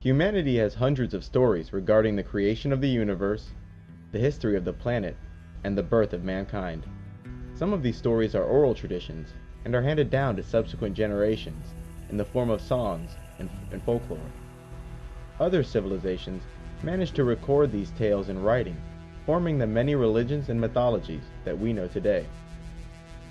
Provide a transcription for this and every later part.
Humanity has hundreds of stories regarding the creation of the universe, the history of the planet, and the birth of mankind. Some of these stories are oral traditions and are handed down to subsequent generations in the form of songs and folklore. Other civilizations managed to record these tales in writing, forming the many religions and mythologies that we know today.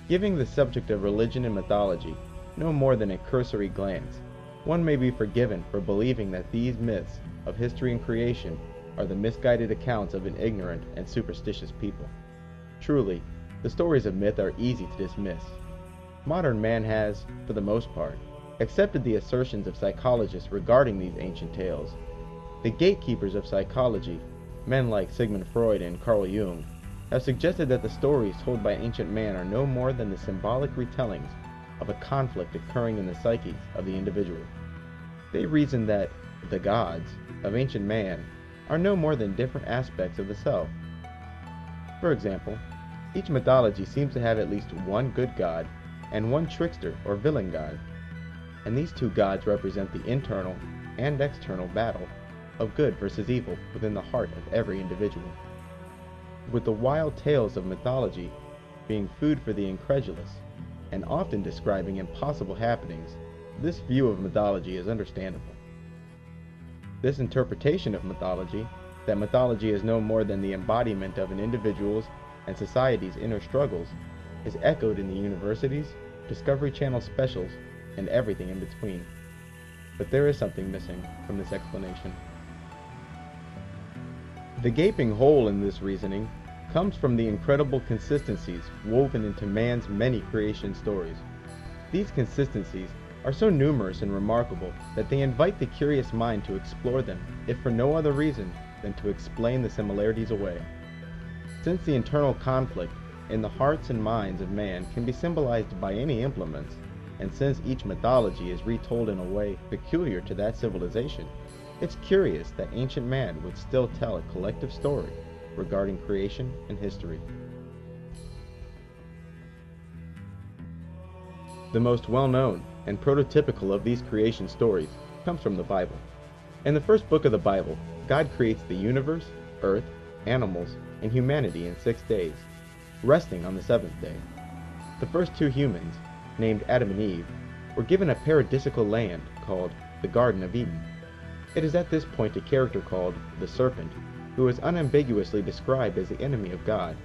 Giving the subject of religion and mythology no more than a cursory glance, one may be forgiven for believing that these myths of history and creation are the misguided accounts of an ignorant and superstitious people. Truly, the stories of myth are easy to dismiss. Modern man has, for the most part, accepted the assertions of psychologists regarding these ancient tales. The gatekeepers of psychology, men like Sigmund Freud and Carl Jung, have suggested that the stories told by ancient man are no more than the symbolic retellings of a conflict occurring in the psyche of the individual. They reason that the gods of ancient man are no more than different aspects of the self. For example, each mythology seems to have at least one good god and one trickster or villain god, and these two gods represent the internal and external battle of good versus evil within the heart of every individual. With the wild tales of mythology being food for the incredulous and often describing impossible happenings, this view of mythology is understandable. This interpretation of mythology, that mythology is no more than the embodiment of an individual's and society's inner struggles, is echoed in the universities, Discovery Channel specials, and everything in between. But there is something missing from this explanation. The gaping hole in this reasoning comes from the incredible consistencies woven into man's many creation stories. These consistencies are so numerous and remarkable that they invite the curious mind to explore them, if for no other reason than to explain the similarities away. Since the internal conflict in the hearts and minds of man can be symbolized by any implements, and since each mythology is retold in a way peculiar to that civilization, it's curious that ancient man would still tell a collective story regarding creation and history. The most well-known and prototypical of these creation stories comes from the Bible. In the first book of the Bible, God creates the universe, earth, animals, and humanity in 6 days, resting on the seventh day. The first two humans, named Adam and Eve, were given a paradisical land called the Garden of Eden. It is at this point a character called the Serpent, who is unambiguously described as the enemy of God,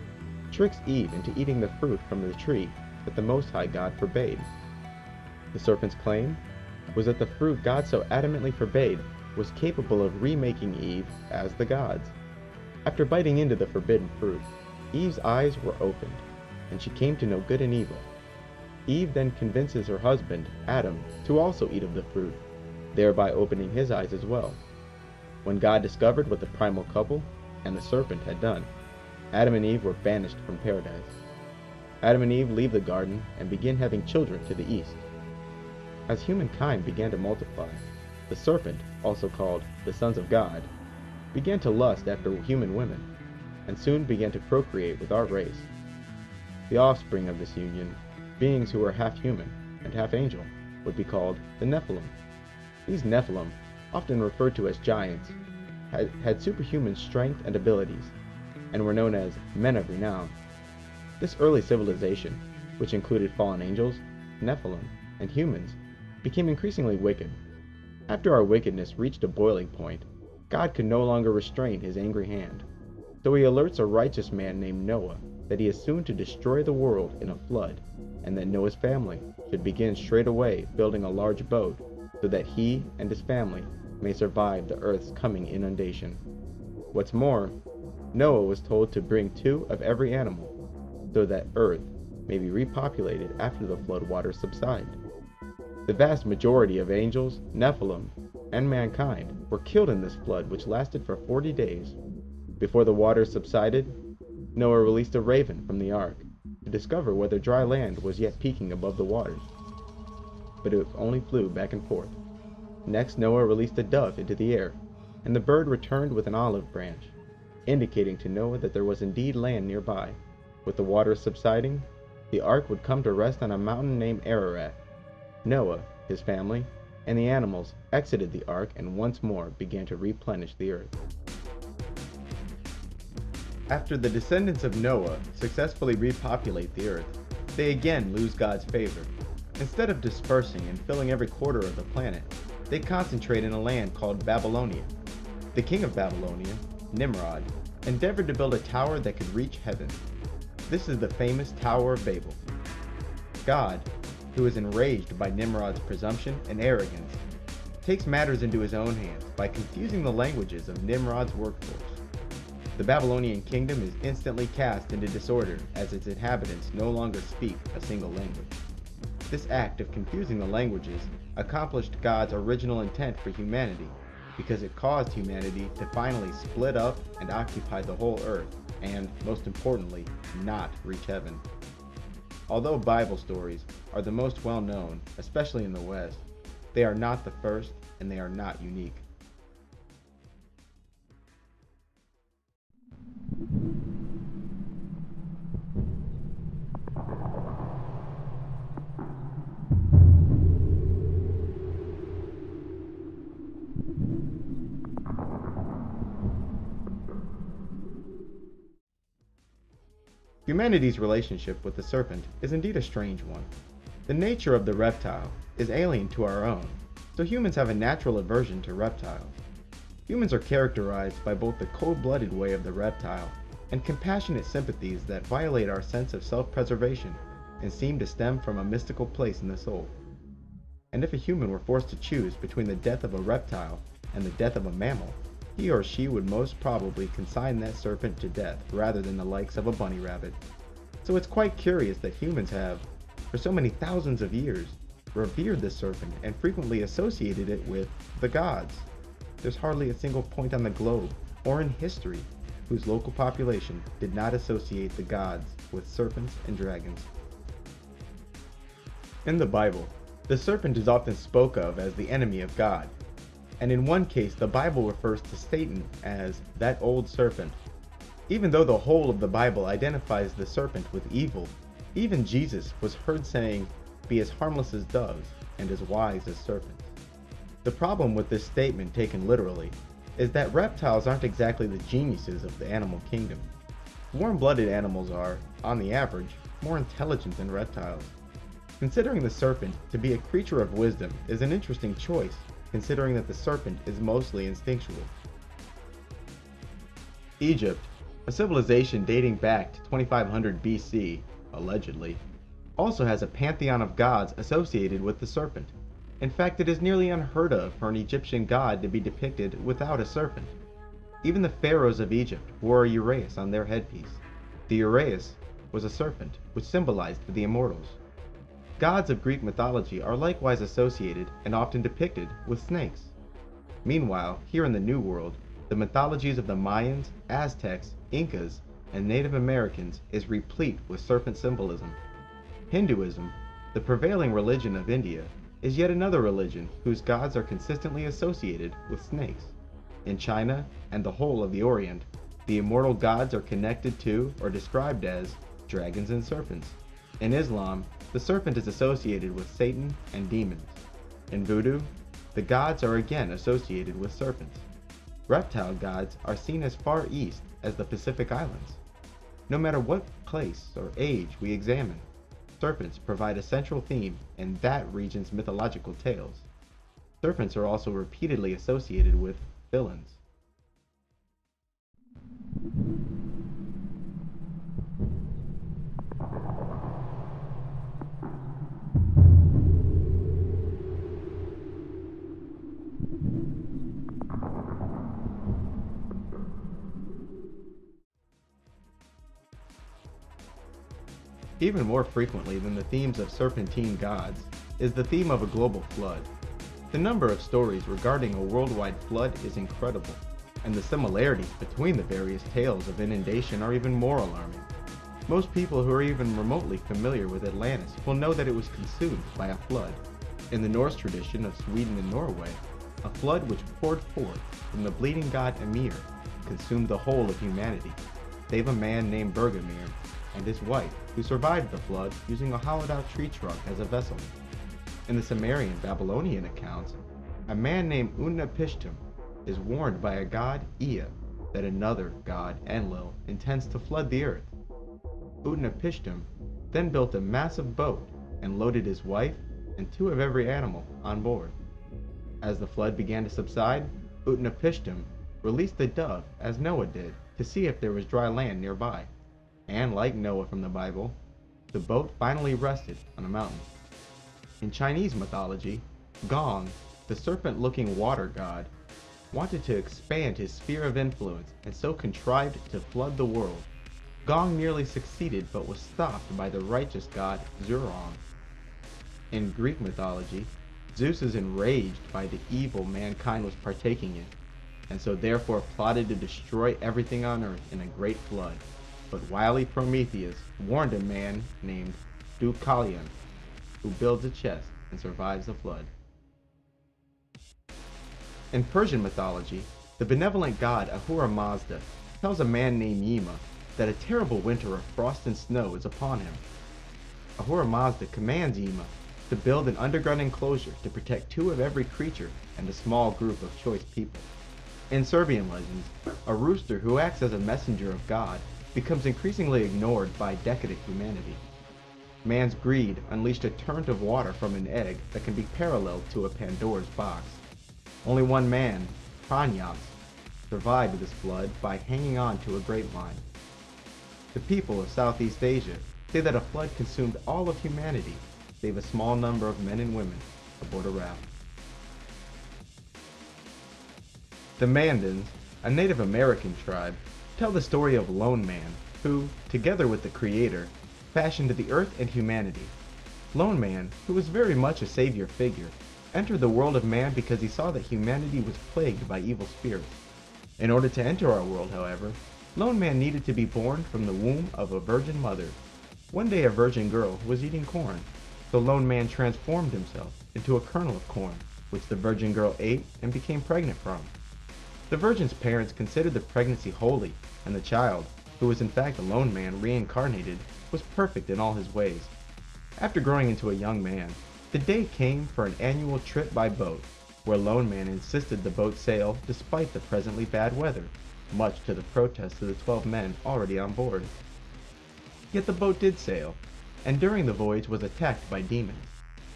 tricks Eve into eating the fruit from the tree that the Most High God forbade. The serpent's claim was that the fruit God so adamantly forbade was capable of remaking Eve as the gods. After biting into the forbidden fruit, Eve's eyes were opened, and she came to know good and evil. Eve then convinces her husband, Adam, to also eat of the fruit, thereby opening his eyes as well. When God discovered what the primal couple and the serpent had done, Adam and Eve were banished from paradise. Adam and Eve leave the garden and begin having children to the east. As humankind began to multiply, the serpent, also called the sons of God, began to lust after human women, and soon began to procreate with our race. The offspring of this union, beings who were half human and half angel, would be called the Nephilim. These Nephilim, often referred to as giants, had superhuman strength and abilities, and were known as men of renown. This early civilization, which included fallen angels, Nephilim, and humans, became increasingly wicked. After our wickedness reached a boiling point, God could no longer restrain his angry hand. So he alerts a righteous man named Noah that he is soon to destroy the world in a flood, and that Noah's family should begin straight away building a large boat so that he and his family may survive the earth's coming inundation. What's more, Noah was told to bring 2 of every animal so that earth may be repopulated after the flood waters subside. The vast majority of angels, Nephilim, and mankind were killed in this flood, which lasted for 40 days. Before the waters subsided, Noah released a raven from the ark to discover whether dry land was yet peaking above the waters. But it only flew back and forth. Next, Noah released a dove into the air, and the bird returned with an olive branch, indicating to Noah that there was indeed land nearby. With the waters subsiding, the ark would come to rest on a mountain named Ararat. Noah, his family, and the animals exited the ark and once more began to replenish the earth. After the descendants of Noah successfully repopulate the earth, they again lose God's favor. Instead of dispersing and filling every quarter of the planet, they concentrate in a land called Babylonia. The king of Babylonia, Nimrod, endeavored to build a tower that could reach heaven. This is the famous Tower of Babel. God, who is enraged by Nimrod's presumption and arrogance, takes matters into his own hands by confusing the languages of Nimrod's workforce. The Babylonian kingdom is instantly cast into disorder as its inhabitants no longer speak a single language. This act of confusing the languages accomplished God's original intent for humanity because it caused humanity to finally split up and occupy the whole earth and, most importantly, not reach heaven. Although Bible stories are the most well known, especially in the West, they are not the first and they are not unique. Humanity's relationship with the serpent is indeed a strange one. The nature of the reptile is alien to our own, so humans have a natural aversion to reptiles. Humans are characterized by both the cold-blooded way of the reptile and compassionate sympathies that violate our sense of self-preservation and seem to stem from a mystical place in the soul. And if a human were forced to choose between the death of a reptile and the death of a mammal, he or she would most probably consign that serpent to death rather than the likes of a bunny rabbit. So it's quite curious that humans have, for so many thousands of years, revered the serpent and frequently associated it with the gods. There's hardly a single point on the globe or in history whose local population did not associate the gods with serpents and dragons. In the Bible, the serpent is often spoken of as the enemy of God. And in one case, the Bible refers to Satan as that old serpent. Even though the whole of the Bible identifies the serpent with evil, even Jesus was heard saying, "Be as harmless as doves and as wise as serpents." The problem with this statement taken literally is that reptiles aren't exactly the geniuses of the animal kingdom. Warm-blooded animals are, on the average, more intelligent than reptiles. Considering the serpent to be a creature of wisdom is an interesting choice, considering that the serpent is mostly instinctual. Egypt, a civilization dating back to 2500 BC, allegedly, also has a pantheon of gods associated with the serpent. In fact, it is nearly unheard of for an Egyptian god to be depicted without a serpent. Even the pharaohs of Egypt wore a uraeus on their headpiece. The uraeus was a serpent, which symbolized the immortals. Gods of Greek mythology are likewise associated and often depicted with snakes. Meanwhile, here in the New World, the mythologies of the Mayans, Aztecs, Incas, and Native Americans is replete with serpent symbolism. Hinduism, the prevailing religion of India, is yet another religion whose gods are consistently associated with snakes. In China and the whole of the Orient, the immortal gods are connected to or described as dragons and serpents. In Islam, the serpent is associated with Satan and demons. In Voodoo, the gods are again associated with serpents. Reptile gods are seen as far east as the Pacific Islands. No matter what place or age we examine, serpents provide a central theme in that region's mythological tales. Serpents are also repeatedly associated with villains. Even more frequently than the themes of serpentine gods is the theme of a global flood. The number of stories regarding a worldwide flood is incredible, and the similarities between the various tales of inundation are even more alarming. Most people who are even remotely familiar with Atlantis will know that it was consumed by a flood. In the Norse tradition of Sweden and Norway, a flood which poured forth from the bleeding god Ymir consumed the whole of humanity, save a man named Bergamir and his wife, who survived the flood using a hollowed-out tree trunk as a vessel. In the Sumerian Babylonian accounts, a man named Utnapishtim is warned by a god, Ea, that another god, Enlil, intends to flood the earth. Utnapishtim then built a massive boat and loaded his wife and 2 of every animal on board. As the flood began to subside, Utnapishtim released the dove as Noah did to see if there was dry land nearby. And like Noah from the Bible, the boat finally rested on a mountain. In Chinese mythology, Gong, the serpent-looking water god, wanted to expand his sphere of influence and so contrived to flood the world. Gong nearly succeeded but was stopped by the righteous god Zurong. In Greek mythology, Zeus is enraged by the evil mankind was partaking in, and so therefore plotted to destroy everything on earth in a great flood. But wily Prometheus warned a man named Deucalion, who builds a chest and survives the flood. In Persian mythology, the benevolent god Ahura Mazda tells a man named Yima that a terrible winter of frost and snow is upon him. Ahura Mazda commands Yima to build an underground enclosure to protect 2 of every creature and a small group of choice people. In Serbian legends, a rooster who acts as a messenger of God becomes increasingly ignored by decadent humanity. Man's greed unleashed a torrent of water from an egg that can be paralleled to a Pandora's box. Only one man, Pranyas, survived this flood by hanging on to a grapevine. The people of Southeast Asia say that a flood consumed all of humanity, save a small number of men and women aboard a raft. The Mandans, a Native American tribe, tell the story of Lone Man, who, together with the Creator, fashioned the earth and humanity. Lone Man, who was very much a savior figure, entered the world of man because he saw that humanity was plagued by evil spirits. In order to enter our world, however, Lone Man needed to be born from the womb of a virgin mother. One day a virgin girl was eating corn, so Lone Man transformed himself into a kernel of corn, which the virgin girl ate and became pregnant from. The virgin's parents considered the pregnancy holy, and the child, who was in fact a Lone Man reincarnated, was perfect in all his ways. After growing into a young man, the day came for an annual trip by boat, where Lone Man insisted the boat sail despite the presently bad weather, much to the protest of the 12 men already on board. Yet the boat did sail, and during the voyage was attacked by demons.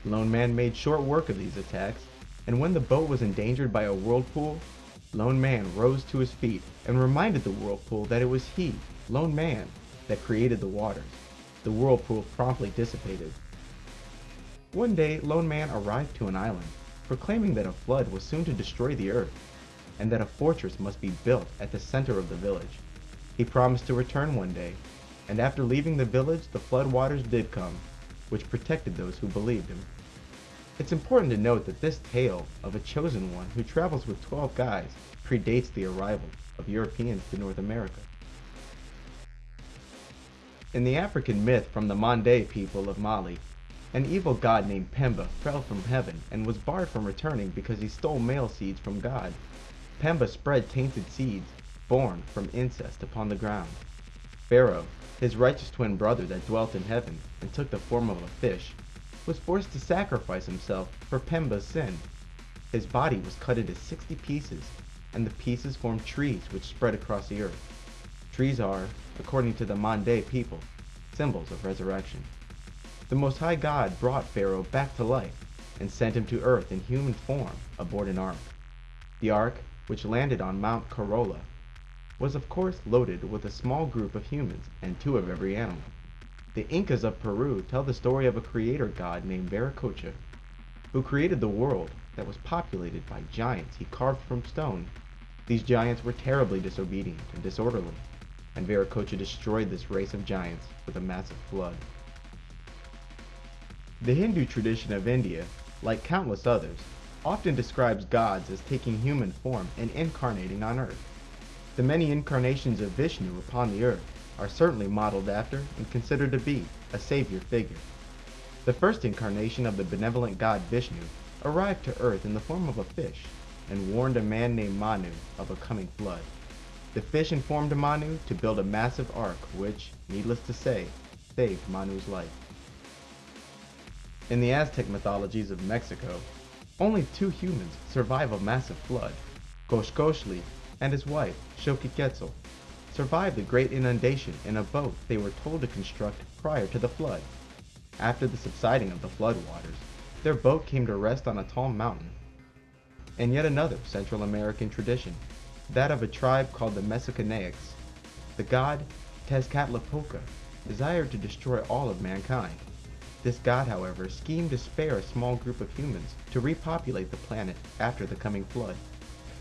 Lone Man made short work of these attacks, and when the boat was endangered by a whirlpool, Lone Man rose to his feet and reminded the whirlpool that it was he, Lone Man, that created the waters. The whirlpool promptly dissipated. One day, Lone Man arrived to an island, proclaiming that a flood was soon to destroy the earth, and that a fortress must be built at the center of the village. He promised to return one day, and after leaving the village, the flood waters did come, which protected those who believed him. It's important to note that this tale of a chosen one who travels with 12 guys predates the arrival of Europeans to North America. In the African myth from the Mande people of Mali, an evil god named Pemba fell from heaven and was barred from returning because he stole male seeds from God. Pemba spread tainted seeds, born from incest, upon the ground. Pharaoh, his righteous twin brother that dwelt in heaven and took the form of a fish, was forced to sacrifice himself for Pemba's sin. His body was cut into 60 pieces, and the pieces formed trees which spread across the earth. Trees are, according to the Mande people, symbols of resurrection. The Most High God brought Pharaoh back to life and sent him to earth in human form aboard an ark. The ark, which landed on Mount Corolla, was of course loaded with a small group of humans and 2 of every animal. The Incas of Peru tell the story of a creator god named Viracocha, who created the world that was populated by giants he carved from stone. These giants were terribly disobedient and disorderly, and Viracocha destroyed this race of giants with a massive flood. The Hindu tradition of India, like countless others, often describes gods as taking human form and incarnating on earth. The many incarnations of Vishnu upon the earth are certainly modeled after and considered to be a savior figure. The first incarnation of the benevolent god Vishnu arrived to earth in the form of a fish and warned a man named Manu of a coming flood. The fish informed Manu to build a massive ark which, needless to say, saved Manu's life. In the Aztec mythologies of Mexico, only two humans survive a massive flood. Xochcochtli and his wife, Xochiquetzal, survived the great inundation in a boat they were told to construct prior to the flood. After the subsiding of the flood waters, their boat came to rest on a tall mountain. In yet another Central American tradition, that of a tribe called the Mexicanaics, the god Tezcatlipoca desired to destroy all of mankind. This god, however, schemed to spare a small group of humans to repopulate the planet after the coming flood.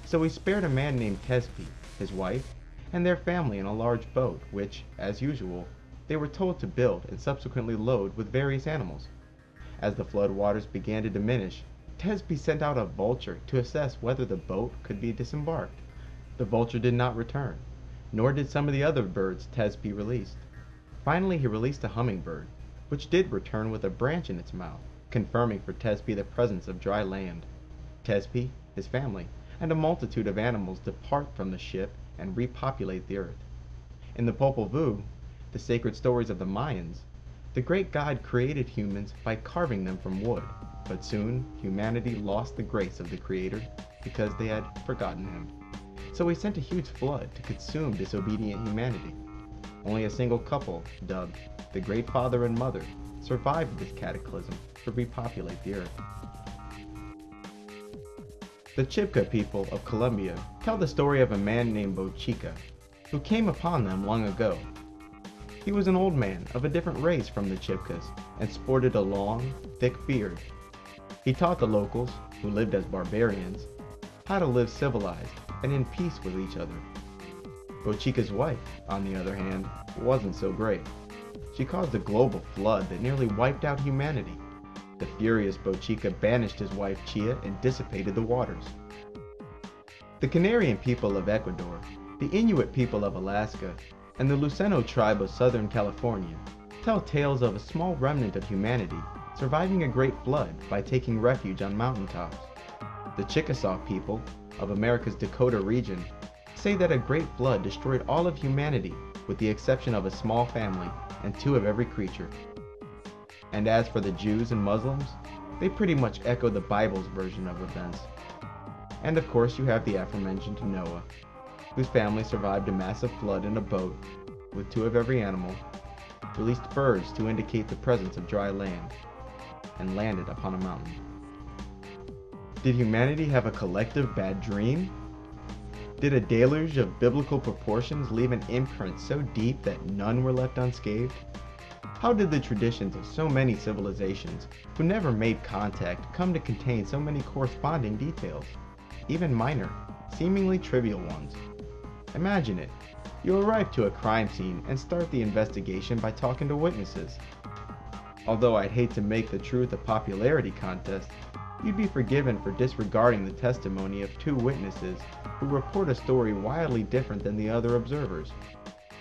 So he spared a man named Tezpi, his wife, and their family in a large boat which, as usual, they were told to build and subsequently load with various animals. As the flood waters began to diminish, Tezpi sent out a vulture to assess whether the boat could be disembarked. The vulture did not return, nor did some of the other birds Tezpi released. Finally, he released a hummingbird, which did return with a branch in its mouth, confirming for Tezpi the presence of dry land. Tezpi, his family, and a multitude of animals depart from the ship and repopulate the earth. In the Popol Vuh, the sacred stories of the Mayans, the great god created humans by carving them from wood, but soon humanity lost the grace of the Creator because they had forgotten him. So he sent a huge flood to consume disobedient humanity. Only a single couple, dubbed the Great Father and Mother, survived this cataclysm to repopulate the earth. The Chibcha people of Colombia tell the story of a man named Bochica, who came upon them long ago. He was an old man of a different race from the Chibchas and sported a long, thick beard. He taught the locals, who lived as barbarians, how to live civilized and in peace with each other. Bochica's wife, on the other hand, wasn't so great. She caused a global flood that nearly wiped out humanity. The furious Bochica banished his wife Chia and dissipated the waters. The Canarian people of Ecuador, the Inuit people of Alaska, and the Luceno tribe of Southern California tell tales of a small remnant of humanity surviving a great flood by taking refuge on mountaintops. The Chickasaw people of America's Dakota region say that a great flood destroyed all of humanity with the exception of a small family and two of every creature. And as for the Jews and Muslims, they pretty much echo the Bible's version of events. And of course you have the aforementioned Noah, whose family survived a massive flood in a boat with two of every animal, released birds to indicate the presence of dry land, and landed upon a mountain. Did humanity have a collective bad dream? Did a deluge of biblical proportions leave an imprint so deep that none were left unscathed? How did the traditions of so many civilizations who never made contact come to contain so many corresponding details, even minor, seemingly trivial ones? Imagine it. You arrive to a crime scene and start the investigation by talking to witnesses. Although I'd hate to make the truth a popularity contest, you'd be forgiven for disregarding the testimony of two witnesses who report a story wildly different than the other observers.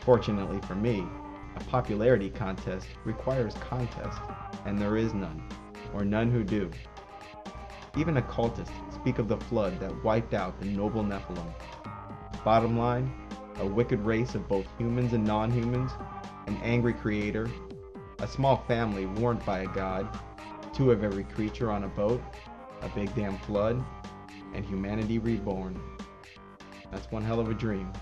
Fortunately for me, a popularity contest requires contest, and there is none, or none who do. Even occultists speak of the flood that wiped out the noble Nephilim. Bottom line, a wicked race of both humans and non-humans, an angry creator, a small family warned by a god, two of every creature on a boat, a big damn flood, and humanity reborn. That's one hell of a dream.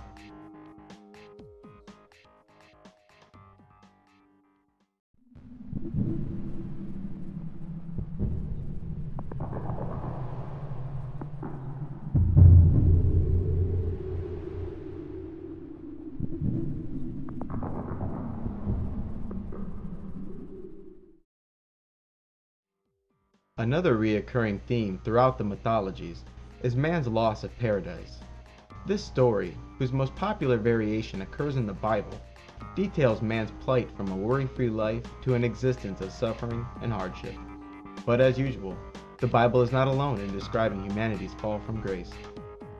Another recurring theme throughout the mythologies is man's loss of paradise. This story, whose most popular variation occurs in the Bible, details man's plight from a worry-free life to an existence of suffering and hardship. But as usual, the Bible is not alone in describing humanity's fall from grace.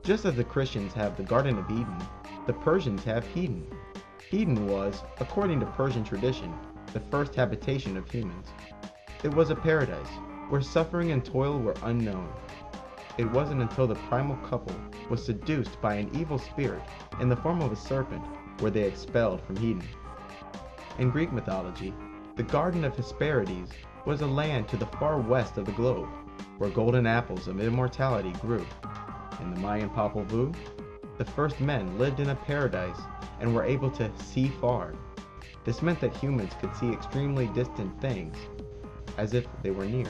Just as the Christians have the Garden of Eden, the Persians have Eden. Eden was, according to Persian tradition, the first habitation of humans. It was a paradise where suffering and toil were unknown. It wasn't until the primal couple was seduced by an evil spirit in the form of a serpent were they expelled from Eden. In Greek mythology, the Garden of Hesperides was a land to the far west of the globe, where golden apples of immortality grew. In the Mayan Popol Vuh, the first men lived in a paradise and were able to see far. This meant that humans could see extremely distant things, as if they were near.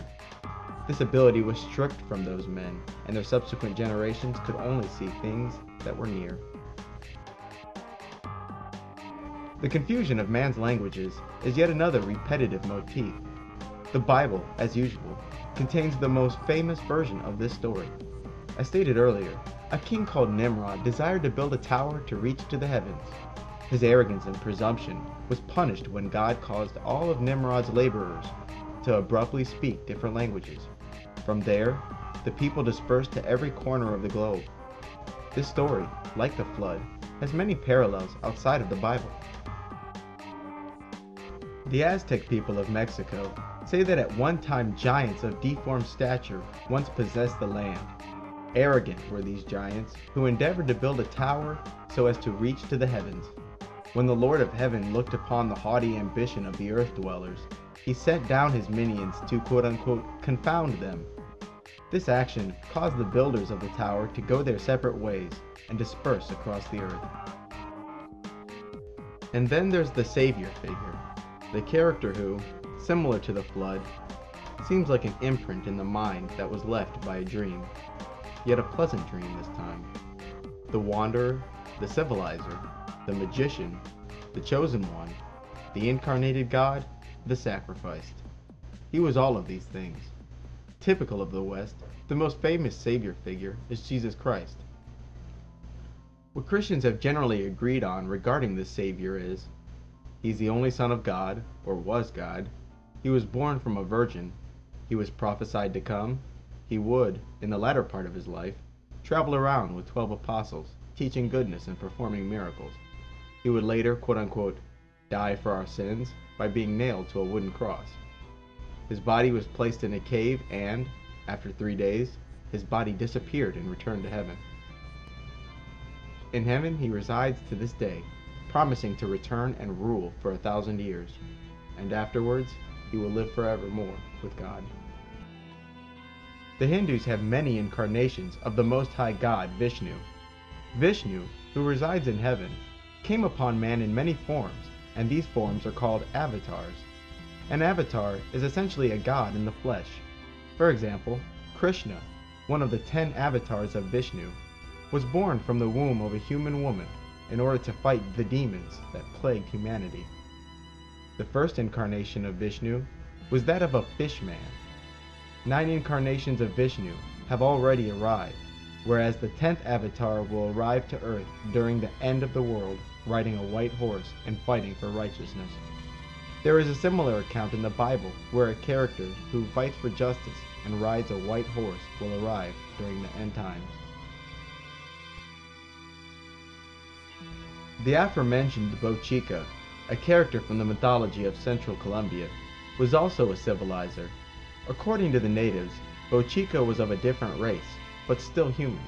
This ability was stripped from those men, and their subsequent generations could only see things that were near. The confusion of man's languages is yet another repetitive motif. The Bible, as usual, contains the most famous version of this story. As stated earlier, a king called Nimrod desired to build a tower to reach to the heavens. His arrogance and presumption was punished when God caused all of Nimrod's laborers to abruptly speak different languages. From there, the people dispersed to every corner of the globe. This story, like the flood, has many parallels outside of the Bible. The Aztec people of Mexico say that at one time giants of deformed stature once possessed the land. Arrogant were these giants, who endeavored to build a tower so as to reach to the heavens. When the Lord of Heaven looked upon the haughty ambition of the earth dwellers, he sent down his minions to quote-unquote confound them. This action caused the builders of the tower to go their separate ways and disperse across the earth. And then there's the savior figure, the character who, similar to the flood, seems like an imprint in the mind that was left by a dream, yet a pleasant dream this time. The wanderer, the civilizer, the magician, the chosen one, the incarnated God, the sacrificed. He was all of these things. Typical of the West, the most famous savior figure is Jesus Christ. What Christians have generally agreed on regarding this savior is, he's the only Son of God, or was God. He was born from a virgin. He was prophesied to come. He would, in the latter part of his life, travel around with 12 apostles, teaching goodness and performing miracles. He would later, quote-unquote, die for our sins by being nailed to a wooden cross. His body was placed in a cave and, after 3 days, his body disappeared and returned to heaven. In heaven he resides to this day, promising to return and rule for 1,000 years, and afterwards he will live forevermore with God. The Hindus have many incarnations of the Most High God, Vishnu. Vishnu, who resides in heaven, came upon man in many forms, and these forms are called avatars. An avatar is essentially a god in the flesh. For example, Krishna, one of the 10 avatars of Vishnu, was born from the womb of a human woman in order to fight the demons that plagued humanity. The first incarnation of Vishnu was that of a fish man. 9 incarnations of Vishnu have already arrived, whereas the 10th avatar will arrive to earth during the end of the world, riding a white horse and fighting for righteousness. There is a similar account in the Bible where a character who fights for justice and rides a white horse will arrive during the end times. The aforementioned Bochica, a character from the mythology of Central Colombia, was also a civilizer. According to the natives, Bochica was of a different race, but still human.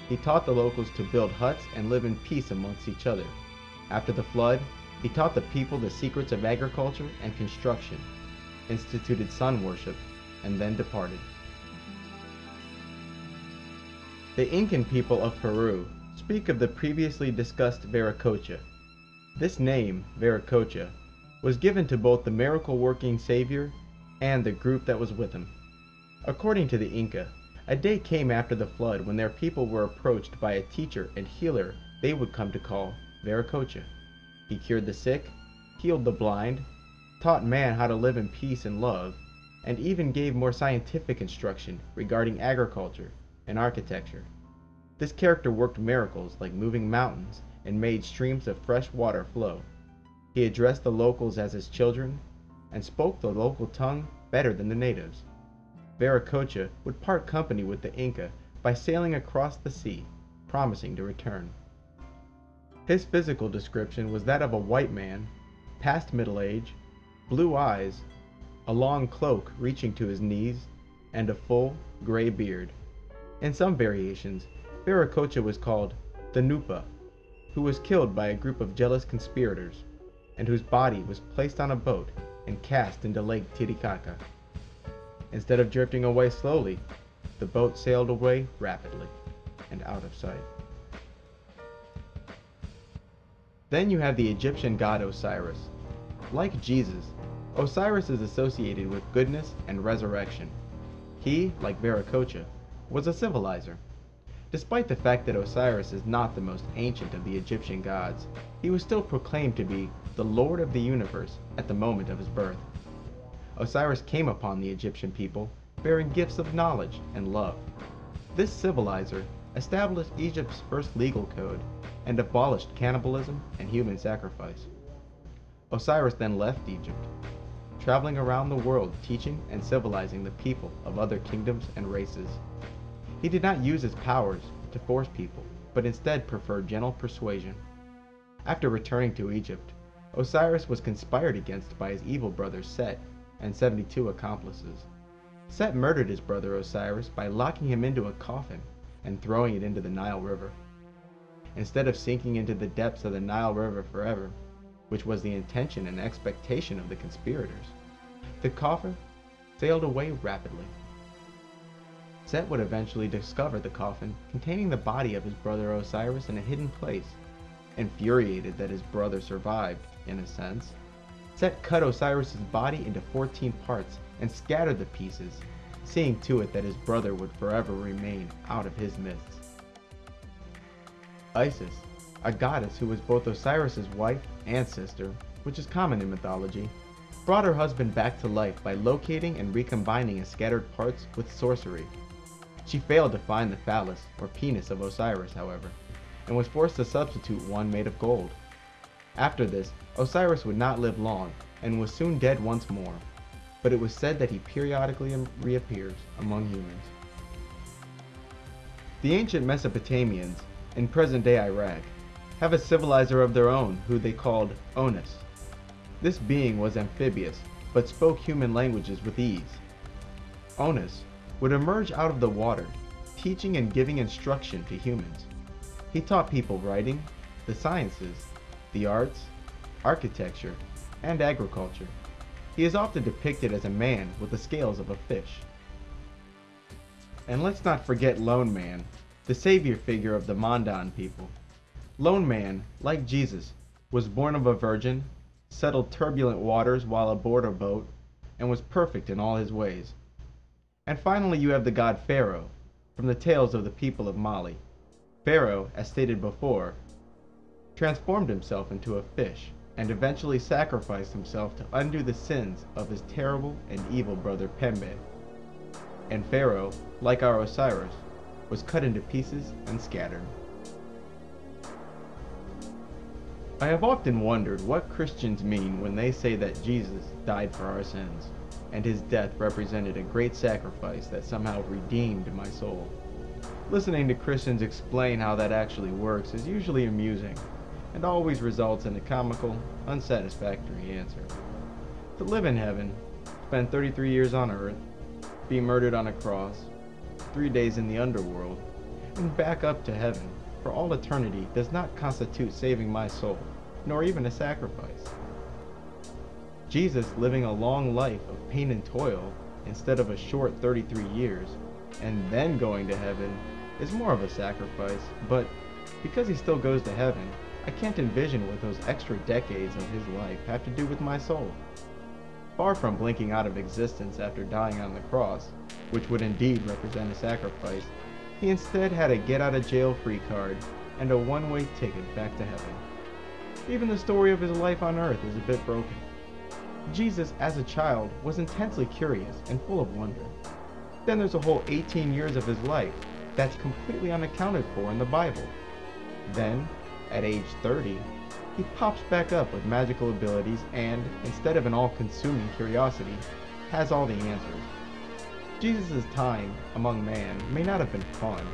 He taught the locals to build huts and live in peace amongst each other. After the flood, he taught the people the secrets of agriculture and construction, instituted sun worship, and then departed. The Incan people of Peru speak of the previously discussed Viracocha. This name, Viracocha, was given to both the miracle-working savior and the group that was with him. According to the Inca, a day came after the flood when their people were approached by a teacher and healer they would come to call Viracocha. He cured the sick, healed the blind, taught man how to live in peace and love, and even gave more scientific instruction regarding agriculture and architecture. This character worked miracles like moving mountains and made streams of fresh water flow. He addressed the locals as his children and spoke the local tongue better than the natives. Viracocha would part company with the Inca by sailing across the sea, promising to return. His physical description was that of a white man, past middle age, blue eyes, a long cloak reaching to his knees, and a full, gray beard. In some variations, Viracocha was called the Nupa, who was killed by a group of jealous conspirators, and whose body was placed on a boat and cast into Lake Titicaca. Instead of drifting away slowly, the boat sailed away rapidly and out of sight. Then you have the Egyptian god Osiris. Like Jesus, Osiris is associated with goodness and resurrection. He, like Viracocha, was a civilizer. Despite the fact that Osiris is not the most ancient of the Egyptian gods, he was still proclaimed to be the Lord of the universe at the moment of his birth. Osiris came upon the Egyptian people bearing gifts of knowledge and love. This civilizer established Egypt's first legal code and abolished cannibalism and human sacrifice. Osiris then left Egypt, traveling around the world teaching and civilizing the people of other kingdoms and races. He did not use his powers to force people, but instead preferred gentle persuasion. After returning to Egypt, Osiris was conspired against by his evil brother Set and 72 accomplices. Set murdered his brother Osiris by locking him into a coffin and throwing it into the Nile River. Instead of sinking into the depths of the Nile River forever, which was the intention and expectation of the conspirators, the coffin sailed away rapidly. Set would eventually discover the coffin containing the body of his brother Osiris in a hidden place. Infuriated that his brother survived, in a sense, Set cut Osiris's body into 14 parts and scattered the pieces, seeing to it that his brother would forever remain out of his midst. Isis, a goddess who was both Osiris's wife and sister, which is common in mythology, brought her husband back to life by locating and recombining his scattered parts with sorcery. She failed to find the phallus or penis of Osiris, however, and was forced to substitute one made of gold. After this, Osiris would not live long and was soon dead once more, but it was said that he periodically reappears among humans. The ancient Mesopotamians, in present-day Iraq, have a civilizer of their own who they called Onus. This being was amphibious, but spoke human languages with ease. Onus would emerge out of the water, teaching and giving instruction to humans. He taught people writing, the sciences, the arts, architecture, and agriculture. He is often depicted as a man with the scales of a fish. And let's not forget Lone Man, the savior figure of the Mandan people. Lone Man, like Jesus, was born of a virgin, settled turbulent waters while aboard a boat, and was perfect in all his ways. And finally you have the god Pharaoh, from the tales of the people of Mali. Pharaoh, as stated before, transformed himself into a fish, and eventually sacrificed himself to undo the sins of his terrible and evil brother Pembe. And Pharaoh, like our Osiris, was cut into pieces and scattered. I have often wondered what Christians mean when they say that Jesus died for our sins, and his death represented a great sacrifice that somehow redeemed my soul. Listening to Christians explain how that actually works is usually amusing, and always results in a comical, unsatisfactory answer. To live in heaven, spend 33 years on earth, be murdered on a cross, 3 days in the underworld, and back up to heaven for all eternity does not constitute saving my soul, nor even a sacrifice. Jesus living a long life of pain and toil instead of a short 33 years, and then going to heaven, is more of a sacrifice, but because he still goes to heaven, I can't envision what those extra decades of his life have to do with my soul. Far from blinking out of existence after dying on the cross, which would indeed represent a sacrifice, he instead had a get-out-of-jail-free card and a one-way ticket back to heaven. Even the story of his life on earth is a bit broken. Jesus, as a child, was intensely curious and full of wonder. Then there's a whole 18 years of his life that's completely unaccounted for in the Bible. Then, at age 30, he pops back up with magical abilities and, instead of an all-consuming curiosity, has all the answers. Jesus' time among man may not have been fun,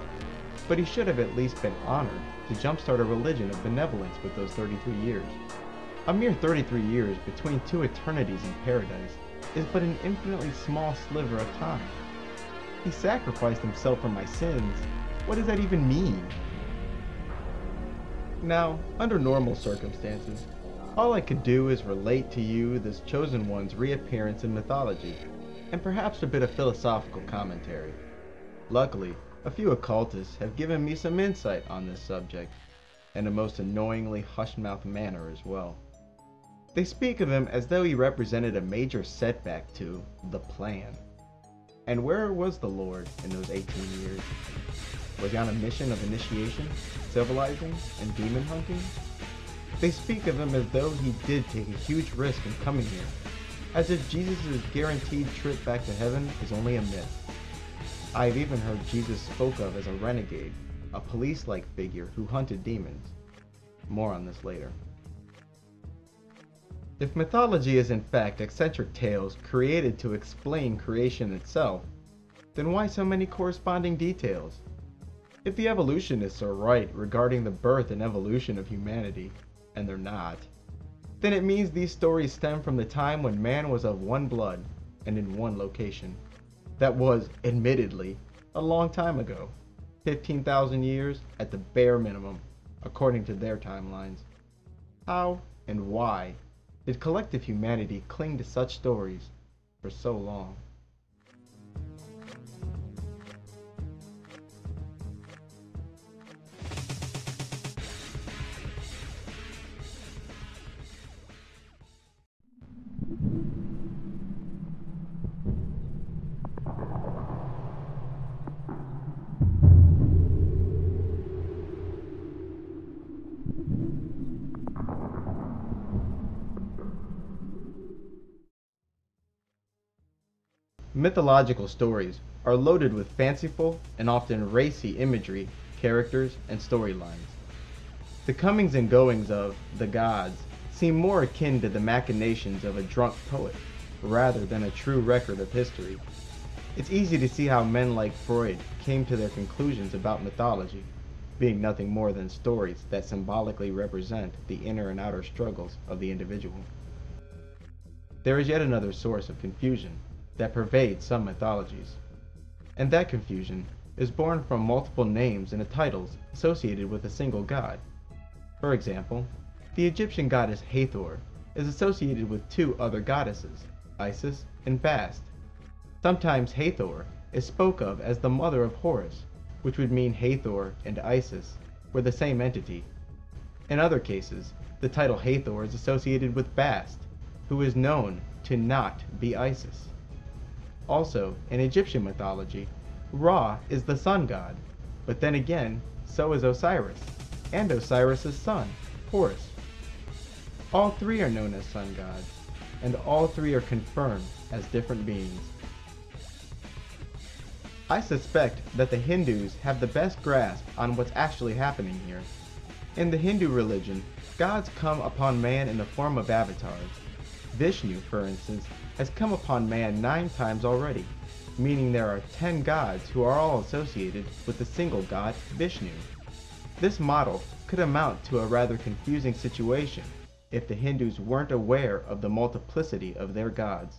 but he should have at least been honored to jumpstart a religion of benevolence with those 33 years. A mere 33 years between two eternities in paradise is but an infinitely small sliver of time. He sacrificed himself for my sins. What does that even mean? Now, under normal circumstances, all I could do is relate to you this chosen one's reappearance in mythology. and perhaps a bit of philosophical commentary. Luckily, a few occultists have given me some insight on this subject, in a most annoyingly hush-mouthed manner as well. They speak of him as though he represented a major setback to the plan. And where was the Lord in those 18 years? Was he on a mission of initiation, civilizing, and demon hunting? They speak of him as though he did take a huge risk in coming here, as if Jesus' guaranteed trip back to heaven is only a myth. I've even heard Jesus spoke of as a renegade, a police-like figure who hunted demons. More on this later. If mythology is in fact eccentric tales created to explain creation itself, then why so many corresponding details? If the evolutionists are right regarding the birth and evolution of humanity, and they're not, then it means these stories stem from the time when man was of one blood and in one location. That was, admittedly, a long time ago, 15,000 years at the bare minimum, according to their timelines. How and why did collective humanity cling to such stories for so long? Mythological stories are loaded with fanciful and often racy imagery, characters, and storylines. The comings and goings of the gods seem more akin to the machinations of a drunk poet, rather than a true record of history. It's easy to see how men like Freud came to their conclusions about mythology, being nothing more than stories that symbolically represent the inner and outer struggles of the individual. There is yet another source of confusion that pervades some mythologies, and that confusion is born from multiple names and titles associated with a single god. For example, the Egyptian goddess Hathor is associated with two other goddesses, Isis and Bast. Sometimes Hathor is spoke of as the mother of Horus, which would mean Hathor and Isis were the same entity. In other cases, the title Hathor is associated with Bast, who is known to not be Isis. Also, in Egyptian mythology, Ra is the sun god, but then again, so is Osiris, and Osiris' son, Horus. All three are known as sun gods, and all three are confirmed as different beings. I suspect that the Hindus have the best grasp on what's actually happening here. In the Hindu religion, gods come upon man in the form of avatars. Vishnu, for instance, has come upon man 9 times already, meaning there are 10 gods who are all associated with the single god, Vishnu. This model could amount to a rather confusing situation if the Hindus weren't aware of the multiplicity of their gods.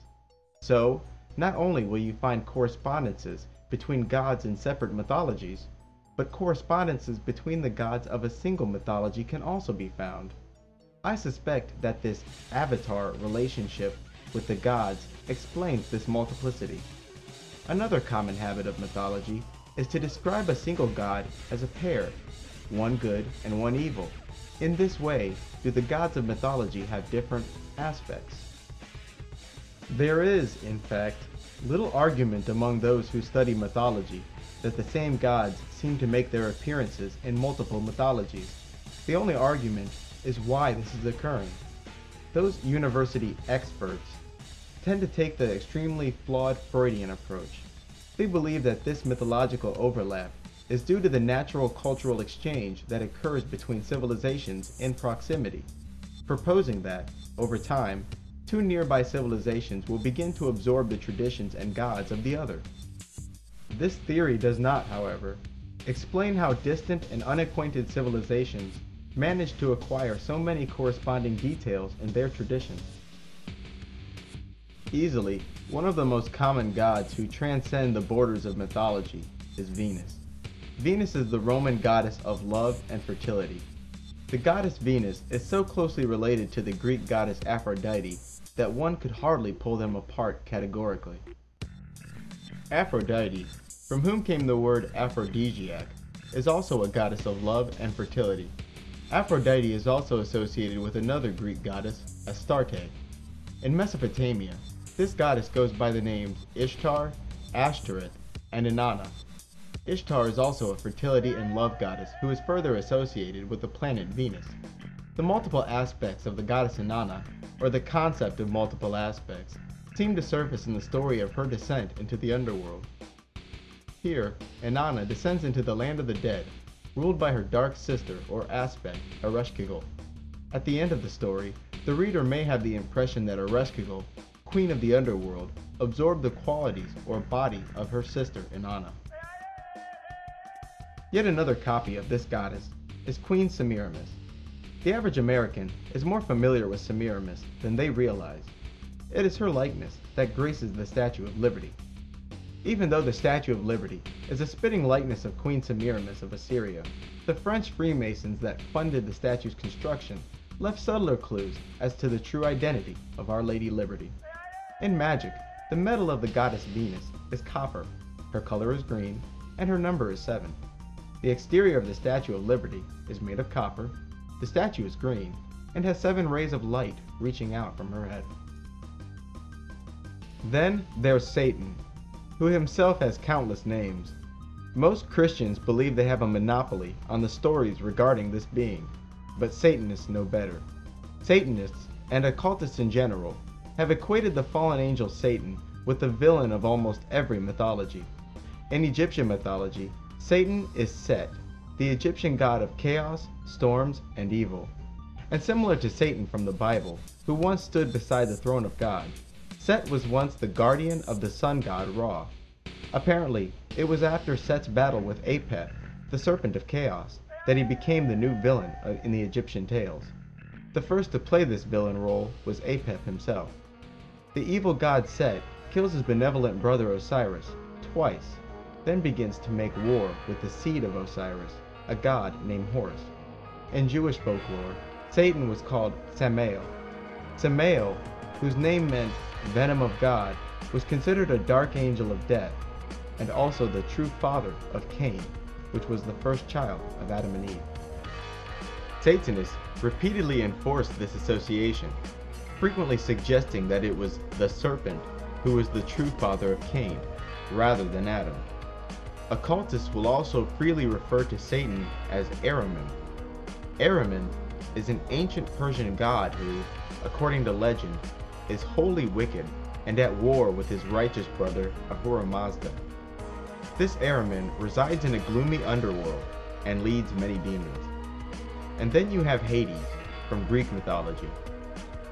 So, not only will you find correspondences between gods in separate mythologies, but correspondences between the gods of a single mythology can also be found. I suspect that this avatar relationship with the gods explains this multiplicity. Another common habit of mythology is to describe a single god as a pair, one good and one evil. In this way, do the gods of mythology have different aspects. There is, in fact, little argument among those who study mythology that the same gods seem to make their appearances in multiple mythologies. The only argument is why this is occurring. Those university experts tend to take the extremely flawed Freudian approach. They believe that this mythological overlap is due to the natural cultural exchange that occurs between civilizations in proximity, proposing that, over time, two nearby civilizations will begin to absorb the traditions and gods of the other. This theory does not, however, explain how distant and unacquainted civilizations manage to acquire so many corresponding details in their traditions. Easily, one of the most common gods who transcend the borders of mythology is Venus. Venus is the Roman goddess of love and fertility. The goddess Venus is so closely related to the Greek goddess Aphrodite that one could hardly pull them apart categorically. Aphrodite, from whom came the word aphrodisiac, is also a goddess of love and fertility. Aphrodite is also associated with another Greek goddess, Astarte. In Mesopotamia, this goddess goes by the names Ishtar, Ashtoreth, and Inanna. Ishtar is also a fertility and love goddess who is further associated with the planet Venus. The multiple aspects of the goddess Inanna, or the concept of multiple aspects, seem to surface in the story of her descent into the underworld. Here, Inanna descends into the land of the dead, ruled by her dark sister or aspect, Ereshkigal. At the end of the story, the reader may have the impression that Ereshkigal, queen of the underworld, absorbed the qualities or body of her sister Inanna. Yet another copy of this goddess is Queen Semiramis. The average American is more familiar with Semiramis than they realize. It is her likeness that graces the Statue of Liberty. Even though the Statue of Liberty is a spitting likeness of Queen Semiramis of Assyria, the French Freemasons that funded the statue's construction left subtler clues as to the true identity of Our Lady Liberty. In magic, the metal of the goddess Venus is copper, her color is green, and her number is 7. The exterior of the Statue of Liberty is made of copper, the statue is green, and has 7 rays of light reaching out from her head. Then there's Satan, who himself has countless names. Most Christians believe they have a monopoly on the stories regarding this being, but Satanists know better. Satanists, and occultists in general, have equated the fallen angel Satan with the villain of almost every mythology. In Egyptian mythology, Satan is Set, the Egyptian god of chaos, storms, and evil. And similar to Satan from the Bible, who once stood beside the throne of God, Set was once the guardian of the sun god Ra. Apparently, it was after Set's battle with Apep, the serpent of chaos, that he became the new villain in the Egyptian tales. The first to play this villain role was Apep himself. The evil god Set kills his benevolent brother Osiris twice, then begins to make war with the seed of Osiris, a god named Horus. In Jewish folklore, Satan was called Samael. Samael, whose name meant venom of God, was considered a dark angel of death, and also the true father of Cain, which was the first child of Adam and Eve. Satanists repeatedly enforced this association, frequently suggesting that it was the serpent who was the true father of Cain, rather than Adam. Occultists will also freely refer to Satan as Ahriman. Ahriman is an ancient Persian god who, according to legend, is wholly wicked and at war with his righteous brother Ahura Mazda. This Ahriman resides in a gloomy underworld and leads many demons. And then you have Hades from Greek mythology.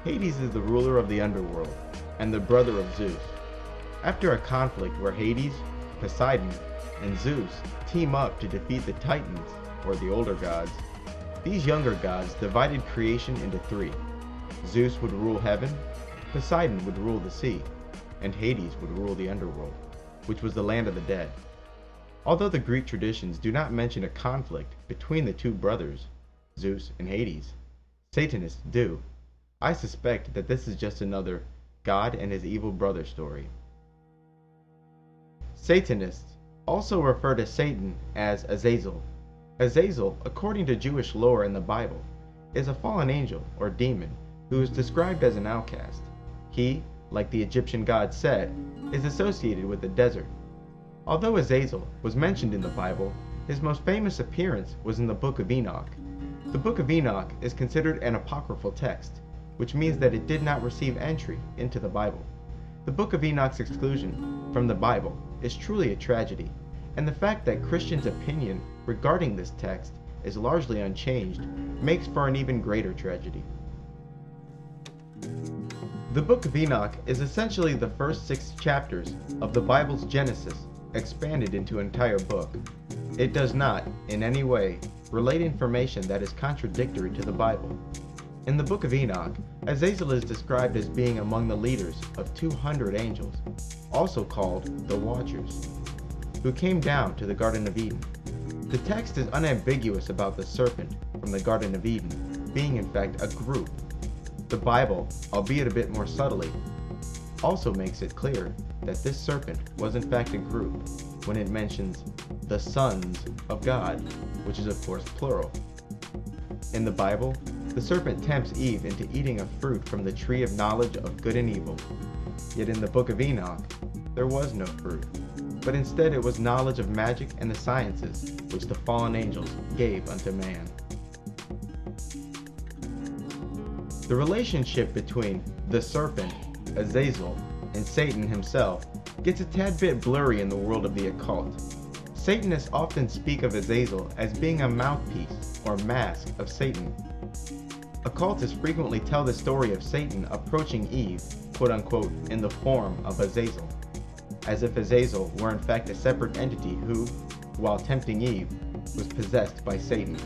Hades is the ruler of the underworld and the brother of Zeus. After a conflict where Hades, Poseidon, and Zeus team up to defeat the Titans, or the older gods, these younger gods divided creation into 3. Zeus would rule heaven, Poseidon would rule the sea, and Hades would rule the underworld, which was the land of the dead. Although the Greek traditions do not mention a conflict between the 2 brothers, Zeus and Hades, Satanists do. I suspect that this is just another God and his evil brother story. Satanists also refer to Satan as Azazel. Azazel, according to Jewish lore in the Bible, is a fallen angel or demon who is described as an outcast. He, like the Egyptian god Set, is associated with the desert. Although Azazel was mentioned in the Bible, his most famous appearance was in the Book of Enoch. The Book of Enoch is considered an apocryphal text, which means that it did not receive entry into the Bible. The Book of Enoch's exclusion from the Bible is truly a tragedy, and the fact that Christians' opinion regarding this text is largely unchanged makes for an even greater tragedy. The Book of Enoch is essentially the first 6 chapters of the Bible's Genesis expanded into an entire book. It does not, in any way, relate information that is contradictory to the Bible. In the Book of Enoch, Azazel is described as being among the leaders of 200 angels, also called the Watchers, who came down to the Garden of Eden. The text is unambiguous about the serpent from the Garden of Eden being in fact a group. The Bible, albeit a bit more subtly, also makes it clear that this serpent was in fact a group when it mentions the sons of God, which is of course plural. In the Bible, the serpent tempts Eve into eating a fruit from the tree of knowledge of good and evil. Yet in the book of Enoch, there was no fruit, but instead it was knowledge of magic and the sciences which the fallen angels gave unto man. The relationship between the serpent, Azazel, and Satan himself gets a tad bit blurry in the world of the occult. Satanists often speak of Azazel as being a mouthpiece or mask of Satan. Occultists frequently tell the story of Satan approaching Eve, quote-unquote, in the form of Azazel, as if Azazel were in fact a separate entity who, while tempting Eve, was possessed by Satan.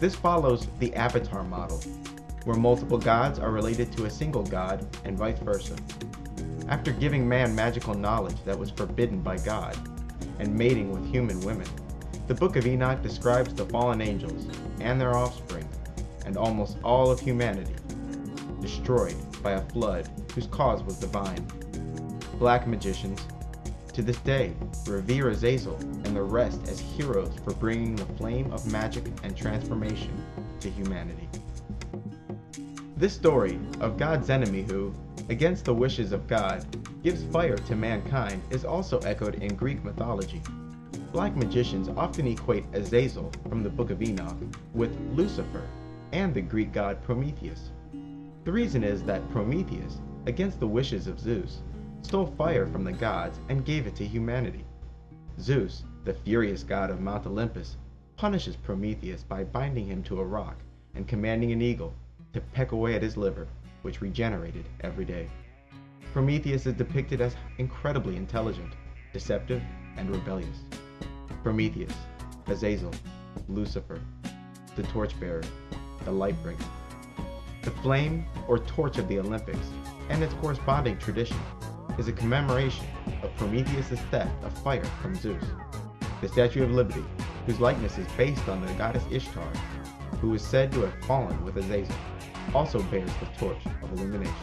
This follows the Avatar model, where multiple gods are related to a single god and vice versa. After giving man magical knowledge that was forbidden by God, and mating with human women, the Book of Enoch describes the fallen angels and their offspring, and almost all of humanity, destroyed by a flood whose cause was divine. Black magicians, to this day, revere Azazel and the rest as heroes for bringing the flame of magic and transformation to humanity. This story of God's enemy who, against the wishes of God, gives fire to mankind is also echoed in Greek mythology. Black magicians often equate Azazel from the Book of Enoch with Lucifer and the Greek god Prometheus. The reason is that Prometheus, against the wishes of Zeus, stole fire from the gods and gave it to humanity. Zeus, the furious god of Mount Olympus, punishes Prometheus by binding him to a rock and commanding an eagle to peck away at his liver, which regenerated every day. Prometheus is depicted as incredibly intelligent, deceptive, and rebellious. Prometheus, Azazel, Lucifer, the torchbearer, the lightbringer. The flame or torch of the Olympics and its corresponding tradition is a commemoration of Prometheus' theft of fire from Zeus. The Statue of Liberty, whose likeness is based on the goddess Ishtar, who is said to have fallen with Azazel, also bears the torch of illumination.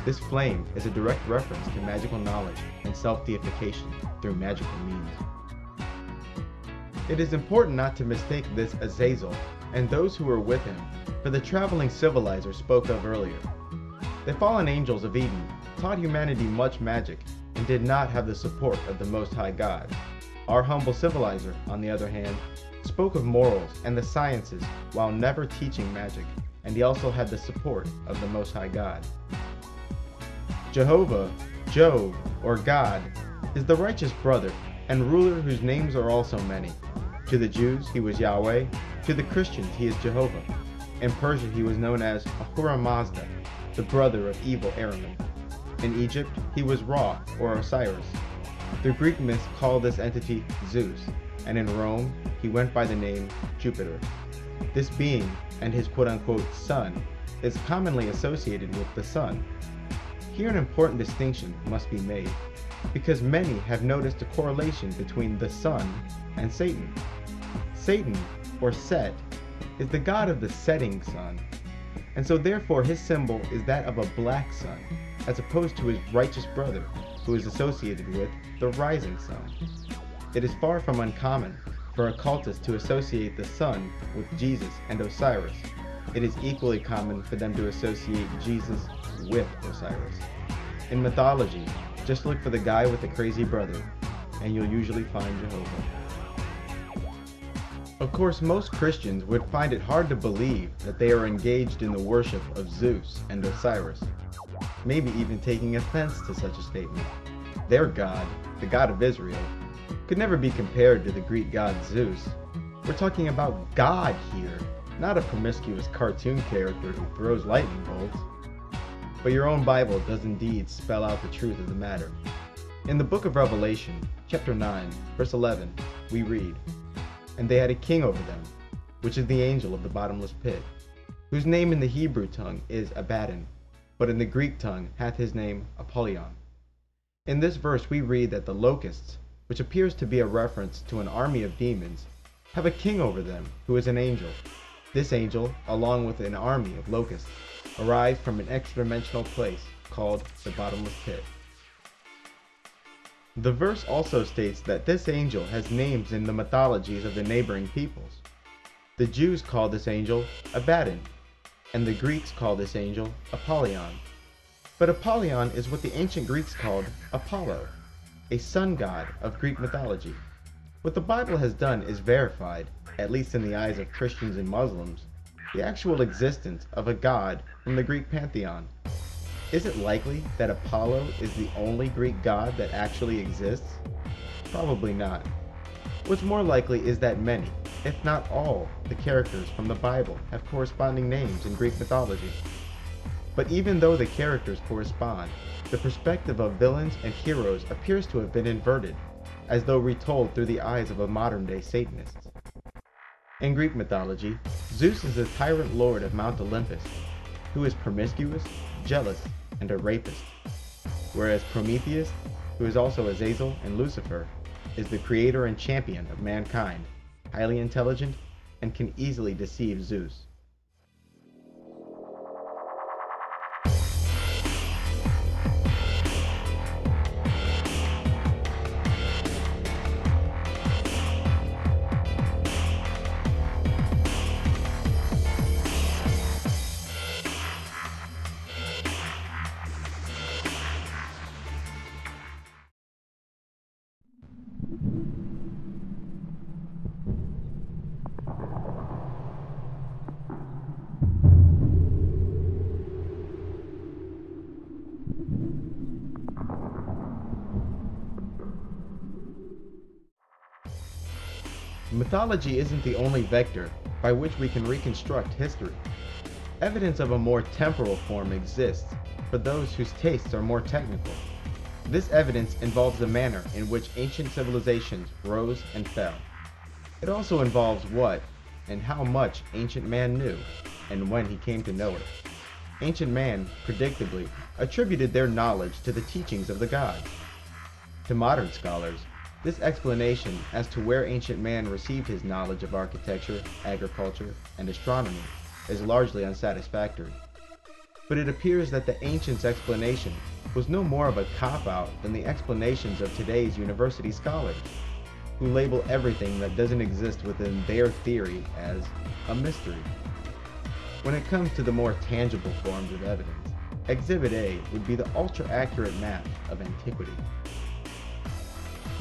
This flame is a direct reference to magical knowledge and self-deification through magical means. It is important not to mistake this Azazel and those who were with him for the traveling civilizer spoke of earlier. The fallen angels of Eden taught humanity much magic and did not have the support of the Most High God. Our humble civilizer, on the other hand, spoke of morals and the sciences while never teaching magic, and he also had the support of the Most High God. Jehovah, Jove, or God, is the righteous brother and ruler whose names are also many. To the Jews, he was Yahweh. To the Christians, he is Jehovah. In Persia, he was known as Ahura Mazda, the brother of evil Ahriman. In Egypt, he was Ra, or Osiris. The Greek myths call this entity Zeus, and in Rome, he went by the name Jupiter. This being, and his quote-unquote son, is commonly associated with the sun. Here an important distinction must be made, because many have noticed a correlation between the sun and Satan. Satan, or Set, is the god of the setting sun, and so therefore his symbol is that of a black sun, as opposed to his righteous brother, who is associated with the rising sun. It is far from uncommon for occultists to associate the sun with Jesus and Osiris. It is equally common for them to associate Jesus with Osiris. In mythology, just look for the guy with the crazy brother, and you'll usually find Jehovah. Of course, most Christians would find it hard to believe that they are engaged in the worship of Zeus and Osiris, maybe even taking offense to such a statement. Their God, the God of Israel, could never be compared to the Greek god Zeus. We're talking about God here, not a promiscuous cartoon character who throws lightning bolts. But your own Bible does indeed spell out the truth of the matter. In the book of Revelation, chapter 9, verse 11, we read, "And they had a king over them, which is the angel of the bottomless pit, whose name in the Hebrew tongue is Abaddon, but in the Greek tongue hath his name Apollyon." In this verse we read that the locusts, which appears to be a reference to an army of demons, have a king over them who is an angel. This angel, along with an army of locusts, arrives from an extra-dimensional place called the bottomless pit. The verse also states that this angel has names in the mythologies of the neighboring peoples. The Jews call this angel Abaddon, and the Greeks call this angel Apollyon. But Apollyon is what the ancient Greeks called Apollo, a sun god of Greek mythology. What the Bible has done is verified, at least in the eyes of Christians and Muslims, the actual existence of a god from the Greek pantheon. Is it likely that Apollo is the only Greek god that actually exists? Probably not. What's more likely is that many, if not all, the characters from the Bible have corresponding names in Greek mythology. But even though the characters correspond, the perspective of villains and heroes appears to have been inverted, as though retold through the eyes of a modern-day Satanist. In Greek mythology, Zeus is the tyrant lord of Mount Olympus, who is promiscuous, jealous, and a rapist, whereas Prometheus, who is also Azazel and Lucifer, is the creator and champion of mankind, highly intelligent, and can easily deceive Zeus. Mythology isn't the only vector by which we can reconstruct history. Evidence of a more temporal form exists for those whose tastes are more technical. This evidence involves the manner in which ancient civilizations rose and fell. It also involves what and how much ancient man knew, and when he came to know it. Ancient man, predictably, attributed their knowledge to the teachings of the gods. To modern scholars, this explanation as to where ancient man received his knowledge of architecture, agriculture, and astronomy is largely unsatisfactory. But it appears that the ancients' explanation was no more of a cop-out than the explanations of today's university scholars, who label everything that doesn't exist within their theory as a mystery. When it comes to the more tangible forms of evidence, Exhibit A would be the ultra-accurate map of antiquity.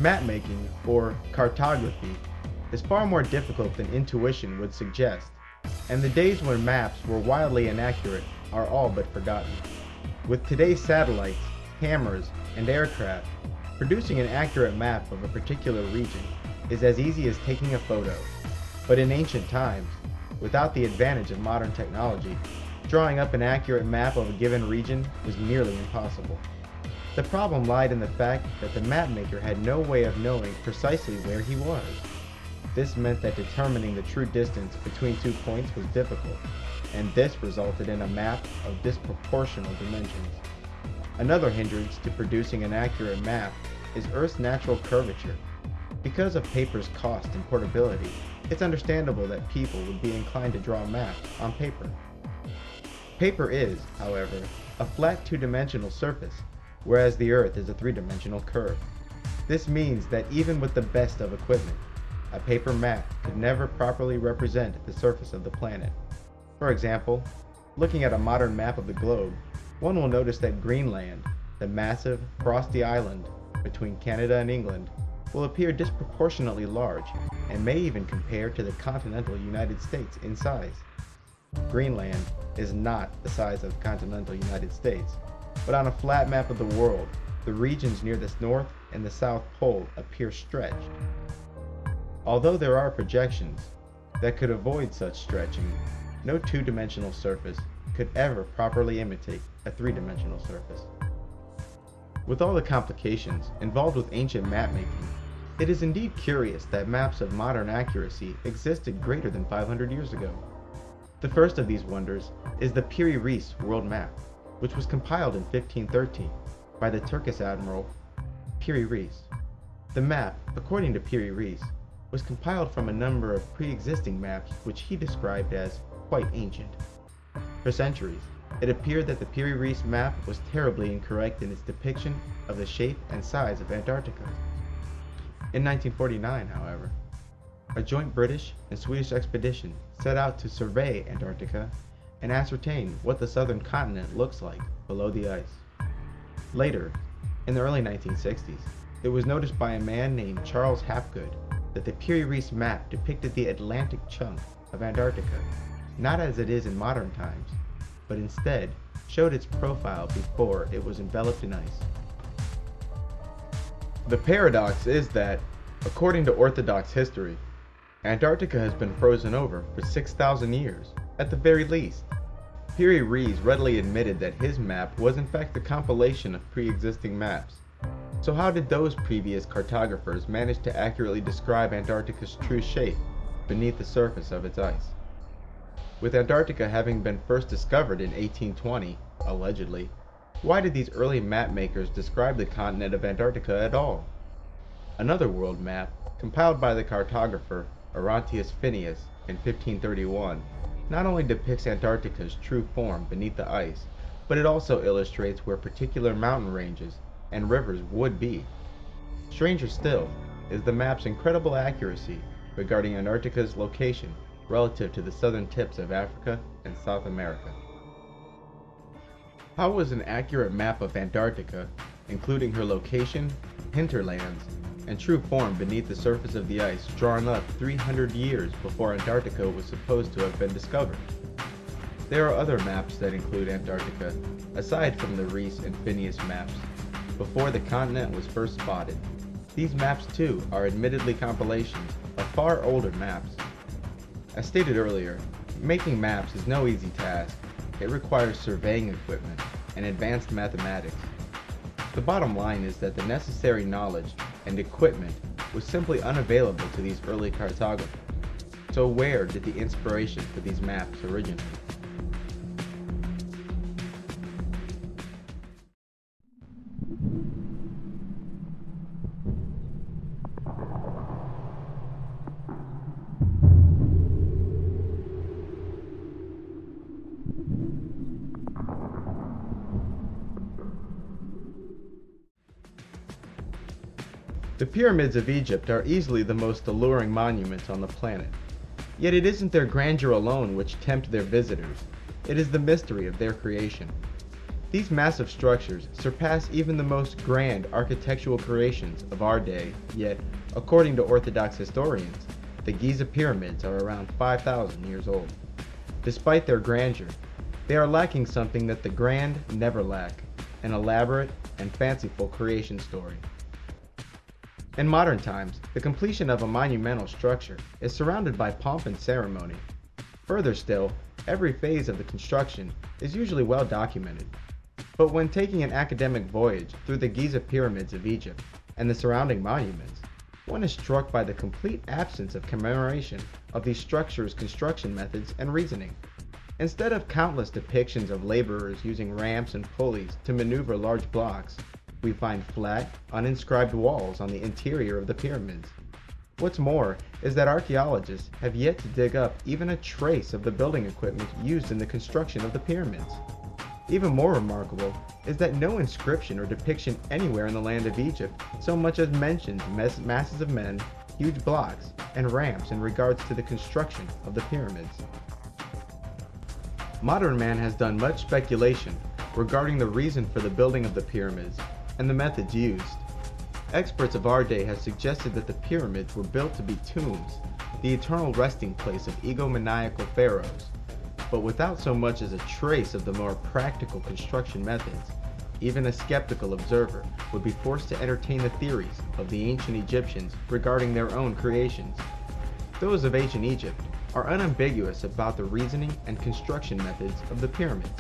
Map-making, or cartography, is far more difficult than intuition would suggest, and the days when maps were wildly inaccurate are all but forgotten. With today's satellites, cameras, and aircraft, producing an accurate map of a particular region is as easy as taking a photo. But in ancient times, without the advantage of modern technology, drawing up an accurate map of a given region was nearly impossible. The problem lied in the fact that the mapmaker had no way of knowing precisely where he was. This meant that determining the true distance between 2 points was difficult, and this resulted in a map of disproportional dimensions. Another hindrance to producing an accurate map is Earth's natural curvature. Because of paper's cost and portability, it's understandable that people would be inclined to draw maps on paper. Paper is, however, a flat two-dimensional surface, whereas the Earth is a three-dimensional curve. This means that even with the best of equipment, a paper map could never properly represent the surface of the planet. For example, looking at a modern map of the globe, one will notice that Greenland, the massive, frosty island between Canada and England, will appear disproportionately large and may even compare to the continental United States in size. Greenland is not the size of the continental United States, but on a flat map of the world, the regions near the North and the South Pole appear stretched. Although there are projections that could avoid such stretching, no two-dimensional surface could ever properly imitate a three-dimensional surface. With all the complications involved with ancient mapmaking, it is indeed curious that maps of modern accuracy existed greater than 500 years ago. The first of these wonders is the Piri Reis world map, which was compiled in 1513 by the Turkish admiral Piri Reis. The map, according to Piri Reis, was compiled from a number of pre-existing maps which he described as quite ancient. For centuries, it it appeared that the Piri-Reis map was terribly incorrect in its depiction of the shape and size of Antarctica. In 1949, however, a joint British and Swedish expedition set out to survey Antarctica and ascertain what the southern continent looks like below the ice. Later, in the early 1960s, it was noticed by a man named Charles Hapgood that the Piri-Reis map depicted the Atlantic chunk of Antarctica, not as it is in modern times, but instead showed its profile before it was enveloped in ice. The paradox is that, according to Orthodox history, Antarctica has been frozen over for 6,000 years, at the very least. Piri-Reis readily admitted that his map was in fact a compilation of pre-existing maps. So how did those previous cartographers manage to accurately describe Antarctica's true shape beneath the surface of its ice? With Antarctica having been first discovered in 1820, allegedly, why did these early map makers describe the continent of Antarctica at all? Another world map, compiled by the cartographer Orontius Phineas in 1531, not only depicts Antarctica's true form beneath the ice, but it also illustrates where particular mountain ranges and rivers would be. Stranger still is the map's incredible accuracy regarding Antarctica's location relative to the southern tips of Africa and South America. How was an accurate map of Antarctica, including her location, hinterlands, and true form beneath the surface of the ice, drawn up 300 years before Antarctica was supposed to have been discovered? There are other maps that include Antarctica, aside from the Reis and Phineas maps, before the continent was first spotted. These maps too are admittedly compilations of far older maps. As stated earlier, making maps is no easy task. It requires surveying equipment and advanced mathematics. The bottom line is that the necessary knowledge and equipment was simply unavailable to these early cartographers. So where did the inspiration for these maps originate? The pyramids of Egypt are easily the most alluring monuments on the planet. Yet it isn't their grandeur alone which tempt their visitors, it is the mystery of their creation. These massive structures surpass even the most grand architectural creations of our day, yet, according to Orthodox historians, the Giza pyramids are around 5,000 years old. Despite their grandeur, they are lacking something that the grand never lack, an elaborate and fanciful creation story. In modern times, the completion of a monumental structure is surrounded by pomp and ceremony. Further still, every phase of the construction is usually well documented. But when taking an academic voyage through the Giza pyramids of Egypt and the surrounding monuments, one is struck by the complete absence of commemoration of these structures' construction methods and reasoning. Instead of countless depictions of laborers using ramps and pulleys to maneuver large blocks, we find flat, uninscribed walls on the interior of the pyramids. What's more is that archaeologists have yet to dig up even a trace of the building equipment used in the construction of the pyramids. Even more remarkable is that no inscription or depiction anywhere in the land of Egypt so much as mentions masses of men, huge blocks, and ramps in regards to the construction of the pyramids. Modern man has done much speculation regarding the reason for the building of the pyramids and the methods used. Experts of our day have suggested that the pyramids were built to be tombs, the eternal resting place of egomaniacal pharaohs, but without so much as a trace of the more practical construction methods. Even a skeptical observer would be forced to entertain the theories of the ancient Egyptians regarding their own creations. Those of ancient Egypt are unambiguous about the reasoning and construction methods of the pyramids.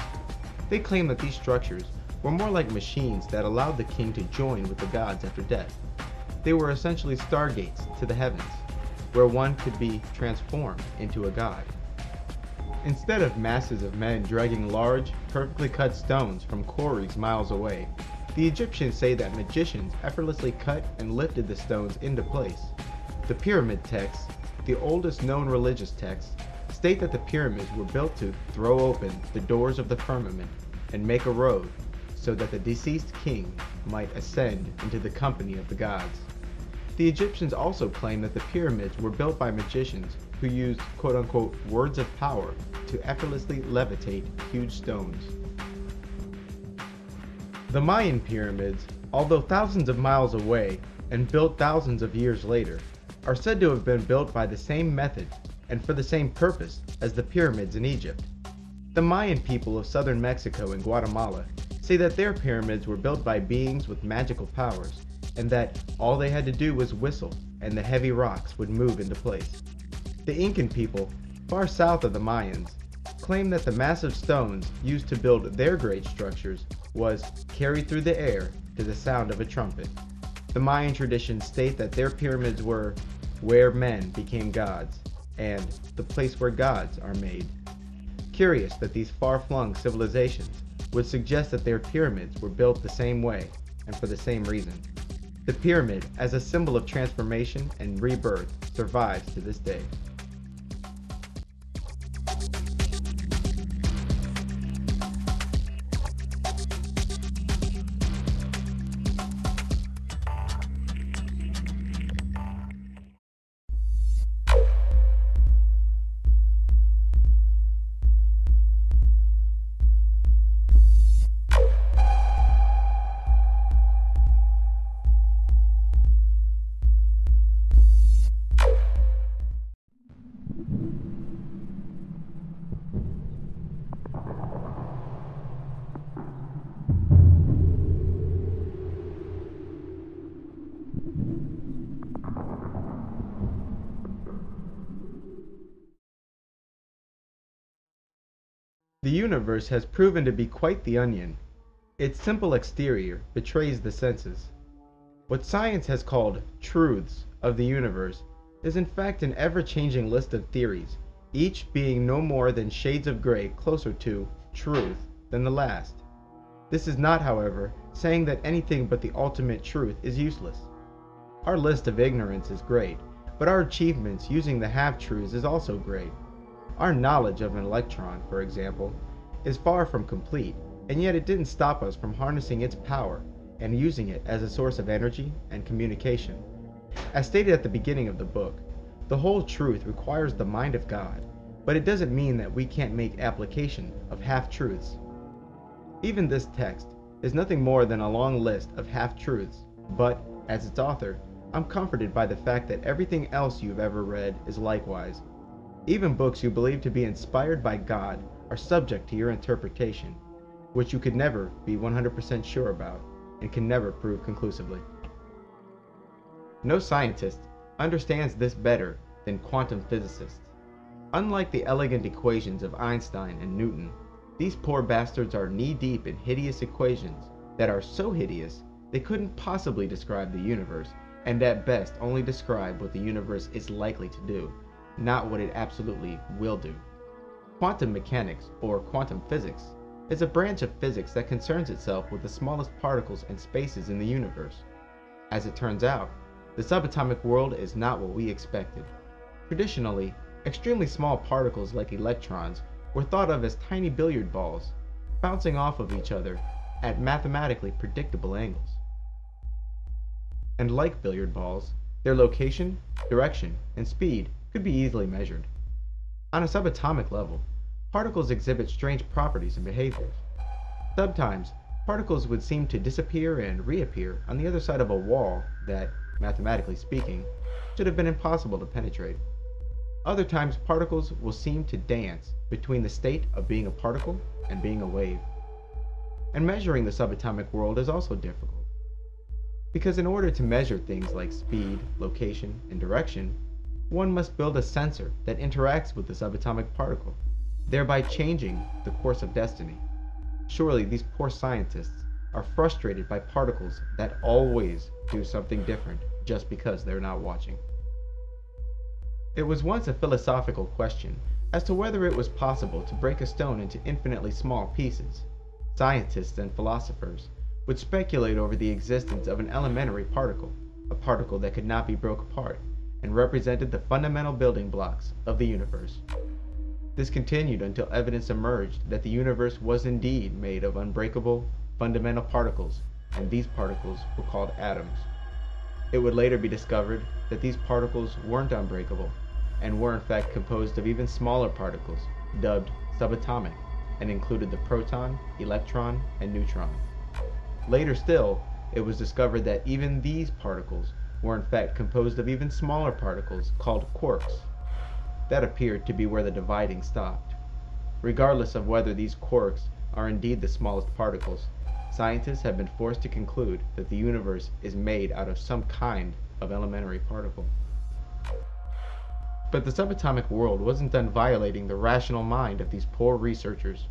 They claim that these structures were more like machines that allowed the king to join with the gods after death. They were essentially stargates to the heavens, where one could be transformed into a god. Instead of masses of men dragging large, perfectly cut stones from quarries miles away, the Egyptians say that magicians effortlessly cut and lifted the stones into place. The pyramid texts, the oldest known religious texts, state that the pyramids were built to throw open the doors of the firmament and make a road so that the deceased king might ascend into the company of the gods. The Egyptians also claim that the pyramids were built by magicians who used quote-unquote words of power to effortlessly levitate huge stones. The Mayan pyramids, although thousands of miles away and built thousands of years later, are said to have been built by the same method and for the same purpose as the pyramids in Egypt. The Mayan people of southern Mexico and Guatemala say that their pyramids were built by beings with magical powers, and that all they had to do was whistle and the heavy rocks would move into place. The Incan people, far south of the Mayans, claim that the massive stones used to build their great structures was carried through the air to the sound of a trumpet. The Mayan traditions state that their pyramids were where men became gods, and the place where gods are made. Curious that these far-flung civilizations would suggest that their pyramids were built the same way and for the same reason. The pyramid, as a symbol of transformation and rebirth, survives to this day. The universe has proven to be quite the onion. Its simple exterior betrays the senses. What science has called truths of the universe is in fact an ever-changing list of theories, each being no more than shades of gray closer to truth than the last. This is not, however, saying that anything but the ultimate truth is useless. Our list of ignorance is great, but our achievements using the half-truths is also great. Our knowledge of an electron, for example, is far from complete, and yet it didn't stop us from harnessing its power and using it as a source of energy and communication. As stated at the beginning of the book, the whole truth requires the mind of God, but it doesn't mean that we can't make application of half-truths. Even this text is nothing more than a long list of half-truths, but, as its author, I'm comforted by the fact that everything else you've ever read is likewise. Even books you believe to be inspired by God are subject to your interpretation, which you could never be 100% sure about and can never prove conclusively. No scientist understands this better than quantum physicists. Unlike the elegant equations of Einstein and Newton, these poor bastards are knee-deep in hideous equations that are so hideous they couldn't possibly describe the universe, and at best only describe what the universe is likely to do, not what it absolutely will do. Quantum mechanics, or quantum physics, is a branch of physics that concerns itself with the smallest particles and spaces in the universe. As it turns out, the subatomic world is not what we expected. Traditionally, extremely small particles like electrons were thought of as tiny billiard balls, bouncing off of each other at mathematically predictable angles. And like billiard balls, their location, direction, and speed could be easily measured. On a subatomic level, particles exhibit strange properties and behaviors. Sometimes, particles would seem to disappear and reappear on the other side of a wall that, mathematically speaking, should have been impossible to penetrate. Other times, particles will seem to dance between the state of being a particle and being a wave. And measuring the subatomic world is also difficult, because in order to measure things like speed, location, and direction, one must build a sensor that interacts with the subatomic particle, thereby changing the course of destiny. Surely these poor scientists are frustrated by particles that always do something different just because they're not watching. It was once a philosophical question as to whether it was possible to break a stone into infinitely small pieces. Scientists and philosophers would speculate over the existence of an elementary particle, a particle that could not be broke apart, and represented the fundamental building blocks of the universe. This continued until evidence emerged that the universe was indeed made of unbreakable, fundamental particles, and these particles were called atoms. It would later be discovered that these particles weren't unbreakable, and were in fact composed of even smaller particles, dubbed subatomic, and included the proton, electron, and neutron. Later still, it was discovered that even these particles were in fact composed of even smaller particles called quarks. That appeared to be where the dividing stopped. Regardless of whether these quarks are indeed the smallest particles, scientists have been forced to conclude that the universe is made out of some kind of elementary particle. But the subatomic world wasn't done violating the rational mind of these poor researchers.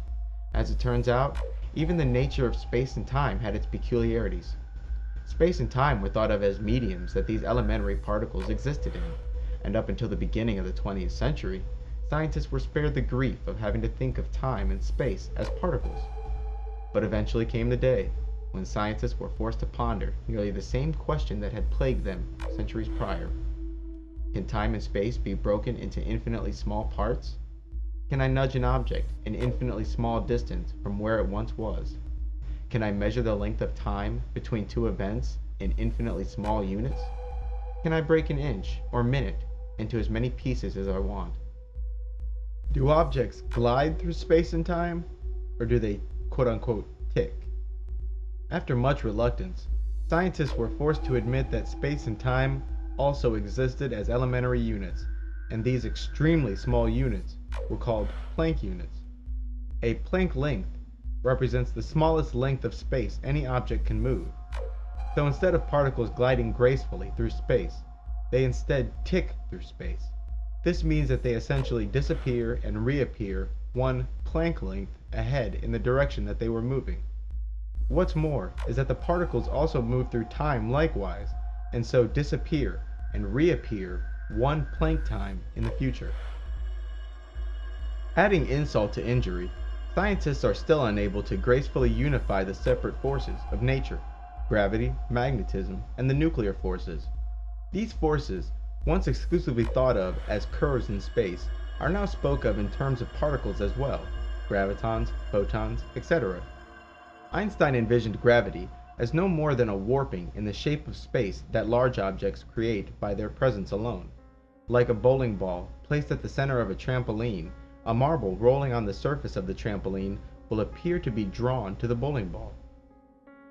As it turns out, even the nature of space and time had its peculiarities. Space and time were thought of as mediums that these elementary particles existed in, and up until the beginning of the 20th century, scientists were spared the grief of having to think of time and space as particles. But eventually came the day when scientists were forced to ponder nearly the same question that had plagued them centuries prior. Can time and space be broken into infinitely small parts? Can I nudge an object an infinitely small distance from where it once was? Can I measure the length of time between two events in infinitely small units? Can I break an inch or minute into as many pieces as I want? Do objects glide through space and time, or do they quote-unquote tick? After much reluctance, scientists were forced to admit that space and time also existed as elementary units, and these extremely small units were called Planck units. A Planck length represents the smallest length of space any object can move. So instead of particles gliding gracefully through space, they instead tick through space. This means that they essentially disappear and reappear one Planck length ahead in the direction that they were moving. What's more is that the particles also move through time likewise, and so disappear and reappear one Planck time in the future. Adding insult to injury, scientists are still unable to gracefully unify the separate forces of nature: gravity, magnetism, and the nuclear forces. These forces, once exclusively thought of as curves in space, are now spoke of in terms of particles as well: gravitons, photons, etc. Einstein envisioned gravity as no more than a warping in the shape of space that large objects create by their presence alone. Like a bowling ball placed at the center of a trampoline, a marble rolling on the surface of the trampoline will appear to be drawn to the bowling ball.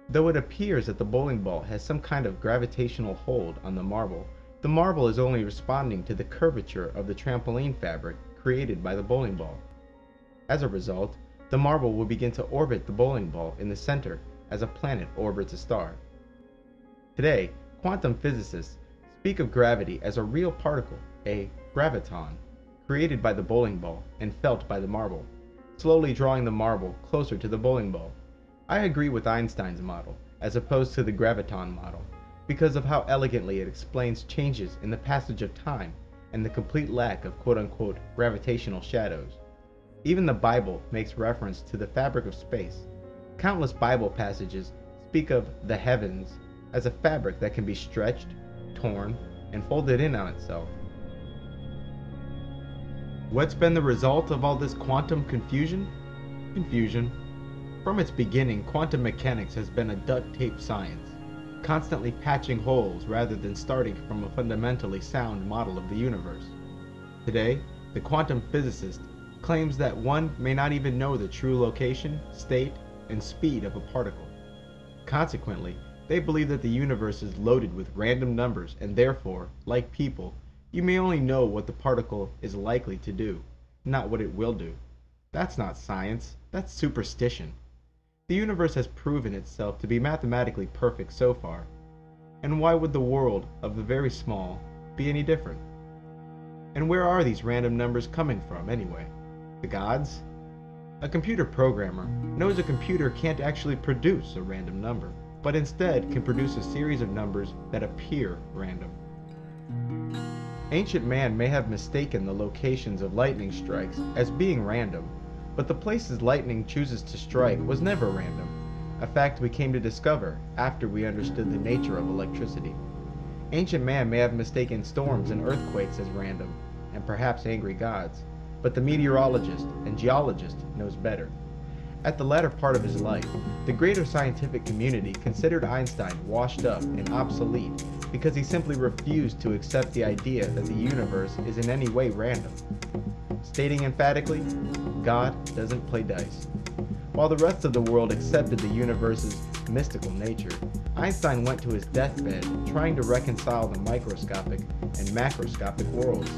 Though it appears that the bowling ball has some kind of gravitational hold on the marble is only responding to the curvature of the trampoline fabric created by the bowling ball. As a result, the marble will begin to orbit the bowling ball in the center as a planet orbits a star. Today, quantum physicists speak of gravity as a real particle, a graviton, created by the bowling ball and felt by the marble, slowly drawing the marble closer to the bowling ball. I agree with Einstein's model, as opposed to the graviton model, because of how elegantly it explains changes in the passage of time and the complete lack of quote-unquote gravitational shadows. Even the Bible makes reference to the fabric of space. Countless Bible passages speak of the heavens as a fabric that can be stretched, torn, and folded in on itself. What's been the result of all this quantum confusion? Confusion. From its beginning, quantum mechanics has been a duct-tape science, constantly patching holes rather than starting from a fundamentally sound model of the universe. Today, the quantum physicist claims that one may not even know the true location, state, and speed of a particle. Consequently, they believe that the universe is loaded with random numbers, and therefore, like people, you may only know what the particle is likely to do, not what it will do. That's not science, that's superstition. The universe has proven itself to be mathematically perfect so far, and why would the world of the very small be any different? And where are these random numbers coming from anyway? The gods? A computer programmer knows a computer can't actually produce a random number, but instead can produce a series of numbers that appear random. Ancient man may have mistaken the locations of lightning strikes as being random, but the places lightning chooses to strike was never random, a fact we came to discover after we understood the nature of electricity. Ancient man may have mistaken storms and earthquakes as random, and perhaps angry gods, but the meteorologist and geologist knows better. At the latter part of his life, the greater scientific community considered Einstein washed up and obsolete because he simply refused to accept the idea that the universe is in any way random. Stating emphatically, God doesn't play dice. While the rest of the world accepted the universe's mystical nature, Einstein went to his deathbed trying to reconcile the microscopic and macroscopic worlds.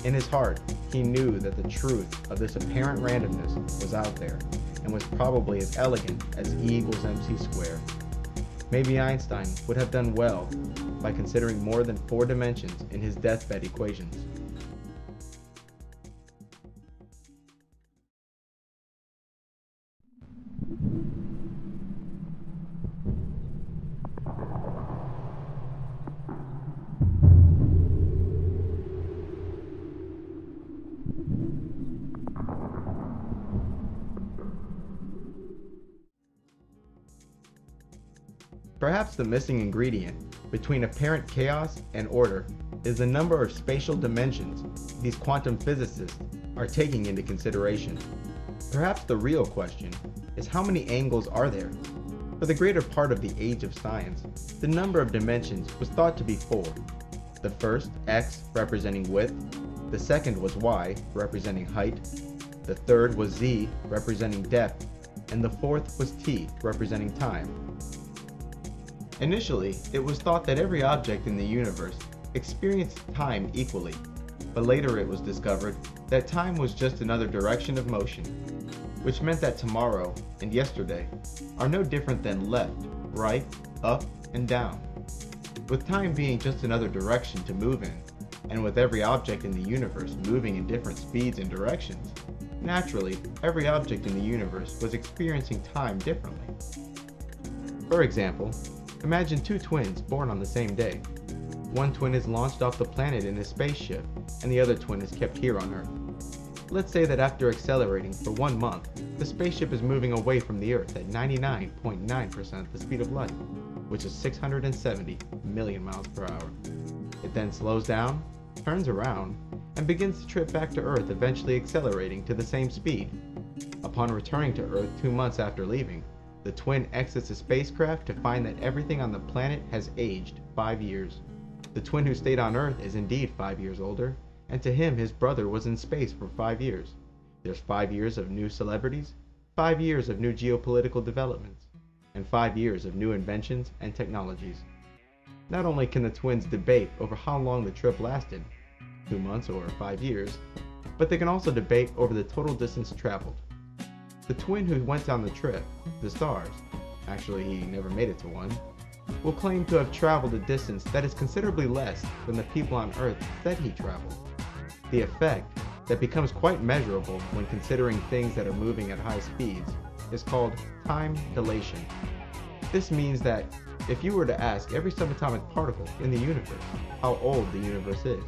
In his heart, he knew that the truth of this apparent randomness was out there, and was probably as elegant as E=mc². Maybe Einstein would have done well by considering more than 4 dimensions in his deathbed equations. Perhaps the missing ingredient between apparent chaos and order is the number of spatial dimensions these quantum physicists are taking into consideration. Perhaps the real question is, how many angles are there? For the greater part of the age of science, the number of dimensions was thought to be 4. The first, x, representing width. The second was y, representing height. The third was z, representing depth. And the fourth was t, representing time. Initially, it was thought that every object in the universe experienced time equally, but later it was discovered that time was just another direction of motion, which meant that tomorrow and yesterday are no different than left, right, up, and down. With time being just another direction to move in, and with every object in the universe moving in different speeds and directions, naturally, every object in the universe was experiencing time differently. For example, imagine 2 twins born on the same day. One twin is launched off the planet in a spaceship, and the other twin is kept here on Earth. Let's say that after accelerating for 1 month, the spaceship is moving away from the Earth at 99.9% the speed of light, which is 670 million miles per hour. It then slows down, turns around, and begins to trip back to Earth, eventually accelerating to the same speed. Upon returning to Earth 2 months after leaving, the twin exits the spacecraft to find that everything on the planet has aged 5 years. The twin who stayed on Earth is indeed 5 years older, and to him his brother was in space for 5 years. There's 5 years of new celebrities, 5 years of new geopolitical developments, and 5 years of new inventions and technologies. Not only can the twins debate over how long the trip lasted, 2 months or 5 years, but they can also debate over the total distance traveled. The twin who went on the trip, the stars, actually he never made it to one, will claim to have traveled a distance that is considerably less than the people on Earth said he traveled. The effect, that becomes quite measurable when considering things that are moving at high speeds, is called time dilation. This means that if you were to ask every subatomic particle in the universe how old the universe is,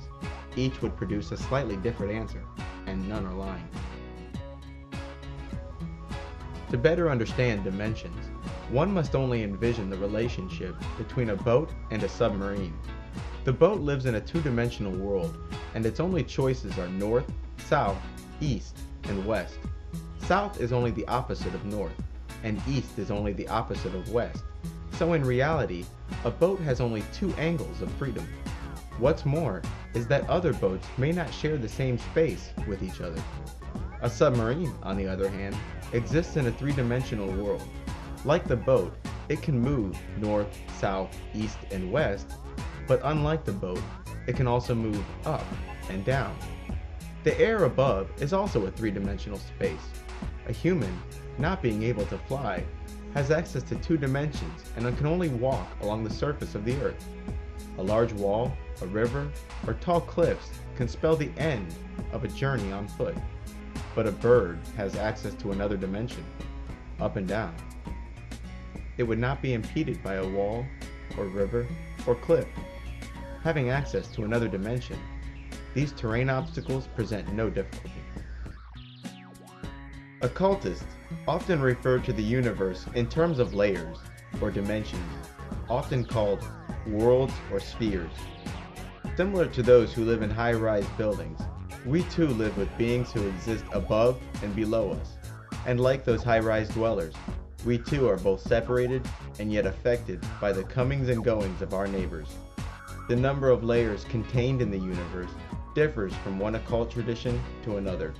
each would produce a slightly different answer, and none are lying. To better understand dimensions, one must only envision the relationship between a boat and a submarine. The boat lives in a 2-dimensional world, and its only choices are north, south, east, and west. South is only the opposite of north, and east is only the opposite of west. So in reality, a boat has only 2 angles of freedom. What's more is that other boats may not share the same space with each other. A submarine, on the other hand, exists in a 3-dimensional world. Like the boat, it can move north, south, east, and west, but unlike the boat, it can also move up and down. The air above is also a 3-dimensional space. A human, not being able to fly, has access to 2 dimensions and can only walk along the surface of the earth. A large wall, a river, or tall cliffs can spell the end of a journey on foot. But a bird has access to another dimension, up and down. It would not be impeded by a wall, or river, or cliff. Having access to another dimension, these terrain obstacles present no difficulty. Occultists often refer to the universe in terms of layers, or dimensions, often called worlds or spheres. Similar to those who live in high-rise buildings, We too live with beings who exist above and below us, and like those high-rise dwellers, we too are both separated and yet affected by the comings and goings of our neighbors. The number of layers contained in the universe differs from one occult tradition to another,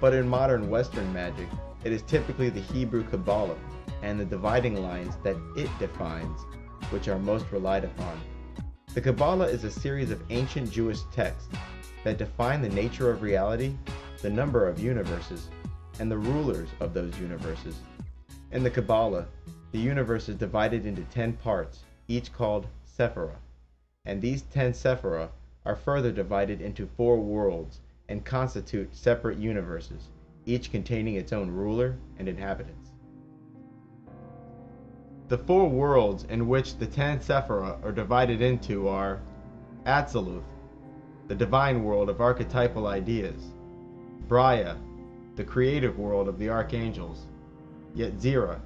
but in modern Western magic, it is typically the Hebrew Kabbalah and the dividing lines that it defines, which are most relied upon. The Kabbalah is a series of ancient Jewish texts that define the nature of reality, the number of universes, and the rulers of those universes. In the Kabbalah, the universe is divided into 10 parts, each called Sephirah, and these 10 Sephirah are further divided into 4 worlds and constitute separate universes, each containing its own ruler and inhabitants. The 4 worlds in which the 10 Sephirah are divided into are Atziluth, the divine world of archetypal ideas; Braya, the creative world of the archangels; Yetzirah,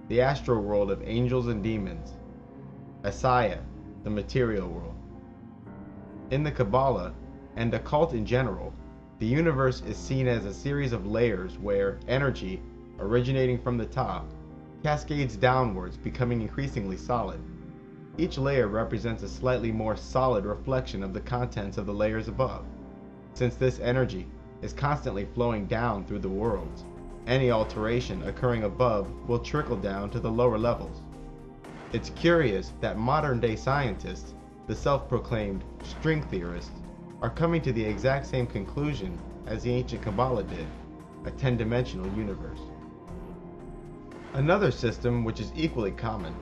the astral world of angels and demons; Asaya, the material world. In the Kabbalah, and occult in general, the universe is seen as a series of layers where energy, originating from the top, cascades downwards, becoming increasingly solid. Each layer represents a slightly more solid reflection of the contents of the layers above. Since this energy is constantly flowing down through the worlds, any alteration occurring above will trickle down to the lower levels. It's curious that modern-day scientists, the self-proclaimed string theorists, are coming to the exact same conclusion as the ancient Kabbalah did, a 10-dimensional universe. Another system which is equally common,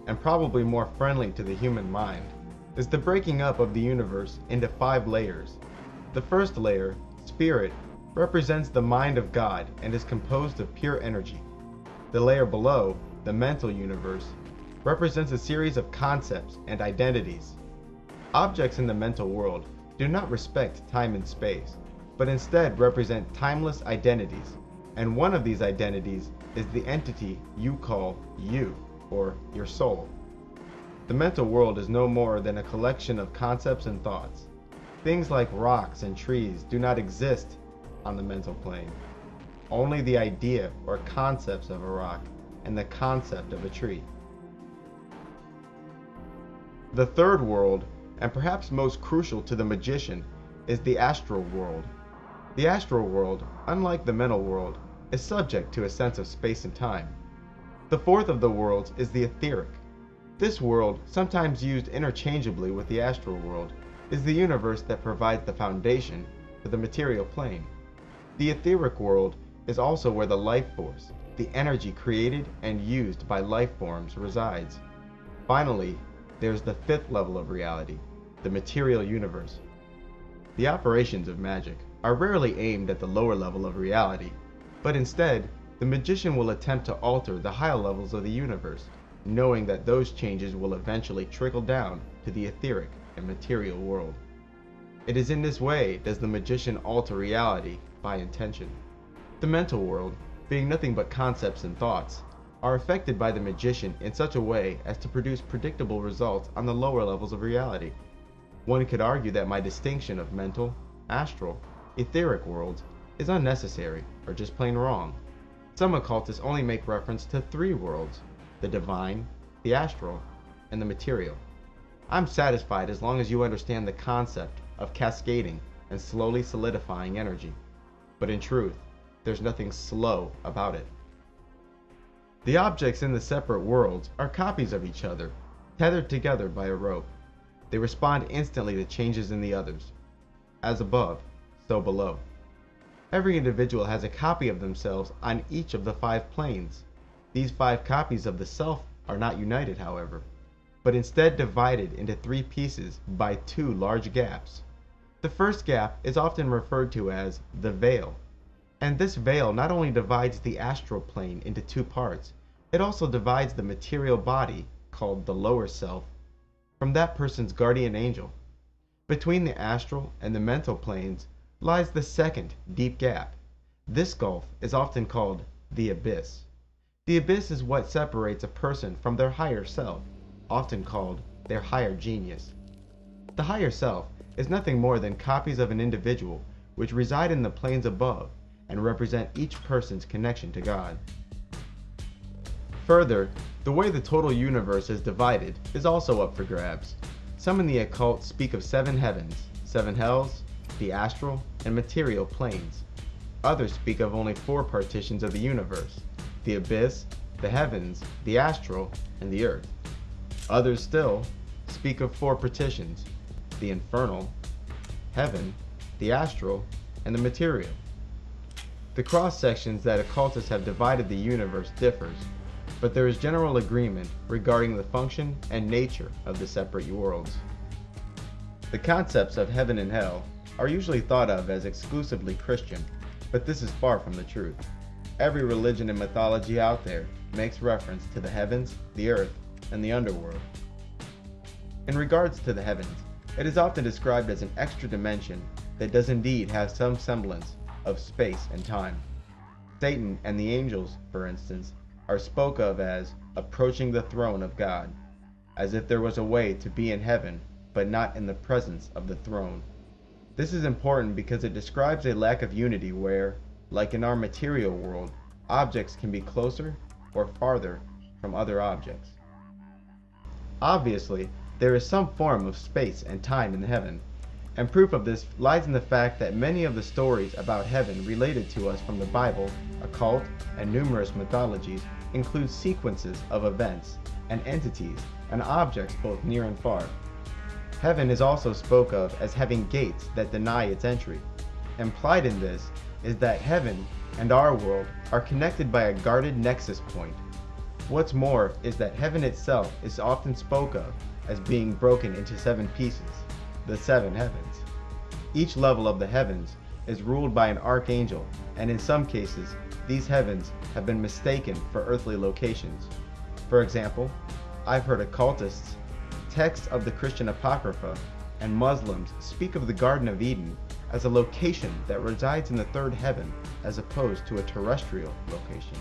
and probably more friendly to the human mind, is the breaking up of the universe into 5 layers. The first layer, spirit, represents the mind of God and is composed of pure energy. The layer below, the mental universe, represents a series of concepts and identities. Objects in the mental world do not respect time and space, but instead represent timeless identities, and one of these identities is the entity you call you, or your soul. The mental world is no more than a collection of concepts and thoughts. Things like rocks and trees do not exist on the mental plane. Only the idea or concepts of a rock and the concept of a tree. The third world, and perhaps most crucial to the magician, is the astral world. The astral world, unlike the mental world, is subject to a sense of space and time. The fourth of the worlds is the etheric. This world, sometimes used interchangeably with the astral world, is the universe that provides the foundation for the material plane. The etheric world is also where the life force, the energy created and used by life forms, resides. Finally, there's the fifth level of reality, the material universe. The operations of magic are rarely aimed at the lower level of reality, but instead, the magician will attempt to alter the higher levels of the universe, knowing that those changes will eventually trickle down to the etheric and material world. It is in this way does the magician alter reality by intention. The mental world, being nothing but concepts and thoughts, are affected by the magician in such a way as to produce predictable results on the lower levels of reality. One could argue that my distinction of mental, astral, etheric worlds is unnecessary or just plain wrong. Some occultists only make reference to 3 worlds, the divine, the astral, and the material. I'm satisfied as long as you understand the concept of cascading and slowly solidifying energy. But in truth, there's nothing slow about it. The objects in the separate worlds are copies of each other, tethered together by a rope. They respond instantly to changes in the others. As above, so below. Every individual has a copy of themselves on each of the 5 planes. These 5 copies of the self are not united, however, but instead divided into 3 pieces by 2 large gaps. The first gap is often referred to as the veil, and this veil not only divides the astral plane into 2 parts, it also divides the material body, called the lower self, from that person's guardian angel. Between the astral and the mental planes lies the second deep gap. This gulf is often called the abyss. The abyss is what separates a person from their higher self, often called their higher genius. The higher self is nothing more than copies of an individual which reside in the planes above and represent each person's connection to God. Further, the way the total universe is divided is also up for grabs. Some in the occult speak of 7 heavens, 7 hells, the astral and material planes. Others speak of only 4 partitions of the universe: the abyss, the heavens, the astral, and the earth. Others still speak of 4 partitions: the infernal, heaven, the astral, and the material. The cross-sections that occultists have divided the universe differs, but there is general agreement regarding the function and nature of the separate worlds. The concepts of heaven and hell are usually thought of as exclusively Christian, but this is far from the truth. Every religion and mythology out there makes reference to the heavens, the earth, and the underworld. In regards to the heavens, it is often described as an extra dimension that does indeed have some semblance of space and time. Satan and the angels, for instance, are spoke of as approaching the throne of God, as if there was a way to be in heaven but not in the presence of the throne. This is important because it describes a lack of unity where, like in our material world, objects can be closer or farther from other objects. Obviously, there is some form of space and time in heaven, and proof of this lies in the fact that many of the stories about heaven related to us from the Bible, occult, and numerous mythologies include sequences of events and entities and objects both near and far. Heaven is also spoke of as having gates that deny its entry. Implied in this is that heaven and our world are connected by a guarded nexus point. What's more is that heaven itself is often spoke of as being broken into 7 pieces, the 7 heavens. Each level of the heavens is ruled by an archangel, and in some cases, these heavens have been mistaken for earthly locations. For example, I've heard occultists, texts of the Christian Apocrypha, and Muslims speak of the Garden of Eden as a location that resides in the 3rd heaven as opposed to a terrestrial location.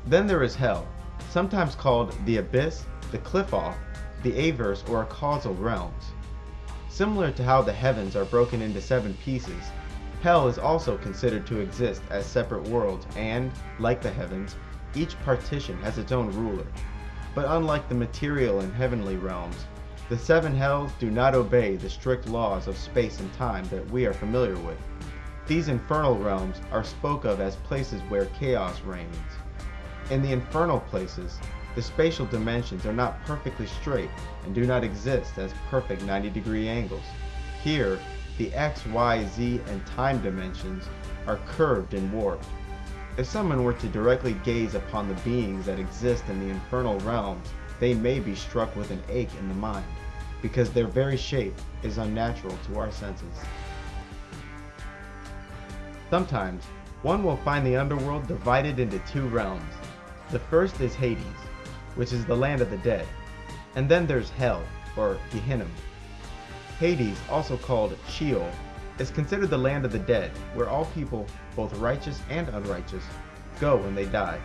Then there is hell, sometimes called the abyss, the cliff-off, the averse, or causal realms. Similar to how the heavens are broken into 7 pieces, hell is also considered to exist as separate worlds and, like the heavens, each partition has its own ruler. But unlike the material and heavenly realms, the 7 hells do not obey the strict laws of space and time that we are familiar with. These infernal realms are spoke of as places where chaos reigns. In the infernal places, the spatial dimensions are not perfectly straight and do not exist as perfect 90-degree angles. Here, the X, Y, Z, and time dimensions are curved and warped. If someone were to directly gaze upon the beings that exist in the infernal realms, they may be struck with an ache in the mind, because their very shape is unnatural to our senses. Sometimes, one will find the underworld divided into 2 realms. The first is Hades, which is the land of the dead, and then there's Hell, or Gehenna. Hades, also called Sheol, is considered the land of the dead, where all people, both righteous and unrighteous, go when they die,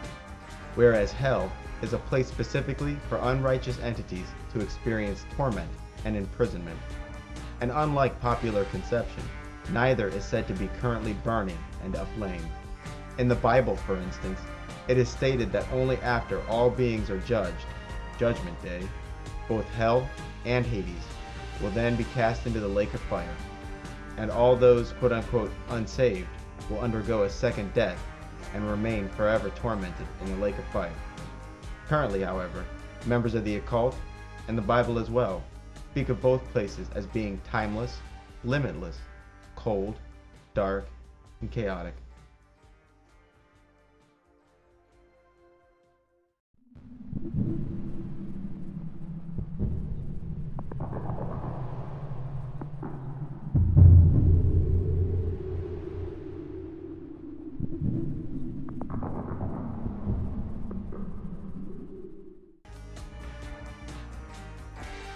whereas Hell is a place specifically for unrighteous entities to experience torment and imprisonment. And unlike popular conception, neither is said to be currently burning and aflame. In the Bible, for instance, it is stated that only after all beings are judged, Judgment Day, both Hell and Hades will then be cast into the lake of fire, and all those quote-unquote unsaved will undergo a second death and remain forever tormented in the lake of fire. Currently, however, members of the occult, and the Bible as well, speak of both places as being timeless, limitless, cold, dark, and chaotic.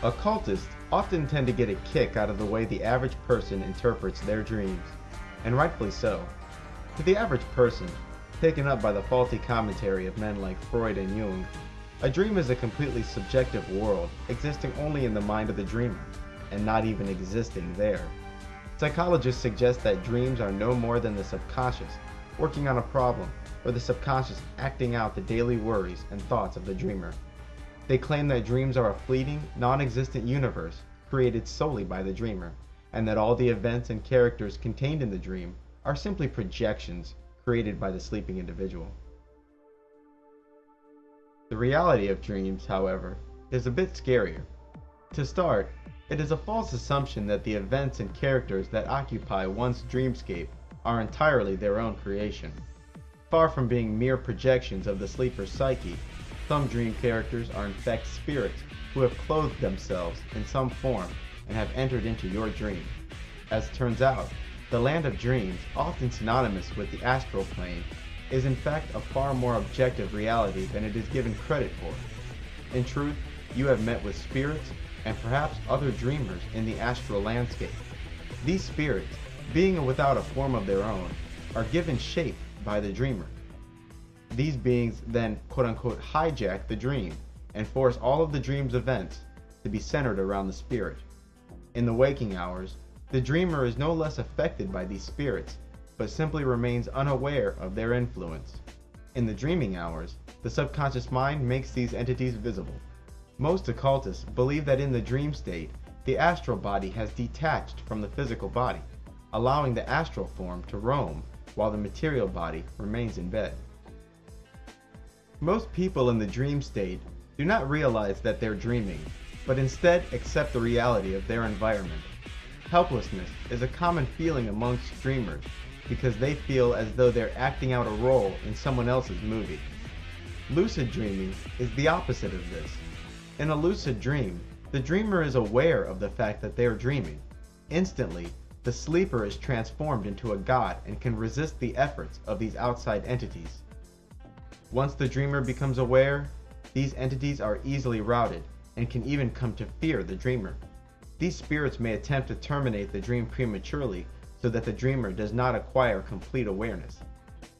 Occultists often tend to get a kick out of the way the average person interprets their dreams, and rightfully so. To the average person, taken up by the faulty commentary of men like Freud and Jung, a dream is a completely subjective world existing only in the mind of the dreamer, and not even existing there. Psychologists suggest that dreams are no more than the subconscious working on a problem, or the subconscious acting out the daily worries and thoughts of the dreamer. They claim that dreams are a fleeting, non-existent universe created solely by the dreamer, and that all the events and characters contained in the dream are simply projections created by the sleeping individual. The reality of dreams, however, is a bit scarier. To start, it is a false assumption that the events and characters that occupy one's dreamscape are entirely their own creation. Far from being mere projections of the sleeper's psyche, some dream characters are in fact spirits who have clothed themselves in some form and have entered into your dream. As it turns out, the land of dreams, often synonymous with the astral plane, is in fact a far more objective reality than it is given credit for. In truth, you have met with spirits and perhaps other dreamers in the astral landscape. These spirits, being without a form of their own, are given shape by the dreamer. These beings then quote-unquote hijack the dream and force all of the dream's events to be centered around the spirit. In the waking hours, the dreamer is no less affected by these spirits, but simply remains unaware of their influence. In the dreaming hours, the subconscious mind makes these entities visible. Most occultists believe that in the dream state, the astral body has detached from the physical body, allowing the astral form to roam while the material body remains in bed. Most people in the dream state do not realize that they're dreaming, but instead accept the reality of their environment. Helplessness is a common feeling amongst dreamers because they feel as though they're acting out a role in someone else's movie. Lucid dreaming is the opposite of this. In a lucid dream, the dreamer is aware of the fact that they are dreaming. Instantly, the sleeper is transformed into a god and can resist the efforts of these outside entities. Once the dreamer becomes aware, these entities are easily routed and can even come to fear the dreamer. These spirits may attempt to terminate the dream prematurely so that the dreamer does not acquire complete awareness.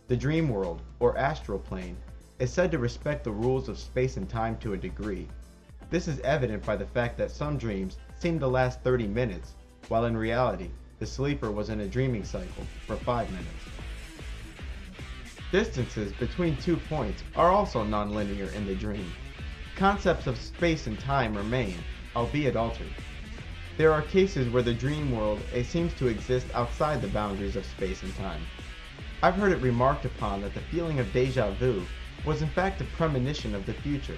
The dream world, or astral plane, is said to respect the rules of space and time to a degree. This is evident by the fact that some dreams seem to last 30 minutes, while in reality, the sleeper was in a dreaming cycle for 5 minutes. Distances between 2 points are also nonlinear in the dream. Concepts of space and time remain, albeit altered. There are cases where the dream world seems to exist outside the boundaries of space and time. I've heard it remarked upon that the feeling of déjà vu was in fact a premonition of the future,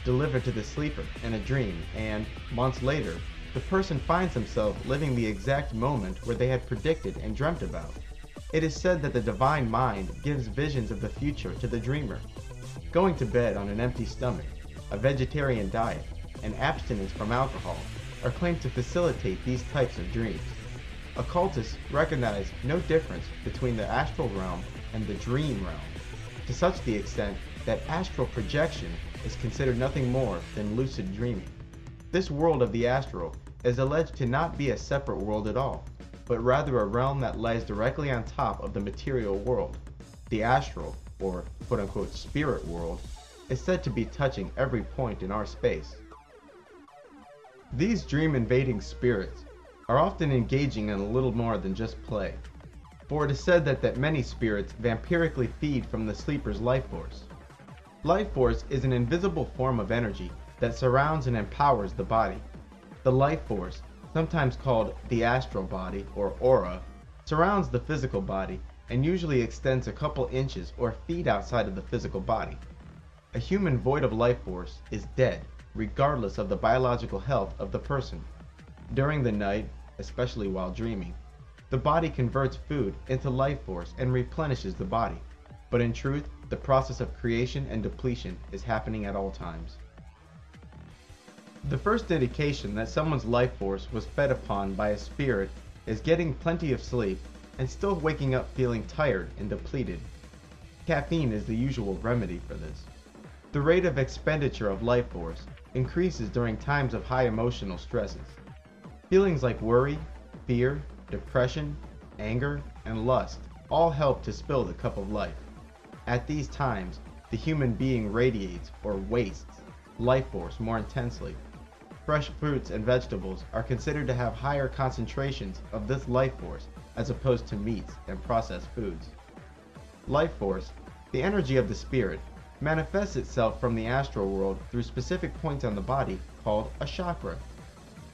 delivered to the sleeper in a dream, and, months later, the person finds himself living the exact moment where they had predicted and dreamt about. It is said that the divine mind gives visions of the future to the dreamer. Going to bed on an empty stomach, a vegetarian diet, and abstinence from alcohol are claimed to facilitate these types of dreams. Occultists recognize no difference between the astral realm and the dream realm, to such the extent that astral projection is considered nothing more than lucid dreaming. This world of the astral is alleged to not be a separate world at all, but rather a realm that lies directly on top of the material world. The astral, or quote-unquote spirit world, is said to be touching every point in our space. These dream-invading spirits are often engaging in a little more than just play, for it is said that many spirits vampirically feed from the sleeper's life force. Life force is an invisible form of energy that surrounds and empowers the body. The life force, sometimes called the astral body or aura, surrounds the physical body and usually extends a couple inches or feet outside of the physical body. A human void of life force is dead, regardless of the biological health of the person. During the night, especially while dreaming, the body converts food into life force and replenishes the body. But in truth, the process of creation and depletion is happening at all times. The first indication that someone's life force was fed upon by a spirit is getting plenty of sleep and still waking up feeling tired and depleted. Caffeine is the usual remedy for this. The rate of expenditure of life force increases during times of high emotional stresses. Feelings like worry, fear, depression, anger, and lust all help to spill the cup of life. At these times, the human being radiates or wastes life force more intensely. Fresh fruits and vegetables are considered to have higher concentrations of this life force as opposed to meats and processed foods. Life force, the energy of the spirit, manifests itself from the astral world through specific points on the body called a chakra.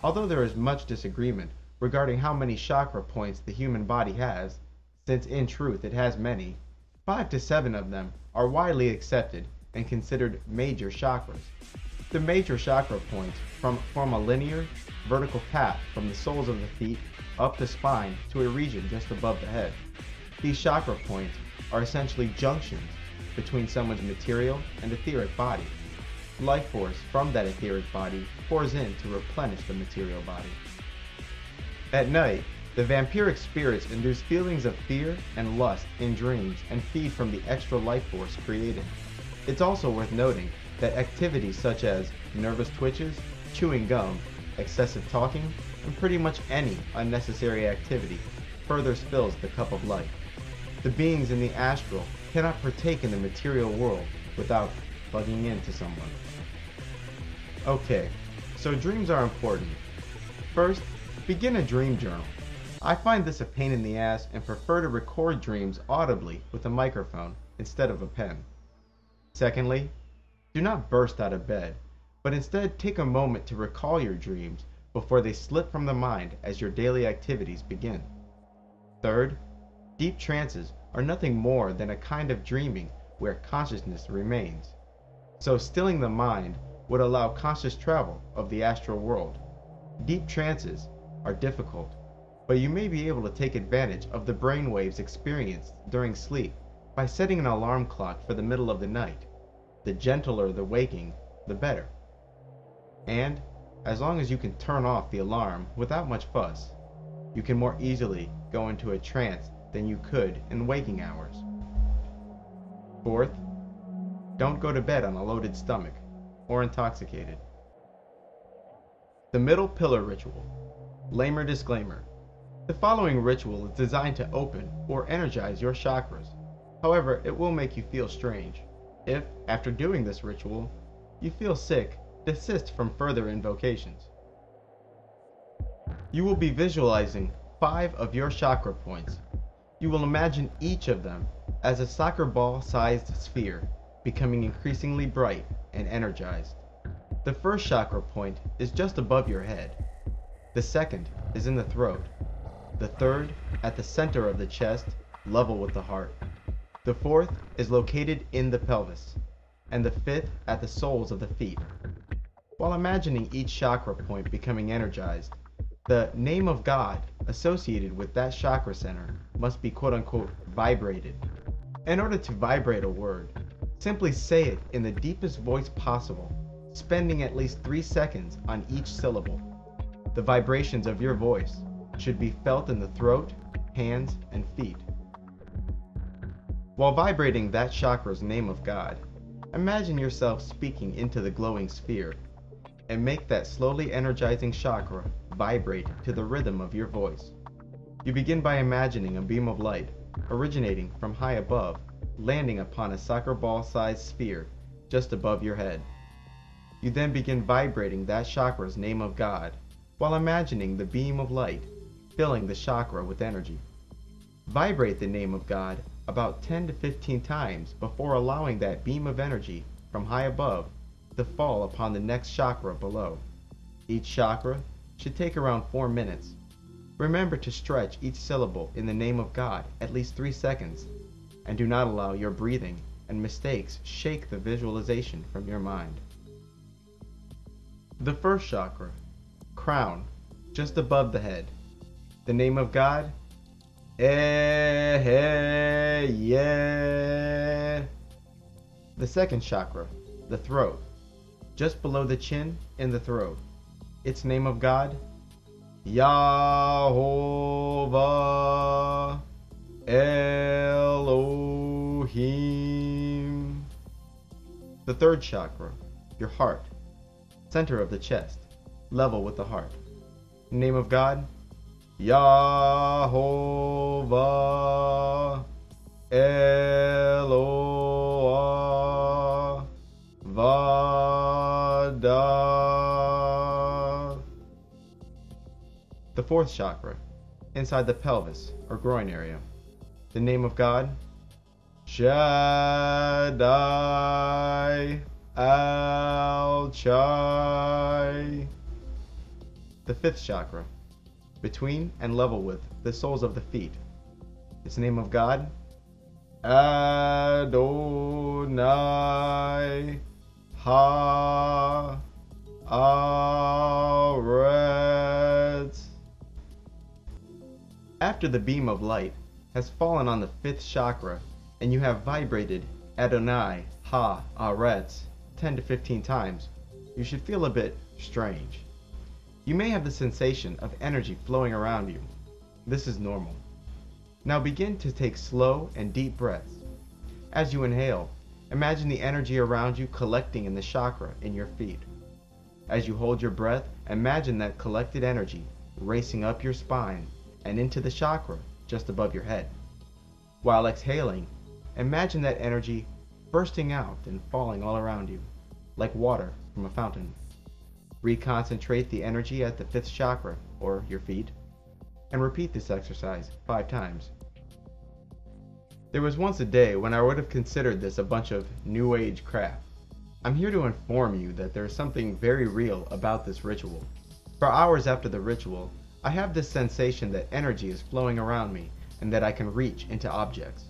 Although there is much disagreement regarding how many chakra points the human body has, since in truth it has many, 5 to 7 of them are widely accepted and considered major chakras. The major chakra points form a linear, vertical path from the soles of the feet up the spine to a region just above the head. These chakra points are essentially junctions between someone's material and etheric body. Life force from that etheric body pours in to replenish the material body. At night, the vampiric spirits induce feelings of fear and lust in dreams and feed from the extra life force created. It's also worth noting that activities such as nervous twitches, chewing gum, excessive talking, and pretty much any unnecessary activity further spills the cup of life. The beings in the astral cannot partake in the material world without bugging into someone. Okay, so dreams are important. First, begin a dream journal. I find this a pain in the ass and prefer to record dreams audibly with a microphone instead of a pen. Secondly, do not burst out of bed, but instead take a moment to recall your dreams before they slip from the mind as your daily activities begin. Third, deep trances are nothing more than a kind of dreaming where consciousness remains. So stilling the mind would allow conscious travel of the astral world. Deep trances are difficult, but you may be able to take advantage of the brainwaves experienced during sleep by setting an alarm clock for the middle of the night. The gentler the waking, the better. And, as long as you can turn off the alarm without much fuss, you can more easily go into a trance than you could in waking hours. Fourth, don't go to bed on a loaded stomach or intoxicated. The middle pillar ritual. Lamer disclaimer. The following ritual is designed to open or energize your chakras. However, it will make you feel strange. If, after doing this ritual, you feel sick, desist from further invocations. You will be visualizing 5 of your chakra points. You will imagine each of them as a soccer ball-sized sphere, becoming increasingly bright and energized. The first chakra point is just above your head. The second is in the throat. The third at the center of the chest, level with the heart. The fourth is located in the pelvis, and the fifth at the soles of the feet. While imagining each chakra point becoming energized, the name of God associated with that chakra center must be quote-unquote vibrated. In order to vibrate a word, simply say it in the deepest voice possible, spending at least 3 seconds on each syllable. The vibrations of your voice should be felt in the throat, hands, and feet. While vibrating that chakra's name of God, imagine yourself speaking into the glowing sphere, and make that slowly energizing chakra vibrate to the rhythm of your voice. You begin by imagining a beam of light originating from high above, landing upon a soccer ball-sized sphere just above your head. You then begin vibrating that chakra's name of God, while imagining the beam of light filling the chakra with energy. Vibrate the name of God about 10 to 15 times before allowing that beam of energy from high above to fall upon the next chakra below. Each chakra should take around 4 minutes. Remember to stretch each syllable in the name of God at least 3 seconds, and do not allow your breathing and mistakes shake the visualization from your mind. The first chakra, crown, just above the head. The name of God, yeah. The second chakra, the throat, just below the chin in the throat. Its name of God, Yahovah Elohim. The third chakra, your heart, center of the chest, level with the heart. Name of God, Yahovah Eloah Vada. The fourth chakra, inside the pelvis or groin area. The name of God? Shaddai Al-Chai. The fifth chakra, between and level with the soles of the feet. Its name of God? Adonai Ha-Aretz. After the beam of light has fallen on the fifth chakra and you have vibrated Adonai Ha-Aretz 10 to 15 times, you should feel a bit strange. You may have the sensation of energy flowing around you. This is normal. Now begin to take slow and deep breaths. As you inhale, imagine the energy around you collecting in the chakra in your feet. As you hold your breath, imagine that collected energy racing up your spine and into the chakra just above your head. While exhaling, imagine that energy bursting out and falling all around you, like water from a fountain. Reconcentrate the energy at the fifth chakra, or your feet, and repeat this exercise 5 times. There was once a day when I would have considered this a bunch of new age crap. I'm here to inform you that there is something very real about this ritual. For hours after the ritual, I have this sensation that energy is flowing around me and that I can reach into objects.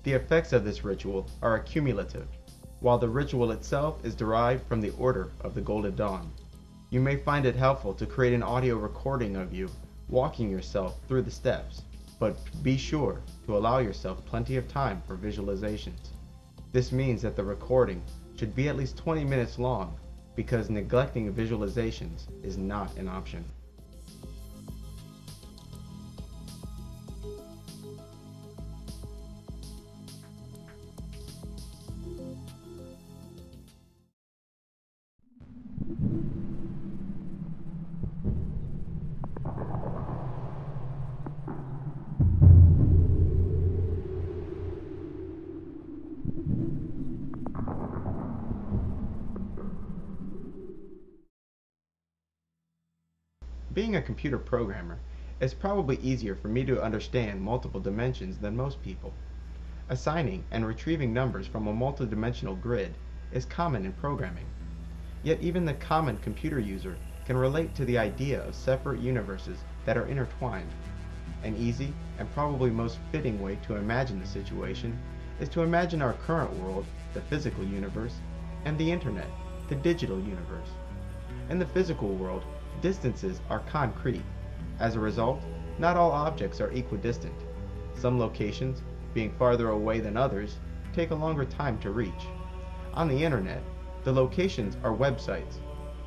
The effects of this ritual are accumulative, while the ritual itself is derived from the Order of the Golden Dawn. You may find it helpful to create an audio recording of you walking yourself through the steps, but be sure to allow yourself plenty of time for visualizations. This means that the recording should be at least 20 minutes long, because neglecting visualizations is not an option. Being a computer programmer, it's probably easier for me to understand multiple dimensions than most people. Assigning and retrieving numbers from a multidimensional grid is common in programming. Yet even the common computer user can relate to the idea of separate universes that are intertwined. An easy and probably most fitting way to imagine the situation is to imagine our current world, the physical universe, and the internet, the digital universe. In the physical world, distances are concrete. As a result, not all objects are equidistant. Some locations, being farther away than others, take a longer time to reach. On the internet, the locations are websites,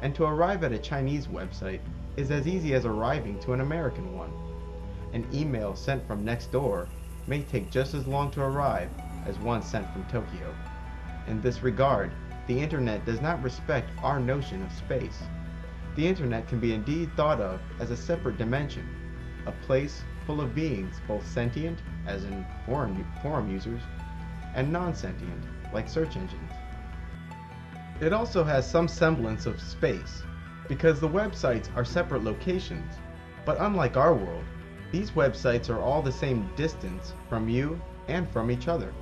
and to arrive at a Chinese website is as easy as arriving to an American one. An email sent from next door may take just as long to arrive as one sent from Tokyo. In this regard, the internet does not respect our notion of space. The internet can be indeed thought of as a separate dimension, a place full of beings both sentient, as in forum users, and non-sentient, like search engines. It also has some semblance of space, because the websites are separate locations, but unlike our world, these websites are all the same distance from you and from each other,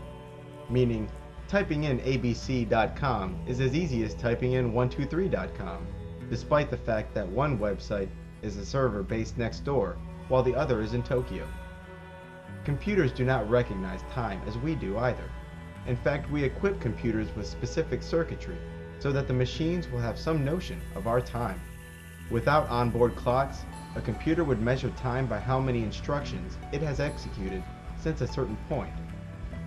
meaning typing in abc.com is as easy as typing in 123.com. Despite the fact that one website is a server based next door, while the other is in Tokyo. Computers do not recognize time as we do either. In fact, we equip computers with specific circuitry, so that the machines will have some notion of our time. Without onboard clocks, a computer would measure time by how many instructions it has executed since a certain point,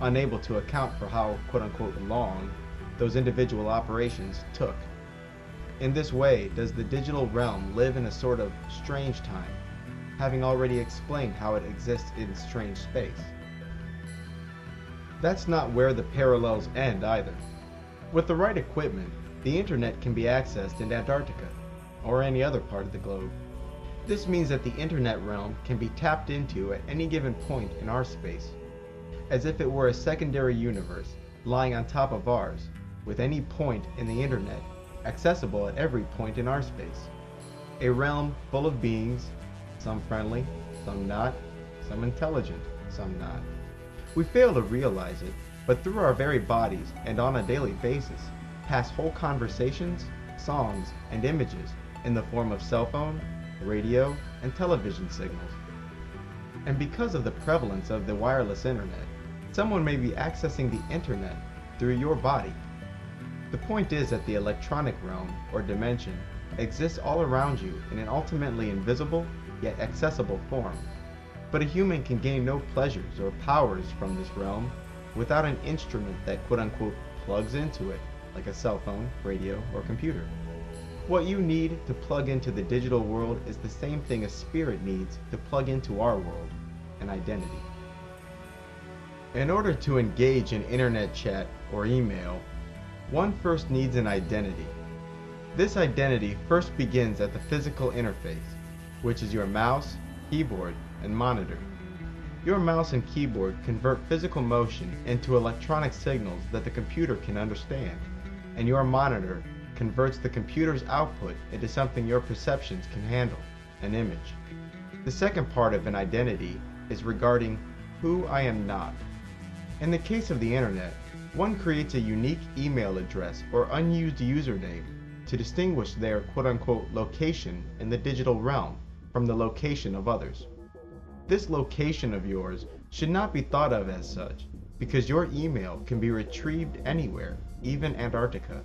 unable to account for how quote-unquote long those individual operations took. In this way does the digital realm live in a sort of strange time, having already explained how it exists in strange space. That's not where the parallels end either. With the right equipment, the internet can be accessed in Antarctica, or any other part of the globe. This means that the internet realm can be tapped into at any given point in our space, as if it were a secondary universe lying on top of ours, with any point in the internet accessible at every point in our space. A realm full of beings, some friendly, some not, some intelligent, some not. We fail to realize it, but through our very bodies and on a daily basis, pass whole conversations, songs, and images in the form of cell phone, radio, and television signals. And because of the prevalence of the wireless internet, someone may be accessing the internet through your body. The point is that the electronic realm, or dimension, exists all around you in an ultimately invisible, yet accessible form. But a human can gain no pleasures or powers from this realm without an instrument that quote-unquote plugs into it, like a cell phone, radio, or computer. What you need to plug into the digital world is the same thing a spirit needs to plug into our world, an identity. In order to engage in internet chat or email, one first needs an identity. This identity first begins at the physical interface, which is your mouse, keyboard, and monitor. Your mouse and keyboard convert physical motion into electronic signals that the computer can understand, and your monitor converts the computer's output into something your perceptions can handle, an image. The second part of an identity is regarding who I am not. In the case of the internet, one creates a unique email address or unused username to distinguish their quote-unquote location in the digital realm from the location of others. This location of yours should not be thought of as such, because your email can be retrieved anywhere, even Antarctica.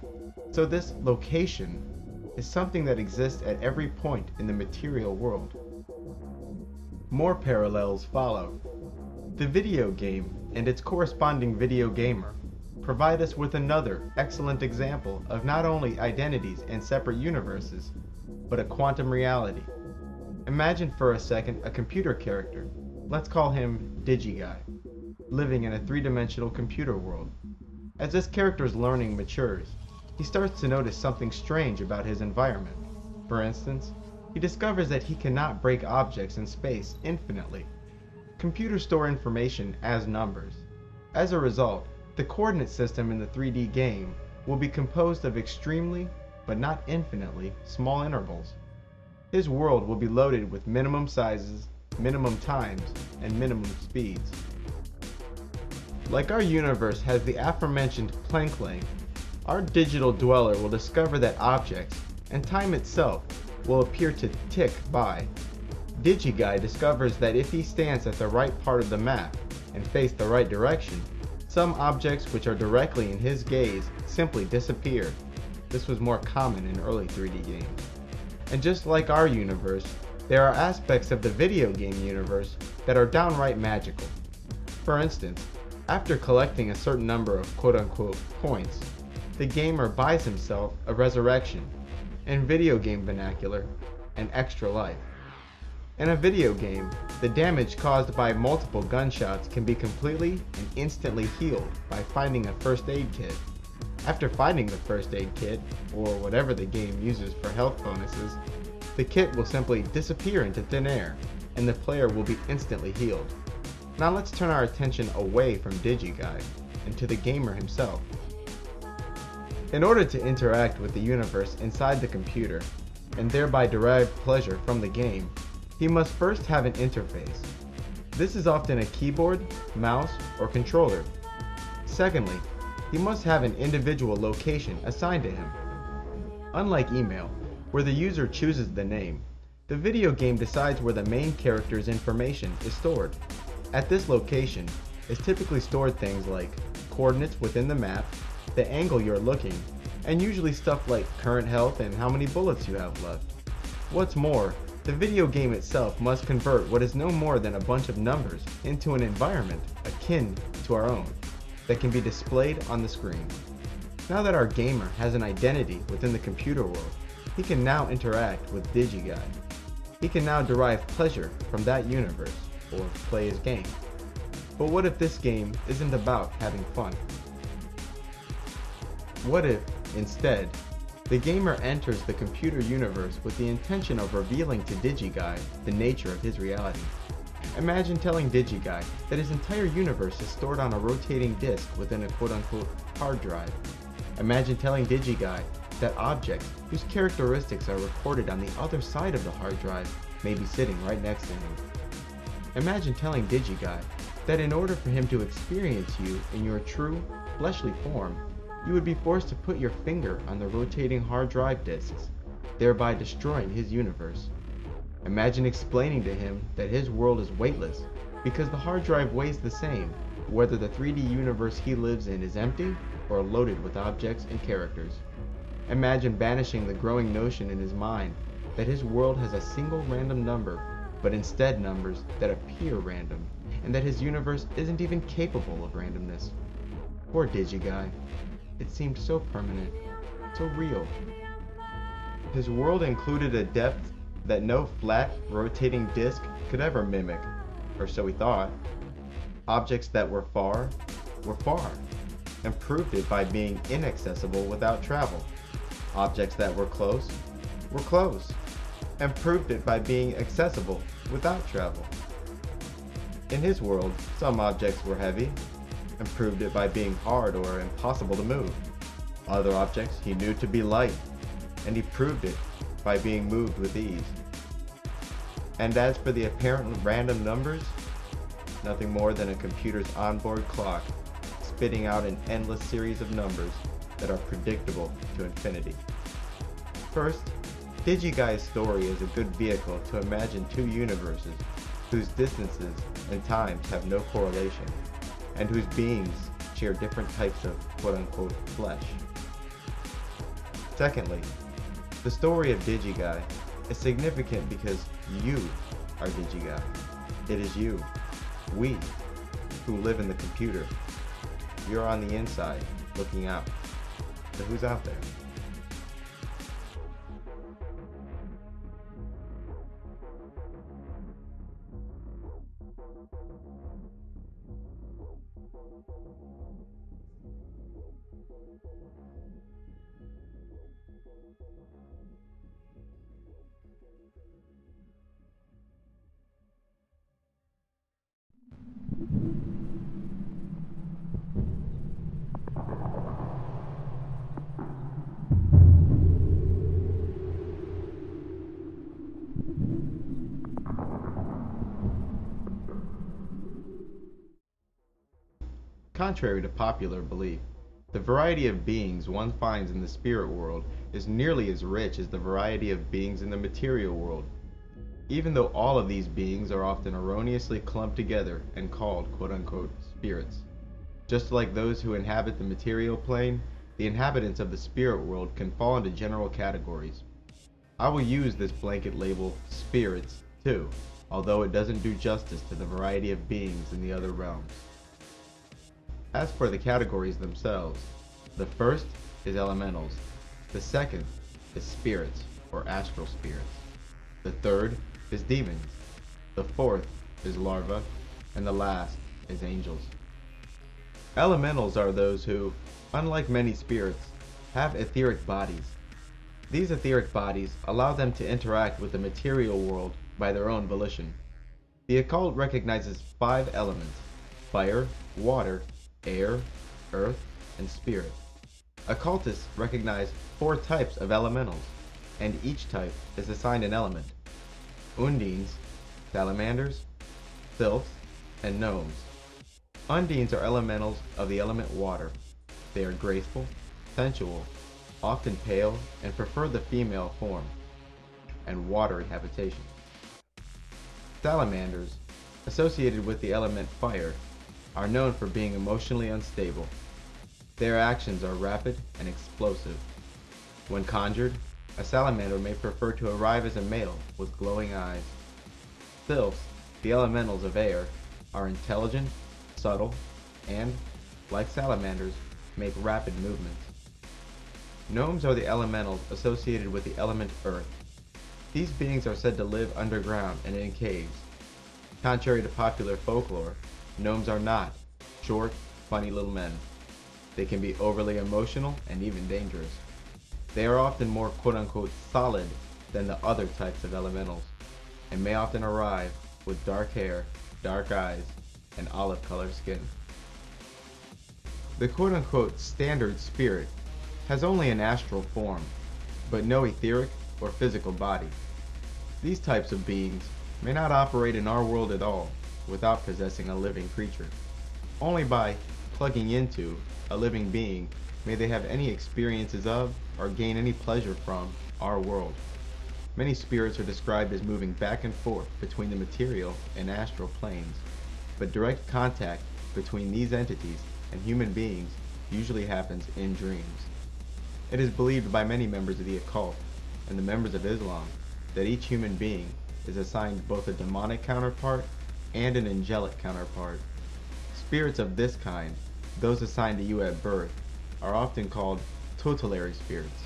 So this location is something that exists at every point in the material world. More parallels follow. The video game and its corresponding video gamer provide us with another excellent example of not only identities and separate universes, but a quantum reality. Imagine for a second a computer character, let's call him DigiGuy, living in a three-dimensional computer world. As this character's learning matures, he starts to notice something strange about his environment. For instance, he discovers that he cannot break objects in space infinitely. Computers store information as numbers. As a result, the coordinate system in the 3D game will be composed of extremely, but not infinitely, small intervals. His world will be loaded with minimum sizes, minimum times, and minimum speeds. Like our universe has the aforementioned Planck length, our digital dweller will discover that objects, and time itself, will appear to tick by. DigiGuy discovers that if he stands at the right part of the map and face the right direction, some objects which are directly in his gaze simply disappear. This was more common in early 3D games. And just like our universe, there are aspects of the video game universe that are downright magical. For instance, after collecting a certain number of quote-unquote points, the gamer buys himself a resurrection, in video game vernacular, an extra life. In a video game, the damage caused by multiple gunshots can be completely and instantly healed by finding a first aid kit. After finding the first aid kit, or whatever the game uses for health bonuses, the kit will simply disappear into thin air, and the player will be instantly healed. Now let's turn our attention away from DigiGuy and to the gamer himself. In order to interact with the universe inside the computer, and thereby derive pleasure from the game, he must first have an interface. This is often a keyboard, mouse, or controller. Secondly, he must have an individual location assigned to him. Unlike email, where the user chooses the name, the video game decides where the main character's information is stored. At this location is typically stored things like coordinates within the map, the angle you're looking, and usually stuff like current health and how many bullets you have left. What's more, the video game itself must convert what is no more than a bunch of numbers into an environment akin to our own that can be displayed on the screen. Now that our gamer has an identity within the computer world, he can now interact with DigiGuy. He can now derive pleasure from that universe, or play his game. But what if this game isn't about having fun? What if, instead, the gamer enters the computer universe with the intention of revealing to DigiGuy the nature of his reality? Imagine telling DigiGuy that his entire universe is stored on a rotating disk within a quote-unquote hard drive. Imagine telling DigiGuy that objects whose characteristics are recorded on the other side of the hard drive may be sitting right next to him. Imagine telling DigiGuy that in order for him to experience you in your true, fleshly form, you would be forced to put your finger on the rotating hard drive disks, thereby destroying his universe. Imagine explaining to him that his world is weightless because the hard drive weighs the same, whether the 3D universe he lives in is empty or loaded with objects and characters. Imagine banishing the growing notion in his mind that his world has a single random number, but instead numbers that appear random, and that his universe isn't even capable of randomness. Poor DigiGuy. It seemed so permanent, so real. His world included a depth that no flat, rotating disc could ever mimic, or so he thought. Objects that were far, and proved it by being inaccessible without travel. Objects that were close, and proved it by being accessible without travel. In his world, some objects were heavy, and proved it by being hard or impossible to move. Other objects he knew to be light, and he proved it by being moved with ease. And as for the apparent random numbers, nothing more than a computer's onboard clock spitting out an endless series of numbers that are predictable to infinity. First, DigiGuy's story is a good vehicle to imagine two universes whose distances and times have no correlation, and whose beings share different types of quote-unquote flesh. Secondly, the story of DigiGuy is significant because you are DigiGuy. It is you, we, who live in the computer. You're on the inside, looking out. So who's out there? Contrary to popular belief, the variety of beings one finds in the spirit world is nearly as rich as the variety of beings in the material world, even though all of these beings are often erroneously clumped together and called quote-unquote spirits. Just like those who inhabit the material plane, the inhabitants of the spirit world can fall into general categories. I will use this blanket label spirits too, although it doesn't do justice to the variety of beings in the other realms. As for the categories themselves, the first is elementals, the second is spirits or astral spirits, the third is demons, the fourth is larvae, and the last is angels. Elementals are those who, unlike many spirits, have etheric bodies. These etheric bodies allow them to interact with the material world by their own volition. The occult recognizes 5 elements: fire, water, air, earth, and spirit. Occultists recognize 4 types of elementals, and each type is assigned an element: undines, salamanders, sylphs, and gnomes. Undines are elementals of the element water. They are graceful, sensual, often pale, and prefer the female form, and watery habitation. Salamanders, associated with the element fire, are known for being emotionally unstable. Their actions are rapid and explosive. When conjured, a salamander may prefer to arrive as a male with glowing eyes. Sylphs, the elementals of air, are intelligent, subtle, and, like salamanders, make rapid movements. Gnomes are the elementals associated with the element earth. These beings are said to live underground and in caves. Contrary to popular folklore, gnomes are not short, funny little men. They can be overly emotional and even dangerous. They are often more quote-unquote solid than the other types of elementals, and may often arrive with dark hair, dark eyes, and olive-colored skin. The quote-unquote standard spirit has only an astral form, but no etheric or physical body. These types of beings may not operate in our world at all without possessing a living creature. Only by plugging into a living being may they have any experiences of or gain any pleasure from our world. Many spirits are described as moving back and forth between the material and astral planes, but direct contact between these entities and human beings usually happens in dreams. It is believed by many members of the occult and the members of Islam that each human being is assigned both a demonic counterpart and an angelic counterpart. Spirits of this kind, those assigned to you at birth, are often called tutelary spirits.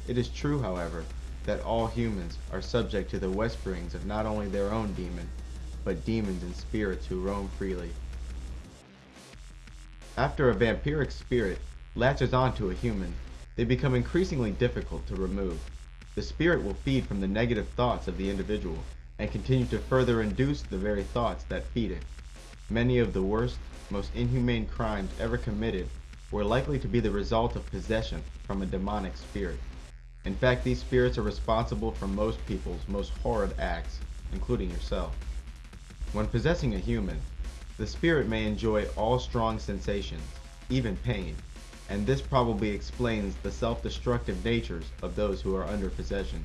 It is true, however, that all humans are subject to the whisperings of not only their own demon, but demons and spirits who roam freely. After a vampiric spirit latches onto a human, they become increasingly difficult to remove. The spirit will feed from the negative thoughts of the individual and continue to further induce the very thoughts that feed it. Many of the worst, most inhumane crimes ever committed were likely to be the result of possession from a demonic spirit. In fact, these spirits are responsible for most people's most horrid acts, including yourself. When possessing a human, the spirit may enjoy all strong sensations, even pain, and this probably explains the self-destructive natures of those who are under possession.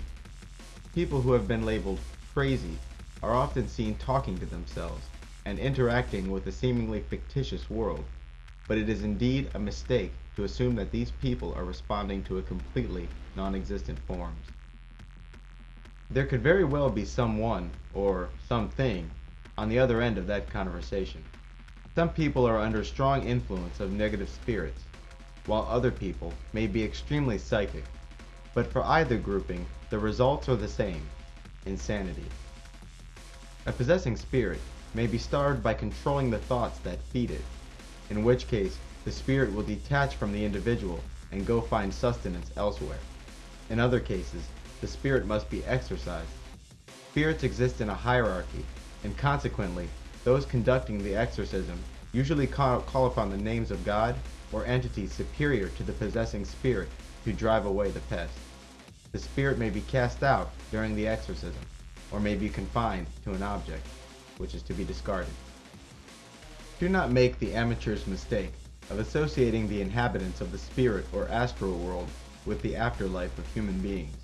People who have been labeled crazy are often seen talking to themselves and interacting with a seemingly fictitious world, but it is indeed a mistake to assume that these people are responding to a completely non-existent forms. There could very well be someone or something on the other end of that conversation. Some people are under strong influence of negative spirits, while other people may be extremely psychic, but for either grouping, the results are the same: insanity. A possessing spirit may be starved by controlling the thoughts that feed it, in which case the spirit will detach from the individual and go find sustenance elsewhere. In other cases, the spirit must be exorcised. Spirits exist in a hierarchy, and consequently, those conducting the exorcism usually call upon the names of God or entities superior to the possessing spirit to drive away the pest. The spirit may be cast out during the exorcism, or may be confined to an object, which is to be discarded. Do not make the amateur's mistake of associating the inhabitants of the spirit or astral world with the afterlife of human beings.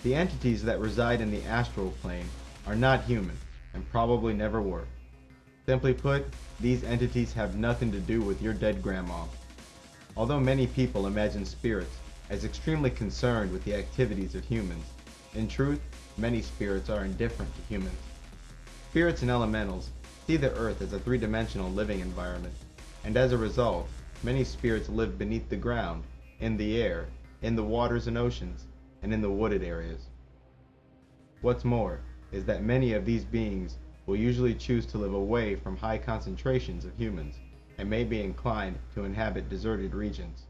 The entities that reside in the astral plane are not human, and probably never were. Simply put, these entities have nothing to do with your dead grandma. Although many people imagine spirits as extremely concerned with the activities of humans, in truth, many spirits are indifferent to humans. Spirits and elementals see the earth as a three-dimensional living environment, and as a result, many spirits live beneath the ground, in the air, in the waters and oceans, and in the wooded areas. What's more is that many of these beings will usually choose to live away from high concentrations of humans, and may be inclined to inhabit deserted regions.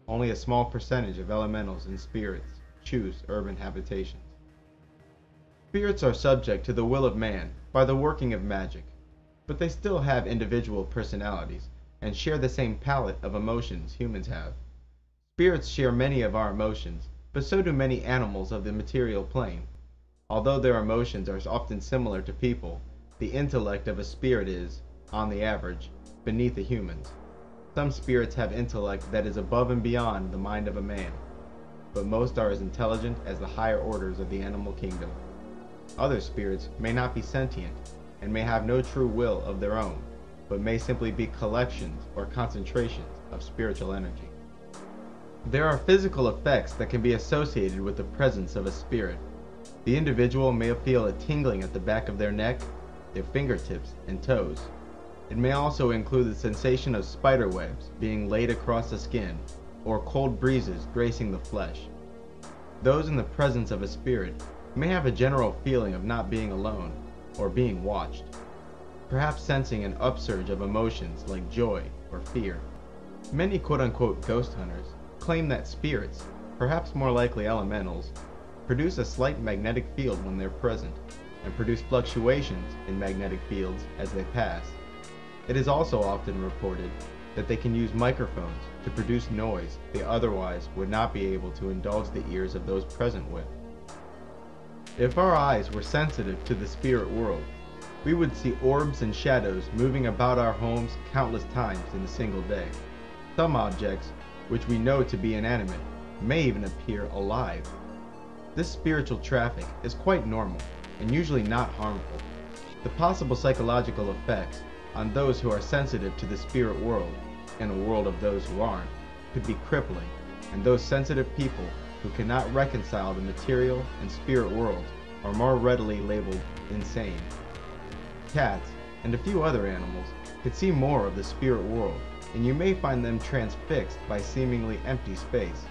Only a small percentage of elementals and spirits choose urban habitations. Spirits are subject to the will of man by the working of magic, but they still have individual personalities and share the same palette of emotions humans have. Spirits share many of our emotions, but so do many animals of the material plane. Although their emotions are often similar to people, the intellect of a spirit is, on the average, beneath a human's. Some spirits have intellect that is above and beyond the mind of a man, but most are as intelligent as the higher orders of the animal kingdom. Other spirits may not be sentient, and may have no true will of their own, but may simply be collections or concentrations of spiritual energy. There are physical effects that can be associated with the presence of a spirit. The individual may feel a tingling at the back of their neck, their fingertips, and toes. It may also include the sensation of spider webs being laid across the skin, or cold breezes gracing the flesh. Those in the presence of a spirit may have a general feeling of not being alone, or being watched, perhaps sensing an upsurge of emotions like joy or fear. Many quote-unquote ghost hunters claim that spirits, perhaps more likely elementals, produce a slight magnetic field when they're present, and produce fluctuations in magnetic fields as they pass. It is also often reported that they can use microphones to produce noise they otherwise would not be able to indulge the ears of those present with. If our eyes were sensitive to the spirit world, we would see orbs and shadows moving about our homes countless times in a single day. Some objects, which we know to be inanimate, may even appear alive. This spiritual traffic is quite normal and usually not harmful. The possible psychological effects on those who are sensitive to the spirit world, and a world of those who aren't, could be crippling, and those sensitive people who cannot reconcile the material and spirit worlds are more readily labeled insane. Cats, and a few other animals, could see more of the spirit world, and you may find them transfixed by seemingly empty space.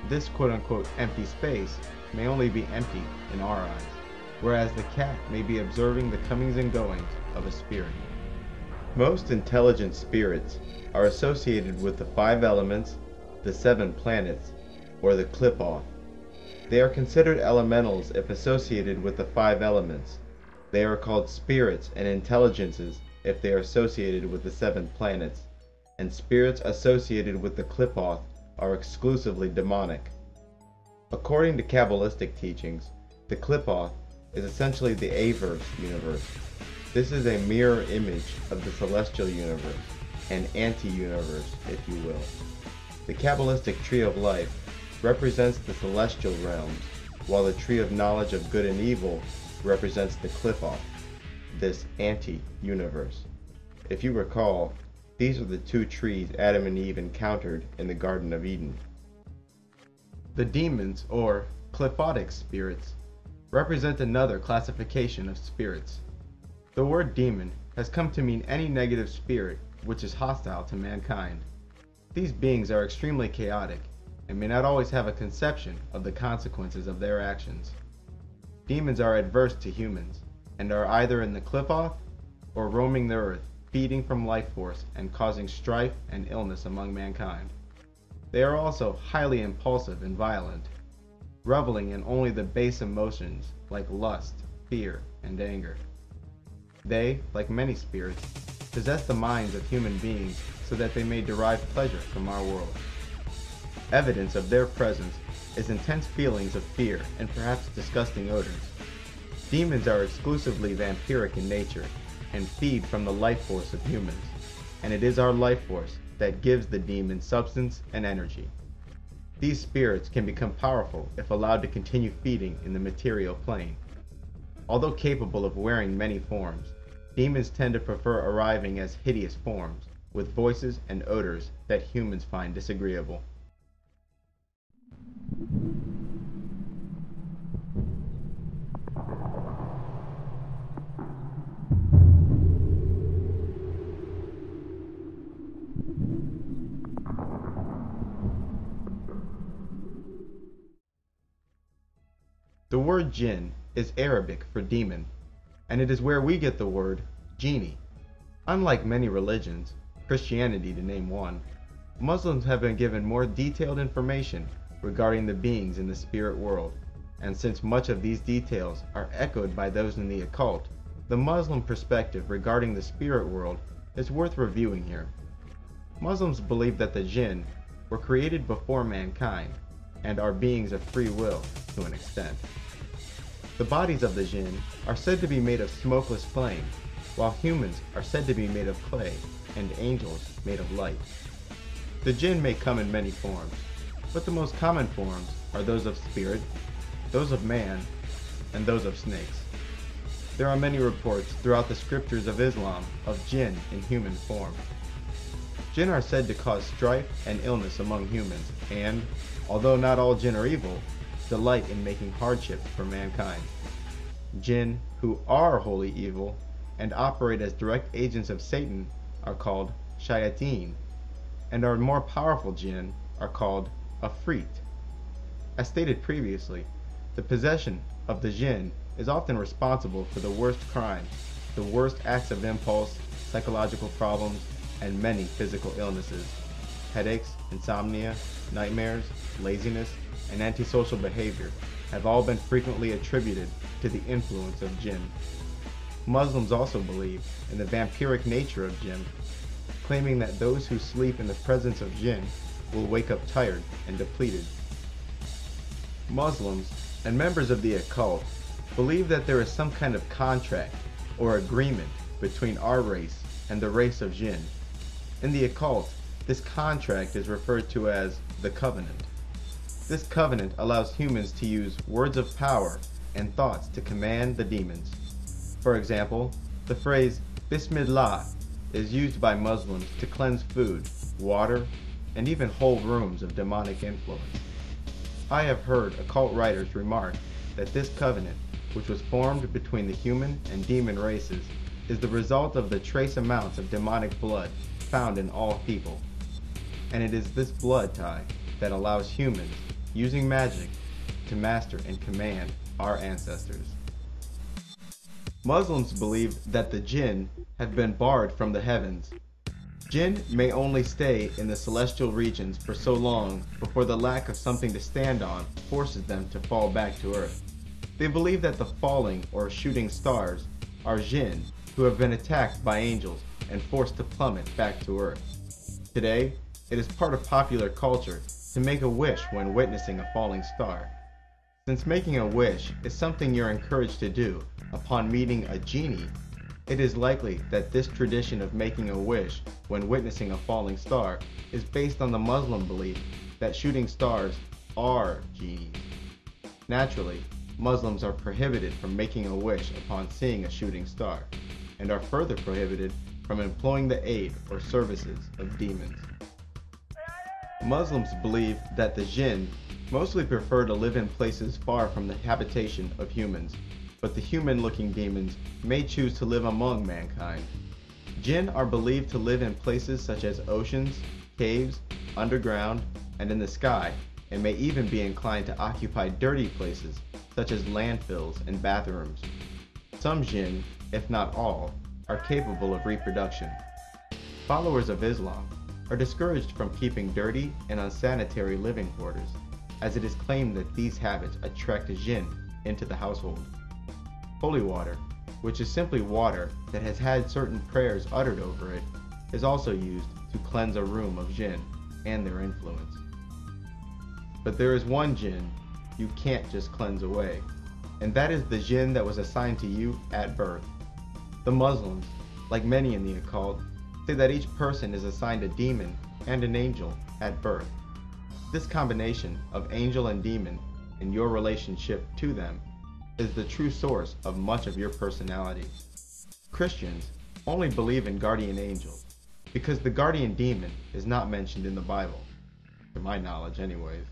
This quote-unquote empty space may only be empty in our eyes, whereas the cat may be observing the comings and goings of a spirit. Most intelligent spirits are associated with the 5 elements, the 7 planets, or the Qliphoth. They are considered elementals if associated with the 5 elements. They are called spirits and intelligences if they are associated with the 7 planets, and spirits associated with the Qliphoth are exclusively demonic. According to Kabbalistic teachings, the Qliphoth is essentially the Averse universe. This is a mirror image of the celestial universe, an anti-universe, if you will. The Kabbalistic tree of life represents the celestial realms, while the tree of knowledge of good and evil represents the Qliphoth, this anti-universe. If you recall, these are the 2 trees Adam and Eve encountered in the Garden of Eden. The demons, or Qliphothic spirits, represent another classification of spirits. The word demon has come to mean any negative spirit which is hostile to mankind. These beings are extremely chaotic and may not always have a conception of the consequences of their actions. Demons are adverse to humans and are either in the Qliphoth or roaming the earth, feeding from life force and causing strife and illness among mankind. They are also highly impulsive and violent, reveling in only the base emotions like lust, fear, and anger. They, like many spirits, possess the minds of human beings so that they may derive pleasure from our world. Evidence of their presence is intense feelings of fear and perhaps disgusting odors. Demons are exclusively vampiric in nature and feed from the life force of humans, and it is our life force that gives the demon substance and energy. These spirits can become powerful if allowed to continue feeding in the material plane. Although capable of wearing many forms, demons tend to prefer arriving as hideous forms, with voices and odors that humans find disagreeable. The word jinn is Arabic for demon, and it is where we get the word genie. Unlike many religions, Christianity to name one, Muslims have been given more detailed information regarding the beings in the spirit world, and since much of these details are echoed by those in the occult, the Muslim perspective regarding the spirit world is worth reviewing here. Muslims believe that the jinn were created before mankind and are beings of free will to an extent. The bodies of the jinn are said to be made of smokeless flame, while humans are said to be made of clay and angels made of light. The jinn may come in many forms, but the most common forms are those of spirit, those of man, and those of snakes. There are many reports throughout the scriptures of Islam of jinn in human form. Jinn are said to cause strife and illness among humans and, although not all jinn are evil, delight in making hardships for mankind. Jinn who are wholly evil and operate as direct agents of Satan are called shayateen, and our more powerful jinn are called afrit. As stated previously, the possession of the jinn is often responsible for the worst crimes, the worst acts of impulse, psychological problems, and many physical illnesses. Headaches, insomnia, nightmares, laziness, and antisocial behavior have all been frequently attributed to the influence of jinn. Muslims also believe in the vampiric nature of jinn. claiming that those who sleep in the presence of jinn will wake up tired and depleted. Muslims and members of the occult believe that there is some kind of contract or agreement between our race and the race of jinn. In the occult, this contract is referred to as the covenant. This covenant allows humans to use words of power and thoughts to command the demons. For example, the phrase Bismillah is used by Muslims to cleanse food, water, and even whole rooms of demonic influence. I have heard occult writers remark that this covenant, which was formed between the human and demon races, is the result of the trace amounts of demonic blood found in all people. And it is this blood tie that allows humans, using magic, to master and command our ancestors. Muslims believe that the jinn have been barred from the heavens. Jinn may only stay in the celestial regions for so long before the lack of something to stand on forces them to fall back to earth. They believe that the falling or shooting stars are jinn who have been attacked by angels and forced to plummet back to earth. Today, it is part of popular culture to make a wish when witnessing a falling star. Since making a wish is something you're encouraged to do upon meeting a genie, it is likely that this tradition of making a wish when witnessing a falling star is based on the Muslim belief that shooting stars are genies. Naturally, Muslims are prohibited from making a wish upon seeing a shooting star, and are further prohibited from employing the aid or services of demons. Muslims believe that the jinn mostly prefer to live in places far from the habitation of humans, but the human-looking demons may choose to live among mankind. Jinn are believed to live in places such as oceans, caves, underground, and in the sky, and may even be inclined to occupy dirty places such as landfills and bathrooms. Some jinn, if not all, are capable of reproduction. Followers of Islam are discouraged from keeping dirty and unsanitary living quarters, as it is claimed that these habits attract a jinn into the household. Holy water, which is simply water that has had certain prayers uttered over it, is also used to cleanse a room of jinn and their influence. But there is one jinn you can't just cleanse away, and that is the jinn that was assigned to you at birth. The Muslims, like many in the occult, say that each person is assigned a demon and an angel at birth. This combination of angel and demon in your relationship to them is the true source of much of your personality. Christians only believe in guardian angels because the guardian demon is not mentioned in the Bible, to my knowledge anyways.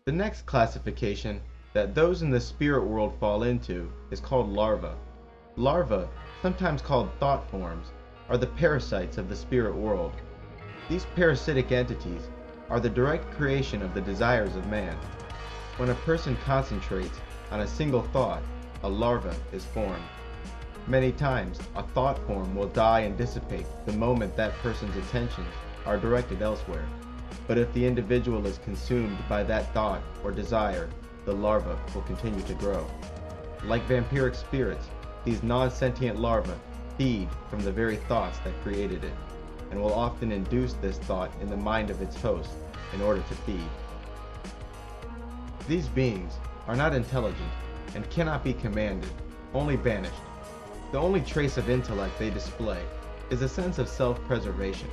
The next classification that those in the spirit world fall into is called larvae. Larvae, sometimes called thought forms, are the parasites of the spirit world. These parasitic entities are the direct creation of the desires of man. When a person concentrates on a single thought, a larva is formed. Many times, a thought form will die and dissipate the moment that person's attentions are directed elsewhere. But if the individual is consumed by that thought or desire, the larva will continue to grow. Like vampiric spirits, these non-sentient larvae feed from the very thoughts that created it, and will often induce this thought in the mind of its host in order to feed. These beings are not intelligent and cannot be commanded, only banished. The only trace of intellect they display is a sense of self-preservation.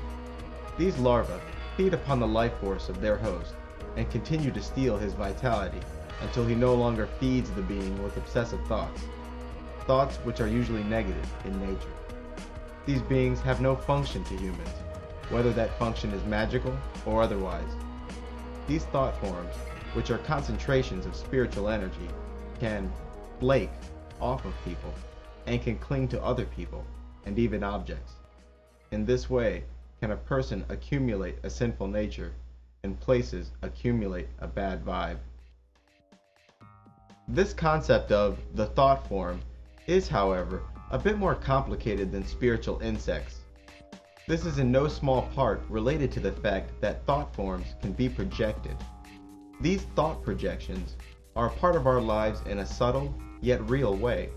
These larvae feed upon the life force of their host and continue to steal his vitality until he no longer feeds the being with obsessive thoughts, thoughts which are usually negative in nature. These beings have no function to humans, whether that function is magical or otherwise. These thought forms, which are concentrations of spiritual energy, can flake off of people and can cling to other people and even objects. In this way, can a person accumulate a sinful nature, and places accumulate a bad vibe. This concept of the thought form is, however, a bit more complicated than spiritual insects. This is in no small part related to the fact that thought forms can be projected. These thought projections are a part of our lives in a subtle yet real way.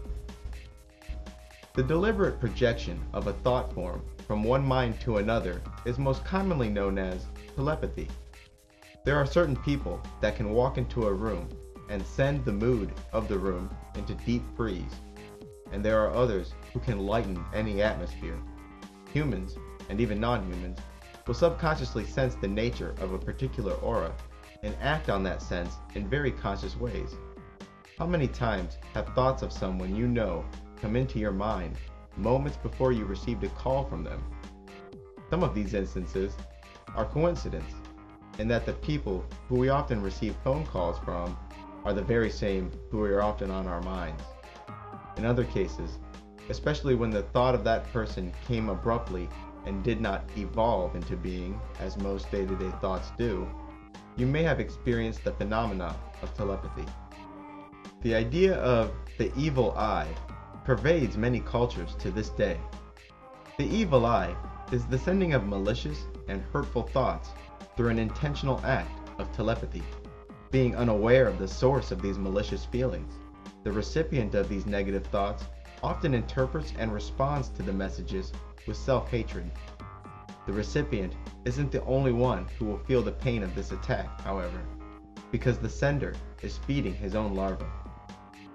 The deliberate projection of a thought form from one mind to another is most commonly known as telepathy. There are certain people that can walk into a room and send the mood of the room into deep freeze, and there are others who can lighten any atmosphere. Humans, and even non-humans, will subconsciously sense the nature of a particular aura and act on that sense in very conscious ways. How many times have thoughts of someone you know come into your mind moments before you received a call from them? Some of these instances are coincidence, in that the people who we often receive phone calls from are the very same who are often on our minds. In other cases, especially when the thought of that person came abruptly and did not evolve into being, as most day-to-day thoughts do, you may have experienced the phenomena of telepathy. The idea of the evil eye pervades many cultures to this day. The evil eye is the sending of malicious and hurtful thoughts through an intentional act of telepathy. Being unaware of the source of these malicious feelings, the recipient of these negative thoughts often interprets and responds to the messages with self-hatred. The recipient isn't the only one who will feel the pain of this attack, however, because the sender is feeding his own larva.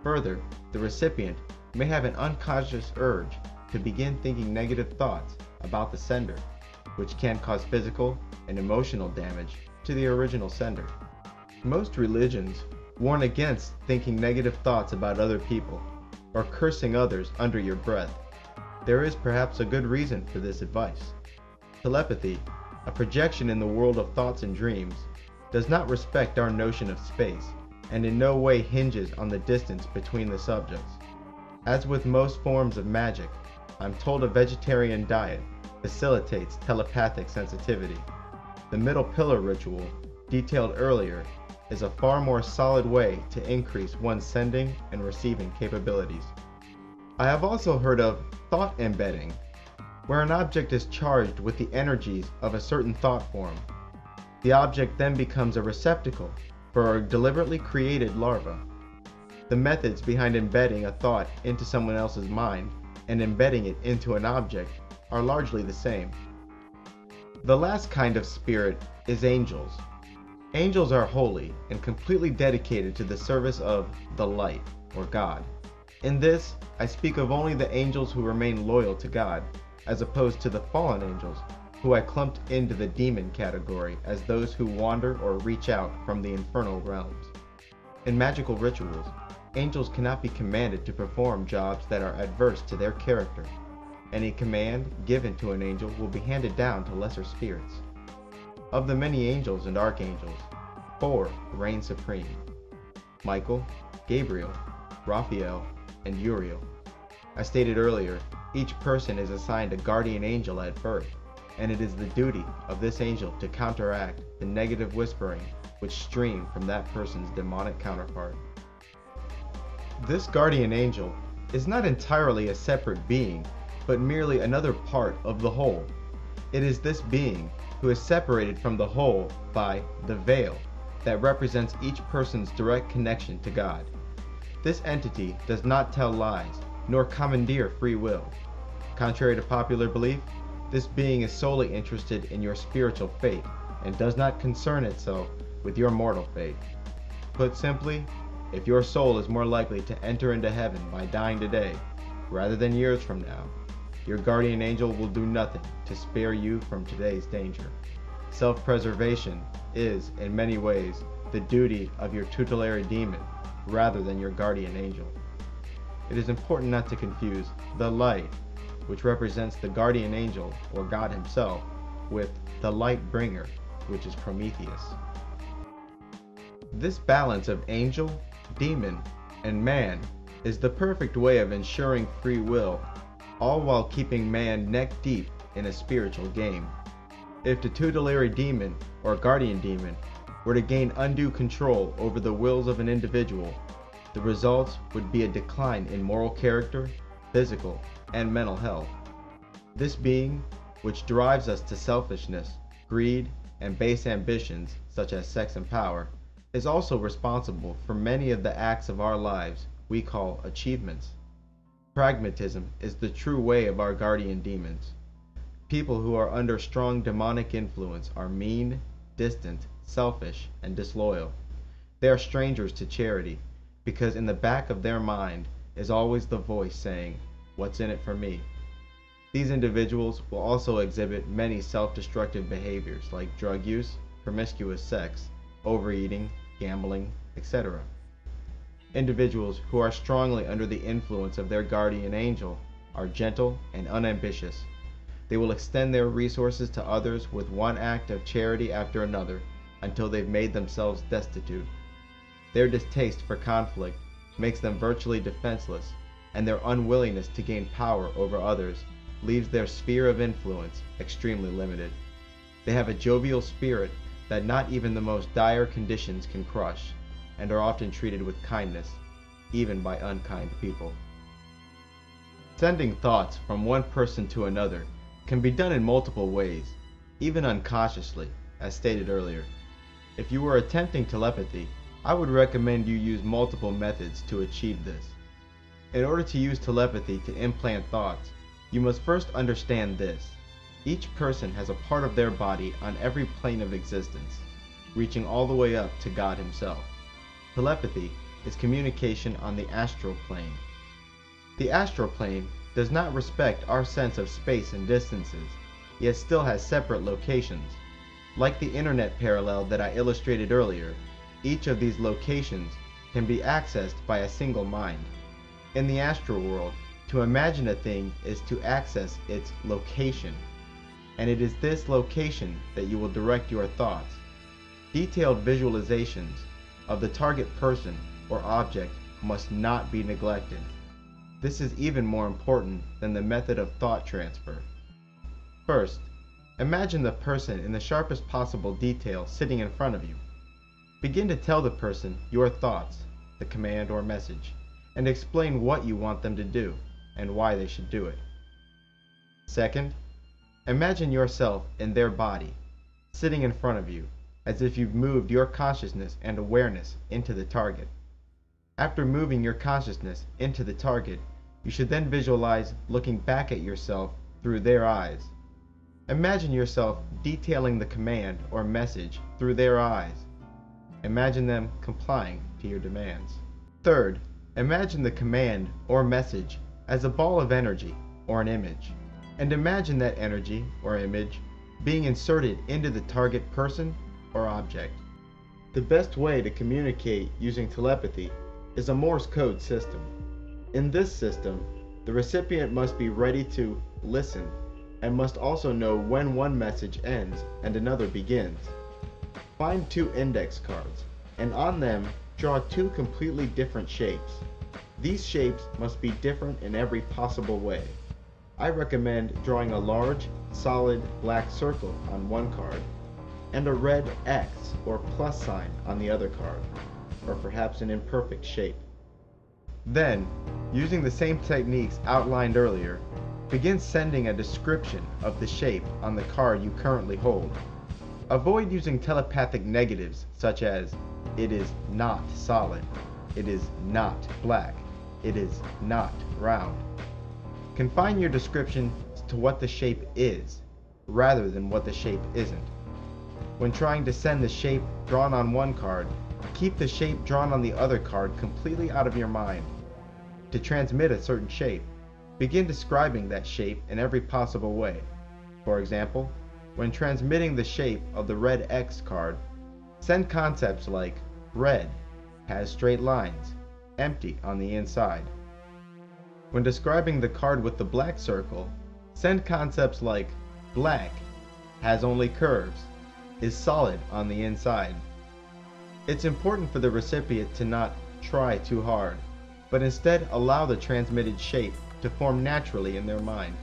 Further, the recipient may have an unconscious urge to begin thinking negative thoughts about the sender, which can cause physical and emotional damage to the original sender. Most religions warn against thinking negative thoughts about other people or cursing others under your breath. There is perhaps a good reason for this advice. Telepathy, a projection in the world of thoughts and dreams, does not respect our notion of space and in no way hinges on the distance between the subjects. As with most forms of magic, I'm told a vegetarian diet facilitates telepathic sensitivity. The middle pillar ritual, detailed earlier, is a far more solid way to increase one's sending and receiving capabilities. I have also heard of thought embedding, where an object is charged with the energies of a certain thought form. The object then becomes a receptacle for a deliberately created larva. The methods behind embedding a thought into someone else's mind and embedding it into an object are largely the same. The last kind of spirit is angels. Angels are holy and completely dedicated to the service of the light, or God. In this, I speak of only the angels who remain loyal to God, as opposed to the fallen angels, who I clumped into the demon category as those who wander or reach out from the infernal realms. In magical rituals, angels cannot be commanded to perform jobs that are adverse to their character. Any command given to an angel will be handed down to lesser spirits. Of the many angels and archangels, 4 reign supreme: Michael, Gabriel, Raphael, and Uriel. As stated earlier, each person is assigned a guardian angel at birth, and it is the duty of this angel to counteract the negative whispering which stream from that person's demonic counterpart. This guardian angel is not entirely a separate being, but merely another part of the whole. It is this being who is separated from the whole by the veil that represents each person's direct connection to God. This entity does not tell lies, nor commandeer free will. Contrary to popular belief, this being is solely interested in your spiritual fate and does not concern itself with your mortal fate. Put simply, if your soul is more likely to enter into heaven by dying today, rather than years from now, your guardian angel will do nothing to spare you from today's danger. Self-preservation is, in many ways, the duty of your tutelary demon rather than your guardian angel. It is important not to confuse the light, which represents the guardian angel or God himself, with the light bringer, which is Prometheus. This balance of angel, demon, and man is the perfect way of ensuring free will, all while keeping man neck deep in a spiritual game. If the tutelary demon or guardian demon were to gain undue control over the wills of an individual, The results would be a decline in moral character, physical, and mental health. This being, which drives us to selfishness, greed, and base ambitions such as sex and power, is also responsible for many of the acts of our lives we call achievements. Pragmatism is the true way of our guardian demons. People who are under strong demonic influence are mean, distant, selfish, and disloyal. They are strangers to charity, because in the back of their mind is always the voice saying, "What's in it for me?" These individuals will also exhibit many self-destructive behaviors like drug use, promiscuous sex, overeating, gambling, etc. Individuals who are strongly under the influence of their guardian angel are gentle and unambitious. They will extend their resources to others with one act of charity after another until they've made themselves destitute. Their distaste for conflict makes them virtually defenseless, and their unwillingness to gain power over others leaves their sphere of influence extremely limited. They have a jovial spirit that not even the most dire conditions can crush, and are often treated with kindness, even by unkind people. Sending thoughts from one person to another can be done in multiple ways, even unconsciously, as stated earlier. If you were attempting telepathy, I would recommend you use multiple methods to achieve this. In order to use telepathy to implant thoughts, you must first understand this. Each person has a part of their body on every plane of existence, reaching all the way up to God Himself. Telepathy is communication on the astral plane. The astral plane does not respect our sense of space and distances, yet still has separate locations. Like the internet parallel that I illustrated earlier, each of these locations can be accessed by a single mind. In the astral world, to imagine a thing is to access its location, and it is this location that you will direct your thoughts. Detailed visualizations of the target person or object must not be neglected. This is even more important than the method of thought transfer. First, imagine the person in the sharpest possible detail sitting in front of you. Begin to tell the person your thoughts, the command or message, and explain what you want them to do and why they should do it. Second, imagine yourself in their body, sitting in front of you, as if you've moved your consciousness and awareness into the target. After moving your consciousness into the target, you should then visualize looking back at yourself through their eyes. Imagine yourself detailing the command or message through their eyes. Imagine them complying to your demands. Third, imagine the command or message as a ball of energy or an image, and imagine that energy or image being inserted into the target person or object. The best way to communicate using telepathy is a Morse code system. In this system, the recipient must be ready to listen and must also know when one message ends and another begins. Find 2 index cards, and on them draw 2 completely different shapes. These shapes must be different in every possible way. I recommend drawing a large, solid black circle on one card, and a red X or plus sign on the other card, or perhaps an imperfect shape. Then, using the same techniques outlined earlier, begin sending a description of the shape on the card you currently hold. Avoid using telepathic negatives such as, "It is not solid," "It is not black," "It is not round." Confine your description to what the shape is, rather than what the shape isn't. When trying to send the shape drawn on one card, keep the shape drawn on the other card completely out of your mind. To transmit a certain shape, begin describing that shape in every possible way. For example, when transmitting the shape of the red X card, send concepts like red, has straight lines, empty on the inside. When describing the card with the black circle, send concepts like black, has only curves, is solid on the inside. It's important for the recipient to not try too hard, but instead allow the transmitted shape to form naturally in their mind.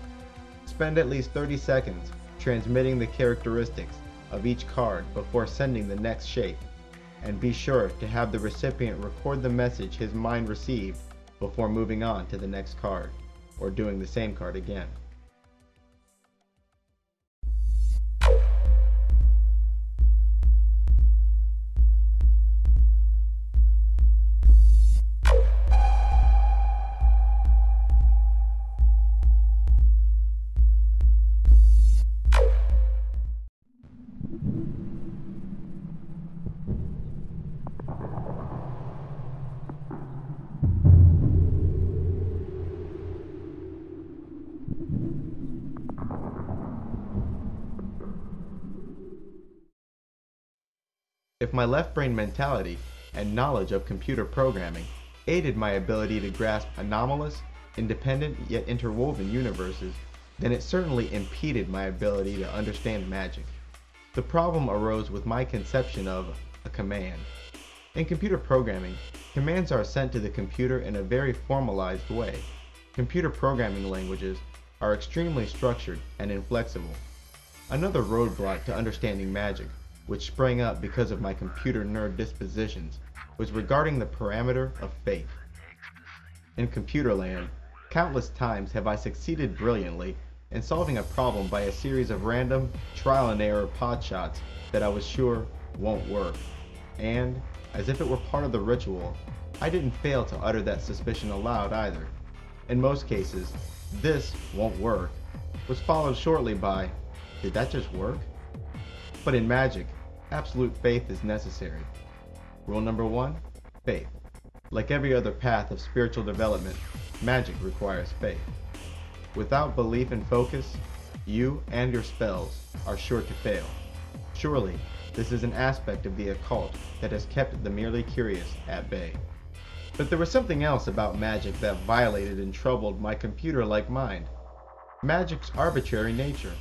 Spend at least 30 seconds transmitting the characteristics of each card before sending the next shape. and be sure to have the recipient record the message his mind received before moving on to the next card, or doing the same card again. If my left brain mentality and knowledge of computer programming aided my ability to grasp anomalous, independent yet interwoven universes, then it certainly impeded my ability to understand magic. The problem arose with my conception of a command. In computer programming, commands are sent to the computer in a very formalized way. Computer programming languages are extremely structured and inflexible. Another roadblock to understanding magic, which sprang up because of my computer nerd dispositions, was regarding the parameter of faith. In computer land, countless times have I succeeded brilliantly in solving a problem by a series of random, trial and error pot shots that I was sure won't work. And, as if it were part of the ritual, I didn't fail to utter that suspicion aloud either. In most cases, "this won't work" was followed shortly by, "did that just work?" But in magic, absolute faith is necessary. Rule number 1, faith. Like every other path of spiritual development, magic requires faith. Without belief and focus, you and your spells are sure to fail. Surely, this is an aspect of the occult that has kept the merely curious at bay. But there was something else about magic that violated and troubled my computer-like mind. Magic's arbitrary nature.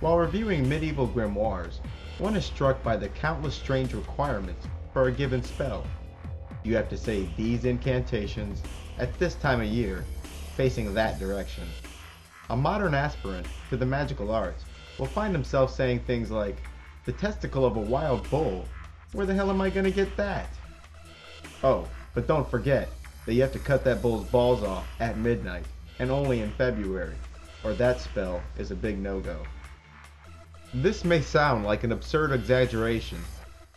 While reviewing medieval grimoires, one is struck by the countless strange requirements for a given spell. You have to say these incantations at this time of year, facing that direction. A modern aspirant to the magical arts will find himself saying things like, "the testicle of a wild bull, where the hell am I gonna get that?" Oh, but don't forget that you have to cut that bull's balls off at midnight, and only in February, or that spell is a big no-go. This may sound like an absurd exaggeration,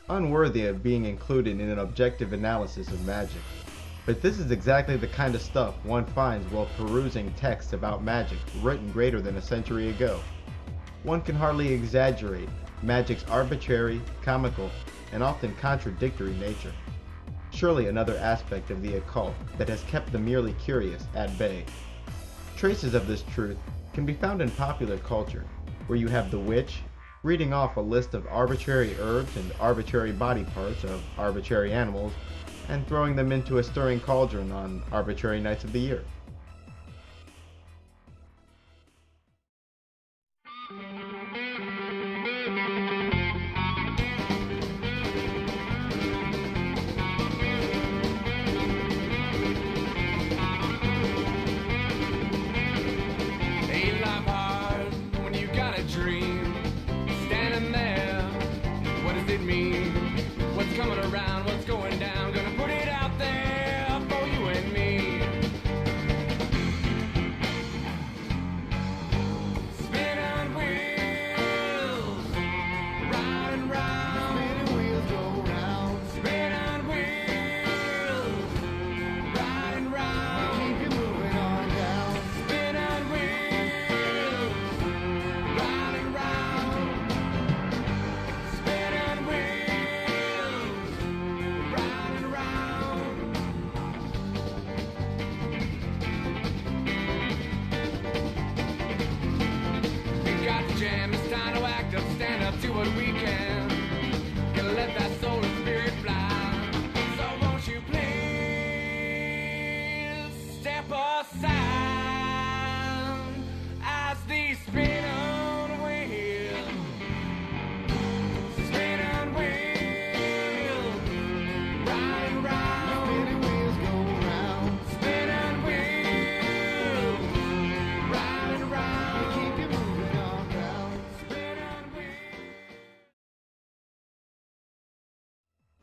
unworthy of being included in an objective analysis of magic, but this is exactly the kind of stuff one finds while perusing texts about magic written greater than a century ago. One can hardly exaggerate magic's arbitrary, comical, and often contradictory nature. Surely another aspect of the occult that has kept the merely curious at bay. Traces of this truth can be found in popular culture, where you have the witch reading off a list of arbitrary herbs and arbitrary body parts of arbitrary animals and throwing them into a stirring cauldron on arbitrary nights of the year.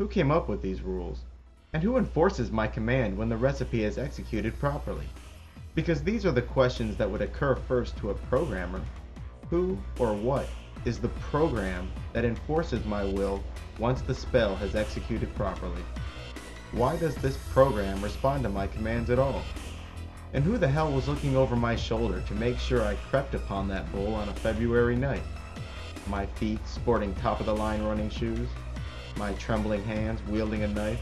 Who came up with these rules? And who enforces my command when the recipe is executed properly? Because these are the questions that would occur first to a programmer. Who or what is the program that enforces my will once the spell has executed properly? Why does this program respond to my commands at all? And who the hell was looking over my shoulder to make sure I crept upon that bull on a February night? My feet sporting top-of-the-line running shoes, my trembling hands wielding a knife,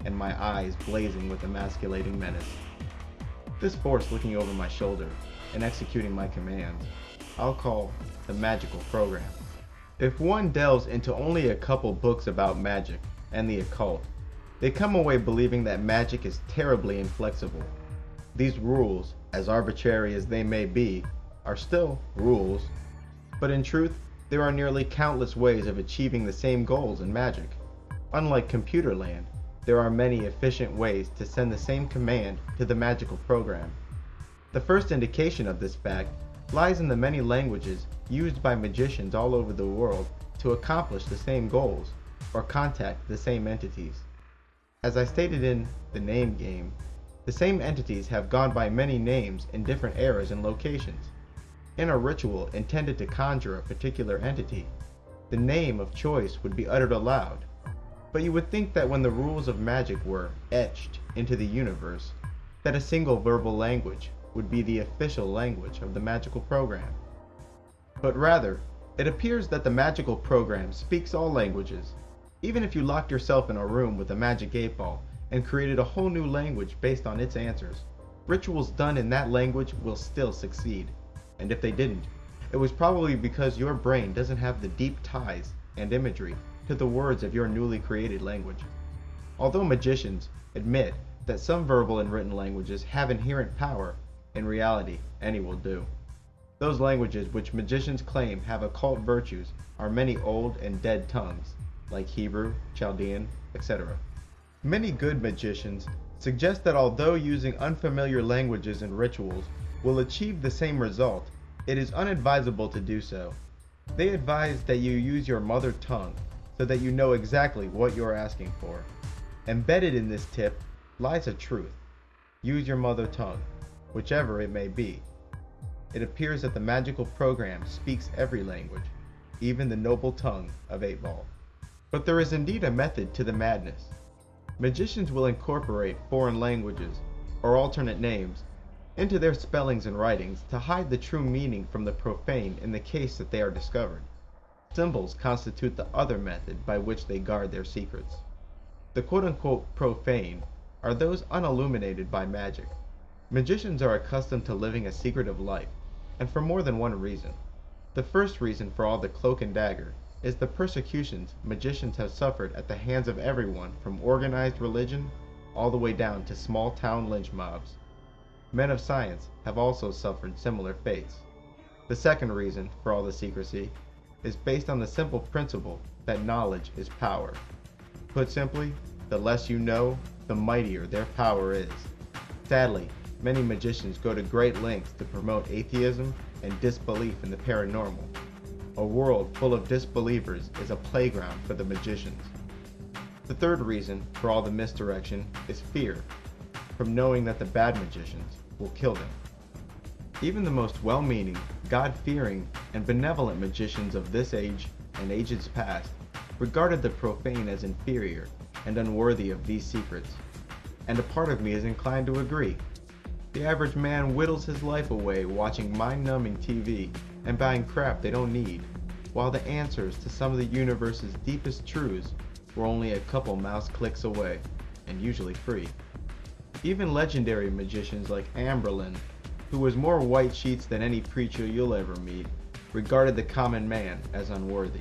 and my eyes blazing with emasculating menace. This force looking over my shoulder and executing my commands, I'll call the magical program. If one delves into only a couple books about magic and the occult, they come away believing that magic is terribly inflexible. These rules, as arbitrary as they may be, are still rules, but in truth, there are nearly countless ways of achieving the same goals in magic. Unlike computer land, there are many efficient ways to send the same command to the magical program. The first indication of this fact lies in the many languages used by magicians all over the world to accomplish the same goals or contact the same entities. As I stated in The Name Game, the same entities have gone by many names in different eras and locations. In a ritual intended to conjure a particular entity, the name of choice would be uttered aloud. But you would think that when the rules of magic were etched into the universe, that a single verbal language would be the official language of the magical program. But rather, it appears that the magical program speaks all languages. Even if you locked yourself in a room with a magic 8-ball and created a whole new language based on its answers, rituals done in that language will still succeed. And if they didn't, it was probably because your brain doesn't have the deep ties and imagery to the words of your newly created language. Although magicians admit that some verbal and written languages have inherent power, in reality, any will do. Those languages which magicians claim have occult virtues are many old and dead tongues, like Hebrew, Chaldean, etc. Many good magicians suggest that although using unfamiliar languages and rituals will achieve the same result, it is unadvisable to do so. They advise that you use your mother tongue so that you know exactly what you're asking for. Embedded in this tip lies a truth. Use your mother tongue, whichever it may be. It appears that the magical program speaks every language, even the noble tongue of 8-ball. But there is indeed a method to the madness. Magicians will incorporate foreign languages, or alternate names, into their spellings and writings to hide the true meaning from the profane in the case that they are discovered. Symbols constitute the other method by which they guard their secrets. The quote-unquote profane are those unilluminated by magic. Magicians are accustomed to living a secretive life, and for more than one reason. The first reason for all the cloak and dagger is the persecutions magicians have suffered at the hands of everyone from organized religion all the way down to small-town lynch mobs. Men of science have also suffered similar fates. The second reason for all the secrecy is based on the simple principle that knowledge is power. Put simply, the less you know, the mightier their power is. Sadly, many magicians go to great lengths to promote atheism and disbelief in the paranormal. A world full of disbelievers is a playground for the magicians. The third reason for all the misdirection is fear, from knowing that the bad magicians will kill them. Even the most well-meaning, God-fearing, and benevolent magicians of this age and ages past regarded the profane as inferior and unworthy of these secrets. And a part of me is inclined to agree. The average man whittles his life away watching mind-numbing TV and buying crap they don't need, while the answers to some of the universe's deepest truths were only a couple mouse clicks away, and usually free. Even legendary magicians like Amberlin, who was more white sheets than any preacher you'll ever meet, regarded the common man as unworthy.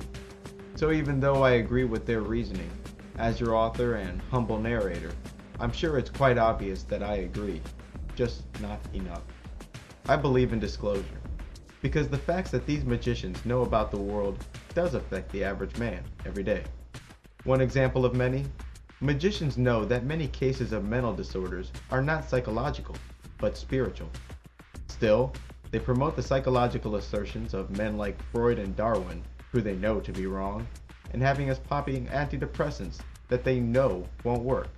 So even though I agree with their reasoning, as your author and humble narrator, I'm sure it's quite obvious that I agree, just not enough. I believe in disclosure, because the facts that these magicians know about the world does affect the average man every day. One example of many, magicians know that many cases of mental disorders are not psychological, but spiritual. Still, they promote the psychological assertions of men like Freud and Darwin, who they know to be wrong, and having us popping antidepressants that they know won't work,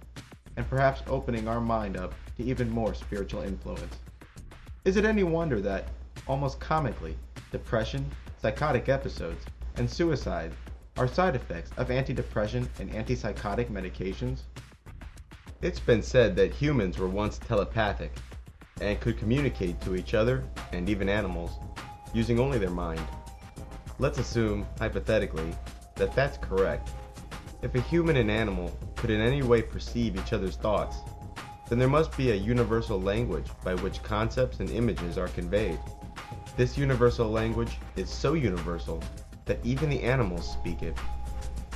and perhaps opening our mind up to even more spiritual influence. Is it any wonder that, almost comically, depression, psychotic episodes, and suicide are side effects of antidepressant and antipsychotic medications? It's been said that humans were once telepathic and could communicate to each other and even animals using only their mind. Let's assume, hypothetically, that that's correct. If a human and animal could in any way perceive each other's thoughts, then there must be a universal language by which concepts and images are conveyed. This universal language is so universal that even the animals speak it.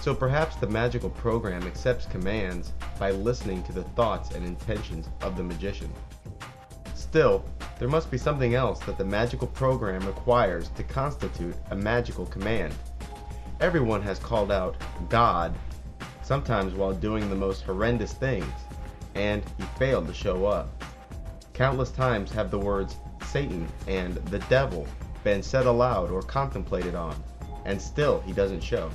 So perhaps the magical program accepts commands by listening to the thoughts and intentions of the magician. Still, there must be something else that the magical program requires to constitute a magical command. Everyone has called out God, sometimes while doing the most horrendous things, and he failed to show up. Countless times have the words Satan and the devil been said aloud or contemplated on, and still he doesn't show.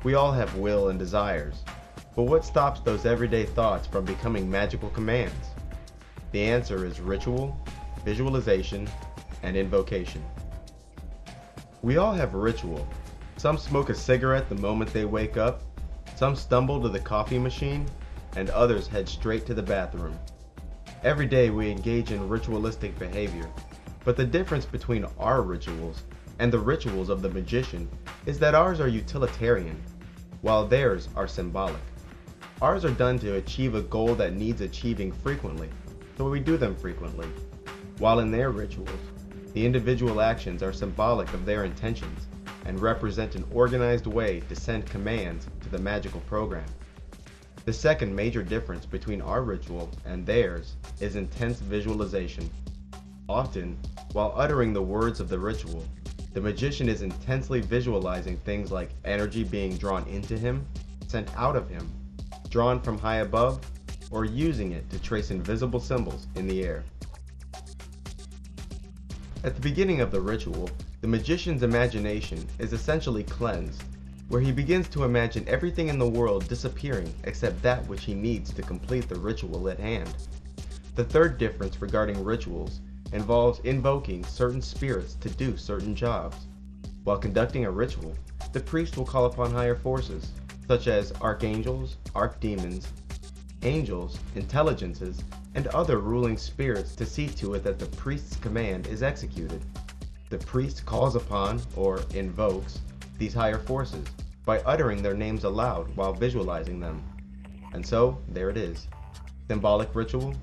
We all have will and desires, but what stops those everyday thoughts from becoming magical commands? The answer is ritual, visualization, and invocation. We all have ritual. Some smoke a cigarette the moment they wake up, some stumble to the coffee machine, and others head straight to the bathroom. Every day we engage in ritualistic behavior, but the difference between our rituals and the rituals of the magician is that ours are utilitarian, while theirs are symbolic. Ours are done to achieve a goal that needs achieving frequently, so we do them frequently, while in their rituals, the individual actions are symbolic of their intentions and represent an organized way to send commands to the magical program. The second major difference between our ritual and theirs is intense visualization. Often, while uttering the words of the ritual, the magician is intensely visualizing things like energy being drawn into him, sent out of him, drawn from high above, or using it to trace invisible symbols in the air. At the beginning of the ritual, the magician's imagination is essentially cleansed, where he begins to imagine everything in the world disappearing except that which he needs to complete the ritual at hand. The third difference regarding rituals involves invoking certain spirits to do certain jobs. While conducting a ritual, the priest will call upon higher forces, such as archangels, archdemons, angels, intelligences, and other ruling spirits to see to it that the priest's command is executed. The priest calls upon, or invokes, these higher forces by uttering their names aloud while visualizing them. And so, there it is. Symbolic ritual,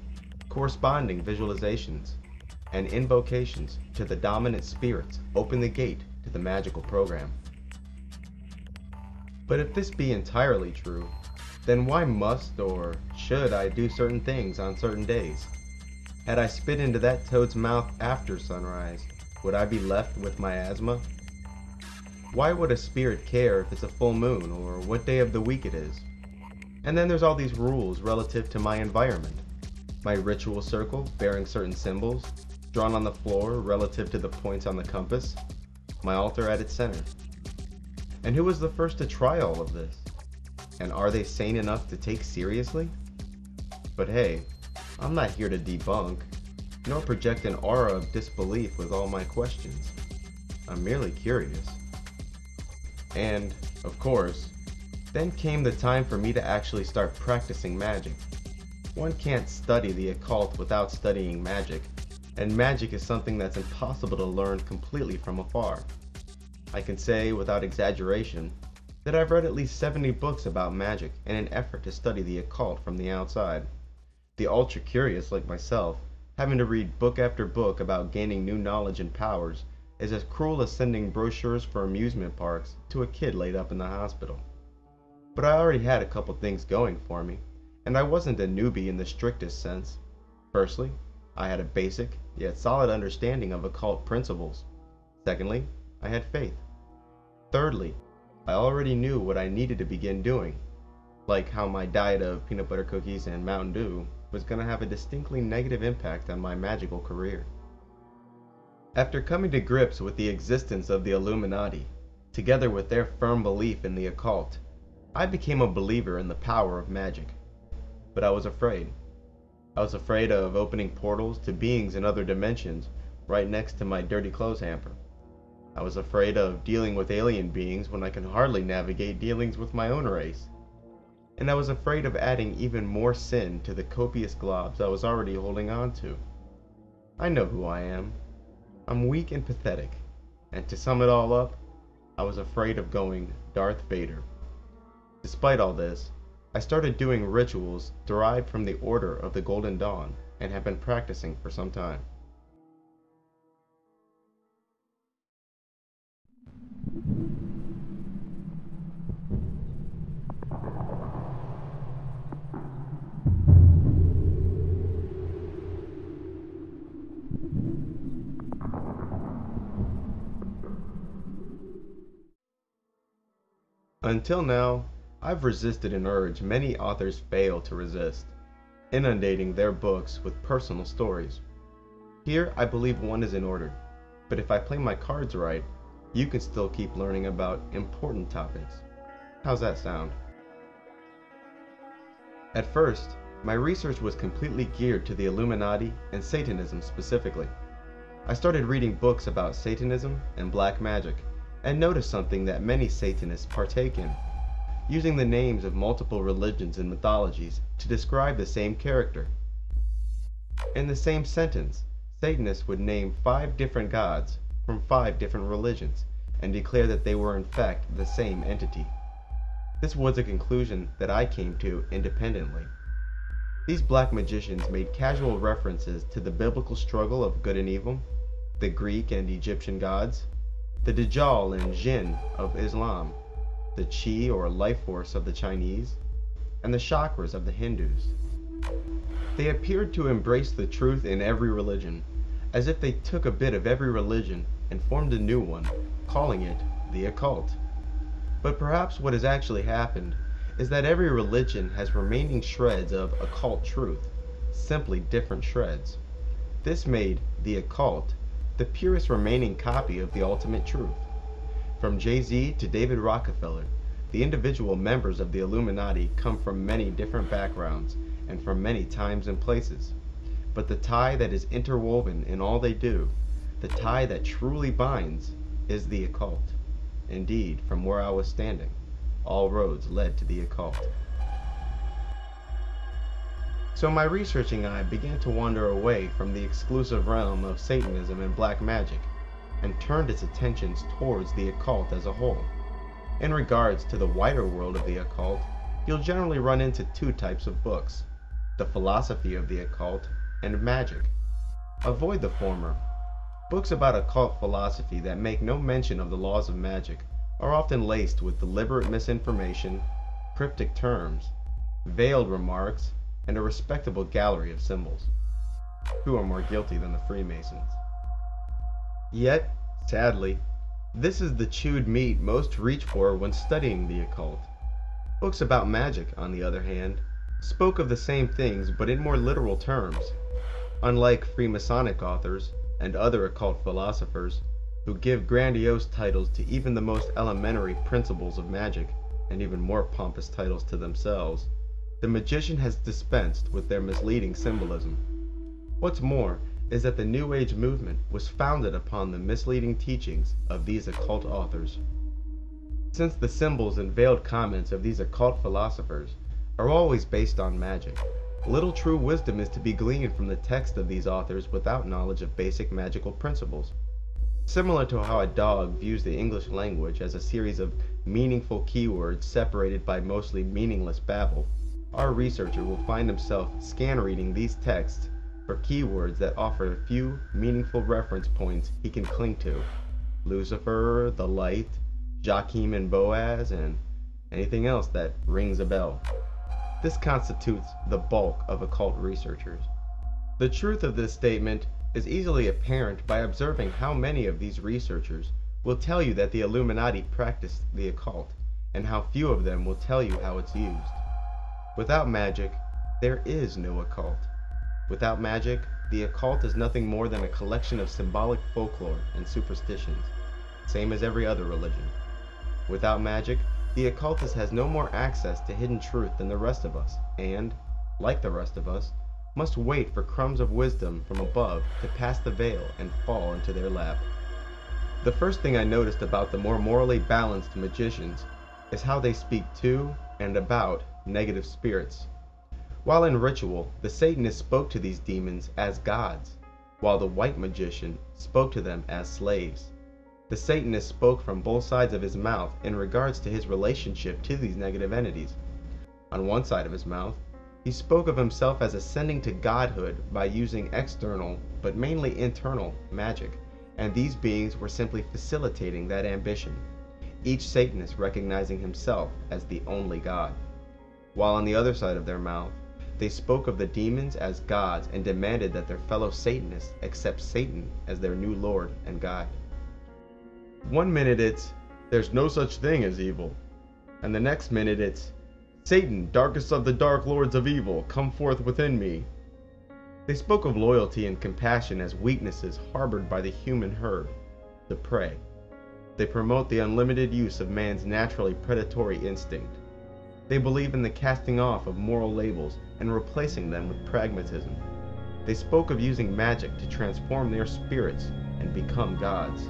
corresponding visualizations, and invocations to the dominant spirits open the gate to the magical program. But if this be entirely true, then why must or should I do certain things on certain days? Had I spit into that toad's mouth after sunrise, would I be left with miasma? Why would a spirit care if it's a full moon or what day of the week it is? And then there's all these rules relative to my environment. My ritual circle bearing certain symbols, drawn on the floor relative to the points on the compass, my altar at its center. And who was the first to try all of this? And are they sane enough to take seriously? But hey, I'm not here to debunk, nor project an aura of disbelief with all my questions. I'm merely curious. And, of course, then came the time for me to actually start practicing magic. One can't study the occult without studying magic, and magic is something that's impossible to learn completely from afar. I can say, without exaggeration, that I've read at least 70 books about magic in an effort to study the occult from the outside. The ultra-curious like myself, having to read book after book about gaining new knowledge and powers, is as cruel as sending brochures for amusement parks to a kid laid up in the hospital. But I already had a couple things going for me, and I wasn't a newbie in the strictest sense. Firstly, I had a basic, yet solid understanding of occult principles. Secondly, I had faith. Thirdly, I already knew what I needed to begin doing, like how my diet of peanut butter cookies and Mountain Dew was going to have a distinctly negative impact on my magical career. After coming to grips with the existence of the Illuminati, together with their firm belief in the occult, I became a believer in the power of magic, but I was afraid. I was afraid of opening portals to beings in other dimensions right next to my dirty clothes hamper. I was afraid of dealing with alien beings when I could hardly navigate dealings with my own race. And I was afraid of adding even more sin to the copious globs I was already holding on to. I know who I am. I'm weak and pathetic, and to sum it all up, I was afraid of going Darth Vader. Despite all this, I started doing rituals derived from the Order of the Golden Dawn and have been practicing for some time. Until now, I've resisted an urge many authors fail to resist, inundating their books with personal stories. Here, I believe one is in order, but if I play my cards right, you can still keep learning about important topics. How's that sound? At first, my research was completely geared to the Illuminati and Satanism specifically. I started reading books about Satanism and black magic, and noticed something that many Satanists partake in, using the names of multiple religions and mythologies to describe the same character. In the same sentence, Satanists would name 5 different gods from 5 different religions and declare that they were in fact the same entity. This was a conclusion that I came to independently. These black magicians made casual references to the biblical struggle of good and evil, the Greek and Egyptian gods, the Dajjal and Jinn of Islam, the Chi or life force of the Chinese, and the chakras of the Hindus. They appeared to embrace the truth in every religion, as if they took a bit of every religion and formed a new one, calling it the occult. But perhaps what has actually happened is that every religion has remaining shreds of occult truth, simply different shreds. This made the occult the purest remaining copy of the ultimate truth. From Jay-Z to David Rockefeller, the individual members of the Illuminati come from many different backgrounds and from many times and places. But the tie that is interwoven in all they do, the tie that truly binds, is the occult. Indeed, from where I was standing, all roads led to the occult. So my researching eye began to wander away from the exclusive realm of Satanism and black magic, and turned its attentions towards the occult as a whole. In regards to the wider world of the occult, you'll generally run into 2 types of books: the philosophy of the occult and magic. Avoid the former. Books about occult philosophy that make no mention of the laws of magic are often laced with deliberate misinformation, cryptic terms, veiled remarks, and a respectable gallery of symbols. Who are more guilty than the Freemasons? Yet, sadly, this is the chewed meat most reach for when studying the occult. Books about magic, on the other hand, spoke of the same things but in more literal terms. Unlike Freemasonic authors and other occult philosophers, who give grandiose titles to even the most elementary principles of magic, and even more pompous titles to themselves, the magician has dispensed with their misleading symbolism. What's more is that the New Age movement was founded upon the misleading teachings of these occult authors. Since the symbols and veiled comments of these occult philosophers are always based on magic, little true wisdom is to be gleaned from the text of these authors without knowledge of basic magical principles. Similar to how a dog views the English language as a series of meaningful keywords separated by mostly meaningless babble, our researcher will find himself scan reading these texts for keywords that offer a few meaningful reference points he can cling to: Lucifer, the light, Joachim and Boaz, and anything else that rings a bell. This constitutes the bulk of occult researchers. The truth of this statement is easily apparent by observing how many of these researchers will tell you that the Illuminati practice the occult, and how few of them will tell you how it's used. Without magic, there is no occult. Without magic, the occult is nothing more than a collection of symbolic folklore and superstitions, same as every other religion. Without magic, The occultist has no more access to hidden truth than the rest of us, and, like the rest of us, must wait for crumbs of wisdom from above to pass the veil and fall into their lap. The first thing I noticed about the more morally balanced magicians is how they speak to and about negative spirits. While in ritual, the Satanist spoke to these demons as gods, while the white magician spoke to them as slaves. The Satanist spoke from both sides of his mouth in regards to his relationship to these negative entities. On one side of his mouth, he spoke of himself as ascending to godhood by using external, but mainly internal, magic, and these beings were simply facilitating that ambition, each Satanist recognizing himself as the only God. While on the other side of their mouth, they spoke of the demons as gods and demanded that their fellow Satanists accept Satan as their new Lord and guide. One minute it's, "There's no such thing as evil," and the next minute it's, "Satan, darkest of the dark lords of evil, come forth within me." They spoke of loyalty and compassion as weaknesses harbored by the human herd, the prey. They promote the unlimited use of man's naturally predatory instinct. They believe in the casting off of moral labels and replacing them with pragmatism. They spoke of using magic to transform their spirits and become gods.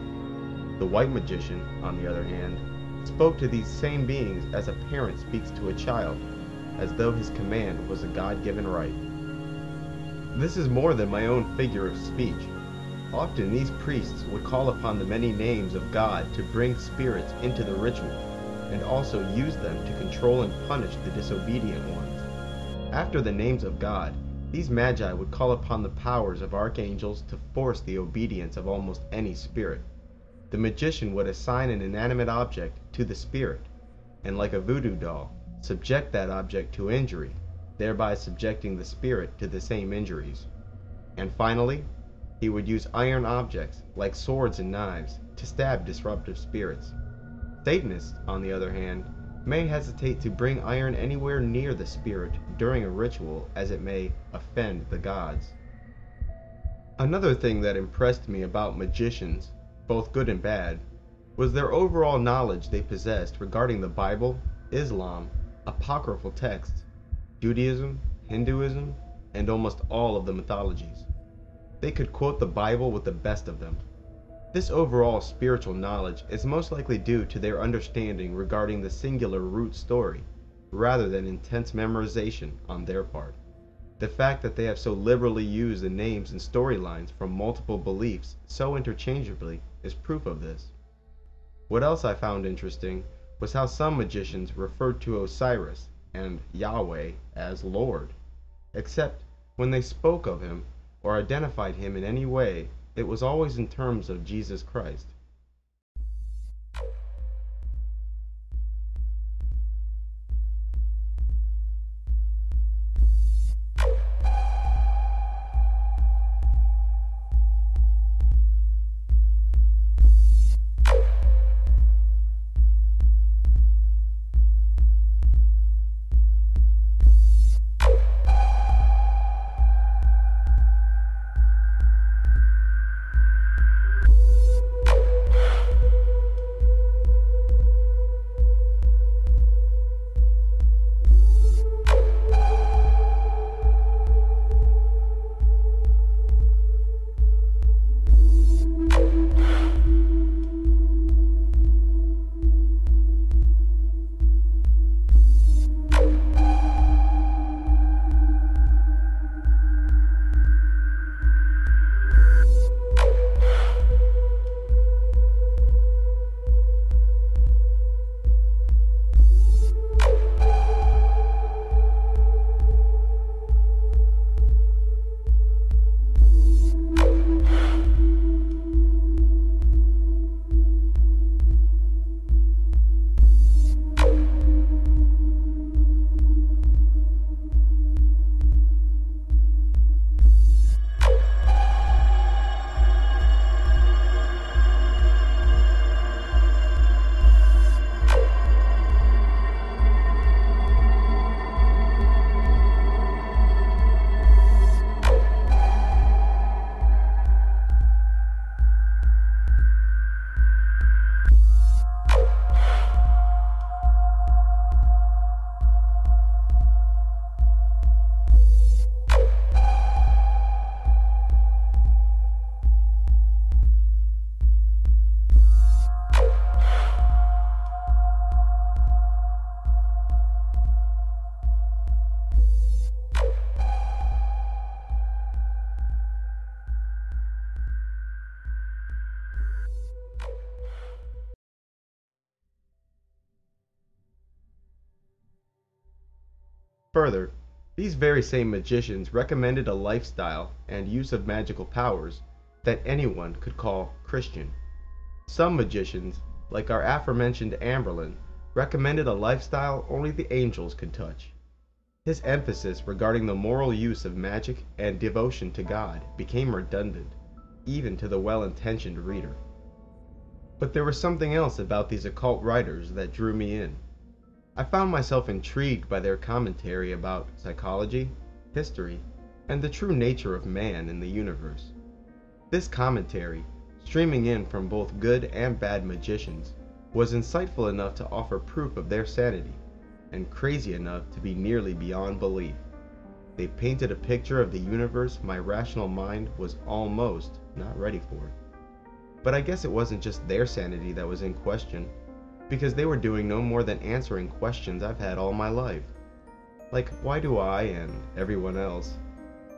The white magician, on the other hand, spoke to these same beings as a parent speaks to a child, as though his command was a God-given right. This is more than my own figure of speech. Often these priests would call upon the many names of God to bring spirits into the ritual, and also use them to control and punish the disobedient ones. After the names of God, these magi would call upon the powers of archangels to force the obedience of almost any spirit. The magician would assign an inanimate object to the spirit, and like a voodoo doll, subject that object to injury, thereby subjecting the spirit to the same injuries. And finally, he would use iron objects, like swords and knives, to stab disruptive spirits. Satanists, on the other hand, may hesitate to bring iron anywhere near the spirit during a ritual, as it may offend the gods. Another thing that impressed me about magicians, both good and bad, was their overall knowledge they possessed regarding the Bible, Islam, apocryphal texts, Judaism, Hinduism, and almost all of the mythologies. They could quote the Bible with the best of them. This overall spiritual knowledge is most likely due to their understanding regarding the singular root story, rather than intense memorization on their part. The fact that they have so liberally used the names and storylines from multiple beliefs so interchangeably is proof of this. What else I found interesting was how some magicians referred to Osiris and Yahweh as Lord, except when they spoke of him or identified him in any way, it was always in terms of Jesus Christ. Further, these very same magicians recommended a lifestyle and use of magical powers that anyone could call Christian. Some magicians, like our aforementioned Amberlin, recommended a lifestyle only the angels could touch. His emphasis regarding the moral use of magic and devotion to God became redundant, even to the well-intentioned reader. But there was something else about these occult writers that drew me in. I found myself intrigued by their commentary about psychology, history, and the true nature of man in the universe. This commentary, streaming in from both good and bad magicians, was insightful enough to offer proof of their sanity, and crazy enough to be nearly beyond belief. They painted a picture of the universe my rational mind was almost not ready for. But I guess it wasn't just their sanity that was in question, because they were doing no more than answering questions I've had all my life. Like, why do I, and everyone else,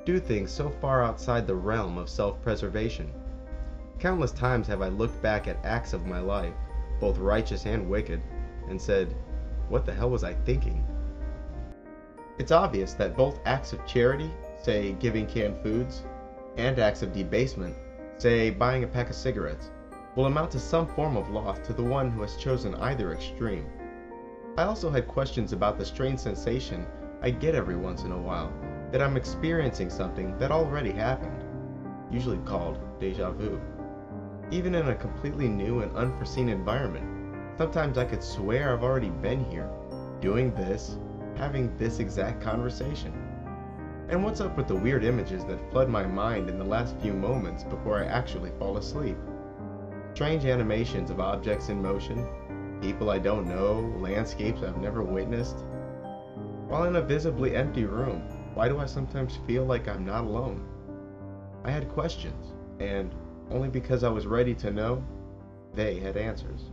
do things so far outside the realm of self-preservation? Countless times have I looked back at acts of my life, both righteous and wicked, and said, what the hell was I thinking? It's obvious that both acts of charity, say giving canned foods, and acts of debasement, say buying a pack of cigarettes, will amount to some form of loss to the one who has chosen either extreme. I also had questions about the strange sensation I get every once in a while that I'm experiencing something that already happened, usually called déjà vu. Even in a completely new and unforeseen environment, sometimes I could swear I've already been here, doing this, having this exact conversation. And what's up with the weird images that flood my mind in the last few moments before I actually fall asleep? Strange animations of objects in motion, people I don't know, landscapes I've never witnessed. While in a visibly empty room, why do I sometimes feel like I'm not alone? I had questions, and only because I was ready to know, they had answers.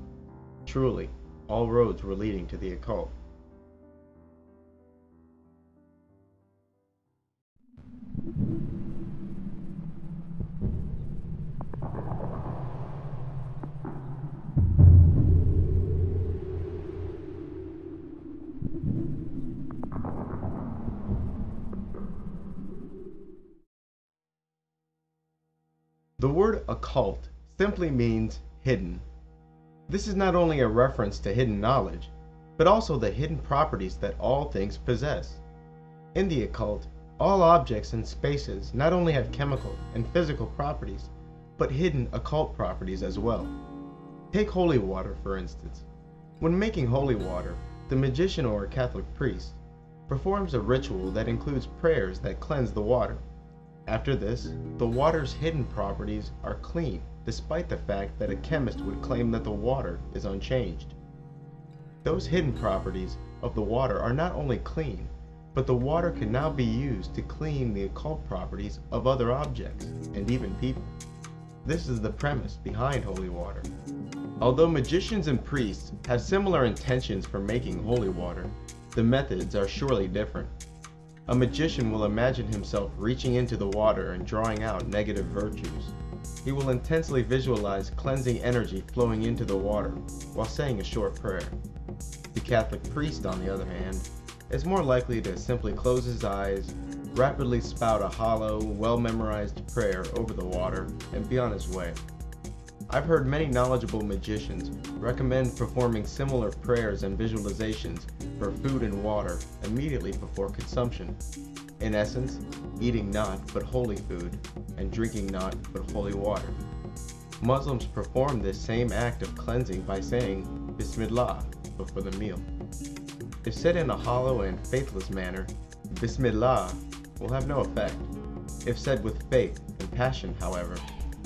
Truly, all roads were leading to the occult. The word occult simply means hidden. This is not only a reference to hidden knowledge, but also the hidden properties that all things possess. In the occult, all objects and spaces not only have chemical and physical properties, but hidden occult properties as well. Take holy water, for instance. When making holy water, the magician or Catholic priest performs a ritual that includes prayers that cleanse the water. After this, the water's hidden properties are clean, despite the fact that a chemist would claim that the water is unchanged. Those hidden properties of the water are not only clean, but the water can now be used to clean the occult properties of other objects, and even people. This is the premise behind holy water. Although magicians and priests have similar intentions for making holy water, the methods are surely different. A magician will imagine himself reaching into the water and drawing out negative virtues. He will intensely visualize cleansing energy flowing into the water while saying a short prayer. The Catholic priest, on the other hand, is more likely to simply close his eyes, rapidly spout a hollow, well-memorized prayer over the water, and be on his way. I've heard many knowledgeable magicians recommend performing similar prayers and visualizations for food and water immediately before consumption. In essence, eating not but holy food, and drinking not but holy water. Muslims perform this same act of cleansing by saying Bismillah before the meal. If said in a hollow and faithless manner, Bismillah will have no effect. If said with faith and passion, however,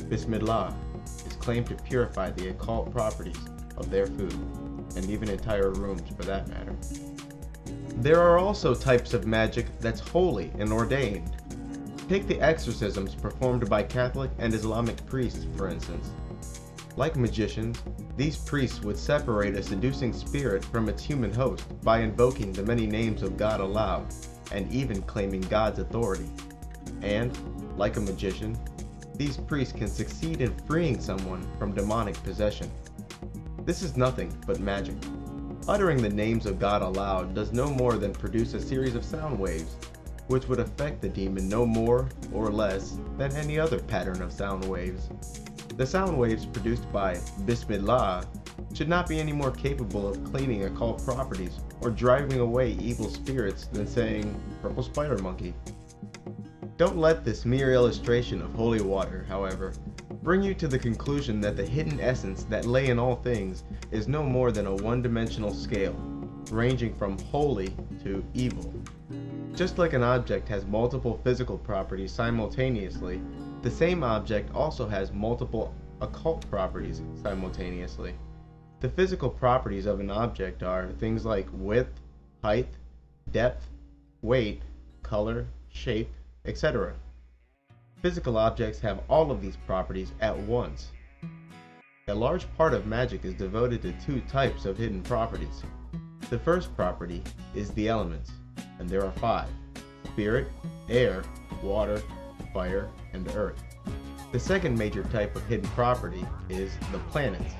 Bismillah is claimed to purify the occult properties of their food, and even entire rooms for that matter. There are also types of magic that's holy and ordained. Take the exorcisms performed by Catholic and Islamic priests, for instance. Like magicians, these priests would separate a seducing spirit from its human host by invoking the many names of God aloud, and even claiming God's authority. And, like a magician, these priests can succeed in freeing someone from demonic possession. This is nothing but magic. Uttering the names of God aloud does no more than produce a series of sound waves, which would affect the demon no more or less than any other pattern of sound waves. The sound waves produced by Bismillah should not be any more capable of cleaning occult properties or driving away evil spirits than saying, "Purple spider monkey." Don't let this mere illustration of holy water, however, bring you to the conclusion that the hidden essence that lay in all things is no more than a one-dimensional scale, ranging from holy to evil. Just like an object has multiple physical properties simultaneously, the same object also has multiple occult properties simultaneously. The physical properties of an object are things like width, height, depth, weight, color, shape, etc. Physical objects have all of these properties at once. A large part of magic is devoted to two types of hidden properties. The first property is the elements, and there are 5: spirit, air, water, fire, and earth. The second major type of hidden property is the planets,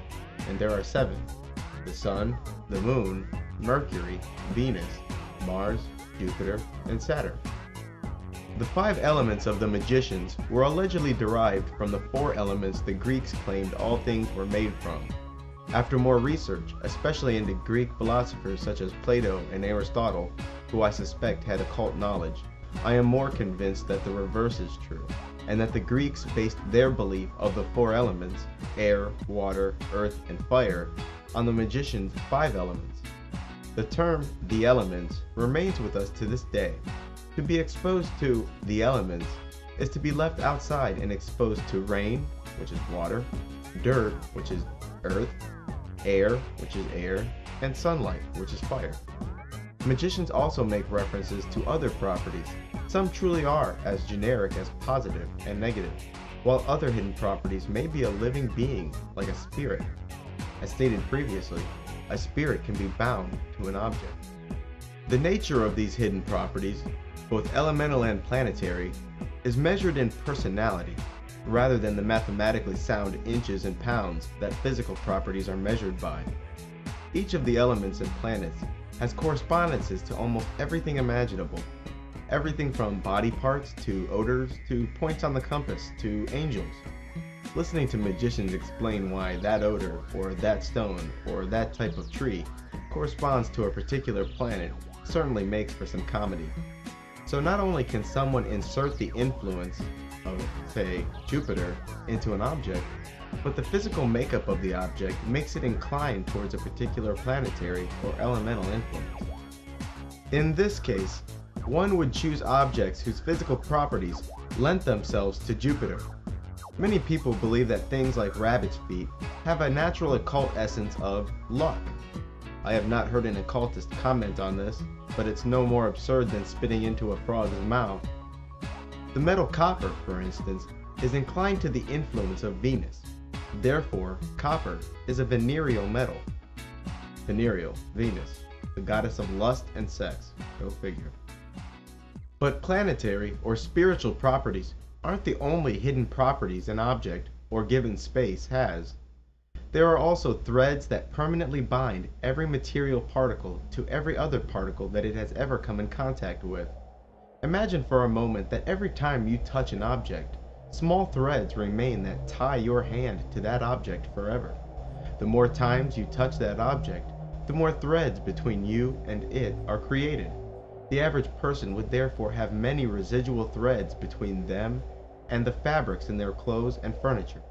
and there are 7: the sun, the moon, Mercury, Venus, Mars, Jupiter, and Saturn. The 5 elements of the magicians were allegedly derived from the 4 elements the Greeks claimed all things were made from. After more research, especially into Greek philosophers such as Plato and Aristotle, who I suspect had occult knowledge, I am more convinced that the reverse is true, and that the Greeks based their belief of the 4 elements, air, water, earth, and fire, on the magician's 5 elements. The term, the elements, remains with us to this day. To be exposed to the elements is to be left outside and exposed to rain, which is water, dirt, which is earth, air, which is air, and sunlight, which is fire. Magicians also make references to other properties. Some truly are as generic as positive and negative, while other hidden properties may be a living being, like a spirit. As stated previously, a spirit can be bound to an object. The nature of these hidden properties, both elemental and planetary, is measured in personality, rather than the mathematically sound inches and pounds that physical properties are measured by. Each of the elements and planets has correspondences to almost everything imaginable. Everything from body parts to odors to points on the compass to angels. Listening to magicians explain why that odor or that stone or that type of tree corresponds to a particular planet certainly makes for some comedy. So not only can someone insert the influence of, say, Jupiter into an object, but the physical makeup of the object makes it inclined towards a particular planetary or elemental influence. In this case, one would choose objects whose physical properties lent themselves to Jupiter. Many people believe that things like rabbit's feet have a natural occult essence of luck. I have not heard an occultist comment on this, but it's no more absurd than spitting into a frog's mouth. The metal copper, for instance, is inclined to the influence of Venus. Therefore, copper is a venereal metal. Venereal, Venus, the goddess of lust and sex. Go figure. But planetary or spiritual properties aren't the only hidden properties an object or given space has. There are also threads that permanently bind every material particle to every other particle that it has ever come in contact with. Imagine for a moment that every time you touch an object, small threads remain that tie your hand to that object forever. The more times you touch that object, the more threads between you and it are created. The average person would therefore have many residual threads between them and the fabrics in their clothes and furniture,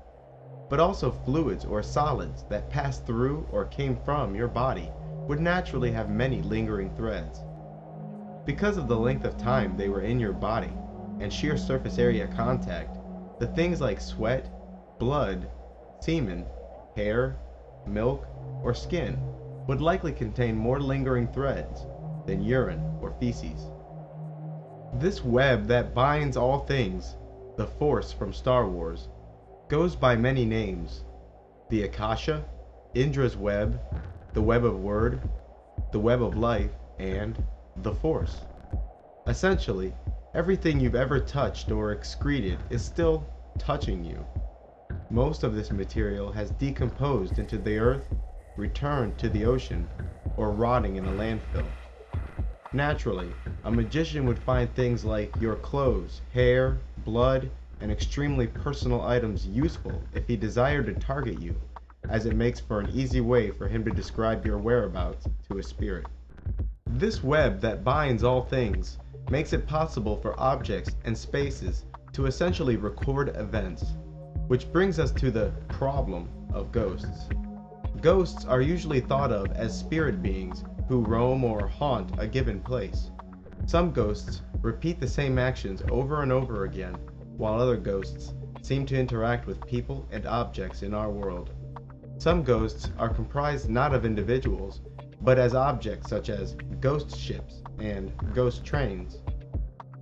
but also fluids or solids that passed through or came from your body would naturally have many lingering threads. Because of the length of time they were in your body and sheer surface area contact, the things like sweat, blood, semen, hair, milk, or skin would likely contain more lingering threads than urine or feces. This web that binds all things, the Force from Star Wars, goes by many names: the Akasha, Indra's web, the web of word, the web of life, and the Force. Essentially, everything you've ever touched or excreted is still touching you. Most of this material has decomposed into the earth, returned to the ocean, or rotting in a landfill. Naturally, a magician would find things like your clothes, hair, blood, and extremely personal items useful if he desired to target you, as it makes for an easy way for him to describe your whereabouts to a spirit. This web that binds all things makes it possible for objects and spaces to essentially record events, which brings us to the problem of ghosts. Ghosts are usually thought of as spirit beings who roam or haunt a given place. Some ghosts repeat the same actions over and over again, while other ghosts seem to interact with people and objects in our world. Some ghosts are comprised not of individuals, but as objects such as ghost ships and ghost trains.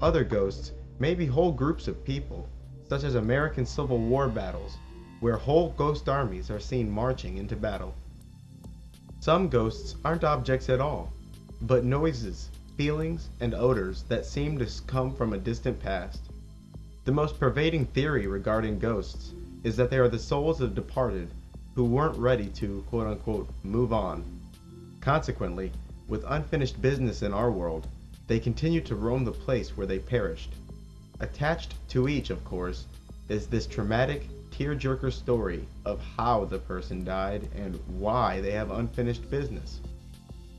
Other ghosts may be whole groups of people, such as American Civil War battles, where whole ghost armies are seen marching into battle. Some ghosts aren't objects at all, but noises, feelings, and odors that seem to come from a distant past. The most pervading theory regarding ghosts is that they are the souls of departed who weren't ready to, quote-unquote, move on. Consequently, with unfinished business in our world, they continue to roam the place where they perished. Attached to each, of course, is this traumatic, tearjerker story of how the person died and why they have unfinished business.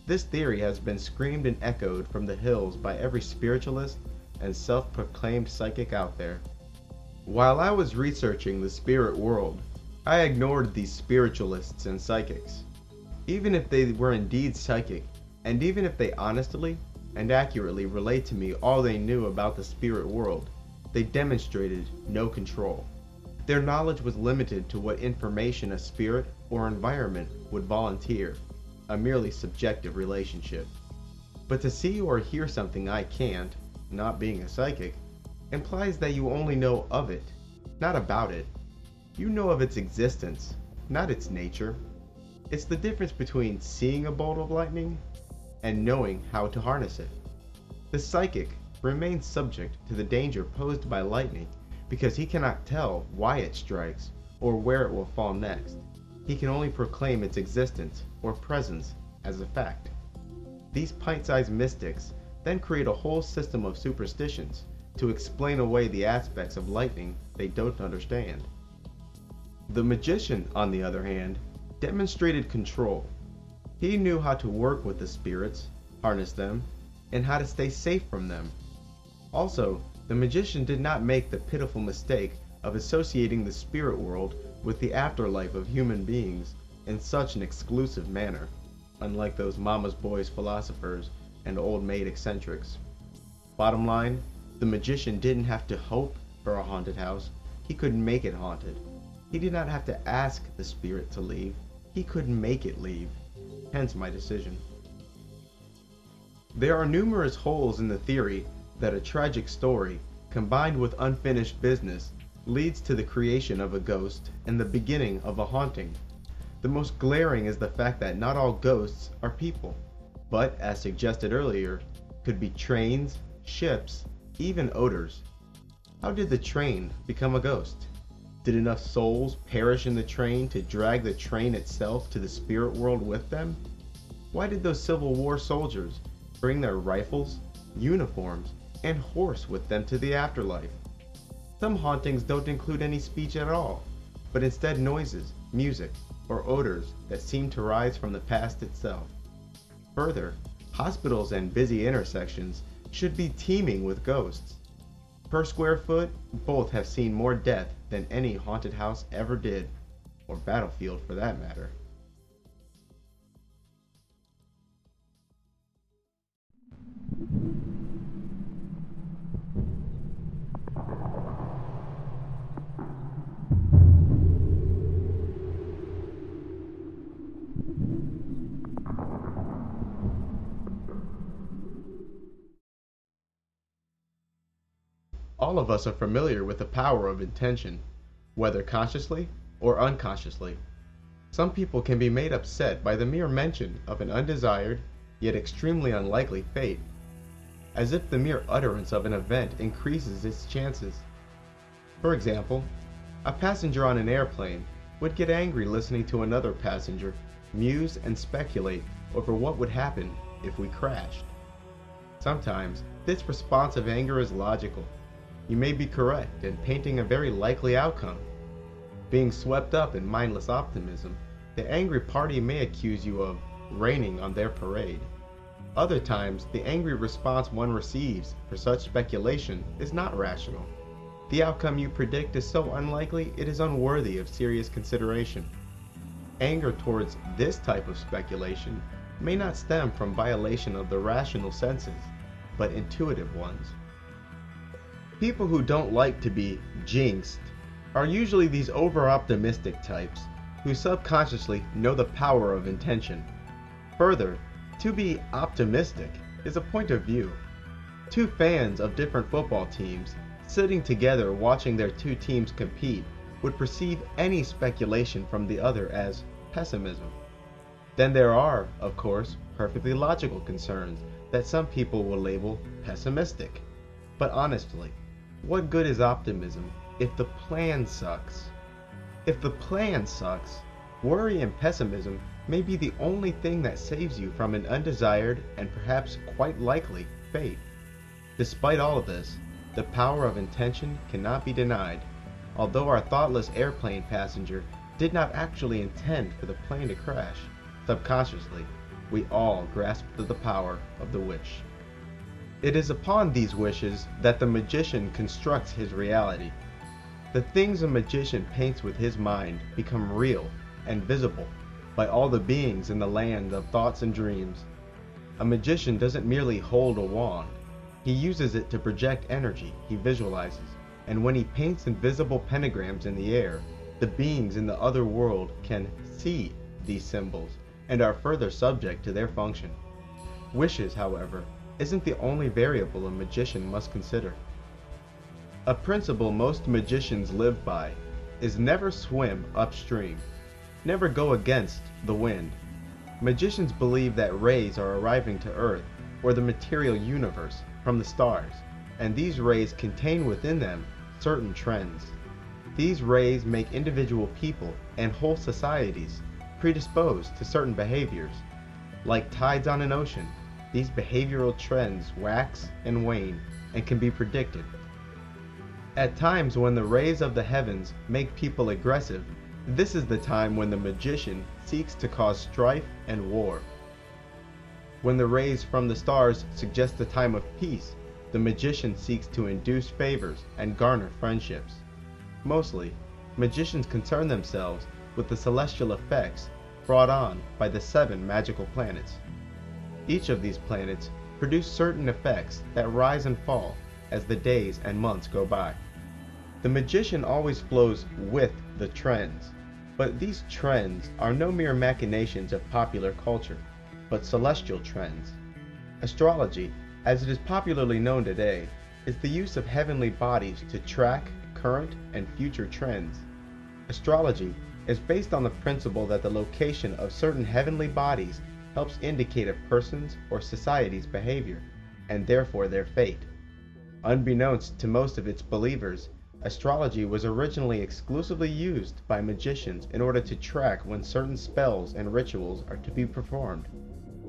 This theory has been screamed and echoed from the hills by every spiritualist and self-proclaimed psychic out there. While I was researching the spirit world, I ignored these spiritualists and psychics. Even if they were indeed psychic, and even if they honestly and accurately relate to me all they knew about the spirit world, they demonstrated no control. Their knowledge was limited to what information a spirit or environment would volunteer, a merely subjective relationship. But to see or hear something I can't, not being a psychic, implies that you only know of it, not about it. You know of its existence, not its nature. It's the difference between seeing a bolt of lightning and knowing how to harness it. The psychic remains subject to the danger posed by lightning because he cannot tell why it strikes or where it will fall next. He can only proclaim its existence or presence as a fact. These pint-sized mystics then create a whole system of superstitions to explain away the aspects of lightning they don't understand. The magician, on the other hand, demonstrated control. He knew how to work with the spirits, harness them, and how to stay safe from them. Also, the magician did not make the pitiful mistake of associating the spirit world with the afterlife of human beings in such an exclusive manner, unlike those mama's boys philosophers and old maid eccentrics. Bottom line, the magician didn't have to hope for a haunted house, he could make it haunted. He did not have to ask the spirit to leave, he could make it leave. Hence my decision. There are numerous holes in the theory that a tragic story, combined with unfinished business, leads to the creation of a ghost and the beginning of a haunting. The most glaring is the fact that not all ghosts are people, but, as suggested earlier, could be trains, ships, even odors. How did the train become a ghost? Did enough souls perish in the train to drag the train itself to the spirit world with them? Why did those Civil War soldiers bring their rifles, uniforms, and horse with them to the afterlife? Some hauntings don't include any speech at all, but instead noises, music, or odors that seem to rise from the past itself. Further, hospitals and busy intersections should be teeming with ghosts. Per square foot, both have seen more death than any haunted house ever did, or battlefield for that matter. All of us are familiar with the power of intention, whether consciously or unconsciously. Some people can be made upset by the mere mention of an undesired, yet extremely unlikely fate, as if the mere utterance of an event increases its chances. For example, a passenger on an airplane would get angry listening to another passenger muse and speculate over what would happen if we crashed. Sometimes, this responsive anger is logical. You may be correct in painting a very likely outcome. Being swept up in mindless optimism, the angry party may accuse you of raining on their parade. Other times, the angry response one receives for such speculation is not rational. The outcome you predict is so unlikely it is unworthy of serious consideration. Anger towards this type of speculation may not stem from violation of the rational senses, but intuitive ones. People who don't like to be jinxed are usually these over-optimistic types who subconsciously know the power of intention. Further, to be optimistic is a point of view. Two fans of different football teams sitting together watching their two teams compete would perceive any speculation from the other as pessimism. Then there are, of course, perfectly logical concerns that some people will label pessimistic. But honestly, what good is optimism if the plan sucks? If the plan sucks, worry and pessimism may be the only thing that saves you from an undesired and perhaps quite likely fate. Despite all of this, the power of intention cannot be denied. Although our thoughtless airplane passenger did not actually intend for the plane to crash, subconsciously, we all grasped the power of the wish. It is upon these wishes that the magician constructs his reality. The things a magician paints with his mind become real and visible by all the beings in the land of thoughts and dreams. A magician doesn't merely hold a wand. He uses it to project energy he visualizes, and when he paints invisible pentagrams in the air, the beings in the other world can see these symbols and are further subject to their function. Wishes, however, isn't the only variable a magician must consider. A principle most magicians live by is never swim upstream, never go against the wind. Magicians believe that rays are arriving to Earth or the material universe from the stars, and these rays contain within them certain trends. These rays make individual people and whole societies predisposed to certain behaviors. Like tides on an ocean, these behavioral trends wax and wane and can be predicted. At times when the rays of the heavens make people aggressive, this is the time when the magician seeks to cause strife and war. When the rays from the stars suggest a time of peace, the magician seeks to induce favors and garner friendships. Mostly, magicians concern themselves with the celestial effects brought on by the 7 magical planets. Each of these planets produce certain effects that rise and fall as the days and months go by. The magician always flows with the trends, but these trends are no mere machinations of popular culture, but celestial trends. Astrology, as it is popularly known today, is the use of heavenly bodies to track current and future trends. Astrology is based on the principle that the location of certain heavenly bodies helps indicate a person's or society's behavior, and therefore their fate. Unbeknownst to most of its believers, astrology was originally exclusively used by magicians in order to track when certain spells and rituals are to be performed.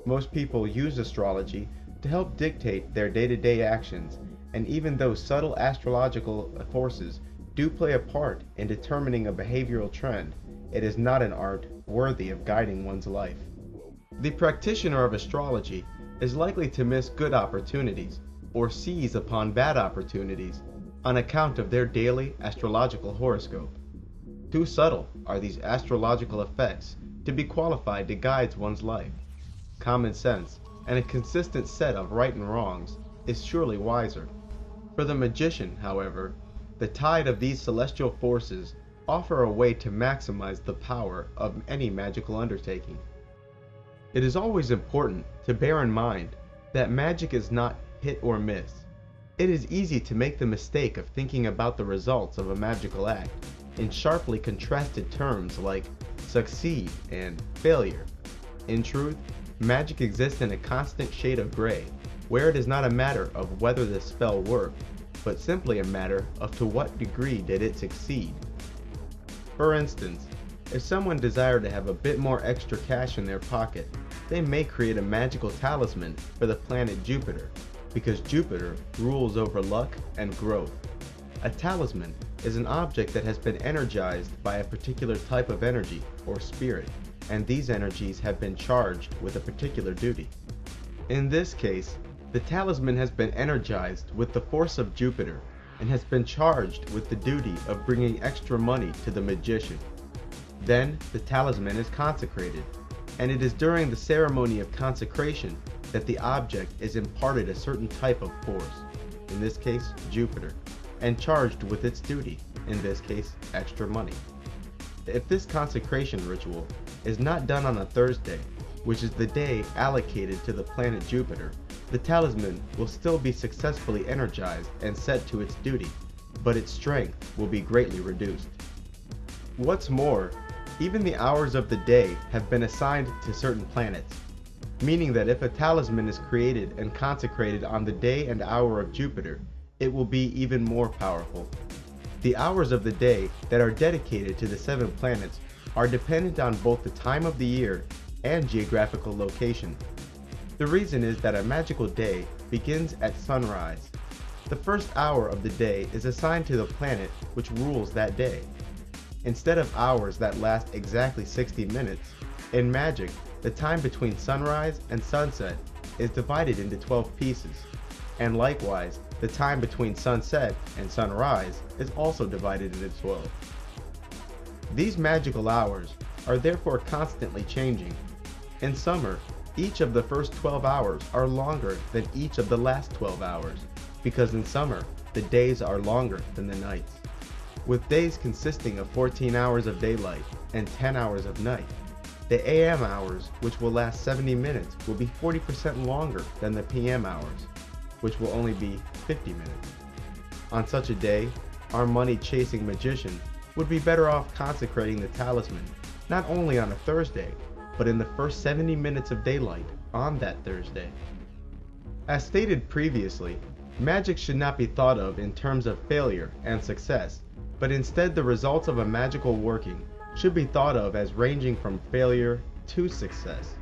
Most people use astrology to help dictate their day-to-day actions, and even though subtle astrological forces do play a part in determining a behavioral trend, it is not an art worthy of guiding one's life. The practitioner of astrology is likely to miss good opportunities or seize upon bad opportunities on account of their daily astrological horoscope. Too subtle are these astrological effects to be qualified to guide one's life. Common sense and a consistent set of right and wrongs is surely wiser. For the magician, however, the tide of these celestial forces offer a way to maximize the power of any magical undertaking. It is always important to bear in mind that magic is not hit or miss. It is easy to make the mistake of thinking about the results of a magical act in sharply contrasted terms like succeed and failure. In truth, magic exists in a constant shade of gray, where it is not a matter of whether the spell worked, but simply a matter of to what degree did it succeed. For instance, if someone desired to have a bit more extra cash in their pocket, they may create a magical talisman for the planet Jupiter, because Jupiter rules over luck and growth. A talisman is an object that has been energized by a particular type of energy or spirit, and these energies have been charged with a particular duty. In this case, the talisman has been energized with the force of Jupiter and has been charged with the duty of bringing extra money to the magician. Then the talisman is consecrated, and it is during the ceremony of consecration that the object is imparted a certain type of force, in this case Jupiter, and charged with its duty, in this case extra money. If this consecration ritual is not done on a Thursday, which is the day allocated to the planet Jupiter, the talisman will still be successfully energized and set to its duty, but its strength will be greatly reduced. What's more, even the hours of the day have been assigned to certain planets, meaning that if a talisman is created and consecrated on the day and hour of Jupiter, it will be even more powerful. The hours of the day that are dedicated to the 7 planets are dependent on both the time of the year and geographical location. The reason is that a magical day begins at sunrise. The first hour of the day is assigned to the planet which rules that day. Instead of hours that last exactly 60 minutes, in magic, the time between sunrise and sunset is divided into 12 pieces, and likewise, the time between sunset and sunrise is also divided into 12. These magical hours are therefore constantly changing. In summer, each of the first 12 hours are longer than each of the last 12 hours, because in summer, the days are longer than the nights. With days consisting of 14 hours of daylight and 10 hours of night, the AM hours, which will last 70 minutes, will be 40% longer than the PM hours, which will only be 50 minutes. On such a day, our money-chasing magician would be better off consecrating the talisman, not only on a Thursday, but in the first 70 minutes of daylight on that Thursday. As stated previously, magic should not be thought of in terms of failure and success, but instead the results of a magical working should be thought of as ranging from failure to success.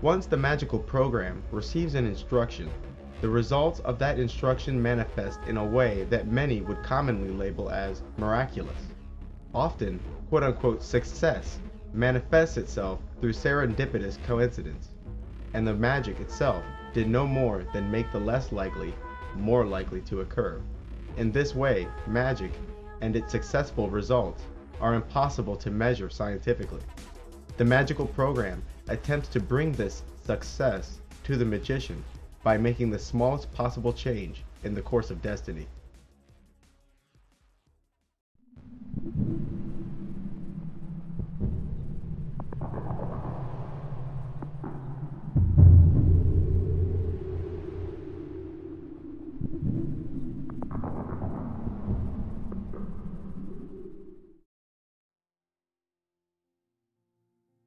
Once the magical program receives an instruction, the results of that instruction manifest in a way that many would commonly label as miraculous. Often, quote-unquote success manifests itself through serendipitous coincidence, and the magic itself did no more than make the less likely more likely to occur. In this way, magic and its successful results are impossible to measure scientifically. The magical program attempts to bring this success to the magician by making the smallest possible change in the course of destiny.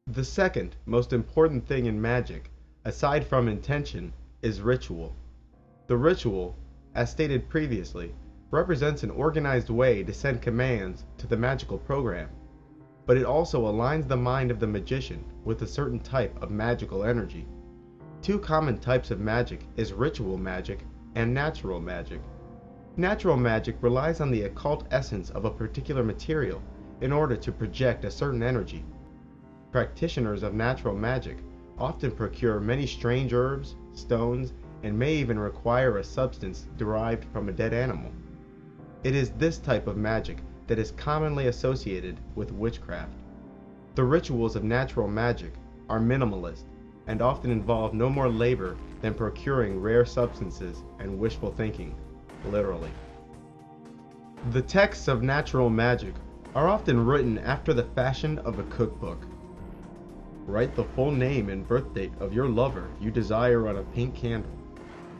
The second most important thing in magic, aside from intention, is ritual. The ritual, as stated previously, represents an organized way to send commands to the magical program, but it also aligns the mind of the magician with a certain type of magical energy. Two common types of magic is ritual magic and natural magic. Natural magic relies on the occult essence of a particular material in order to project a certain energy. Practitioners of natural magic often procure many strange herbs, stones, and may even require a substance derived from a dead animal. It is this type of magic that is commonly associated with witchcraft. The rituals of natural magic are minimalist and often involve no more labor than procuring rare substances and wishful thinking, literally. The texts of natural magic are often written after the fashion of a cookbook. Write the full name and birth date of your lover you desire on a pink candle.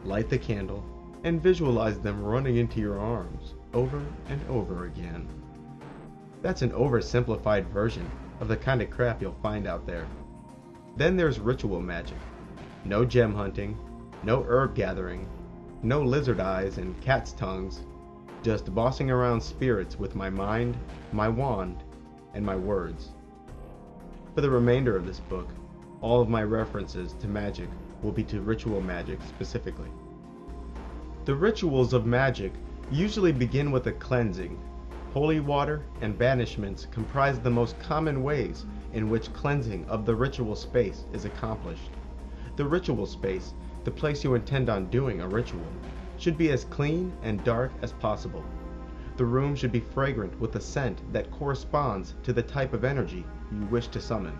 Light the candle and visualize them running into your arms over and over again. That's an oversimplified version of the kind of crap you'll find out there. Then there's ritual magic. No gem hunting, no herb gathering, no lizard eyes and cat's tongues, just bossing around spirits with my mind, my wand, and my words. For the remainder of this book, all of my references to magic will be to ritual magic specifically. The rituals of magic usually begin with a cleansing. Holy water and banishments comprise the most common ways in which cleansing of the ritual space is accomplished. The ritual space, the place you intend on doing a ritual, should be as clean and dark as possible. The room should be fragrant with a scent that corresponds to the type of energy you wish to summon.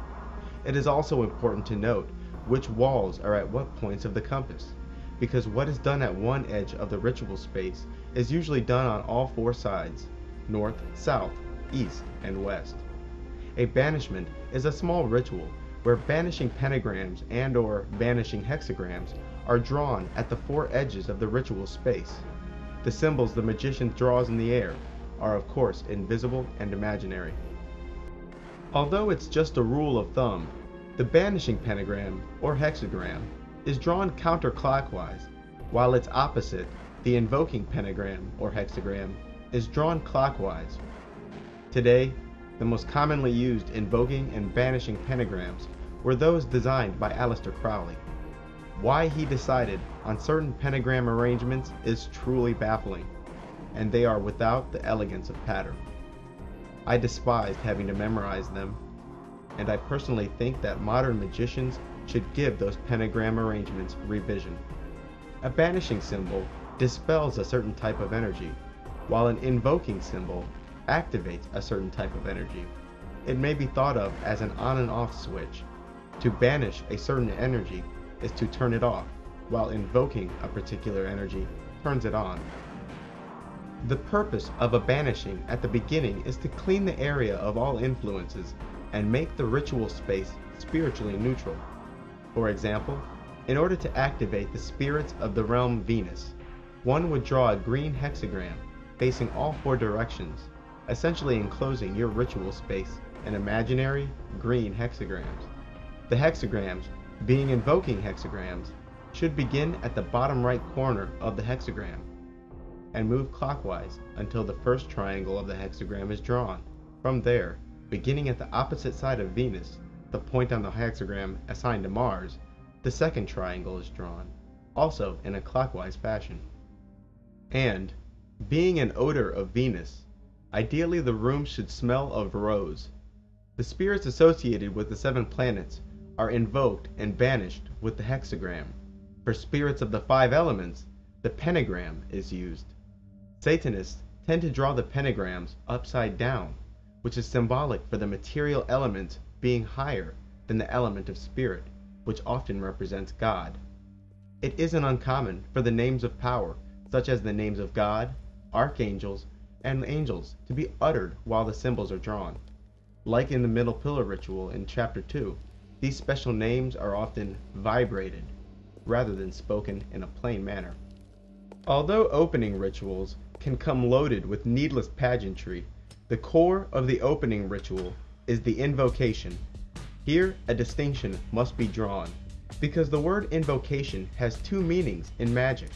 It is also important to note which walls are at what points of the compass, because what is done at one edge of the ritual space is usually done on all four sides: north, south, east, and west. A banishment is a small ritual where banishing pentagrams and/or banishing hexagrams are drawn at the four edges of the ritual space. The symbols the magician draws in the air are of course invisible and imaginary. Although it's just a rule of thumb, the banishing pentagram or hexagram is drawn counterclockwise, while its opposite, the invoking pentagram or hexagram, is drawn clockwise. Today, the most commonly used invoking and banishing pentagrams were those designed by Aleister Crowley. Why he decided on certain pentagram arrangements is truly baffling, and they are without the elegance of pattern. I despised having to memorize them, and I personally think that modern magicians should give those pentagram arrangements revision. A banishing symbol dispels a certain type of energy, while an invoking symbol activates a certain type of energy. It may be thought of as an on and off switch. To banish a certain energy is to turn it off, while invoking a particular energy turns it on. The purpose of a banishing at the beginning is to clean the area of all influences and make the ritual space spiritually neutral. For example, in order to activate the spirits of the realm Venus, one would draw a green hexagram facing all four directions, essentially enclosing your ritual space in imaginary green hexagrams. The hexagrams, being invoking hexagrams, should begin at the bottom right corner of the hexagram and move clockwise until the first triangle of the hexagram is drawn. From there, beginning at the opposite side of Venus, the point on the hexagram assigned to Mars, the second triangle is drawn, also in a clockwise fashion. And, being an odor of Venus, ideally the room should smell of rose. The spirits associated with the 7 planets are invoked and banished with the hexagram. For spirits of the 5 elements, the pentagram is used. Satanists tend to draw the pentagrams upside down, which is symbolic for the material element being higher than the element of spirit, which often represents God. It isn't uncommon for the names of power, such as the names of God, archangels, and angels, to be uttered while the symbols are drawn. Like in the middle pillar ritual in chapter 2, these special names are often vibrated, rather than spoken in a plain manner. Although opening rituals can come loaded with needless pageantry, the core of the opening ritual is the invocation. Here, a distinction must be drawn, because the word invocation has 2 meanings in magic.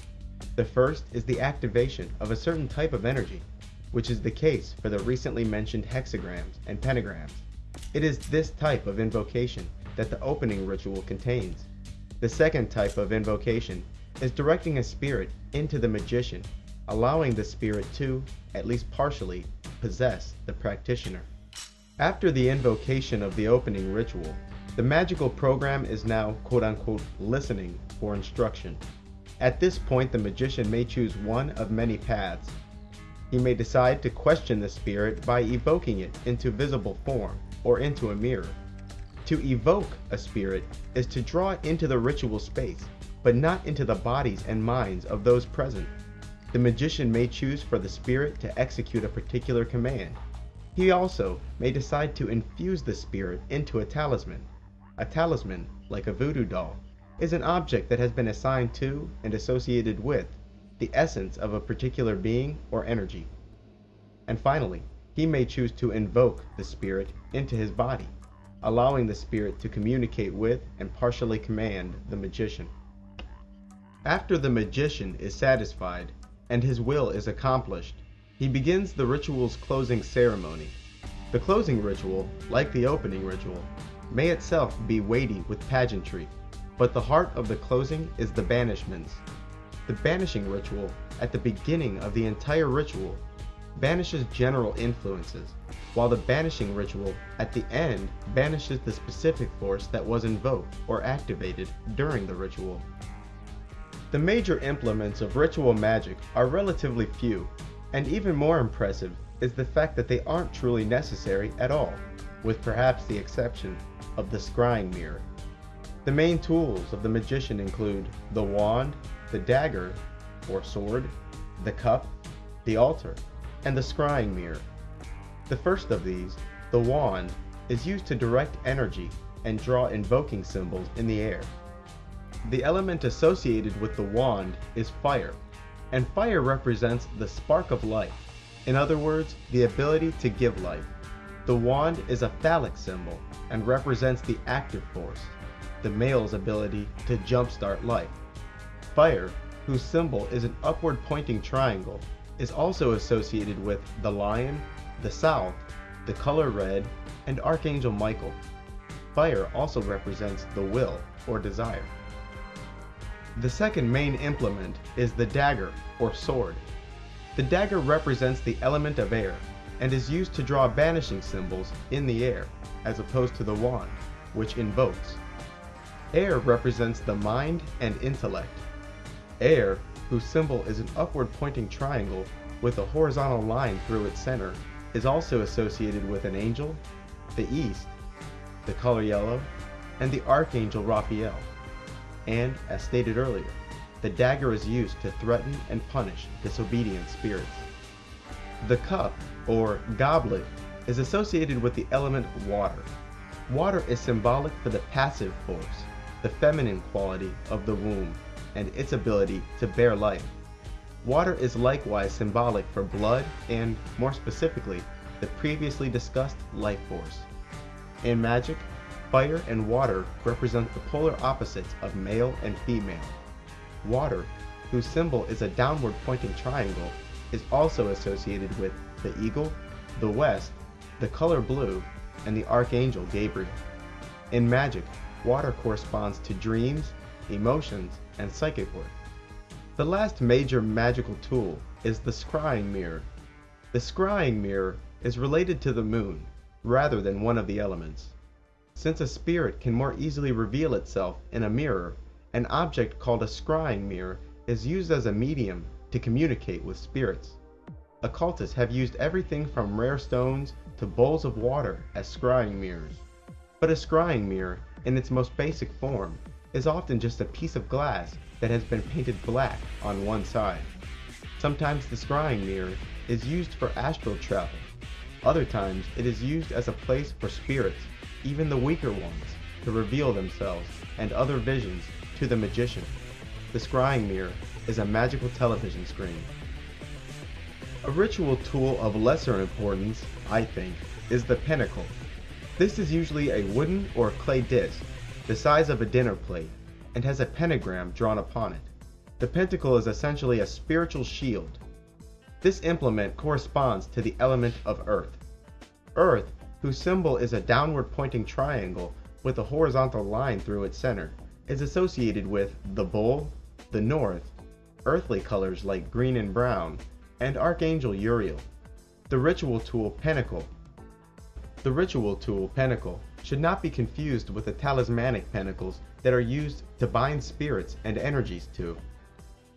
The first is the activation of a certain type of energy, which is the case for the recently mentioned hexagrams and pentagrams. It is this type of invocation that the opening ritual contains. The second type of invocation is directing a spirit into the magician, allowing the spirit to, at least partially, possess the practitioner. After the invocation of the opening ritual, the magical program is now quote-unquote listening for instruction. At this point, the magician may choose one of many paths. He may decide to question the spirit by evoking it into visible form or into a mirror. To evoke a spirit is to draw it into the ritual space, but not into the bodies and minds of those present. The magician may choose for the spirit to execute a particular command. He also may decide to infuse the spirit into a talisman. A talisman, like a voodoo doll, is an object that has been assigned to and associated with the essence of a particular being or energy. And finally, he may choose to invoke the spirit into his body, allowing the spirit to communicate with and partially command the magician. After the magician is satisfied and his will is accomplished, he begins the ritual's closing ceremony. The closing ritual, like the opening ritual, may itself be weighty with pageantry, but the heart of the closing is the banishments. The banishing ritual, at the beginning of the entire ritual, banishes general influences, while the banishing ritual at the end banishes the specific force that was invoked or activated during the ritual. The major implements of ritual magic are relatively few, and even more impressive is the fact that they aren't truly necessary at all, with perhaps the exception of the scrying mirror. The main tools of the magician include the wand, the dagger or sword, the cup, the altar, and the scrying mirror. The first of these, the wand, is used to direct energy and draw invoking symbols in the air. The element associated with the wand is fire, and fire represents the spark of life, in other words, the ability to give life. The wand is a phallic symbol and represents the active force, the male's ability to jumpstart life. Fire, whose symbol is an upward pointing triangle, is also associated with the lion, the south, the color red, and Archangel Michael. Fire also represents the will or desire. The second main implement is the dagger or sword. The dagger represents the element of air and is used to draw banishing symbols in the air, as opposed to the wand, which invokes. Air represents the mind and intellect. Air, whose symbol is an upward pointing triangle with a horizontal line through its center, is also associated with an angel, the east, the color yellow, and the Archangel Raphael. And, as stated earlier, the dagger is used to threaten and punish disobedient spirits. The cup, or goblet, is associated with the element water. Water is symbolic for the passive force, the feminine quality of the womb, and its ability to bear life. Water is likewise symbolic for blood and, more specifically, the previously discussed life force. In magic, fire and water represent the polar opposites of male and female. Water, whose symbol is a downward pointing triangle, is also associated with the eagle, the west, the color blue, and the Archangel Gabriel. In magic, water corresponds to dreams, emotions, and psychic work. The last major magical tool is the scrying mirror. The scrying mirror is related to the moon, rather than one of the elements. Since a spirit can more easily reveal itself in a mirror, an object called a scrying mirror is used as a medium to communicate with spirits. Occultists have used everything from rare stones to bowls of water as scrying mirrors. But a scrying mirror, in its most basic form, is often just a piece of glass that has been painted black on one side. Sometimes the scrying mirror is used for astral travel. Other times it is used as a place for spirits, even the weaker ones, to reveal themselves and other visions to the magician. The scrying mirror is a magical television screen. A ritual tool of lesser importance, I think, is the pentacle. This is usually a wooden or clay disc, the size of a dinner plate, and has a pentagram drawn upon it. The pentacle is essentially a spiritual shield. This implement corresponds to the element of earth. Earth, whose symbol is a downward pointing triangle with a horizontal line through its center, is associated with the bull, the north, earthly colors like green and brown, and Archangel Uriel. The ritual tool pentacle should not be confused with the talismanic pentacles that are used to bind spirits and energies to.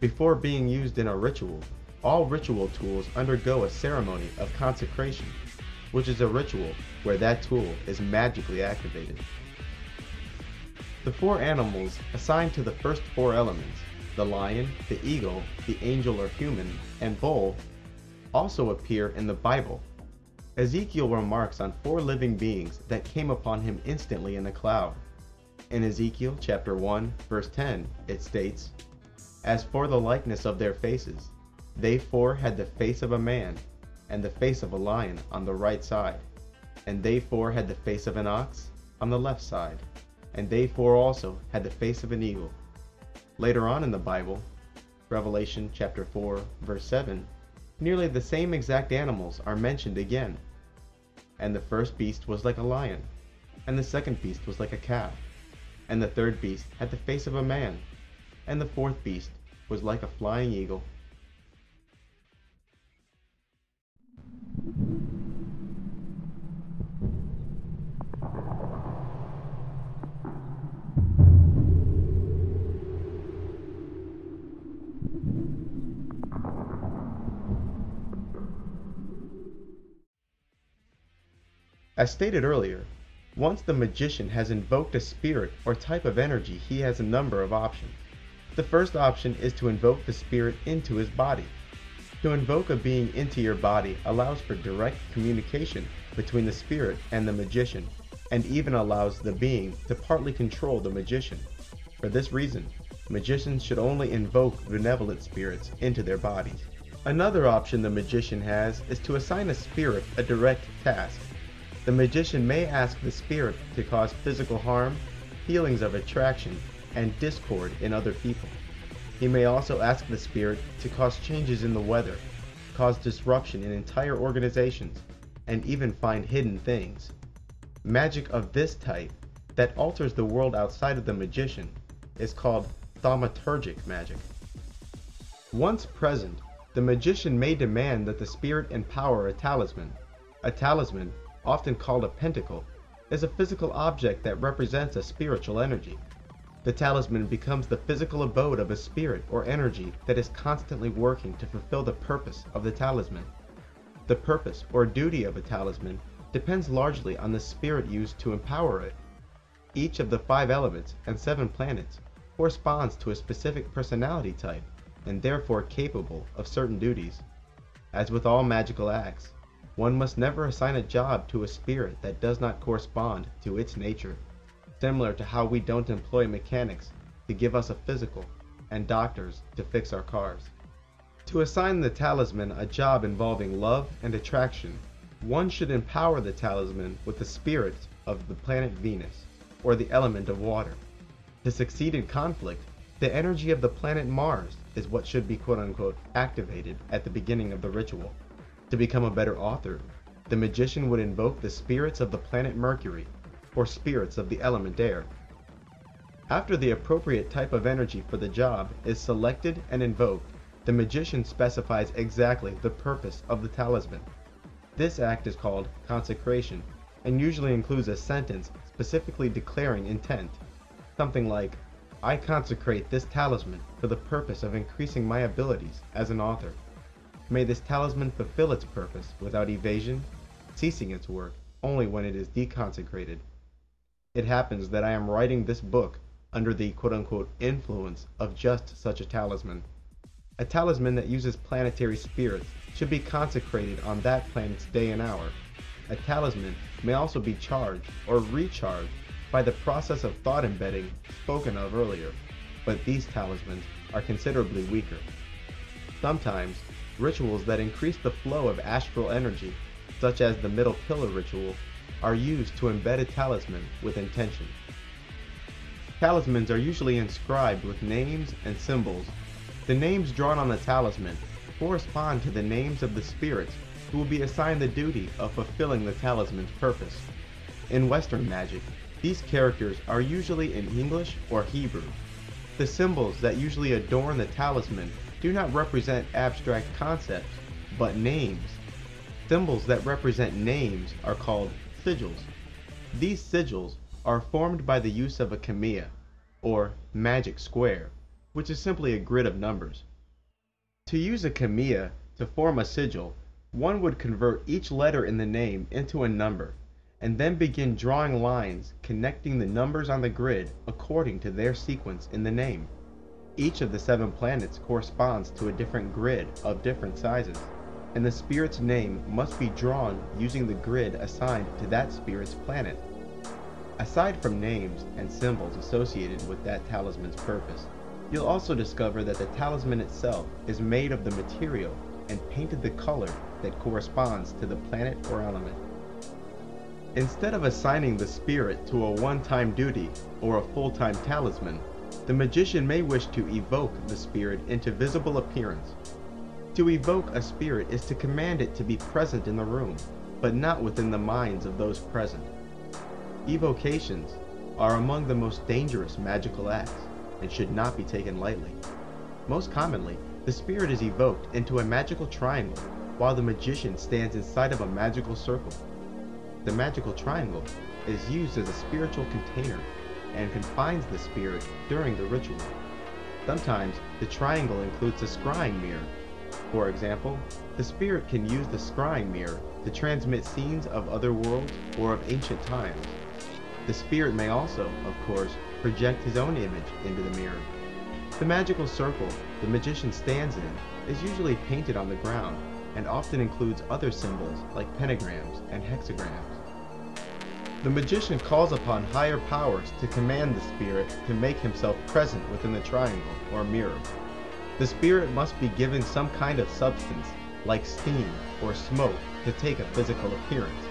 Before being used in a ritual, all ritual tools undergo a ceremony of consecration, which is a ritual where that tool is magically activated. The four animals assigned to the first four elements, the lion, the eagle, the angel or human, and bull, also appear in the Bible. Ezekiel remarks on four living beings that came upon him instantly in a cloud. In Ezekiel chapter 1, verse 10, it states, "As for the likeness of their faces, they four had the face of a man, and the face of a lion on the right side, and they four had the face of an ox on the left side, and they four also had the face of an eagle." Later on in the Bible, Revelation chapter 4, verse 7, nearly the same exact animals are mentioned again. "And the first beast was like a lion, and the second beast was like a cow, and the third beast had the face of a man, and the fourth beast was like a flying eagle. As stated earlier, once the magician has invoked a spirit or type of energy, he has a number of options. The first option is to invoke the spirit into his body. To invoke a being into your body allows for direct communication between the spirit and the magician, and even allows the being to partly control the magician. For this reason, magicians should only invoke benevolent spirits into their bodies. Another option the magician has is to assign a spirit a direct task. The magician may ask the spirit to cause physical harm, feelings of attraction, and discord in other people. He may also ask the spirit to cause changes in the weather, cause disruption in entire organizations, and even find hidden things. Magic of this type, that alters the world outside of the magician, is called thaumaturgic magic. Once present, the magician may demand that the spirit empower a talisman. A talisman, often called a pentacle, is a physical object that represents a spiritual energy. The talisman becomes the physical abode of a spirit or energy that is constantly working to fulfill the purpose of the talisman. The purpose or duty of a talisman depends largely on the spirit used to empower it. Each of the 5 elements and 7 planets corresponds to a specific personality type and therefore capable of certain duties. As with all magical acts, one must never assign a job to a spirit that does not correspond to its nature, similar to how we don't employ mechanics to give us a physical and doctors to fix our cars. To assign the talisman a job involving love and attraction, one should empower the talisman with the spirit of the planet Venus, or the element of water. To succeed in conflict, the energy of the planet Mars is what should be quote-unquote activated at the beginning of the ritual. To become a better author, the magician would invoke the spirits of the planet Mercury, or spirits of the element air. After the appropriate type of energy for the job is selected and invoked, the magician specifies exactly the purpose of the talisman. This act is called consecration, and usually includes a sentence specifically declaring intent. Something like, "I consecrate this talisman for the purpose of increasing my abilities as an author. May this talisman fulfill its purpose without evasion, ceasing its work only when it is deconsecrated. It happens that I am writing this book under the quote-unquote influence of just such a talisman. A talisman that uses planetary spirits should be consecrated on that planet's day and hour. A talisman may also be charged or recharged by the process of thought embedding spoken of earlier, but these talismans are considerably weaker. Sometimes, rituals that increase the flow of astral energy, such as the middle pillar ritual, are used to embed a talisman with intention. Talismans are usually inscribed with names and symbols. The names drawn on the talisman correspond to the names of the spirits who will be assigned the duty of fulfilling the talisman's purpose. In Western magic, these characters are usually in English or Hebrew. The symbols that usually adorn the talisman do not represent abstract concepts, but names. Symbols that represent names are called sigils. These sigils are formed by the use of a kamiya, or magic square, which is simply a grid of numbers. To use a kamiya to form a sigil, one would convert each letter in the name into a number, and then begin drawing lines connecting the numbers on the grid according to their sequence in the name. Each of the 7 planets corresponds to a different grid of different sizes, and the spirit's name must be drawn using the grid assigned to that spirit's planet. Aside from names and symbols associated with that talisman's purpose, you'll also discover that the talisman itself is made of the material and painted the color that corresponds to the planet or element. Instead of assigning the spirit to a one-time duty or a full-time talisman, the magician may wish to evoke the spirit into visible appearance. To evoke a spirit is to command it to be present in the room, but not within the minds of those present. Evocations are among the most dangerous magical acts and should not be taken lightly. Most commonly, the spirit is evoked into a magical triangle while the magician stands inside of a magical circle. The magical triangle is used as a spiritual container and confines the spirit during the ritual. Sometimes the triangle includes a scrying mirror. For example, the spirit can use the scrying mirror to transmit scenes of other worlds or of ancient times. The spirit may also, of course, project his own image into the mirror. The magical circle the magician stands in is usually painted on the ground and often includes other symbols like pentagrams and hexagrams. The magician calls upon higher powers to command the spirit to make himself present within the triangle or mirror. The spirit must be given some kind of substance, like steam or smoke, to take a physical appearance.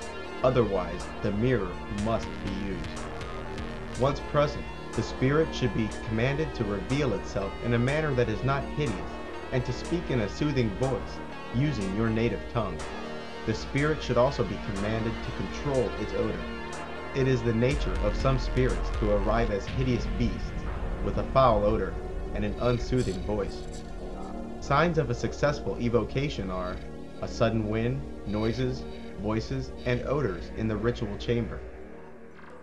Otherwise, the mirror must be used. Once present, the spirit should be commanded to reveal itself in a manner that is not hideous, and to speak in a soothing voice, using your native tongue. The spirit should also be commanded to control its odor. It is the nature of some spirits to arrive as hideous beasts, with a foul odor and an unsoothing voice. Signs of a successful evocation are a sudden wind, noises, voices, and odors in the ritual chamber.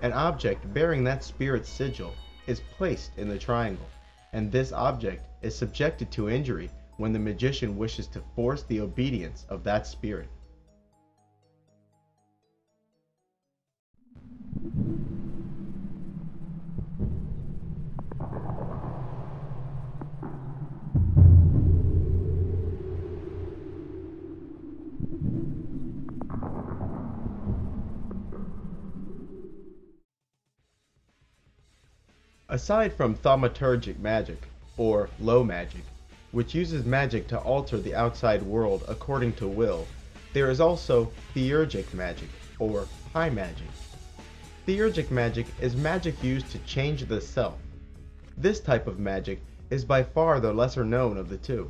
An object bearing that spirit's sigil is placed in the triangle, and this object is subjected to injury when the magician wishes to force the obedience of that spirit. Aside from thaumaturgic magic, or low magic, which uses magic to alter the outside world according to will, there is also theurgic magic, or high magic. Theurgic magic is magic used to change the self. This type of magic is by far the lesser known of the two.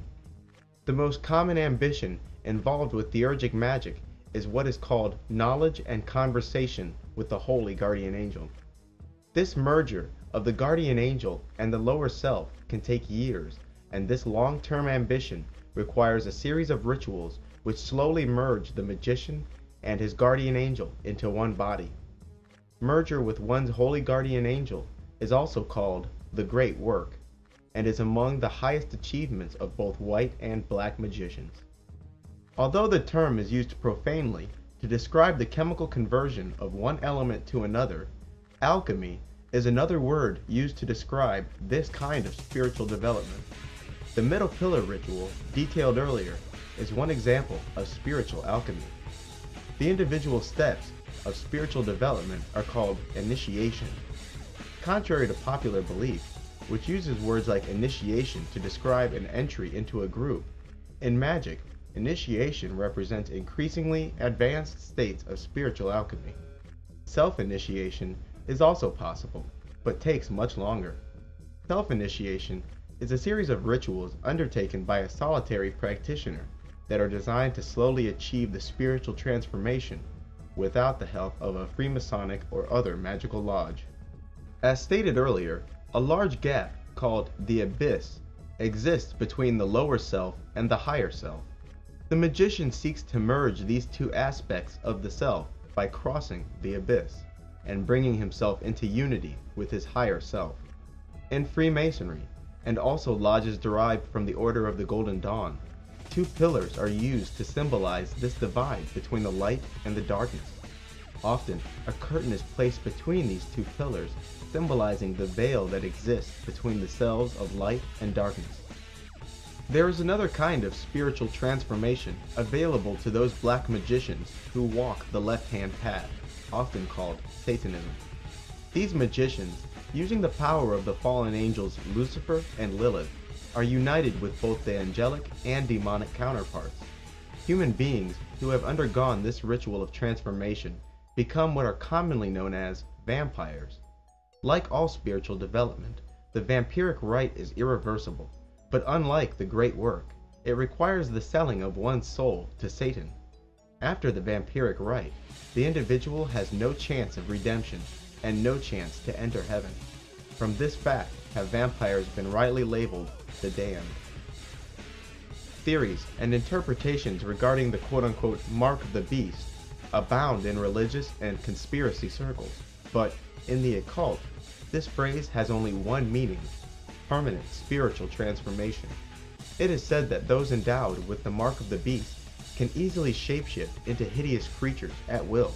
The most common ambition involved with theurgic magic is what is called knowledge and conversation with the holy guardian angel. This merger of the guardian angel and the lower self can take years, and this long-term ambition requires a series of rituals which slowly merge the magician and his guardian angel into one body. Merger with one's holy guardian angel is also called the Great Work, and is among the highest achievements of both white and black magicians. Although the term is used profanely to describe the chemical conversion of one element to another, alchemy is another word used to describe this kind of spiritual development. The middle pillar ritual, detailed earlier, is one example of spiritual alchemy. The individual steps of spiritual development are called initiation. Contrary to popular belief, which uses words like initiation to describe an entry into a group, in magic, initiation represents increasingly advanced states of spiritual alchemy. Self-initiation is also possible, but takes much longer. Self-initiation is a series of rituals undertaken by a solitary practitioner that are designed to slowly achieve the spiritual transformation without the help of a Freemasonic or other magical lodge. As stated earlier, a large gap called the abyss exists between the lower self and the higher self. The magician seeks to merge these two aspects of the self by crossing the abyss and bringing himself into unity with his higher self. In Freemasonry, and also lodges derived from the Order of the Golden Dawn, two pillars are used to symbolize this divide between the light and the darkness. Often, a curtain is placed between these two pillars, symbolizing the veil that exists between the selves of light and darkness. There is another kind of spiritual transformation available to those black magicians who walk the left-hand path, often called Satanism. These magicians, using the power of the fallen angels Lucifer and Lilith, are united with both the angelic and demonic counterparts. Human beings who have undergone this ritual of transformation become what are commonly known as vampires. Like all spiritual development, the vampiric rite is irreversible, but unlike the Great Work, it requires the selling of one's soul to Satan. After the vampiric rite, the individual has no chance of redemption, and no chance to enter heaven. From this fact have vampires been rightly labeled the damned. Theories and interpretations regarding the quote-unquote mark of the beast abound in religious and conspiracy circles, but in the occult, this phrase has only one meaning: permanent spiritual transformation. It is said that those endowed with the mark of the beast can easily shapeshift into hideous creatures at will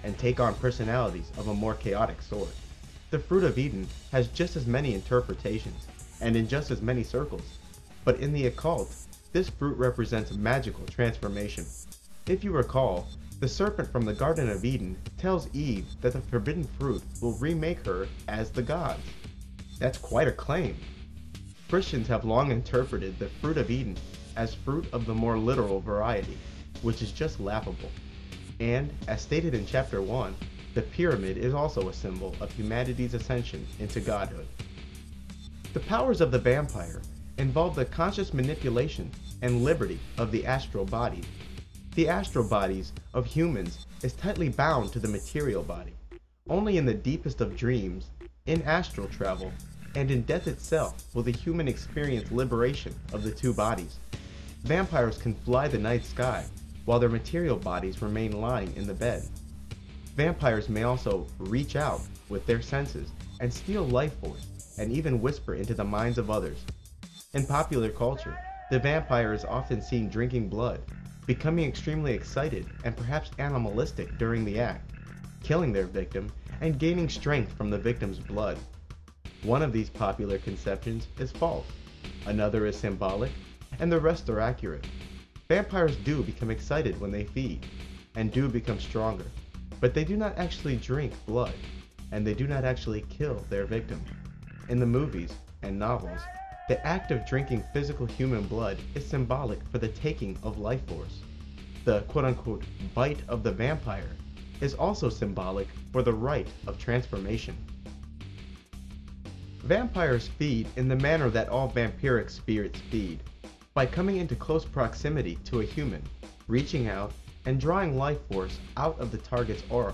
and take on personalities of a more chaotic sort. The fruit of Eden has just as many interpretations and in just as many circles, but in the occult, this fruit represents magical transformation. If you recall, the serpent from the Garden of Eden tells Eve that the forbidden fruit will remake her as the gods. That's quite a claim. Christians have long interpreted the fruit of Eden as fruit of the more literal variety, which is just laughable. And, as stated in chapter 1, the pyramid is also a symbol of humanity's ascension into godhood. The powers of the vampire involve the conscious manipulation and liberty of the astral bodies. The astral bodies of humans is tightly bound to the material body. Only in the deepest of dreams, in astral travel, and in death itself will the human experience liberation of the two bodies. Vampires can fly the night sky, while their material bodies remain lying in the bed. Vampires may also reach out with their senses and steal life force, and even whisper into the minds of others. In popular culture, the vampire is often seen drinking blood, becoming extremely excited and perhaps animalistic during the act, killing their victim and gaining strength from the victim's blood. One of these popular conceptions is false, another is symbolic, and the rest are accurate. Vampires do become excited when they feed, and do become stronger, but they do not actually drink blood, and they do not actually kill their victim. In the movies and novels, the act of drinking physical human blood is symbolic for the taking of life force. The quote-unquote bite of the vampire is also symbolic for the rite of transformation. Vampires feed in the manner that all vampiric spirits feed, by coming into close proximity to a human, reaching out, and drawing life force out of the target's aura.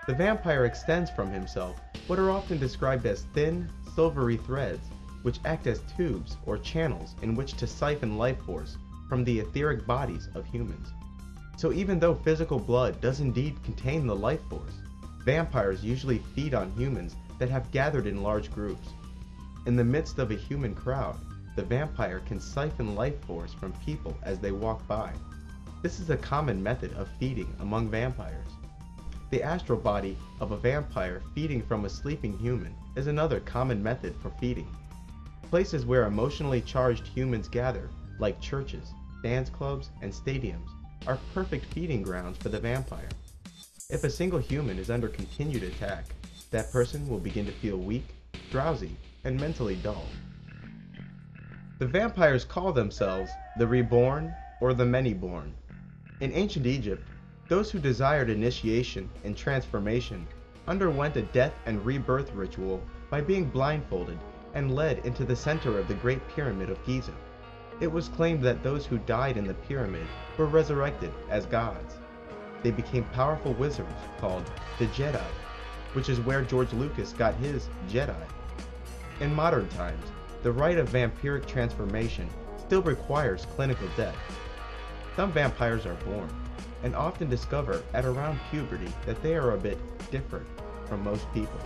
The vampire extends from himself what are often described as thin, silvery threads, which act as tubes or channels in which to siphon life force from the etheric bodies of humans. So even though physical blood does indeed contain the life force, vampires usually feed on humans that have gathered in large groups. In the midst of a human crowd, the vampire can siphon life force from people as they walk by. This is a common method of feeding among vampires. The astral body of a vampire feeding from a sleeping human is another common method for feeding. Places where emotionally charged humans gather, like churches, dance clubs, and stadiums, are perfect feeding grounds for the vampire. If a single human is under continued attack, that person will begin to feel weak, drowsy, and mentally dull. The vampires call themselves the reborn or the many-born. In ancient Egypt, those who desired initiation and transformation underwent a death and rebirth ritual by being blindfolded and led into the center of the Great Pyramid of Giza. It was claimed that those who died in the pyramid were resurrected as gods. They became powerful wizards called the Jedi, which is where George Lucas got his Jedi. In modern times, the rite of vampiric transformation still requires clinical death. Some vampires are born, and often discover at around puberty that they are a bit different from most people.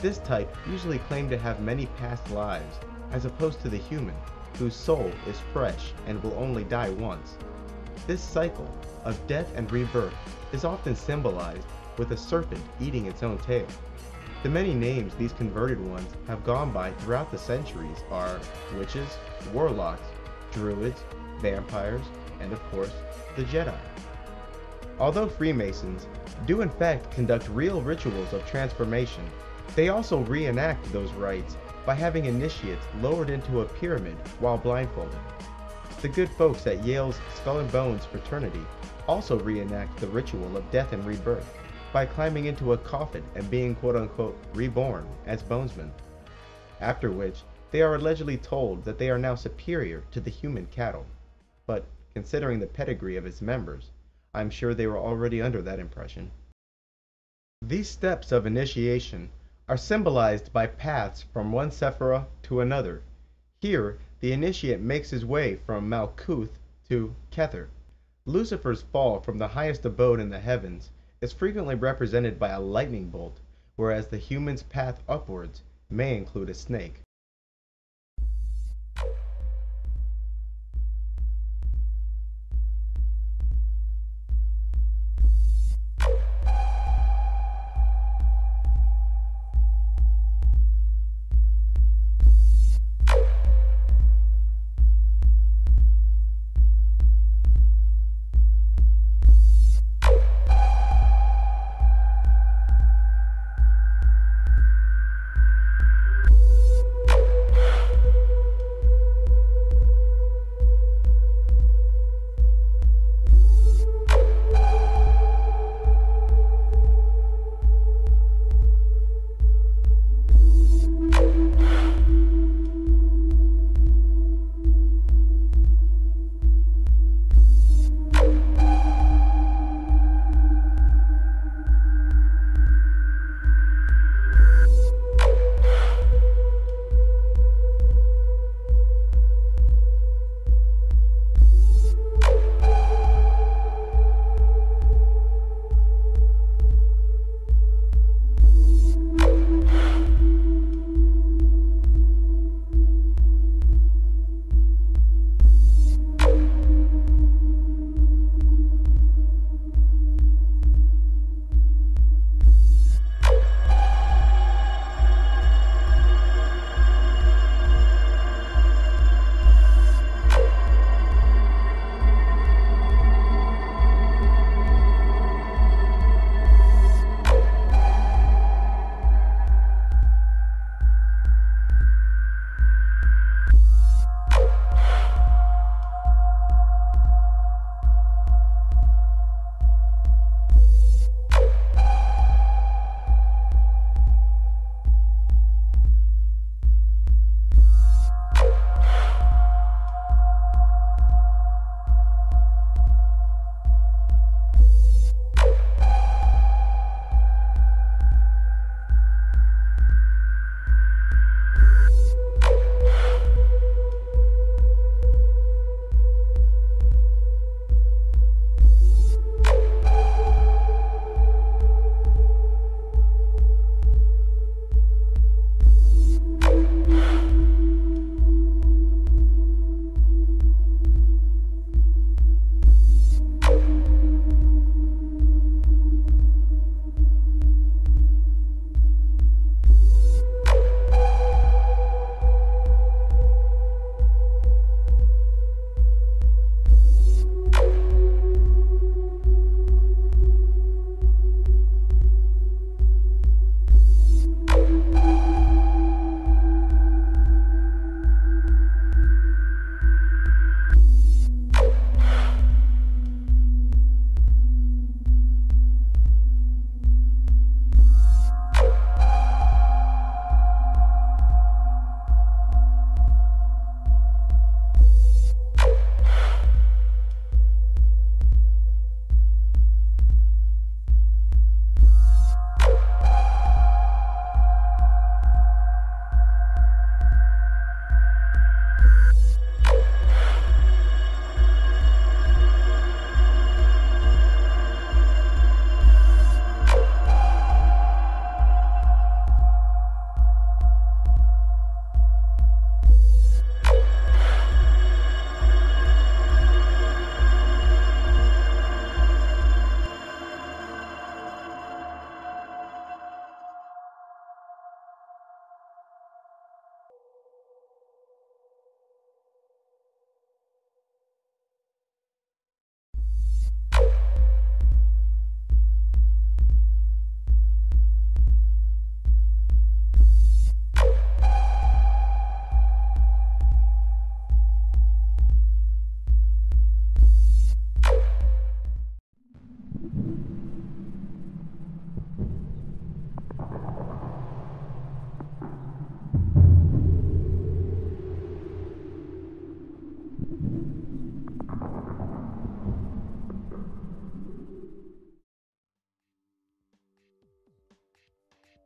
This type usually claim to have many past lives, as opposed to the human, whose soul is fresh and will only die once. This cycle of death and rebirth is often symbolized with a serpent eating its own tail. The many names these converted ones have gone by throughout the centuries are witches, warlocks, druids, vampires, and of course, the Jedi. Although Freemasons do in fact conduct real rituals of transformation, they also reenact those rites by having initiates lowered into a pyramid while blindfolded. The good folks at Yale's Skull and Bones fraternity also reenact the ritual of death and rebirth by climbing into a coffin and being quote-unquote reborn as bonesmen, after which they are allegedly told that they are now superior to the human cattle. But considering the pedigree of its members, I'm sure they were already under that impression. These steps of initiation are symbolized by paths from one sephira to another. Here, the initiate makes his way from Malkuth to Kether. Lucifer's fall from the highest abode in the heavens is frequently represented by a lightning bolt, whereas the human's path upwards may include a snake.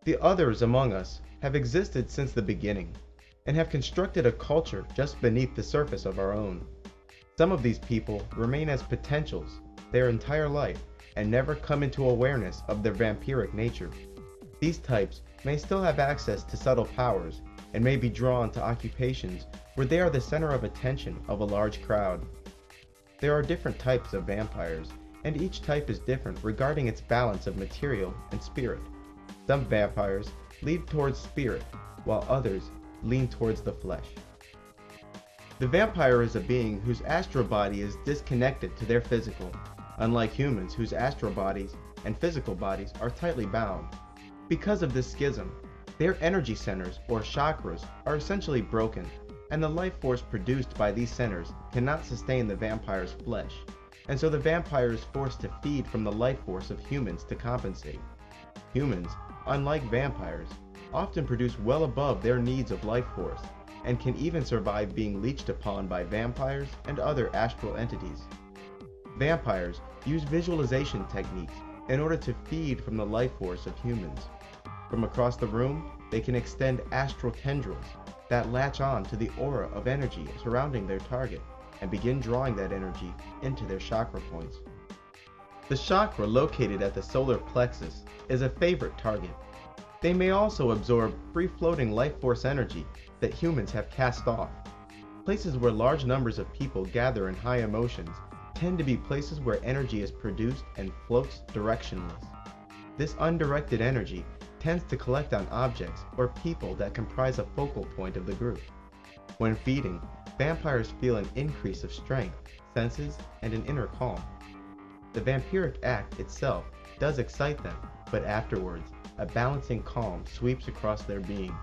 The others among us have existed since the beginning, and have constructed a culture just beneath the surface of our own. Some of these people remain as potentials their entire life and never come into awareness of their vampiric nature. These types may still have access to subtle powers and may be drawn to occupations where they are the center of attention of a large crowd. There are different types of vampires, and each type is different regarding its balance of material and spirit. Some vampires lean towards spirit, while others lean towards the flesh. The vampire is a being whose astral body is disconnected to their physical, unlike humans whose astral bodies and physical bodies are tightly bound. Because of this schism, their energy centers, or chakras, are essentially broken, and the life force produced by these centers cannot sustain the vampire's flesh, and so the vampire is forced to feed from the life force of humans to compensate. Humans, unlike vampires, often produce well above their needs of life force, and can even survive being leeched upon by vampires and other astral entities. Vampires use visualization techniques in order to feed from the life force of humans. From across the room, they can extend astral tendrils that latch on to the aura of energy surrounding their target and begin drawing that energy into their chakra points. The chakra located at the solar plexus is a favorite target. They may also absorb free-floating life force energy that humans have cast off. Places where large numbers of people gather in high emotions tend to be places where energy is produced and floats directionless. This undirected energy tends to collect on objects or people that comprise a focal point of the group. When feeding, vampires feel an increase of strength, senses, and an inner calm. The vampiric act itself does excite them, but afterwards, a balancing calm sweeps across their being.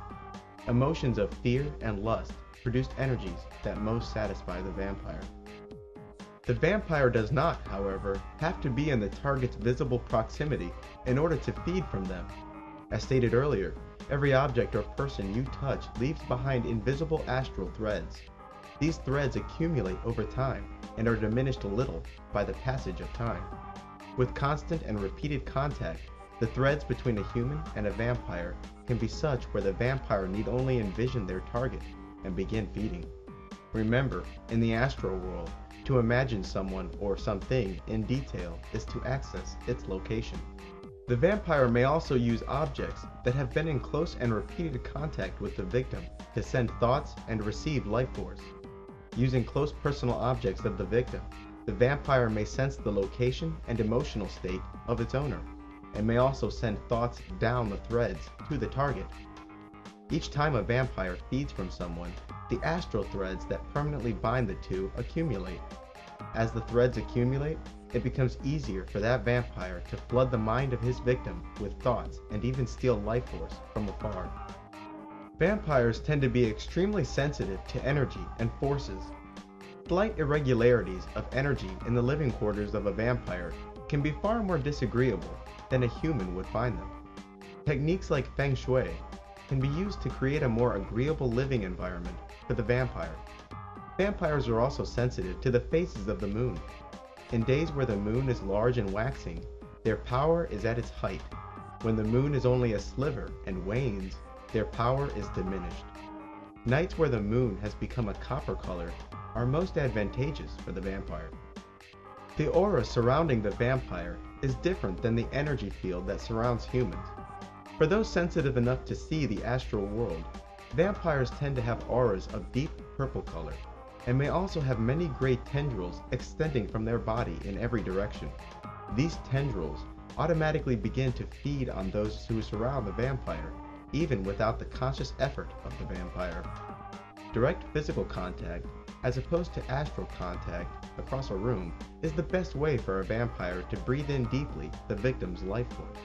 Emotions of fear and lust produce energies that most satisfy the vampire. The vampire does not, however, have to be in the target's visible proximity in order to feed from them. As stated earlier, every object or person you touch leaves behind invisible astral threads. These threads accumulate over time and are diminished a little by the passage of time. With constant and repeated contact, the threads between a human and a vampire can be such where the vampire need only envision their target and begin feeding. Remember, in the astral world, to imagine someone or something in detail is to access its location. The vampire may also use objects that have been in close and repeated contact with the victim to send thoughts and receive life force. Using close personal objects of the victim, the vampire may sense the location and emotional state of its owner, and may also send thoughts down the threads to the target. Each time a vampire feeds from someone, the astral threads that permanently bind the two accumulate. As the threads accumulate, it becomes easier for that vampire to flood the mind of his victim with thoughts and even steal life force from afar. Vampires tend to be extremely sensitive to energy and forces. Slight irregularities of energy in the living quarters of a vampire can be far more disagreeable than a human would find them. Techniques like feng shui can be used to create a more agreeable living environment for the vampire. Vampires are also sensitive to the phases of the moon. In days where the moon is large and waxing, their power is at its height. When the moon is only a sliver and wanes, their power is diminished. Nights where the moon has become a copper color are most advantageous for the vampire. The aura surrounding the vampire is different than the energy field that surrounds humans. For those sensitive enough to see the astral world, vampires tend to have auras of deep purple color, and may also have many gray tendrils extending from their body in every direction. These tendrils automatically begin to feed on those who surround the vampire, even without the conscious effort of the vampire. Direct physical contact, as opposed to astral contact across a room, is the best way for a vampire to breathe in deeply the victim's life force.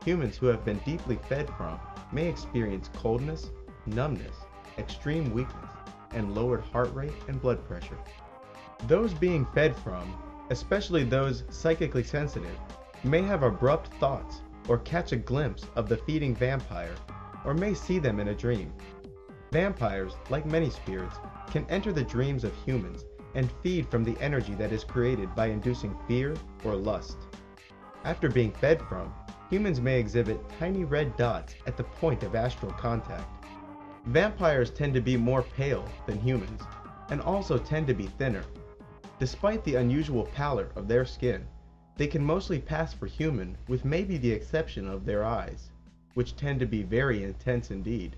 Humans who have been deeply fed from may experience coldness, numbness, extreme weakness, and lowered heart rate and blood pressure. Those being fed from, especially those psychically sensitive, may have abrupt thoughts or catch a glimpse of the feeding vampire, or may see them in a dream. Vampires, like many spirits, can enter the dreams of humans and feed from the energy that is created by inducing fear or lust. After being fed from, Humans may exhibit tiny red dots at the point of astral contact. Vampires tend to be more pale than humans, and also tend to be thinner. Despite the unusual pallor of their skin, they can mostly pass for human with maybe the exception of their eyes, which tend to be very intense indeed.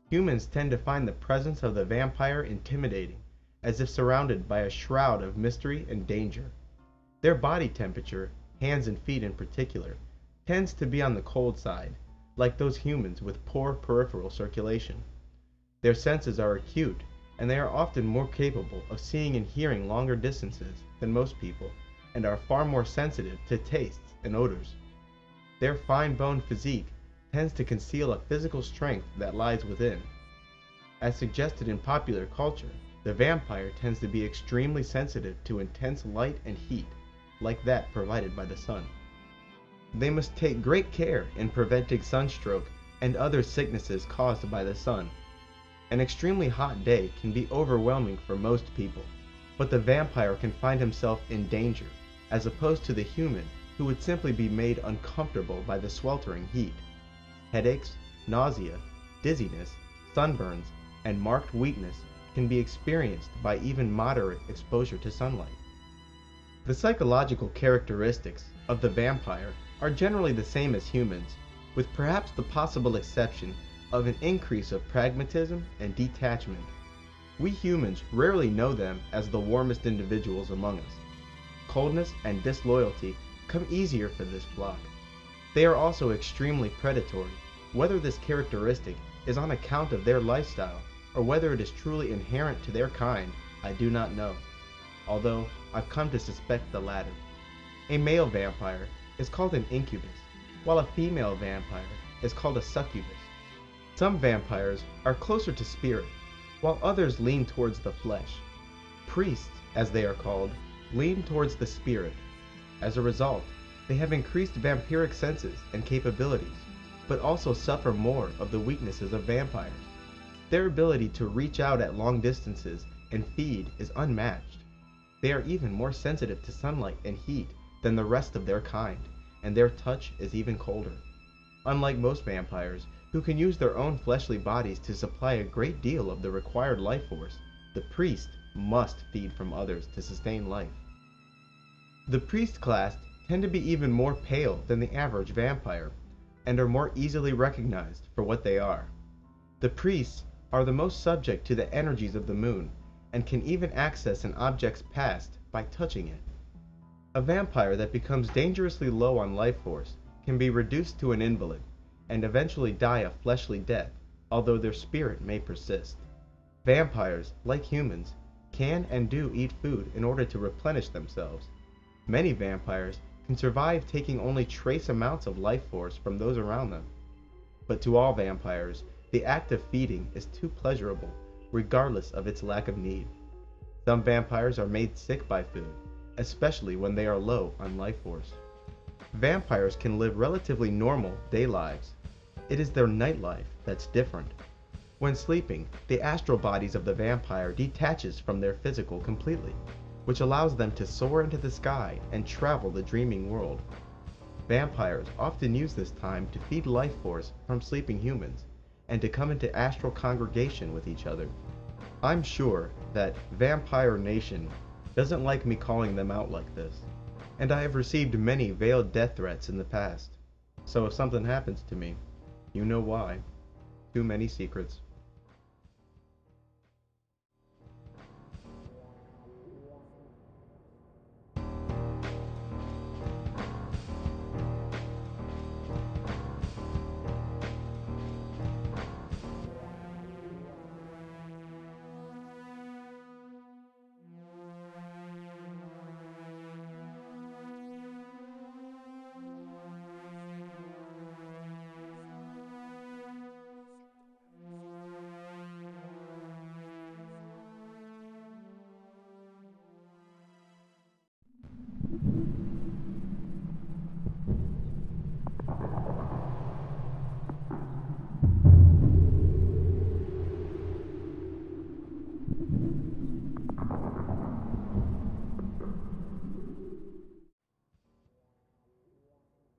Humans tend to find the presence of the vampire intimidating, as if surrounded by a shroud of mystery and danger. Their body temperature, hands and feet in particular, tends to be on the cold side, like those humans with poor peripheral circulation. Their senses are acute, and they are often more capable of seeing and hearing longer distances than most people, and are far more sensitive to tastes and odors. Their fine-boned physique tends to conceal a physical strength that lies within. As suggested in popular culture, the vampire tends to be extremely sensitive to intense light and heat, like that provided by the sun. They must take great care in preventing sunstroke and other sicknesses caused by the sun. An extremely hot day can be overwhelming for most people, but the vampire can find himself in danger, as opposed to the human who would simply be made uncomfortable by the sweltering heat. Headaches, nausea, dizziness, sunburns, and marked weakness can be experienced by even moderate exposure to sunlight. The psychological characteristics of the vampire are generally the same as humans, with perhaps the possible exception of an increase of pragmatism and detachment. We humans rarely know them as the warmest individuals among us. Coldness and disloyalty come easier for this flock. They are also extremely predatory. Whether this characteristic is on account of their lifestyle or whether it is truly inherent to their kind, I do not know, although I've come to suspect the latter. A male vampire is called an incubus, while a female vampire is called a succubus. Some vampires are closer to spirit, while others lean towards the flesh. Priests, as they are called, lean towards the spirit. As a result, they have increased vampiric senses and capabilities, but also suffer more of the weaknesses of vampires. Their ability to reach out at long distances and feed is unmatched. They are even more sensitive to sunlight and heat than the rest of their kind, and their touch is even colder. Unlike most vampires, who can use their own fleshly bodies to supply a great deal of the required life force, the priest must feed from others to sustain life. The priest class tend to be even more pale than the average vampire, and are more easily recognized for what they are. The priests are the most subject to the energies of the moon, and can even access an object's past by touching it. A vampire that becomes dangerously low on life force can be reduced to an invalid, and eventually die a fleshly death, although their spirit may persist. Vampires, like humans, can and do eat food in order to replenish themselves. Many vampires can survive taking only trace amounts of life force from those around them. But to all vampires, the act of feeding is too pleasurable, regardless of its lack of need. Some vampires are made sick by food, especially when they are low on life force. Vampires can live relatively normal day lives. It is their night life that's different. When sleeping, the astral bodies of the vampire detaches from their physical completely, which allows them to soar into the sky and travel the dreaming world. Vampires often use this time to feed life force from sleeping humans, and to come into astral congregation with each other. I'm sure that Vampire Nation doesn't like me calling them out like this, and I have received many veiled death threats in the past. So if something happens to me, you know why. Too many secrets.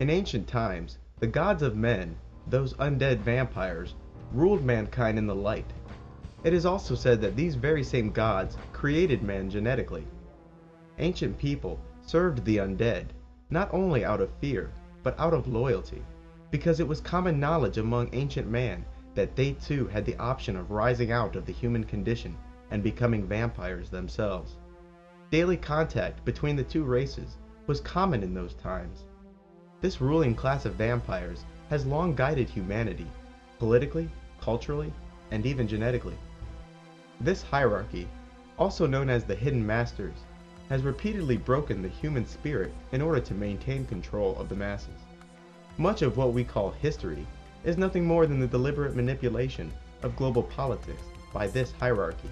In ancient times, the gods of men, those undead vampires, ruled mankind in the light. It is also said that these very same gods created man genetically. Ancient people served the undead, not only out of fear, but out of loyalty, because it was common knowledge among ancient man that they too had the option of rising out of the human condition and becoming vampires themselves. Daily contact between the two races was common in those times. This ruling class of vampires has long guided humanity, politically, culturally, and even genetically. This hierarchy, also known as the Hidden Masters, has repeatedly broken the human spirit in order to maintain control of the masses. Much of what we call history is nothing more than the deliberate manipulation of global politics by this hierarchy.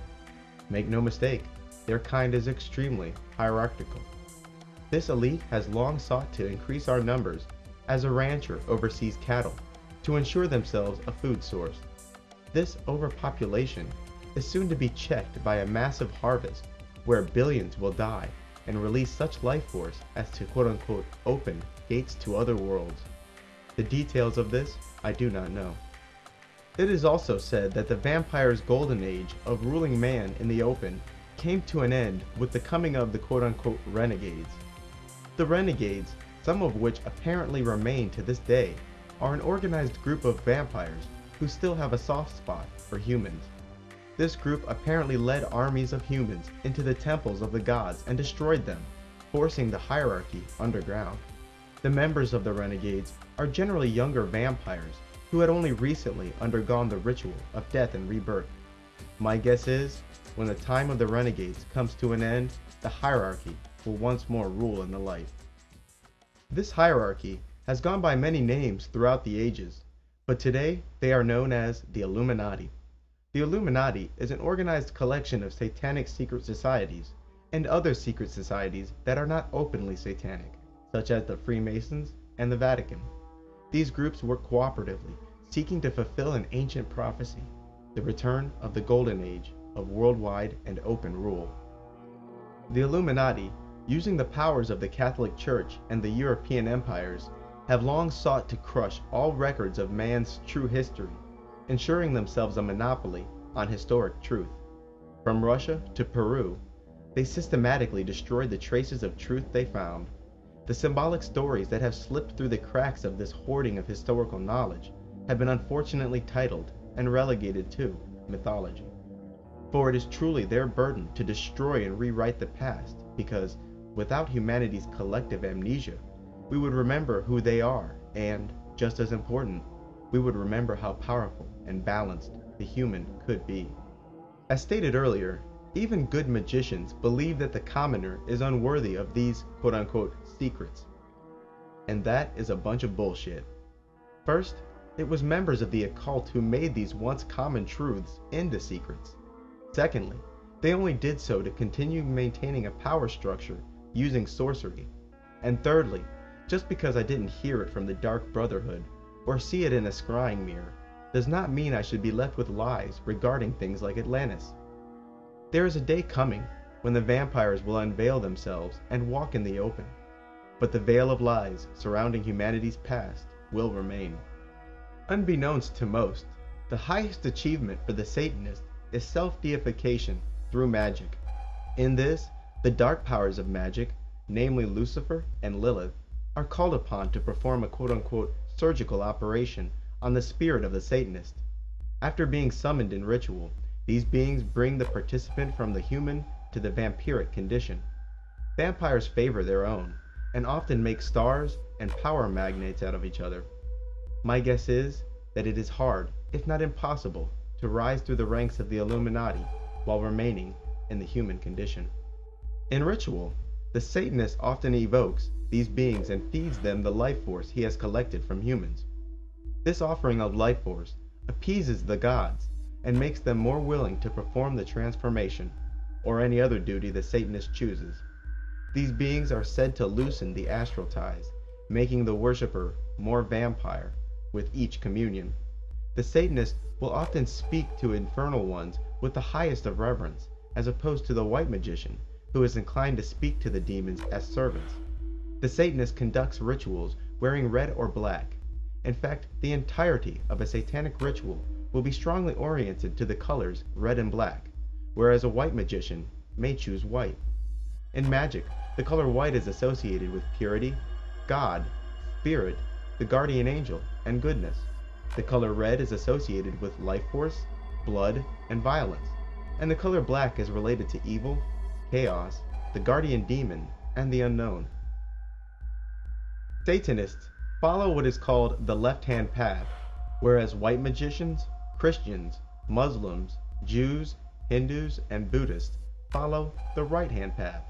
Make no mistake, their kind is extremely hierarchical. This elite has long sought to increase our numbers as a rancher oversees cattle to ensure themselves a food source. This overpopulation is soon to be checked by a massive harvest where billions will die and release such life force as to quote-unquote open gates to other worlds. The details of this I do not know. It is also said that the vampire's golden age of ruling man in the open came to an end with the coming of the quote-unquote renegades. The renegades, some of which apparently remain to this day, are an organized group of vampires who still have a soft spot for humans. This group apparently led armies of humans into the temples of the gods and destroyed them, forcing the hierarchy underground. The members of the renegades are generally younger vampires who had only recently undergone the ritual of death and rebirth. My guess is, when the time of the renegades comes to an end, the hierarchy will once more rule in the light. This hierarchy has gone by many names throughout the ages, but today they are known as the Illuminati. The Illuminati is an organized collection of satanic secret societies and other secret societies that are not openly satanic, such as the Freemasons and the Vatican. These groups work cooperatively, seeking to fulfill an ancient prophecy, the return of the golden age of worldwide and open rule. The Illuminati, using the powers of the Catholic Church and the European empires, have long sought to crush all records of man's true history, ensuring themselves a monopoly on historic truth. From Russia to Peru, they systematically destroyed the traces of truth they found. The symbolic stories that have slipped through the cracks of this hoarding of historical knowledge have been unfortunately titled and relegated to mythology. For it is truly their burden to destroy and rewrite the past, because without humanity's collective amnesia, we would remember who they are, and, just as important, we would remember how powerful and balanced the human could be. As stated earlier, even good magicians believe that the commoner is unworthy of these quote-unquote secrets. And that is a bunch of bullshit. First, it was members of the occult who made these once common truths into secrets. Secondly, they only did so to continue maintaining a power structure using sorcery. And thirdly, just because I didn't hear it from the Dark Brotherhood or see it in a scrying mirror does not mean I should be left with lies regarding things like Atlantis. There is a day coming when the vampires will unveil themselves and walk in the open, but the veil of lies surrounding humanity's past will remain. Unbeknownst to most, the highest achievement for the Satanist is self-deification through magic. In this, the dark powers of magic, namely Lucifer and Lilith, are called upon to perform a quote-unquote surgical operation on the spirit of the Satanist. After being summoned in ritual, these beings bring the participant from the human to the vampiric condition. Vampires favor their own, and often make stars and power magnates out of each other. My guess is that it is hard, if not impossible, to rise through the ranks of the Illuminati while remaining in the human condition. In ritual, the Satanist often evokes these beings and feeds them the life force he has collected from humans. This offering of life force appeases the gods and makes them more willing to perform the transformation or any other duty the Satanist chooses. These beings are said to loosen the astral ties, making the worshipper more vampire with each communion. The Satanist will often speak to infernal ones with the highest of reverence, as opposed to the white magician, who is inclined to speak to the demons as servants. The Satanist conducts rituals wearing red or black. In fact, the entirety of a satanic ritual will be strongly oriented to the colors red and black, whereas a white magician may choose white. In magic, the color white is associated with purity, God, spirit, the guardian angel, and goodness. The color red is associated with life force, blood, and violence, and the color black is related to evil, chaos, the guardian demon, and the unknown. Satanists follow what is called the left-hand path, whereas white magicians, Christians, Muslims, Jews, Hindus, and Buddhists follow the right-hand path.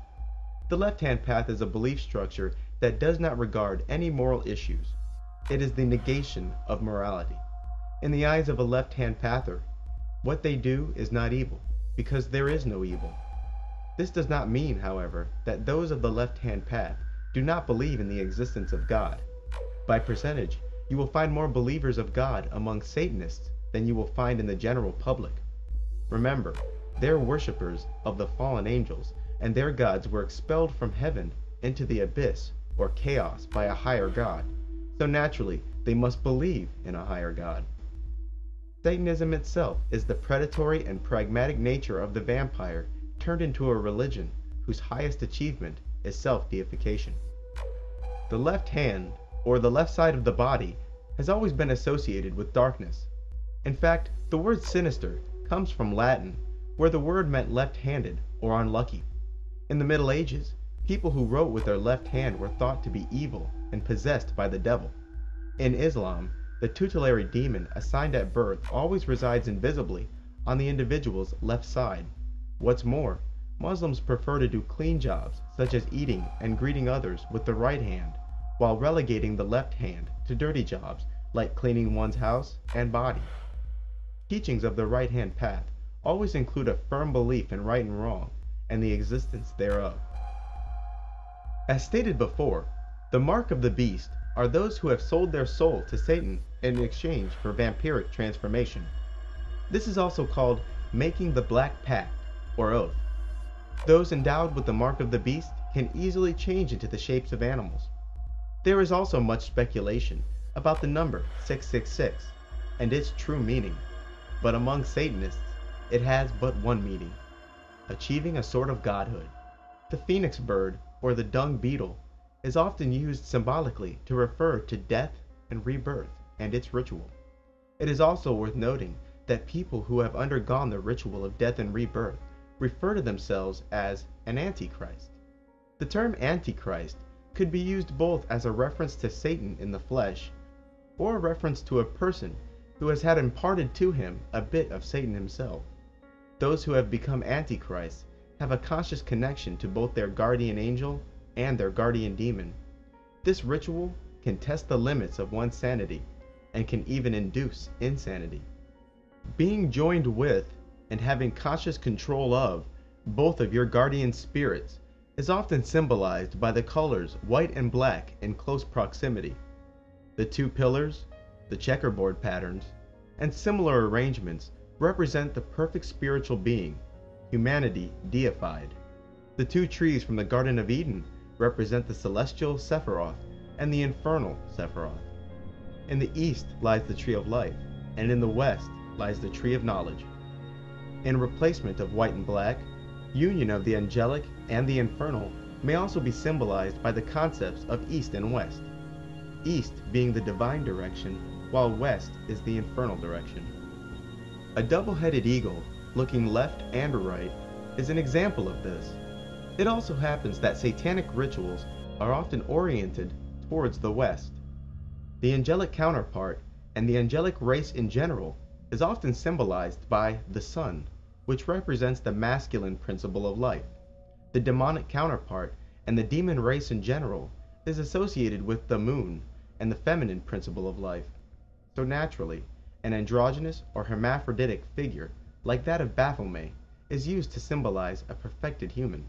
The left-hand path is a belief structure that does not regard any moral issues. It is the negation of morality. In the eyes of a left-hand pather, what they do is not evil, because there is no evil. This does not mean, however, that those of the left-hand path do not believe in the existence of God. By percentage, you will find more believers of God among Satanists than you will find in the general public. Remember, they're worshippers of the fallen angels, and their gods were expelled from heaven into the abyss or chaos by a higher god, so naturally they must believe in a higher god. Satanism itself is the predatory and pragmatic nature of the vampire turned into a religion whose highest achievement is self-deification. The left hand, or the left side of the body, has always been associated with darkness. In fact, the word sinister comes from Latin, where the word meant left-handed or unlucky. In the Middle Ages, people who wrote with their left hand were thought to be evil and possessed by the devil. In Islam, the tutelary demon assigned at birth always resides invisibly on the individual's left side. What's more, Muslims prefer to do clean jobs such as eating and greeting others with the right hand, while relegating the left hand to dirty jobs like cleaning one's house and body. Teachings of the right-hand path always include a firm belief in right and wrong and the existence thereof. As stated before, the mark of the beast are those who have sold their soul to Satan in exchange for vampiric transformation. This is also called making the black pact or oath. Those endowed with the mark of the beast can easily change into the shapes of animals. There is also much speculation about the number 666 and its true meaning, but among Satanists it has but one meaning: achieving a sort of godhood. The phoenix bird, or the dung beetle, is often used symbolically to refer to death and rebirth and its ritual. It is also worth noting that people who have undergone the ritual of death and rebirth refer to themselves as an antichrist. The term antichrist could be used both as a reference to Satan in the flesh, or a reference to a person who has had imparted to him a bit of Satan himself. Those who have become antichrists have a conscious connection to both their guardian angel and their guardian demon. This ritual can test the limits of one's sanity and can even induce insanity. Being joined with and having conscious control of both of your guardian spirits is often symbolized by the colors white and black in close proximity. The two pillars, the checkerboard patterns, and similar arrangements represent the perfect spiritual being, humanity deified. The two trees from the Garden of Eden represent the celestial Sephiroth and the infernal Sephiroth. In the east lies the tree of life, and in the west lies the tree of knowledge. In replacement of white and black, union of the angelic and the infernal may also be symbolized by the concepts of east and west, east being the divine direction, while west is the infernal direction. A double-headed eagle, looking left and right, is an example of this. It also happens that satanic rituals are often oriented towards the west. The angelic counterpart, and the angelic race in general, is often symbolized by the sun, which represents the masculine principle of life. The demonic counterpart, and the demon race in general, is associated with the moon and the feminine principle of life. So naturally, an androgynous or hermaphroditic figure, like that of Baphomet, is used to symbolize a perfected human.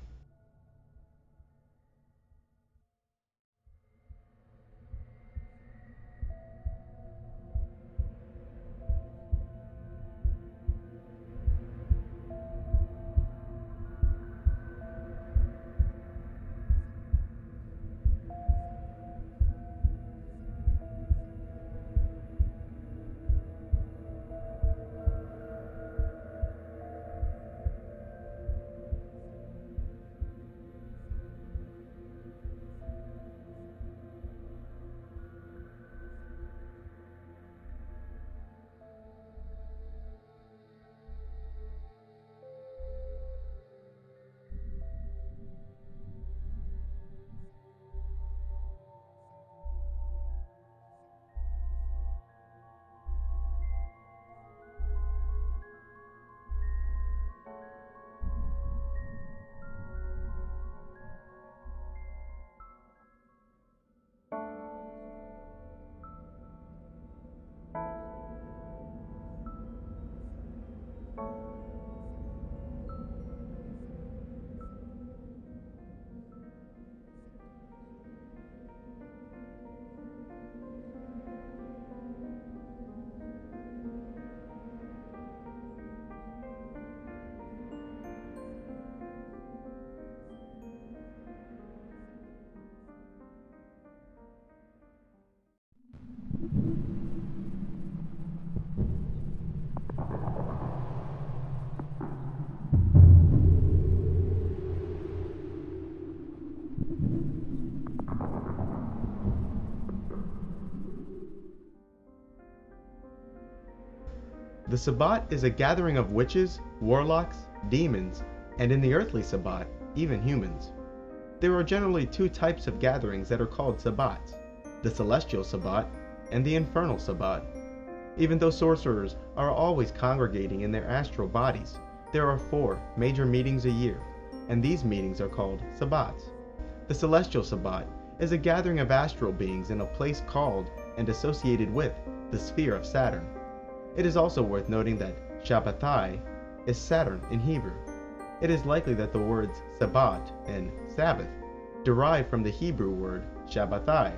The Sabbat is a gathering of witches, warlocks, demons, and in the earthly Sabbat, even humans. There are generally two types of gatherings that are called Sabbats, the celestial Sabbat and the infernal Sabbat. Even though sorcerers are always congregating in their astral bodies, there are 4 major meetings a year, and these meetings are called Sabbats. The celestial Sabbat is a gathering of astral beings in a place called and associated with the sphere of Saturn. It is also worth noting that Shabbatai is Saturn in Hebrew. It is likely that the words Sabbat and Sabbath derive from the Hebrew word Shabbatai.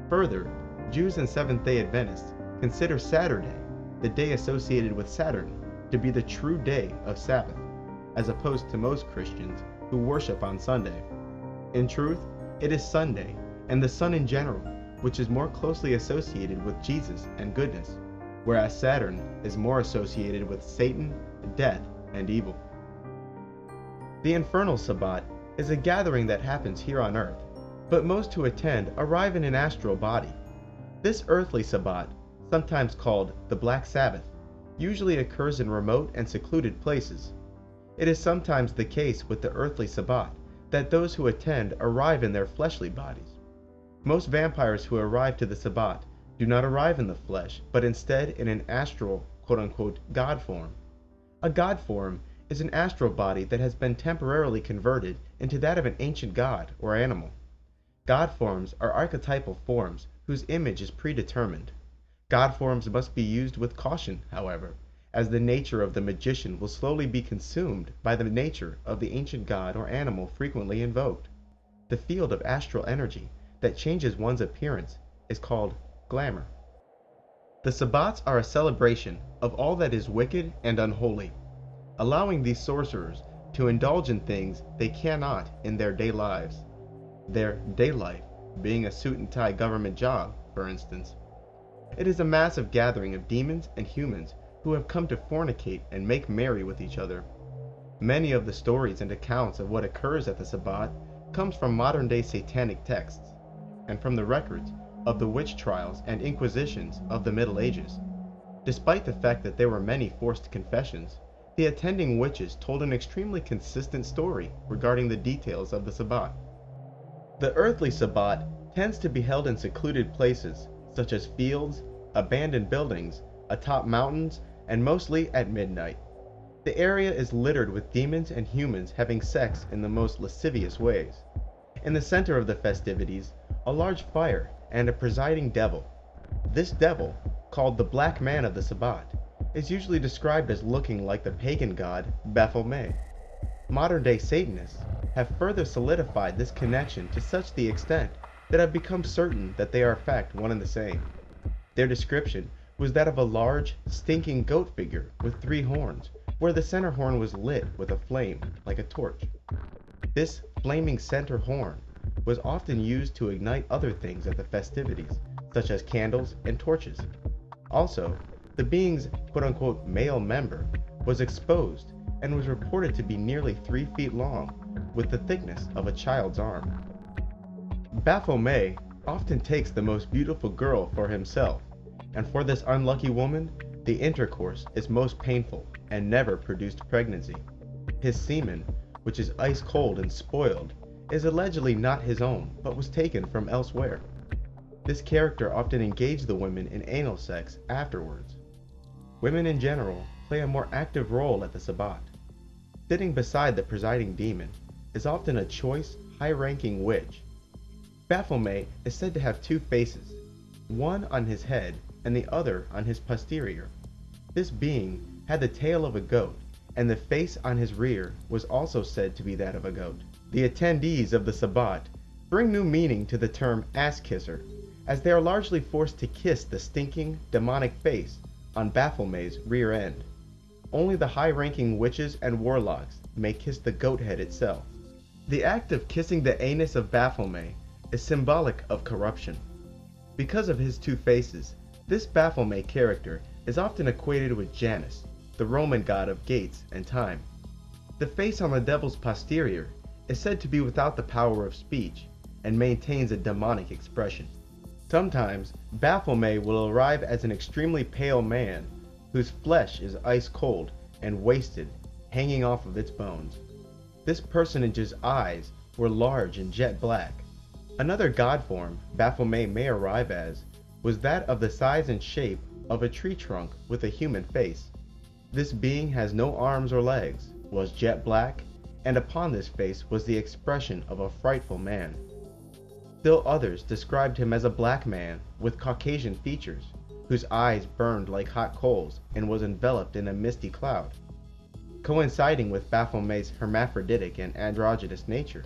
Further, Jews and Seventh-day Adventists consider Saturday, the day associated with Saturn, to be the true day of Sabbath, as opposed to most Christians who worship on Sunday. In truth, it is Sunday, and the sun in general, which is more closely associated with Jesus and goodness, whereas Saturn is more associated with Satan, death, and evil. The infernal Sabbat is a gathering that happens here on earth, but most who attend arrive in an astral body. This earthly Sabbat, sometimes called the Black Sabbath, usually occurs in remote and secluded places. It is sometimes the case with the earthly Sabbat that those who attend arrive in their fleshly bodies. Most vampires who arrive to the Sabbat do not arrive in the flesh, but instead in an astral, quote-unquote, God form. A God form is an astral body that has been temporarily converted into that of an ancient god or animal. God forms are archetypal forms whose image is predetermined. God forms must be used with caution, however, as the nature of the magician will slowly be consumed by the nature of the ancient god or animal frequently invoked. The field of astral energy that changes one's appearance is called glamour. The Sabbats are a celebration of all that is wicked and unholy, allowing these sorcerers to indulge in things they cannot in their day lives. Their day life being a suit and tie government job, for instance. It is a massive gathering of demons and humans who have come to fornicate and make merry with each other. Many of the stories and accounts of what occurs at the Sabbat comes from modern-day satanic texts, and from the records of the witch trials and inquisitions of the Middle Ages. Despite the fact that there were many forced confessions, the attending witches told an extremely consistent story regarding the details of the Sabbat. The earthly Sabbat tends to be held in secluded places, such as fields, abandoned buildings, atop mountains, and mostly at midnight. The area is littered with demons and humans having sex in the most lascivious ways. In the center of the festivities, a large fire and a presiding devil. This devil, called the Black Man of the Sabbat, is usually described as looking like the pagan god Baphomet. Modern-day Satanists have further solidified this connection to such the extent that I've become certain that they are in fact one and the same. Their description was that of a large, stinking goat figure with 3 horns, where the center horn was lit with a flame, like a torch. This flaming center horn was often used to ignite other things at the festivities, such as candles and torches. Also, the being's quote-unquote male member was exposed and was reported to be nearly 3 feet long, with the thickness of a child's arm. Baphomet often takes the most beautiful girl for himself, and for this unlucky woman, the intercourse is most painful and never produced pregnancy. His semen, which is ice cold and spoiled, is allegedly not his own, but was taken from elsewhere. This character often engaged the women in anal sex afterwards. Women in general play a more active role at the Sabbat. Sitting beside the presiding demon is often a choice, high-ranking witch. Baphomet is said to have 2 faces, one on his head and the other on his posterior. This being had the tail of a goat, and the face on his rear was also said to be that of a goat. The attendees of the Sabbat bring new meaning to the term ass kisser, as they are largely forced to kiss the stinking, demonic face on Baphomet's rear end. Only the high-ranking witches and warlocks may kiss the goat head itself. The act of kissing the anus of Baphomet is symbolic of corruption. Because of his 2 faces, this Baphomet character is often equated with Janus, the Roman god of gates and time. The face on the devil's posterior is said to be without the power of speech and maintains a demonic expression. Sometimes, Baphomet will arrive as an extremely pale man whose flesh is ice cold and wasted, hanging off of its bones. This personage's eyes were large and jet black. Another god form Baphomet may arrive as was that of the size and shape of a tree trunk with a human face. This being has no arms or legs, was jet black, and upon this face was the expression of a frightful man. Still others described him as a black man with Caucasian features, whose eyes burned like hot coals and was enveloped in a misty cloud. Coinciding with Baphomet's hermaphroditic and androgynous nature,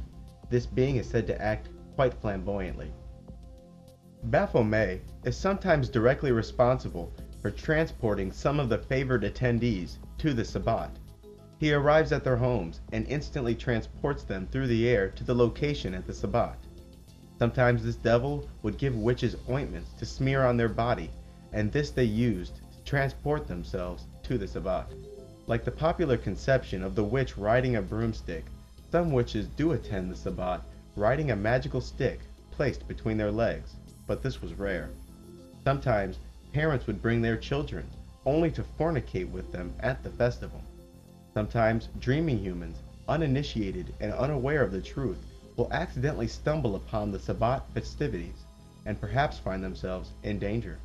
this being is said to act quite flamboyantly. Baphomet is sometimes directly responsible for transporting some of the favored attendees to the Sabbat. He arrives at their homes and instantly transports them through the air to the location at the Sabbat. Sometimes this devil would give witches ointments to smear on their body, and this they used to transport themselves to the Sabbat. Like the popular conception of the witch riding a broomstick, some witches do attend the Sabbat riding a magical stick placed between their legs, but this was rare. Sometimes parents would bring their children only to fornicate with them at the festival. Sometimes dreaming humans, uninitiated and unaware of the truth, will accidentally stumble upon the Sabbat festivities and perhaps find themselves in danger.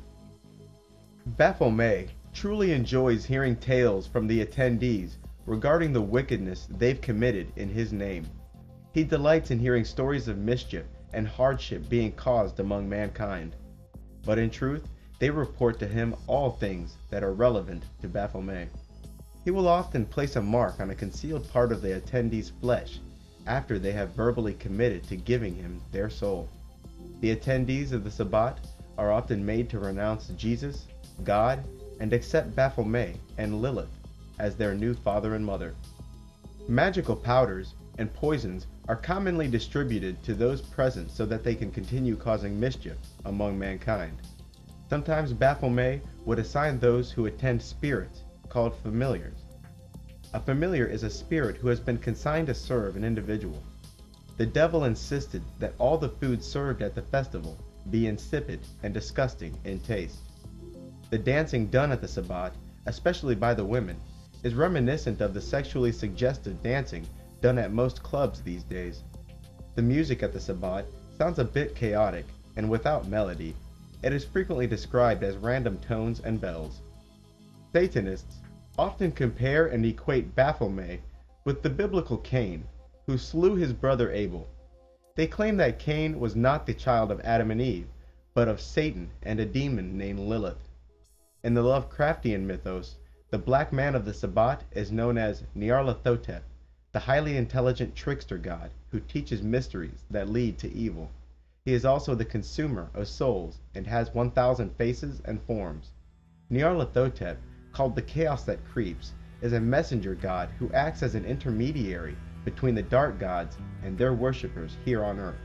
Baphomet truly enjoys hearing tales from the attendees regarding the wickedness they've committed in his name. He delights in hearing stories of mischief and hardship being caused among mankind. But in truth, they report to him all things that are relevant to Baphomet. He will often place a mark on a concealed part of the attendee's flesh after they have verbally committed to giving him their soul. The attendees of the Sabbat are often made to renounce Jesus, God, and accept Baphomet and Lilith as their new father and mother. Magical powders and poisons are commonly distributed to those present so that they can continue causing mischief among mankind. Sometimes Baphomet would assign those who attend spirits called familiars. A familiar is a spirit who has been consigned to serve an individual. The devil insisted that all the food served at the festival be insipid and disgusting in taste. The dancing done at the Sabbat, especially by the women, is reminiscent of the sexually suggestive dancing done at most clubs these days. The music at the Sabbat sounds a bit chaotic and without melody. It is frequently described as random tones and bells. Satanists often compare and equate Baphomet with the biblical Cain, who slew his brother Abel. They claim that Cain was not the child of Adam and Eve, but of Satan and a demon named Lilith. In the Lovecraftian mythos, the black man of the Sabbat is known as Nyarlathotep, the highly intelligent trickster god who teaches mysteries that lead to evil. He is also the consumer of souls and has 1,000 faces and forms. Nyarlathotep, called the chaos that creeps, is a messenger god who acts as an intermediary between the dark gods and their worshippers here on earth.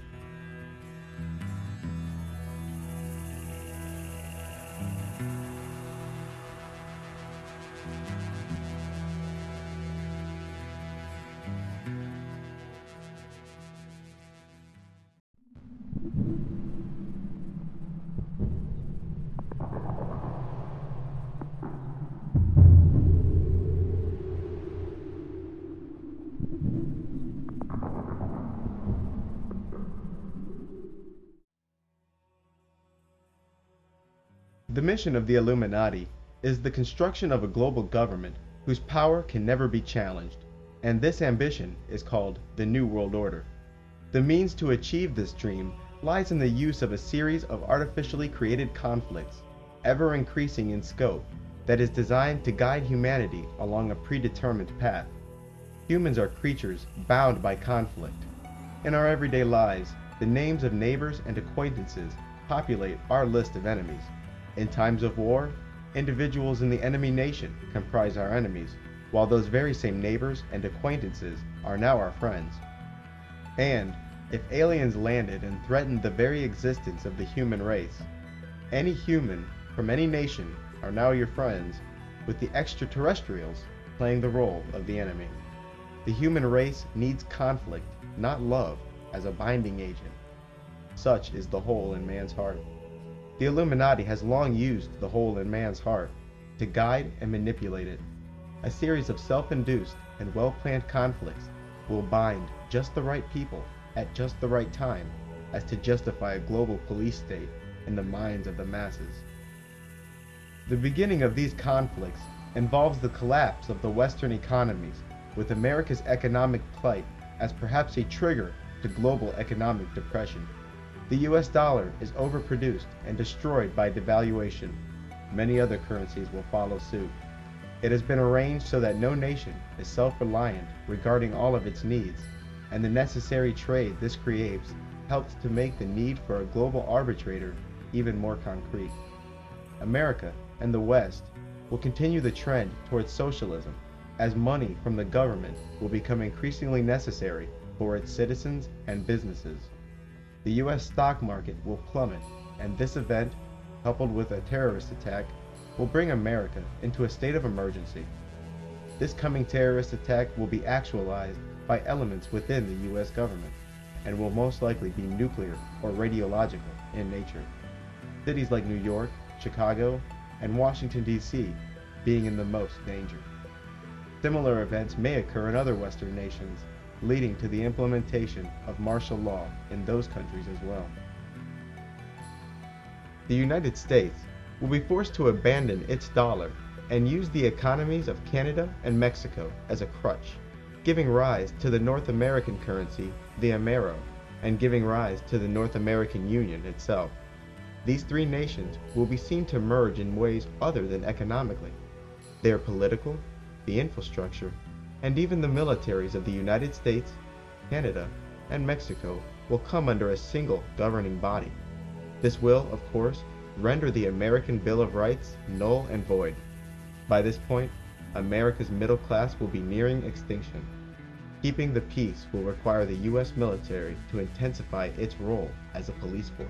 The mission of the Illuminati is the construction of a global government whose power can never be challenged, and this ambition is called the New World Order. The means to achieve this dream lies in the use of a series of artificially created conflicts, ever increasing in scope, that is designed to guide humanity along a predetermined path. Humans are creatures bound by conflict. In our everyday lives, the names of neighbors and acquaintances populate our list of enemies. In times of war, individuals in the enemy nation comprise our enemies, while those very same neighbors and acquaintances are now our friends. And if aliens landed and threatened the very existence of the human race, any human from any nation are now your friends, with the extraterrestrials playing the role of the enemy. The human race needs conflict, not love, as a binding agent. Such is the hole in man's heart. The Illuminati has long used the hole in man's heart. to guide and manipulate it. A series of self-induced and well-planned conflicts will bind just the right people at just the right time as to justify a global police state in the minds of the masses. The beginning of these conflicts involves the collapse of the Western economies, with America's economic plight as perhaps a trigger to global economic depression. The US dollar is overproduced and destroyed by devaluation. Many other currencies will follow suit. It has been arranged so that no nation is self-reliant regarding all of its needs, and the necessary trade this creates helps to make the need for a global arbitrator even more concrete. America and the West will continue the trend towards socialism, as money from the government will become increasingly necessary for its citizens and businesses. The US stock market will plummet, and this event, coupled with a terrorist attack, will bring America into a state of emergency. This coming terrorist attack will be actualized by elements within the US government, and will most likely be nuclear or radiological in nature. Cities like New York, Chicago, and Washington, D.C. being in the most danger. Similar events may occur in other Western nations, leading to the implementation of martial law in those countries as well. The United States will be forced to abandon its dollar and use the economies of Canada and Mexico as a crutch, giving rise to the North American currency, the Amero, and giving rise to the North American Union itself. These three nations will be seen to merge in ways other than economically. Their political, the infrastructure, and even the militaries of the United States, Canada, and Mexico will come under a single governing body. This will, of course, render the American Bill of Rights null and void. By this point, America's middle class will be nearing extinction. Keeping the peace will require the U.S. military to intensify its role as a police force.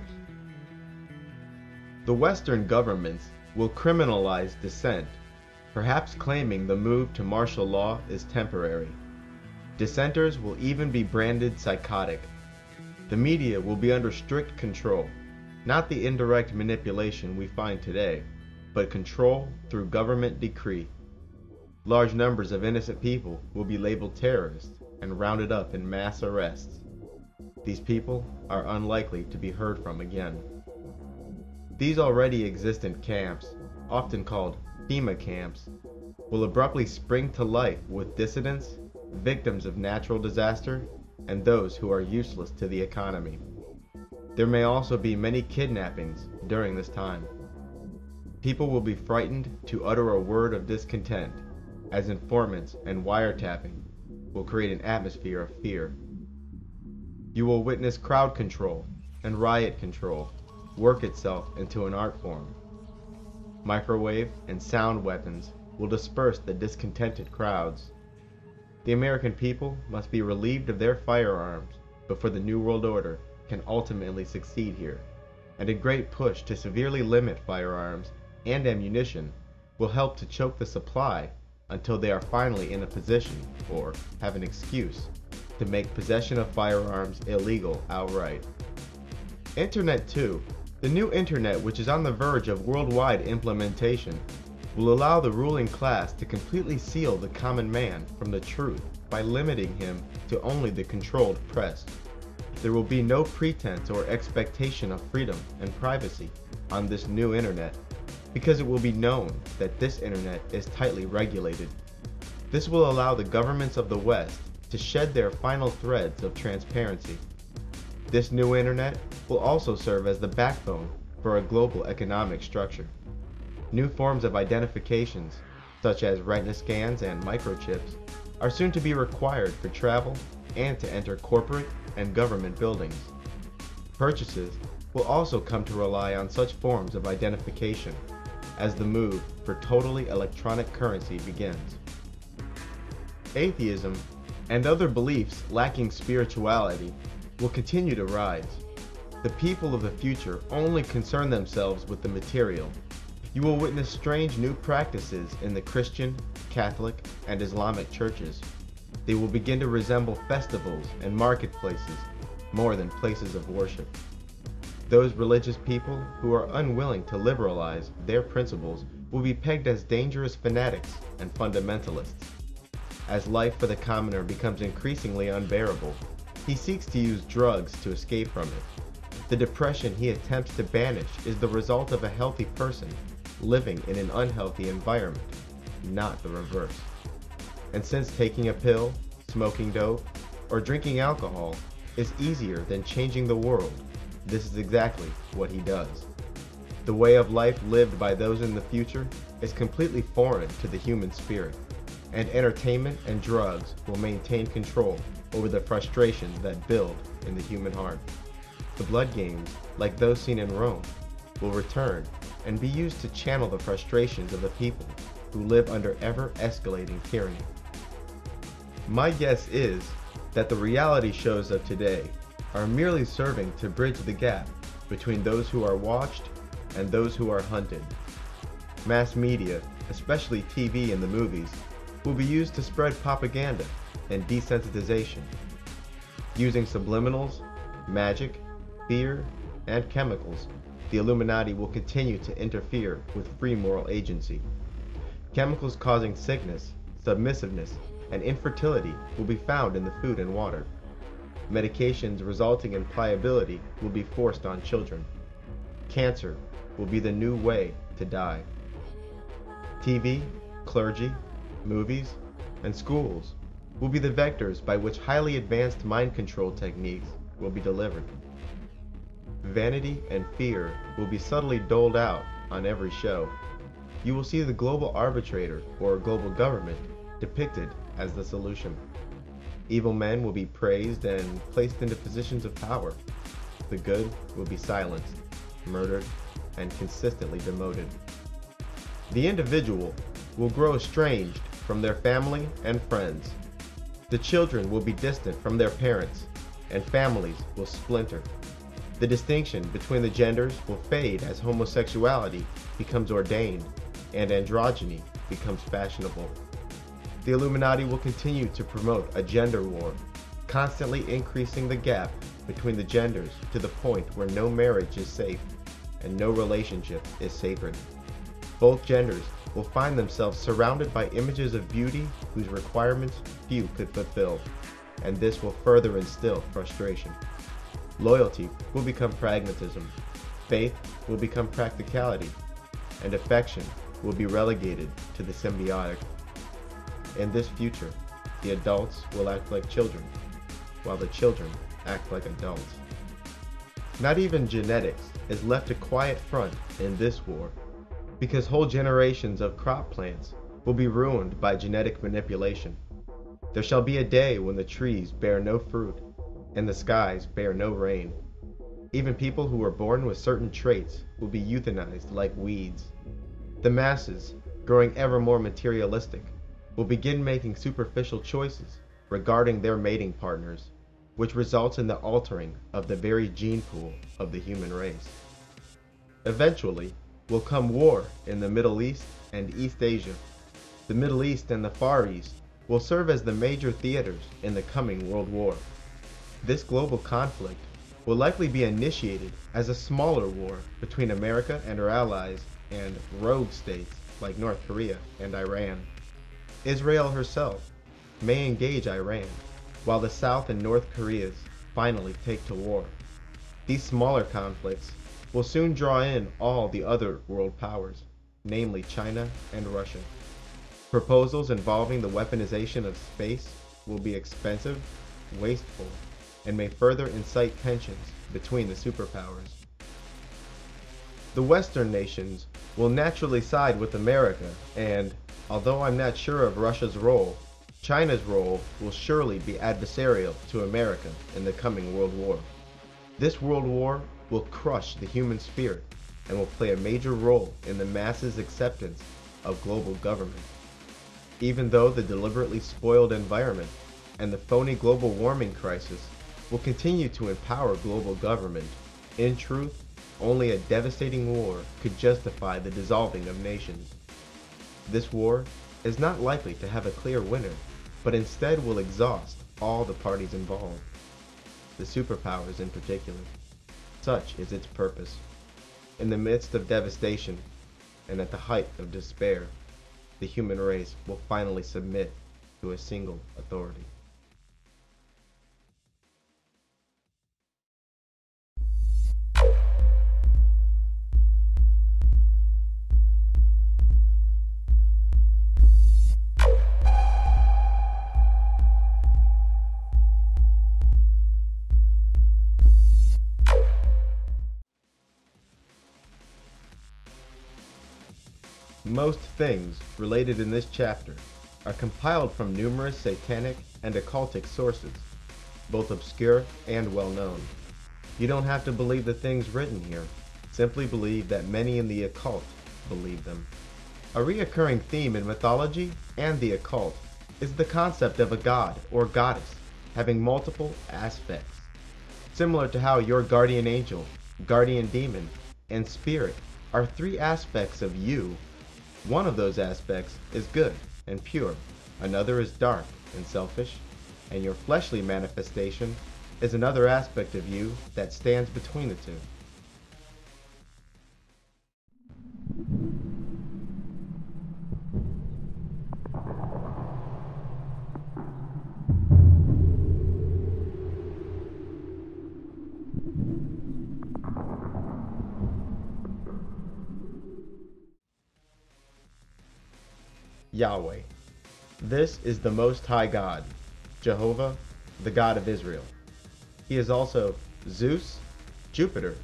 The Western governments will criminalize dissent, perhaps claiming the move to martial law is temporary. Dissenters will even be branded psychotic. The media will be under strict control, not the indirect manipulation we find today, but control through government decree. Large numbers of innocent people will be labeled terrorists and rounded up in mass arrests. These people are unlikely to be heard from again. These already existent camps, often called FEMA camps, will abruptly spring to life with dissidents, victims of natural disaster, and those who are useless to the economy. There may also be many kidnappings during this time. People will be frightened to utter a word of discontent, as informants and wiretapping will create an atmosphere of fear. You will witness crowd control and riot control work itself into an art form. Microwave and sound weapons will disperse the discontented crowds. The American people must be relieved of their firearms before the New World Order can ultimately succeed here, and a great push to severely limit firearms and ammunition will help to choke the supply until they are finally in a position, or have an excuse, to make possession of firearms illegal outright. Internet 2, the new internet, which is on the verge of worldwide implementation, will allow the ruling class to completely seal the common man from the truth by limiting him to only the controlled press. There will be no pretense or expectation of freedom and privacy on this new internet, because it will be known that this internet is tightly regulated. This will allow the governments of the West to shed their final threads of transparency. This new internet will also serve as the backbone for a global economic structure. New forms of identifications, such as retina scans and microchips, are soon to be required for travel and to enter corporate and government buildings. Purchases will also come to rely on such forms of identification as the move for totally electronic currency begins. Atheism and other beliefs lacking spirituality will continue to rise. The people of the future only concern themselves with the material. You will witness strange new practices in the Christian, Catholic, and Islamic churches. They will begin to resemble festivals and marketplaces more than places of worship. Those religious people who are unwilling to liberalize their principles will be pegged as dangerous fanatics and fundamentalists. As life for the commoner becomes increasingly unbearable, he seeks to use drugs to escape from it. The depression he attempts to banish is the result of a healthy person living in an unhealthy environment, not the reverse. And since taking a pill, smoking dope, or drinking alcohol is easier than changing the world, this is exactly what he does. The way of life lived by those in the future is completely foreign to the human spirit, and entertainment and drugs will maintain control over the frustrations that build in the human heart. The blood games, like those seen in Rome, will return and be used to channel the frustrations of the people who live under ever-escalating tyranny. My guess is that the reality shows of today are merely serving to bridge the gap between those who are watched and those who are hunted. Mass media, especially TV and the movies, will be used to spread propaganda and desensitization. Using subliminals, magic, fear, and chemicals, the Illuminati will continue to interfere with free moral agency. Chemicals causing sickness, submissiveness, and infertility will be found in the food and water. Medications resulting in pliability will be forced on children. Cancer will be the new way to die. TV, clergy, movies, and schools will be the vectors by which highly advanced mind control techniques will be delivered. Vanity and fear will be subtly doled out on every show. You will see the global arbitrator or global government depicted as the solution. Evil men will be praised and placed into positions of power. The good will be silenced, murdered, and consistently demoted. The individual will grow estranged from their family and friends. The children will be distant from their parents, and families will splinter. The distinction between the genders will fade as homosexuality becomes ordained and androgyny becomes fashionable. The Illuminati will continue to promote a gender war, constantly increasing the gap between the genders to the point where no marriage is safe and no relationship is sacred. Both genders will find themselves surrounded by images of beauty whose requirements few could fulfill, and this will further instill frustration. Loyalty will become pragmatism, faith will become practicality, and affection will be relegated to the symbiotic. In this future, the adults will act like children, while the children act like adults. Not even genetics is left a quiet front in this war, because whole generations of crop plants will be ruined by genetic manipulation. There shall be a day when the trees bear no fruit, and the skies bear no rain. Even people who were born with certain traits will be euthanized like weeds. The masses, growing ever more materialistic, will begin making superficial choices regarding their mating partners, which results in the altering of the very gene pool of the human race. Eventually will come war in the Middle East and East Asia. The Middle East and the Far East will serve as the major theaters in the coming World War. This global conflict will likely be initiated as a smaller war between America and her allies and rogue states like North Korea and Iran. Israel herself may engage Iran, while the South and North Koreas finally take to war. These smaller conflicts will soon draw in all the other world powers, namely China and Russia. Proposals involving the weaponization of space will be expensive, wasteful, and may further incite tensions between the superpowers. The Western nations will naturally side with America, and, although I'm not sure of Russia's role, China's role will surely be adversarial to America in the coming World War. This World War will crush the human spirit and will play a major role in the masses' acceptance of global government. Even though the deliberately spoiled environment and the phony global warming crisis will continue to empower global government, in truth, only a devastating war could justify the dissolving of nations. This war is not likely to have a clear winner, but instead will exhaust all the parties involved, the superpowers in particular. Such is its purpose. In the midst of devastation, and at the height of despair, the human race will finally submit to a single authority. Most things related in this chapter are compiled from numerous satanic and occultic sources, both obscure and well-known. You don't have to believe the things written here, simply believe that many in the occult believe them. A recurring theme in mythology and the occult is the concept of a god or goddess having multiple aspects. Similar to how your guardian angel, guardian demon, and spirit are three aspects of you. One of those aspects is good and pure, another is dark and selfish, and your fleshly manifestation is another aspect of you that stands between the two. Yahweh. This is the Most High God, Jehovah, the God of Israel. He is also Zeus, Jupiter,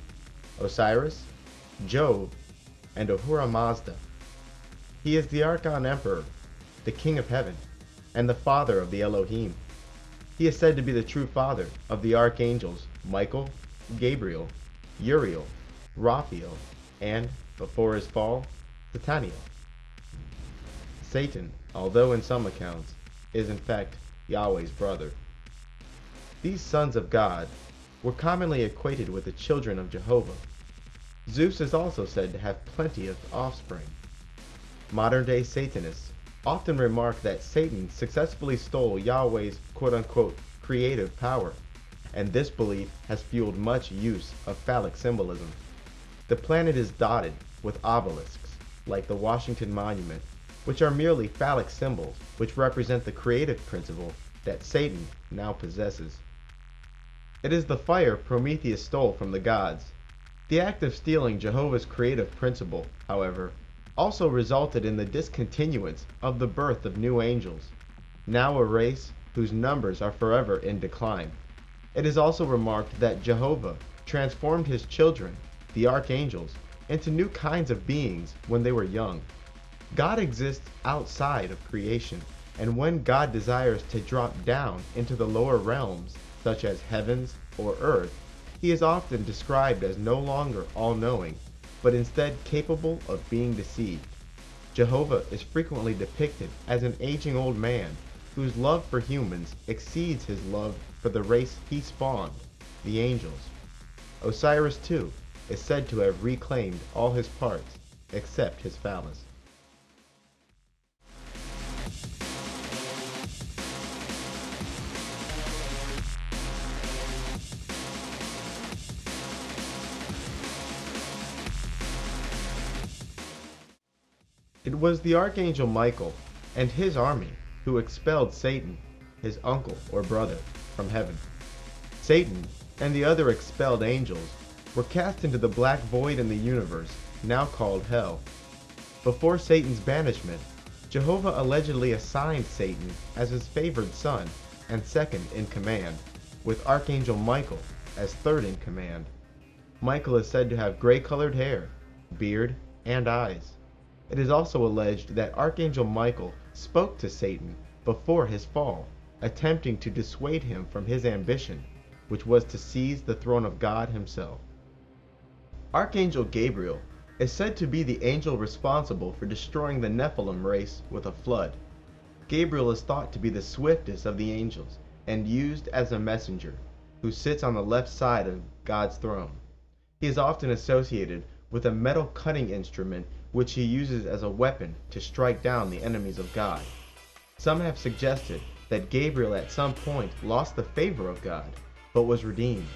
Osiris, Jove, and Ahura Mazda. He is the Archon Emperor, the King of Heaven, and the Father of the Elohim. He is said to be the true father of the archangels Michael, Gabriel, Uriel, Raphael, and, before his fall, Sataniel. Satan, although in some accounts, is in fact Yahweh's brother. These sons of God were commonly equated with the children of Jehovah. Zeus is also said to have plenty of offspring. Modern-day Satanists often remark that Satan successfully stole Yahweh's quote-unquote creative power, and this belief has fueled much use of phallic symbolism. The planet is dotted with obelisks, like the Washington Monument, which are merely phallic symbols which represent the creative principle that Satan now possesses. It is the fire Prometheus stole from the gods. The act of stealing Jehovah's creative principle, however, also resulted in the discontinuance of the birth of new angels, now a race whose numbers are forever in decline. It is also remarked that Jehovah transformed his children, the archangels, into new kinds of beings when they were young. God exists outside of creation, and when God desires to drop down into the lower realms, such as heavens or earth, he is often described as no longer all-knowing, but instead capable of being deceived. Jehovah is frequently depicted as an aging old man whose love for humans exceeds his love for the race he spawned, the angels. Osiris, too, is said to have reclaimed all his parts except his phallus. It was the Archangel Michael and his army who expelled Satan, his uncle or brother, from heaven. Satan and the other expelled angels were cast into the black void in the universe, now called Hell. Before Satan's banishment, Jehovah allegedly assigned Satan as his favored son and second in command, with Archangel Michael as third in command. Michael is said to have gray-colored hair, beard, and eyes. It is also alleged that Archangel Michael spoke to Satan before his fall, attempting to dissuade him from his ambition, which was to seize the throne of God himself. Archangel Gabriel is said to be the angel responsible for destroying the Nephilim race with a flood. Gabriel is thought to be the swiftest of the angels and used as a messenger, who sits on the left side of God's throne. He is often associated with a metal cutting instrument which he uses as a weapon to strike down the enemies of God. Some have suggested that Gabriel at some point lost the favor of God, but was redeemed.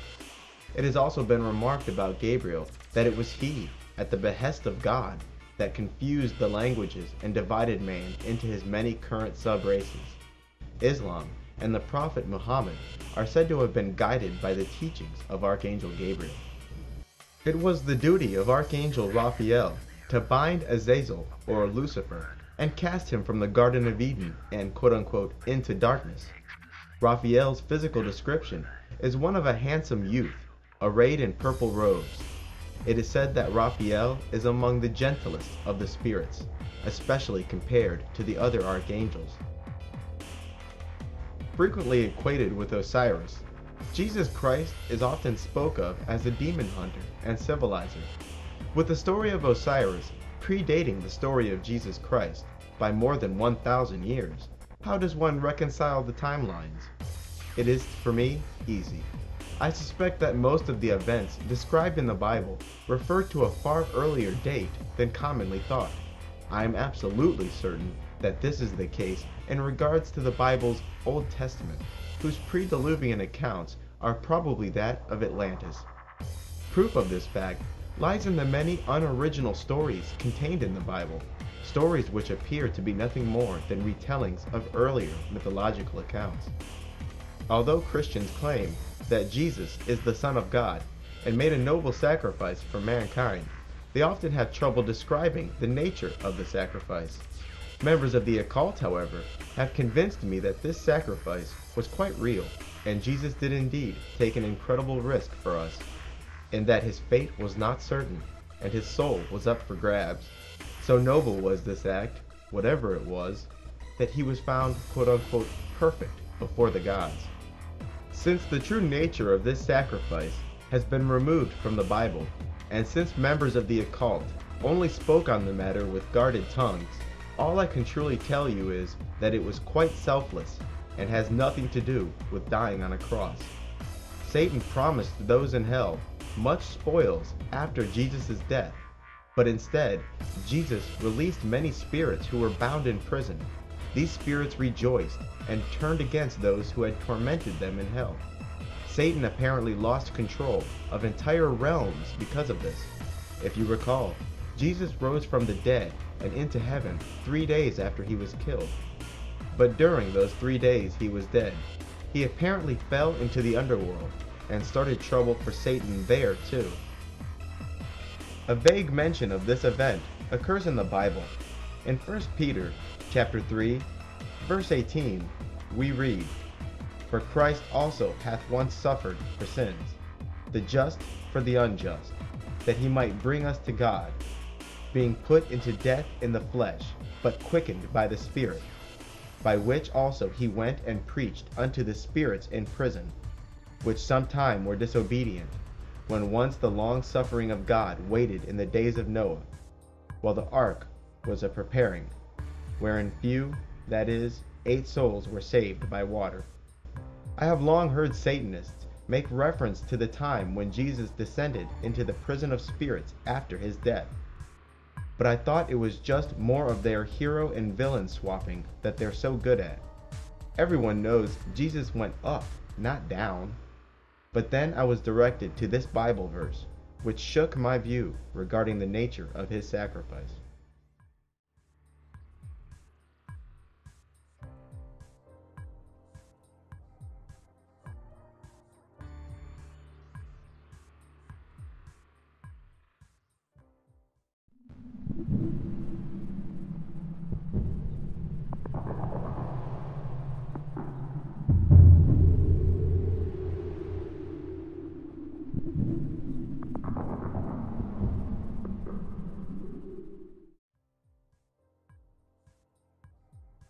It has also been remarked about Gabriel that it was he, at the behest of God, that confused the languages and divided man into his many current sub-races. Islam and the Prophet Muhammad are said to have been guided by the teachings of Archangel Gabriel. It was the duty of Archangel Raphael to bind Azazel, or Lucifer, and cast him from the Garden of Eden and quote-unquote into darkness. Raphael's physical description is one of a handsome youth, arrayed in purple robes. It is said that Raphael is among the gentlest of the spirits, especially compared to the other archangels. Frequently equated with Osiris, Jesus Christ is often spoke of as a demon hunter and civilizer, with the story of Osiris predating the story of Jesus Christ by more than 1,000 years. How does one reconcile the timelines? It is, for me, easy. I suspect that most of the events described in the Bible refer to a far earlier date than commonly thought. I am absolutely certain that this is the case in regards to the Bible's Old Testament, whose pre-Diluvian accounts are probably that of Atlantis. Proof of this fact lies in the many unoriginal stories contained in the Bible, stories which appear to be nothing more than retellings of earlier mythological accounts. Although Christians claim that Jesus is the Son of God and made a noble sacrifice for mankind, they often have trouble describing the nature of the sacrifice. Members of the occult, however, have convinced me that this sacrifice was quite real, and Jesus did indeed take an incredible risk for us, and that his fate was not certain, and his soul was up for grabs. So noble was this act, whatever it was, that he was found quote-unquote perfect before the gods. Since the true nature of this sacrifice has been removed from the Bible, and since members of the occult only spoke on the matter with guarded tongues, all I can truly tell you is that it was quite selfless and has nothing to do with dying on a cross. Satan promised those in hell much spoils after Jesus' death, but instead, Jesus released many spirits who were bound in prison. These spirits rejoiced and turned against those who had tormented them in hell. Satan apparently lost control of entire realms because of this. If you recall, Jesus rose from the dead and into heaven 3 days after he was killed. But during those 3 days he was dead, he apparently fell into the underworld and started trouble for Satan there too. A vague mention of this event occurs in the Bible. In 1 Peter chapter 3, verse 18, we read, "For Christ also hath once suffered for sins, the just for the unjust, that he might bring us to God, being put into death in the flesh, but quickened by the Spirit, by which also he went and preached unto the spirits in prison, which sometime were disobedient, when once the long suffering of God waited in the days of Noah, while the ark was a preparing, wherein few, that is, 8 souls were saved by water." I have long heard Satanists make reference to the time when Jesus descended into the prison of spirits after his death, but I thought it was just more of their hero and villain swapping that they're so good at. Everyone knows Jesus went up, not down. But then I was directed to this Bible verse, which shook my view regarding the nature of his sacrifice.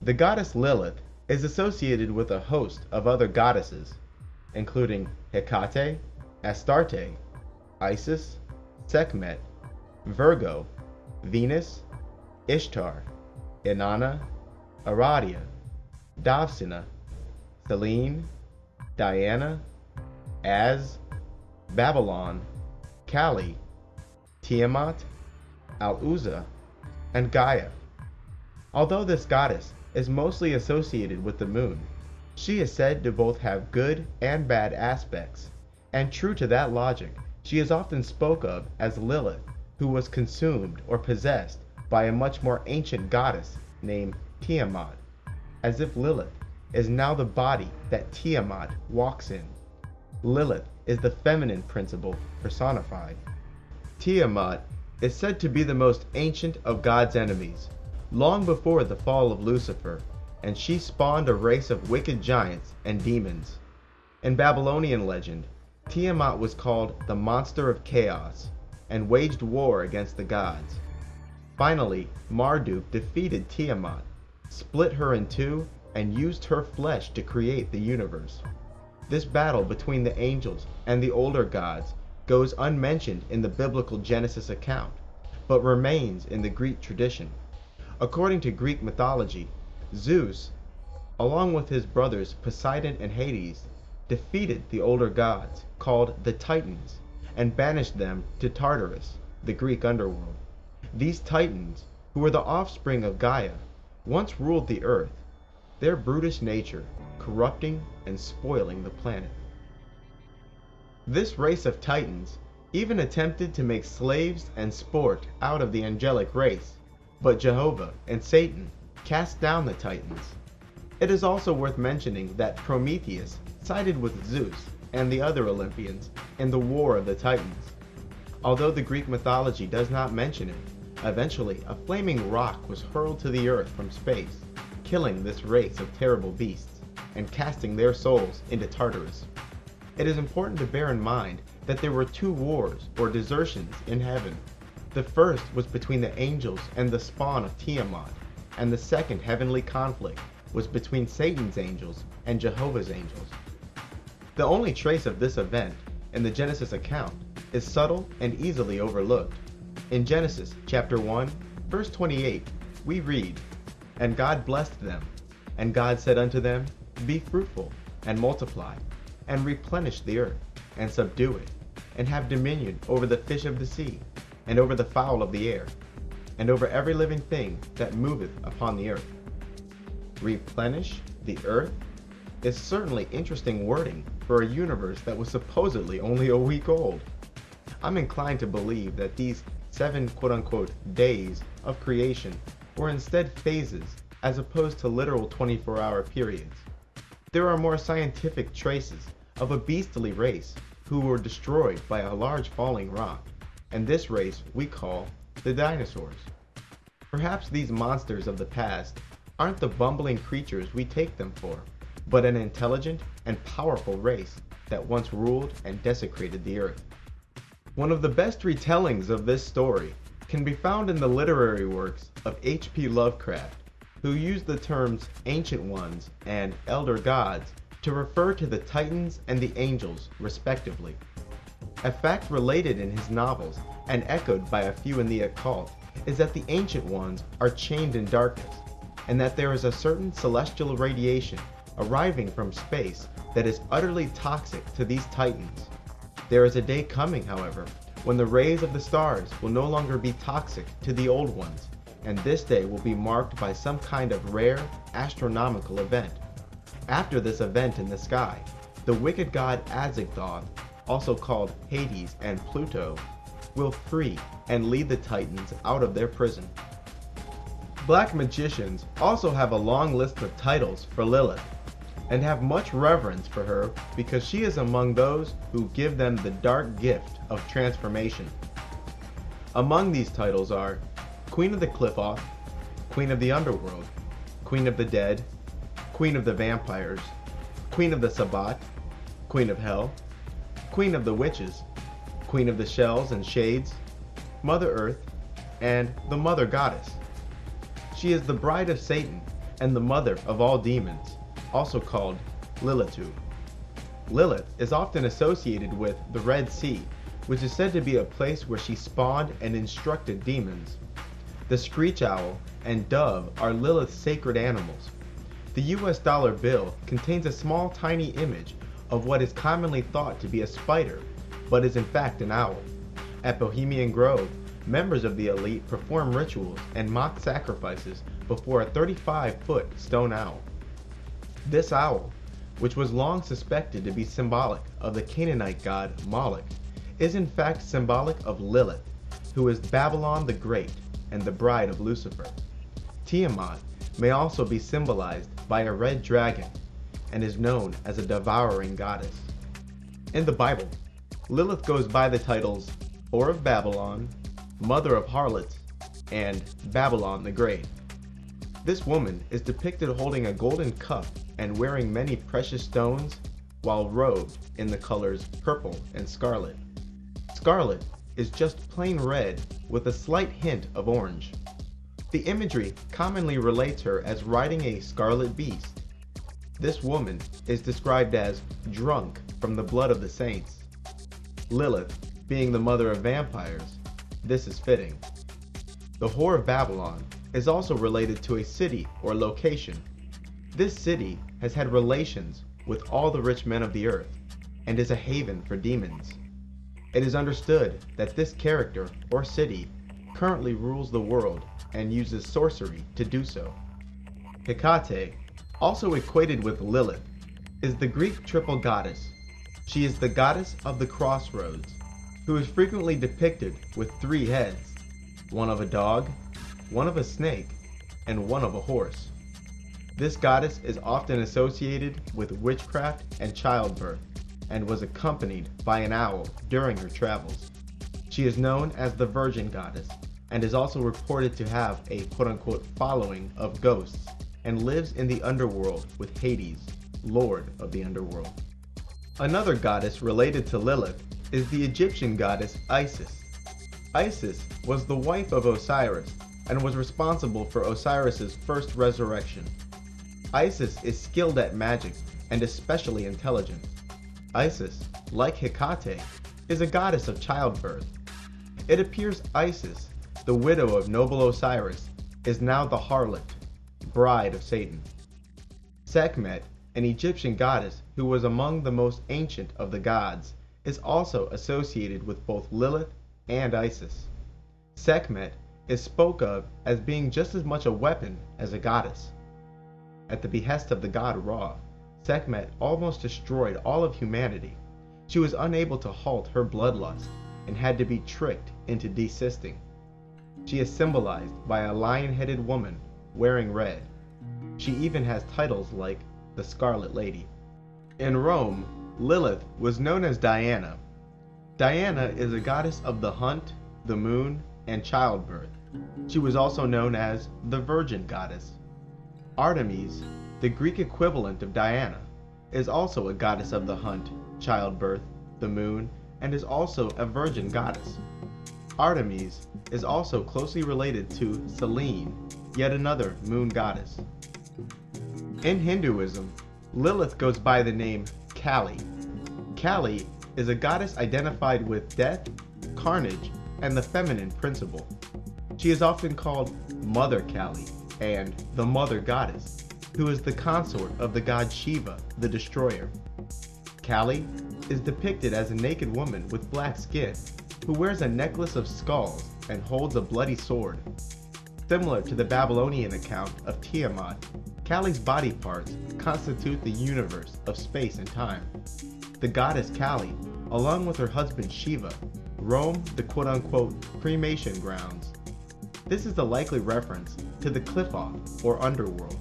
The goddess Lilith is associated with a host of other goddesses, including Hecate, Astarte, Isis, Sekhmet, Virgo, Venus, Ishtar, Inanna, Aradia, Davsina, Selene, Diana, Az, Babylon, Kali, Tiamat, Al-Uzza, and Gaia. Although this goddess is mostly associated with the moon, she is said to both have good and bad aspects, and true to that logic, she is often spoke of as Lilith, who was consumed or possessed by a much more ancient goddess named Tiamat, as if Lilith is now the body that Tiamat walks in. Lilith is the feminine principle personified. Tiamat is said to be the most ancient of God's enemies, long before the fall of Lucifer, and she spawned a race of wicked giants and demons. In Babylonian legend, Tiamat was called the monster of chaos and waged war against the gods. Finally, Marduk defeated Tiamat, split her in two, and used her flesh to create the universe. This battle between the angels and the older gods goes unmentioned in the biblical Genesis account, but remains in the Greek tradition. According to Greek mythology, Zeus, along with his brothers Poseidon and Hades, defeated the older gods, called the Titans, and banished them to Tartarus, the Greek underworld. These Titans, who were the offspring of Gaia, once ruled the earth, their brutish nature corrupting and spoiling the planet. This race of Titans even attempted to make slaves and sport out of the angelic race, but Jehovah and Satan cast down the Titans. It is also worth mentioning that Prometheus sided with Zeus and the other Olympians in the War of the Titans. Although the Greek mythology does not mention it, eventually a flaming rock was hurled to the earth from space, killing this race of terrible beasts and casting their souls into Tartarus. It is important to bear in mind that there were two wars or desertions in heaven. The first was between the angels and the spawn of Tiamat, and the second heavenly conflict was between Satan's angels and Jehovah's angels. The only trace of this event in the Genesis account is subtle and easily overlooked. In Genesis chapter 1, verse 28, we read, "And God blessed them, and God said unto them, Be fruitful, and multiply, and replenish the earth, and subdue it, and have dominion over the fish of the sea, and over the fowl of the air, and over every living thing that moveth upon the earth." Replenish the earth is certainly interesting wording for a universe that was supposedly only a week old. I'm inclined to believe that these 7 quote-unquote days of creation were instead phases as opposed to literal 24-hour periods. There are more scientific traces of a beastly race who were destroyed by a large falling rock, and this race we call the dinosaurs. Perhaps these monsters of the past aren't the bumbling creatures we take them for, but an intelligent and powerful race that once ruled and desecrated the earth. One of the best retellings of this story can be found in the literary works of H.P. Lovecraft, who used the terms Ancient Ones and Elder Gods to refer to the Titans and the angels, respectively. A fact related in his novels, and echoed by a few in the occult, is that the Ancient Ones are chained in darkness, and that there is a certain celestial radiation arriving from space that is utterly toxic to these Titans. There is a day coming, however, when the rays of the stars will no longer be toxic to the old ones, and this day will be marked by some kind of rare astronomical event. After this event in the sky, the wicked god Azagthoth, also called Hades and Pluto, will free and lead the Titans out of their prison. Black magicians also have a long list of titles for Lilith, and have much reverence for her because she is among those who give them the dark gift of transformation. Among these titles are Queen of the Qliphoth, Queen of the Underworld, Queen of the Dead, Queen of the Vampires, Queen of the Sabbat, Queen of Hell, Queen of the Witches, Queen of the Shells and Shades, Mother Earth, and the Mother Goddess. She is the bride of Satan and the mother of all demons, also called Lilitu. Lilith is often associated with the Red Sea, which is said to be a place where she spawned and instructed demons. The screech owl and dove are Lilith's sacred animals. The US dollar bill contains a small tiny image of what is commonly thought to be a spider, but is in fact an owl. At Bohemian Grove, members of the elite perform rituals and mock sacrifices before a 35-foot stone owl. This owl, which was long suspected to be symbolic of the Canaanite god Moloch, is in fact symbolic of Lilith, who is Babylon the Great, and the bride of Lucifer. Tiamat may also be symbolized by a red dragon and is known as a devouring goddess. In the Bible, Lilith goes by the titles Whore of Babylon, Mother of Harlots, and Babylon the Great. This woman is depicted holding a golden cup and wearing many precious stones while robed in the colors purple and scarlet. Scarlet is just plain red with a slight hint of orange. The imagery commonly relates her as riding a scarlet beast. This woman is described as drunk from the blood of the saints. Lilith, being the mother of vampires, this is fitting. The Whore of Babylon is also related to a city or location. This city has had relations with all the rich men of the earth and is a haven for demons. It is understood that this character or city currently rules the world and uses sorcery to do so. Hecate, also equated with Lilith, is the Greek triple goddess. She is the goddess of the crossroads, who is frequently depicted with 3 heads, one of a dog, one of a snake, and one of a horse. This goddess is often associated with witchcraft and childbirth, and was accompanied by an owl during her travels. She is known as the Virgin Goddess, and is also reported to have a quote-unquote following of ghosts, and lives in the underworld with Hades, lord of the underworld. Another goddess related to Lilith is the Egyptian goddess Isis. Isis was the wife of Osiris and was responsible for Osiris's first resurrection. Isis is skilled at magic and especially intelligent. Isis, like Hecate, is a goddess of childbirth. It appears Isis, the widow of noble Osiris, is now the harlot, bride of Satan. Sekhmet, an Egyptian goddess who was among the most ancient of the gods, is also associated with both Lilith and Isis. Sekhmet is spoke of as being just as much a weapon as a goddess. At the behest of the god Ra, Sekhmet almost destroyed all of humanity. She was unable to halt her bloodlust and had to be tricked into desisting. She is symbolized by a lion-headed woman wearing red. She even has titles like the Scarlet Lady. In Rome, Lilith was known as Diana. Diana is a goddess of the hunt, the moon, and childbirth. She was also known as the Virgin Goddess. Artemis, the Greek equivalent of Diana, is also a goddess of the hunt, childbirth, the moon, and is also a virgin goddess. Artemis is also closely related to Selene, yet another moon goddess. In Hinduism, Lilith goes by the name Kali. Kali is a goddess identified with death, carnage, and the feminine principle. She is often called Mother Kali and the Mother Goddess, who is the consort of the god Shiva, the Destroyer. Kali is depicted as a naked woman with black skin, who wears a necklace of skulls and holds a bloody sword. Similar to the Babylonian account of Tiamat, Kali's body parts constitute the universe of space and time. The goddess Kali, along with her husband Shiva, roam the quote-unquote cremation grounds. This is a likely reference to the Qliphoth, or underworld.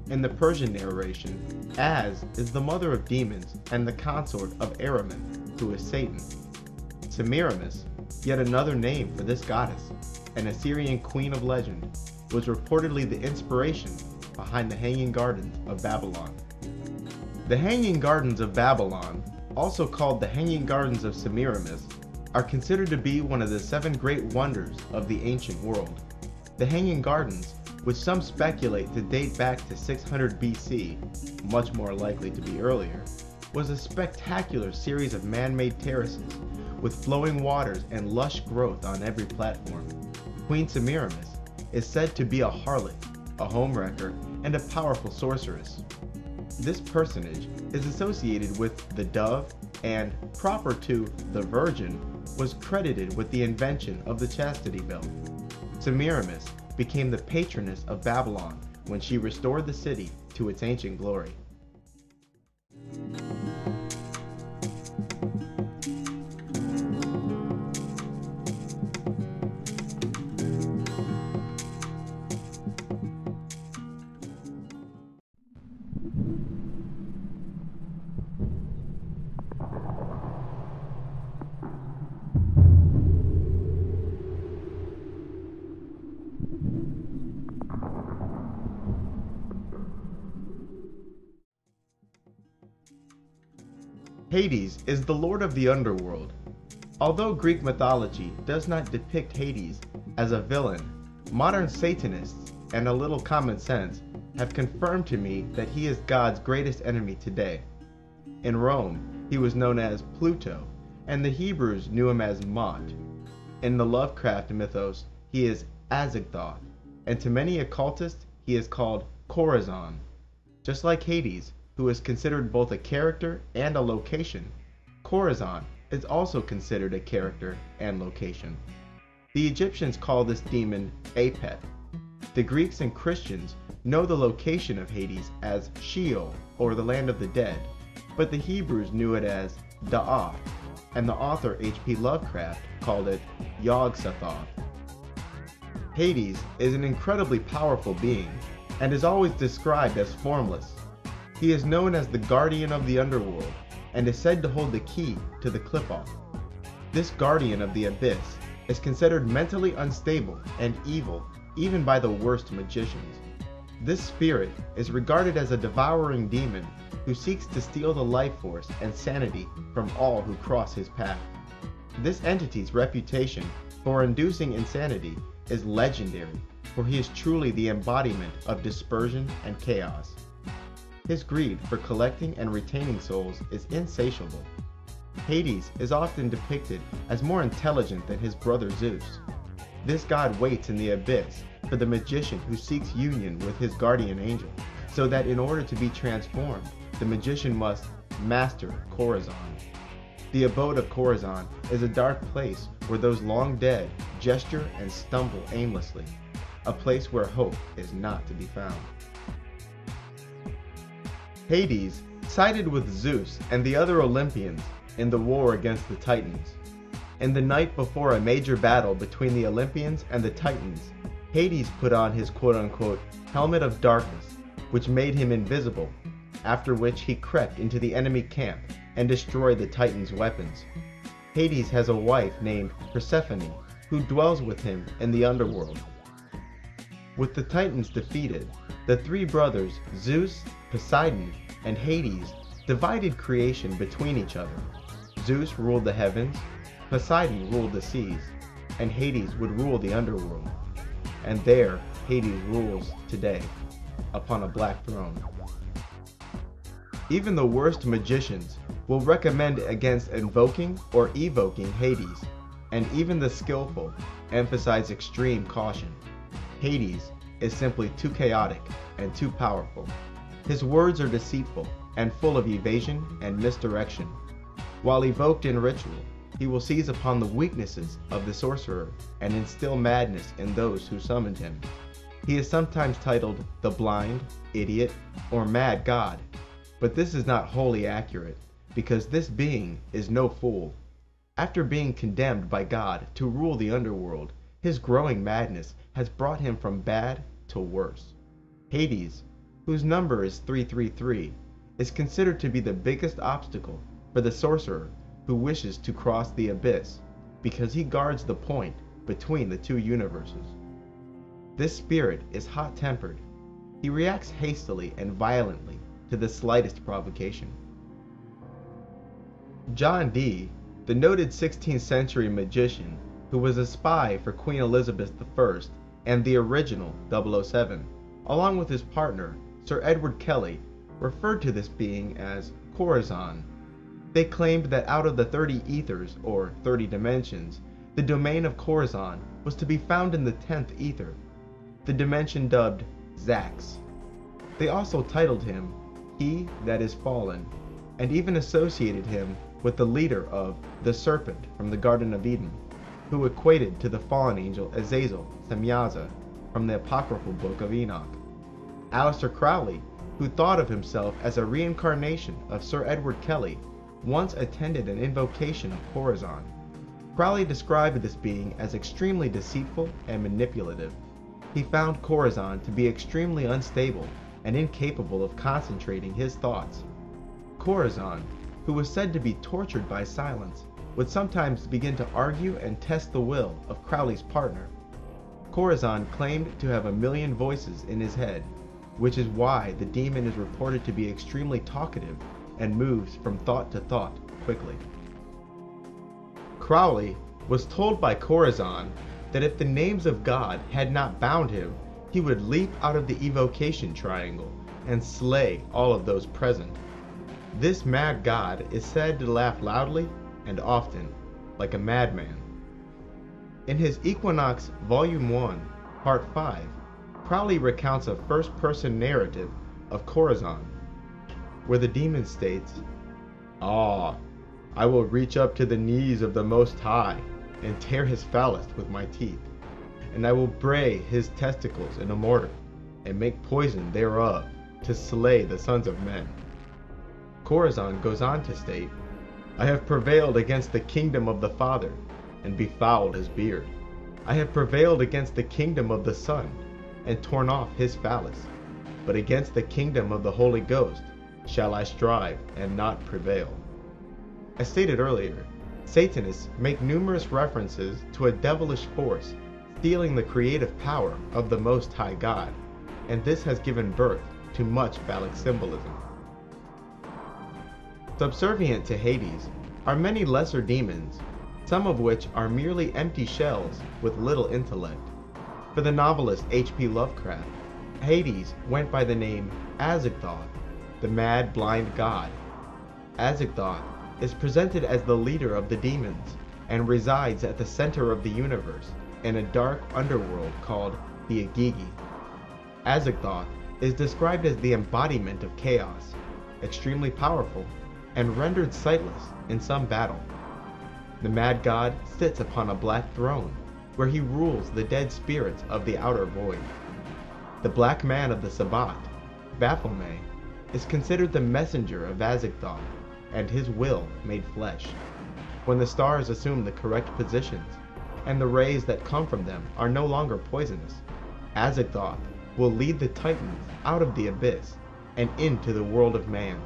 In the Persian narration, Az is the mother of demons and the consort of Ahriman, who is Satan. Semiramis, yet another name for this goddess, an Assyrian queen of legend, was reportedly the inspiration behind the Hanging Gardens of Babylon. The Hanging Gardens of Babylon, also called the Hanging Gardens of Semiramis, are considered to be one of the 7 great wonders of the ancient world. The Hanging Gardens, which some speculate to date back to 600 BC, much more likely to be earlier, was a spectacular series of man-made terraces with flowing waters and lush growth on every platform. Queen Semiramis is said to be a harlot, a homewrecker, and a powerful sorceress. This personage is associated with the dove and, proper to the Virgin, was credited with the invention of the chastity belt. Semiramis became the patroness of Babylon when she restored the city to its ancient glory. Hades is the lord of the underworld. Although Greek mythology does not depict Hades as a villain, modern Satanists and a little common sense have confirmed to me that he is God's greatest enemy today. In Rome, he was known as Pluto, and the Hebrews knew him as Mot. In the Lovecraft mythos, he is Azagthoth, and to many occultists, he is called Chorazon. Just like Hades, who is considered both a character and a location, Chorazon is also considered a character and location. The Egyptians call this demon Apep. The Greeks and Christians know the location of Hades as Sheol, or the land of the dead, but the Hebrews knew it as Da'ath, and the author H.P. Lovecraft called it Yog-Sothoth. Hades is an incredibly powerful being, and is always described as formless. He is known as the guardian of the underworld, and is said to hold the key to the Qliphoth. This guardian of the abyss is considered mentally unstable and evil even by the worst magicians. This spirit is regarded as a devouring demon who seeks to steal the life force and sanity from all who cross his path. This entity's reputation for inducing insanity is legendary, for he is truly the embodiment of dispersion and chaos. His greed for collecting and retaining souls is insatiable. Hades is often depicted as more intelligent than his brother Zeus. This god waits in the abyss for the magician who seeks union with his guardian angel, so that in order to be transformed, the magician must master Chorazon. The abode of Chorazon is a dark place where those long dead gesture and stumble aimlessly, a place where hope is not to be found. Hades sided with Zeus and the other Olympians in the war against the Titans. In the night before a major battle between the Olympians and the Titans, Hades put on his quote-unquote helmet of darkness, which made him invisible, after which he crept into the enemy camp and destroyed the Titans' weapons. Hades has a wife named Persephone, who dwells with him in the underworld. With the Titans defeated, the three brothers, Zeus, Poseidon, and Hades, divided creation between each other. Zeus ruled the heavens, Poseidon ruled the seas, and Hades would rule the underworld. And there, Hades rules today, upon a black throne. Even the worst magicians will recommend against invoking or evoking Hades, and even the skillful emphasize extreme caution. Hades is simply too chaotic and too powerful. His words are deceitful and full of evasion and misdirection. While evoked in ritual, he will seize upon the weaknesses of the sorcerer and instill madness in those who summoned him. He is sometimes titled the blind, idiot, or mad god, but this is not wholly accurate, because this being is no fool. After being condemned by God to rule the underworld, his growing madness has brought him from bad to worse. Hades, whose number is 333, is considered to be the biggest obstacle for the sorcerer who wishes to cross the abyss, because he guards the point between the two universes. This spirit is hot-tempered. He reacts hastily and violently to the slightest provocation. John Dee, the noted 16th century magician who was a spy for Queen Elizabeth I and the original 007, along with his partner, Sir Edward Kelly, referred to this being as Chorazon. They claimed that out of the 30 ethers, or 30 dimensions, the domain of Chorazon was to be found in the 10th ether, the dimension dubbed Zax. They also titled him He That Is Fallen, and even associated him with the leader of the Serpent from the Garden of Eden, who equated to the fallen angel Azazel Semyaza from the apocryphal book of Enoch. Aleister Crowley, who thought of himself as a reincarnation of Sir Edward Kelly, once attended an invocation of Chorazon. Crowley described this being as extremely deceitful and manipulative. He found Chorazon to be extremely unstable and incapable of concentrating his thoughts. Chorazon, who was said to be tortured by silence, would sometimes begin to argue and test the will of Crowley's partner. Chorazon claimed to have 1,000,000 voices in his head, which is why the demon is reported to be extremely talkative and moves from thought to thought quickly. Crowley was told by Corazon that if the names of God had not bound him, he would leap out of the evocation triangle and slay all of those present. This mad god is said to laugh loudly and often, like a madman. In his Equinox Volume 1, Part 5, Crowley recounts a first-person narrative of Corazon, where the demon states, "Ah, I will reach up to the knees of the Most High and tear his phallus with my teeth, and I will bray his testicles in a mortar, and make poison thereof, to slay the sons of men." Corazon goes on to state, "I have prevailed against the kingdom of the Father, and befouled his beard. I have prevailed against the kingdom of the Son, and torn off his phallus. But against the kingdom of the Holy Ghost shall I strive and not prevail." As stated earlier, Satanists make numerous references to a devilish force stealing the creative power of the Most High God, and this has given birth to much phallic symbolism. Subservient to Hades are many lesser demons, some of which are merely empty shells with little intellect. For the novelist H.P. Lovecraft, Hades went by the name Azagthoth, the mad blind god. Azagthoth is presented as the leader of the demons and resides at the center of the universe in a dark underworld called the Agigi. Azagthoth is described as the embodiment of chaos, extremely powerful, and rendered sightless in some battle. The mad god sits upon a black throne, where he rules the dead spirits of the outer void. The black man of the Sabbat, Baphomet, is considered the messenger of Azagthoth, and his will made flesh. When the stars assume the correct positions, and the rays that come from them are no longer poisonous, Azagthoth will lead the Titans out of the abyss and into the world of man.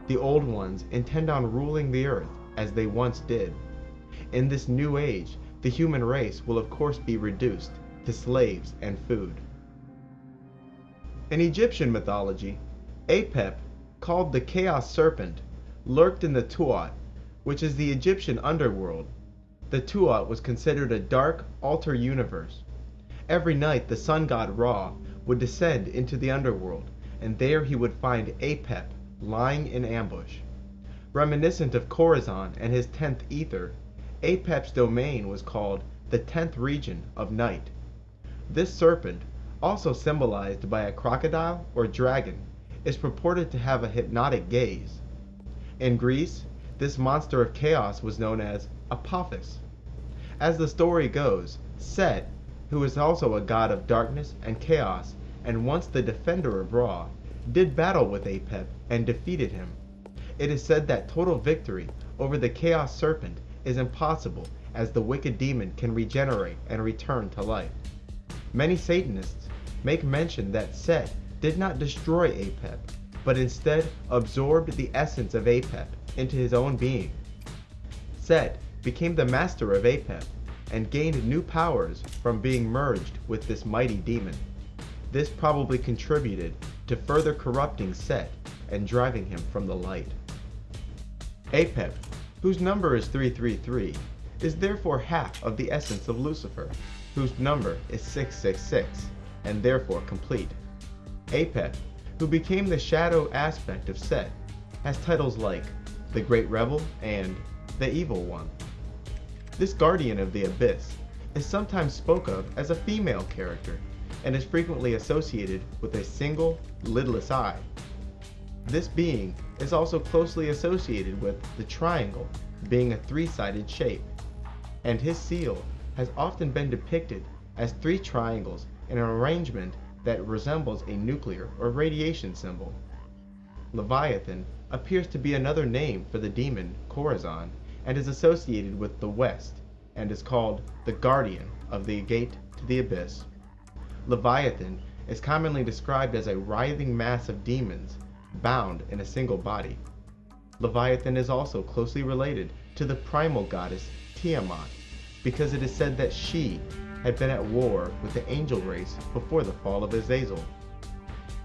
The old ones intend on ruling the earth as they once did. In this new age, the human race will of course be reduced to slaves and food. In Egyptian mythology, Apep, called the Chaos Serpent, lurked in the Tuat, which is the Egyptian underworld. The Tuat was considered a dark, altar universe. Every night the sun god Ra would descend into the underworld, and there he would find Apep lying in ambush. Reminiscent of Corazon and his 10th ether, Apep's domain was called the 10th region of night. This serpent, also symbolized by a crocodile or dragon, is purported to have a hypnotic gaze. In Greece, this monster of chaos was known as Apophis. As the story goes, Set, who is also a god of darkness and chaos and once the defender of Ra, did battle with Apep and defeated him. It is said that total victory over the Chaos Serpent is impossible, as the wicked demon can regenerate and return to life. Many Satanists make mention that Set did not destroy Apep, but instead absorbed the essence of Apep into his own being. Set became the master of Apep and gained new powers from being merged with this mighty demon. This probably contributed to further corrupting Set and driving him from the light. Apep, whose number is 333, is therefore half of the essence of Lucifer, whose number is 666, and therefore complete. Apep, who became the shadow aspect of Set, has titles like the Great Rebel and the Evil One. This guardian of the abyss is sometimes spoken of as a female character, and is frequently associated with a single, lidless eye. This being is also closely associated with the triangle, being a three-sided shape, and his seal has often been depicted as 3 triangles in an arrangement that resembles a nuclear or radiation symbol. Leviathan appears to be another name for the demon Corazon, and is associated with the West, and is called the guardian of the gate to the abyss. Leviathan is commonly described as a writhing mass of demons bound in a single body. Leviathan is also closely related to the primal goddess Tiamat, because it is said that she had been at war with the angel race before the fall of Azazel.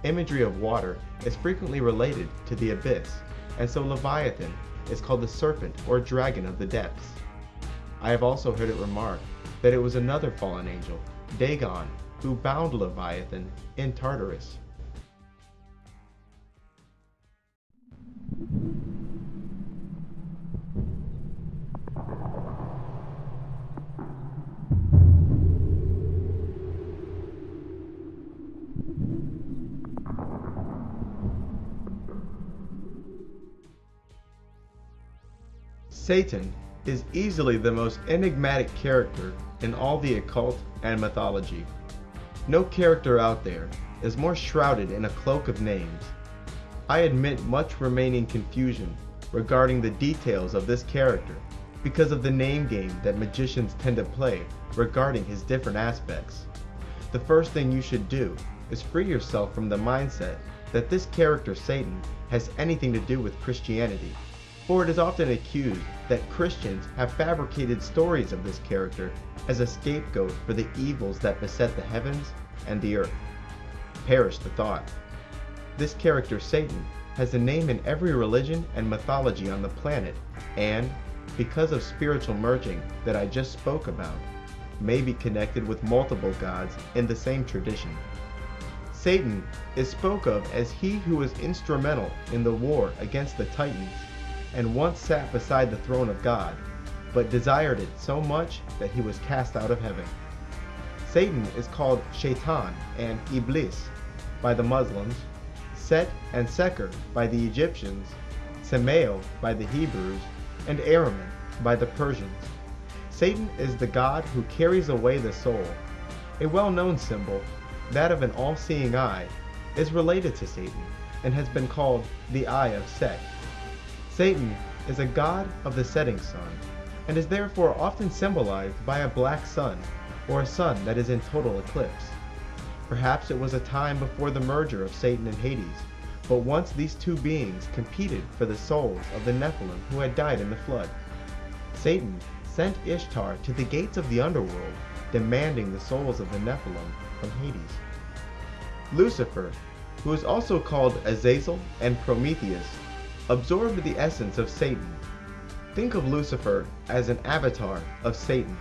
Imagery of water is frequently related to the abyss, and so Leviathan is called the serpent or dragon of the depths. I have also heard it remarked that it was another fallen angel, Dagon, who bound Leviathan in Tartarus. Satan is easily the most enigmatic character in all the occult and mythology. No character out there is more shrouded in a cloak of names. I admit much remaining confusion regarding the details of this character because of the name game that magicians tend to play regarding his different aspects. The first thing you should do is free yourself from the mindset that this character Satan has anything to do with Christianity, for it is often accused that Christians have fabricated stories of this character as a scapegoat for the evils that beset the heavens and the earth. Perish the thought. This character Satan has a name in every religion and mythology on the planet, and, because of spiritual merging that I just spoke about, may be connected with multiple gods in the same tradition. Satan is spoke of as he who was instrumental in the war against the Titans, and once sat beside the throne of God, but desired it so much that he was cast out of heaven. Satan is called Shaitan and Iblis by the Muslims, Set and Seker by the Egyptians, Samael by the Hebrews, and Ahriman by the Persians. Satan is the god who carries away the soul. A well-known symbol, that of an all-seeing eye, is related to Satan and has been called the Eye of Set. Satan is a god of the setting sun, and is therefore often symbolized by a black sun, or a sun that is in total eclipse. Perhaps it was a time before the merger of Satan and Hades, but once these two beings competed for the souls of the Nephilim who had died in the flood. Satan sent Ishtar to the gates of the underworld, demanding the souls of the Nephilim from Hades. Lucifer, who is also called Azazel and Prometheus, absorbed the essence of Satan. Think of Lucifer as an avatar of Satan.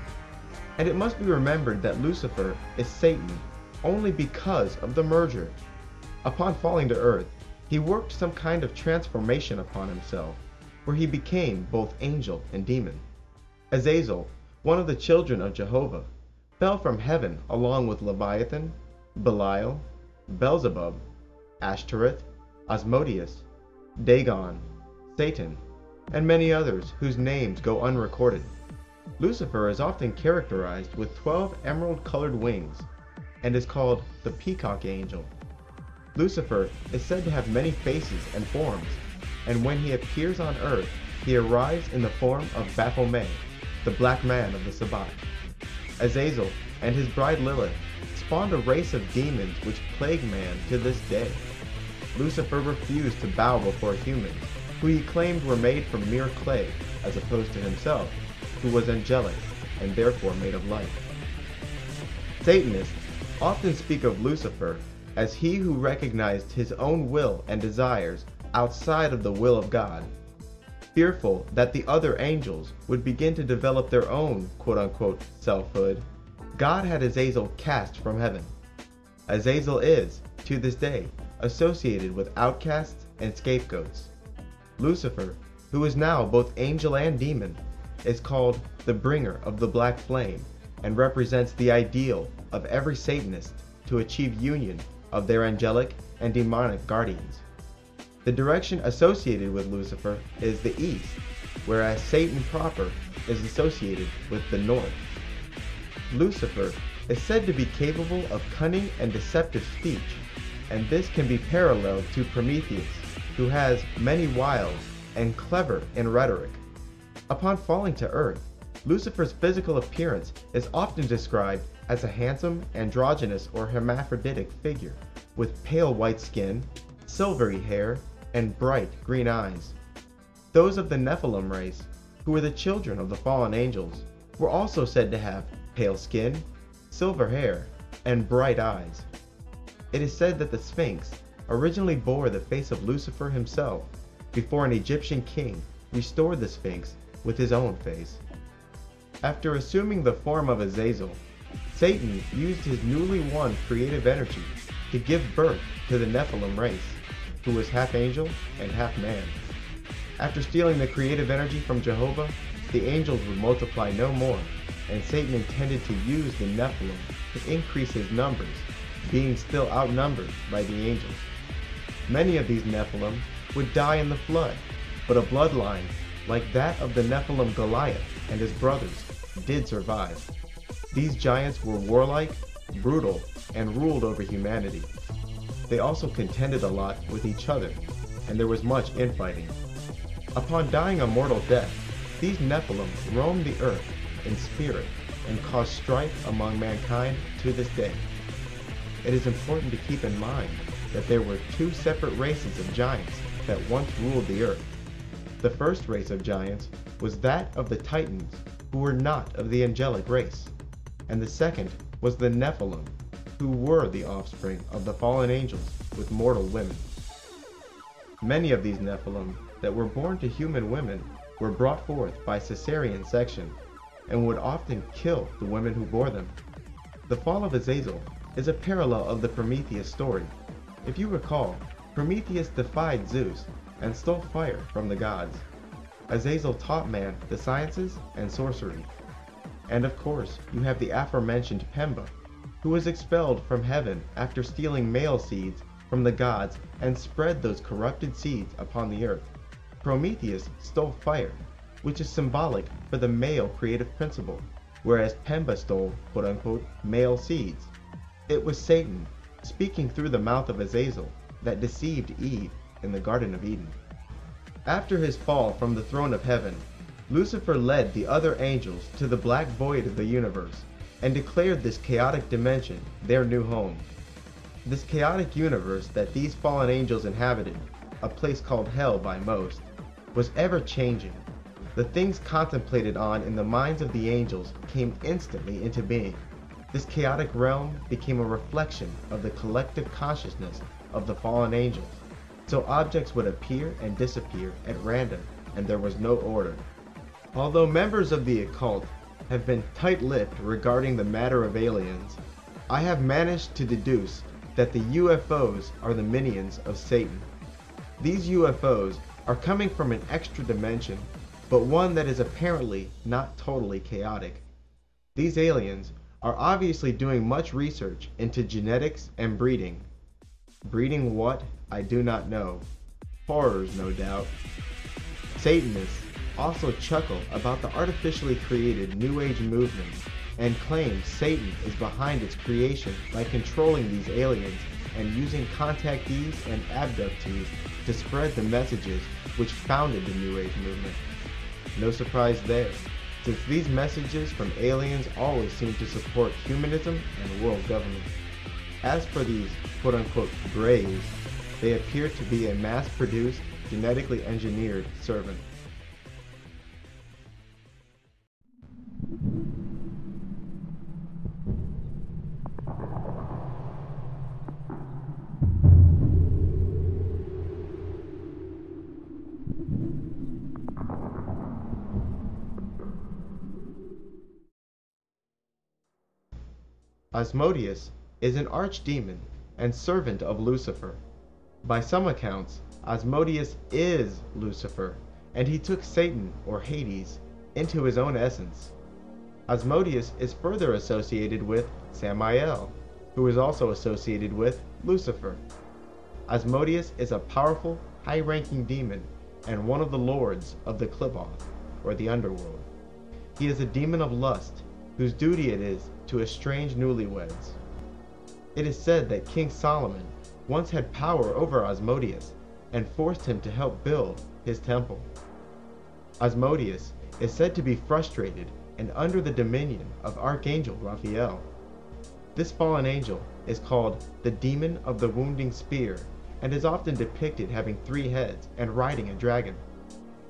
And it must be remembered that Lucifer is Satan only because of the merger. Upon falling to earth, he worked some kind of transformation upon himself, where he became both angel and demon. Azazel, one of the children of Jehovah, fell from heaven along with Leviathan, Belial, Beelzebub, Ashtoreth, Asmodeus, Dagon, Satan, and many others whose names go unrecorded. Lucifer is often characterized with 12 emerald-colored wings, and is called the Peacock Angel. Lucifer is said to have many faces and forms, and when he appears on earth, he arrives in the form of Baphomet, the black man of the Sabbath. Azazel and his bride Lilith spawned a race of demons which plague man to this day. Lucifer refused to bow before humans, who he claimed were made from mere clay, as opposed to himself, who was angelic and therefore made of light. Satanists often speak of Lucifer as he who recognized his own will and desires outside of the will of God. Fearful that the other angels would begin to develop their own quote-unquote selfhood, God had Azazel cast from heaven. Azazel is, to this day, associated with outcasts and scapegoats. Lucifer, who is now both angel and demon, is called the bringer of the black flame, and represents the ideal of every Satanist to achieve union of their angelic and demonic guardians. The direction associated with Lucifer is the east, whereas Satan proper is associated with the north. Lucifer is said to be capable of cunning and deceptive speech, and this can be paralleled to Prometheus, who has many wiles and clever in rhetoric. Upon falling to earth, Lucifer's physical appearance is often described as a handsome, androgynous, or hermaphroditic figure, with pale white skin, silvery hair, and bright green eyes. Those of the Nephilim race, who were the children of the fallen angels, were also said to have pale skin, silver hair, and bright eyes. It is said that the Sphinx originally bore the face of Lucifer himself before an Egyptian king restored the Sphinx with his own face. After assuming the form of Azazel, Satan used his newly won creative energy to give birth to the Nephilim race, who was half angel and half man. After stealing the creative energy from Jehovah, the angels would multiply no more, and Satan intended to use the Nephilim to increase his numbers, being still outnumbered by the angels. Many of these Nephilim would die in the flood, but a bloodline like that of the Nephilim Goliath and his brothers did survive. These giants were warlike, brutal, and ruled over humanity. They also contended a lot with each other, and there was much infighting. Upon dying a mortal death, these Nephilim roamed the earth in spirit and caused strife among mankind to this day. It is important to keep in mind that there were two separate races of giants that once ruled the earth. The first race of giants was that of the Titans, who were not of the angelic race, and the second was the Nephilim, who were the offspring of the fallen angels with mortal women. Many of these Nephilim that were born to human women were brought forth by cesarean section, and would often kill the women who bore them. The fall of Azazel is a parallel of the Prometheus story. If you recall, Prometheus defied Zeus and stole fire from the gods. Azazel taught man the sciences and sorcery. And of course, you have the aforementioned Pemba, who was expelled from heaven after stealing male seeds from the gods and spread those corrupted seeds upon the earth. Prometheus stole fire, which is symbolic for the male creative principle, whereas Pemba stole quote-unquote male seeds. It was Satan, speaking through the mouth of Azazel, that deceived Eve in the Garden of Eden. After his fall from the throne of heaven, Lucifer led the other angels to the black void of the universe and declared this chaotic dimension their new home. This chaotic universe that these fallen angels inhabited, a place called hell by most, was ever-changing. The things contemplated on in the minds of the angels came instantly into being. This chaotic realm became a reflection of the collective consciousness of the fallen angels. So objects would appear and disappear at random, and there was no order. Although members of the occult have been tight-lipped regarding the matter of aliens, I have managed to deduce that the UFOs are the minions of Satan. These UFOs are coming from an extra dimension, but one that is apparently not totally chaotic. These aliens are obviously doing much research into genetics and breeding. Breeding what? I do not know. Horrors, no doubt. Satanists also chuckle about the artificially created New Age movement and claim Satan is behind its creation by controlling these aliens and using contactees and abductees to spread the messages which founded the New Age movement. No surprise there, since these messages from aliens always seem to support humanism and world government. As for these quote-unquote grays, they appear to be a mass-produced, genetically engineered servant. Asmodeus is an archdemon and servant of Lucifer. By some accounts, Asmodeus is Lucifer, and he took Satan, or Hades, into his own essence. Asmodeus is further associated with Samael, who is also associated with Lucifer. Asmodeus is a powerful, high-ranking demon and one of the lords of the Cliboth, or the underworld. He is a demon of lust, whose duty it is to estrange newlyweds. It is said that King Solomon once had power over Asmodeus and forced him to help build his temple. Asmodeus is said to be frustrated and under the dominion of Archangel Raphael. This fallen angel is called the Demon of the Wounding Spear and is often depicted having 3 heads and riding a dragon.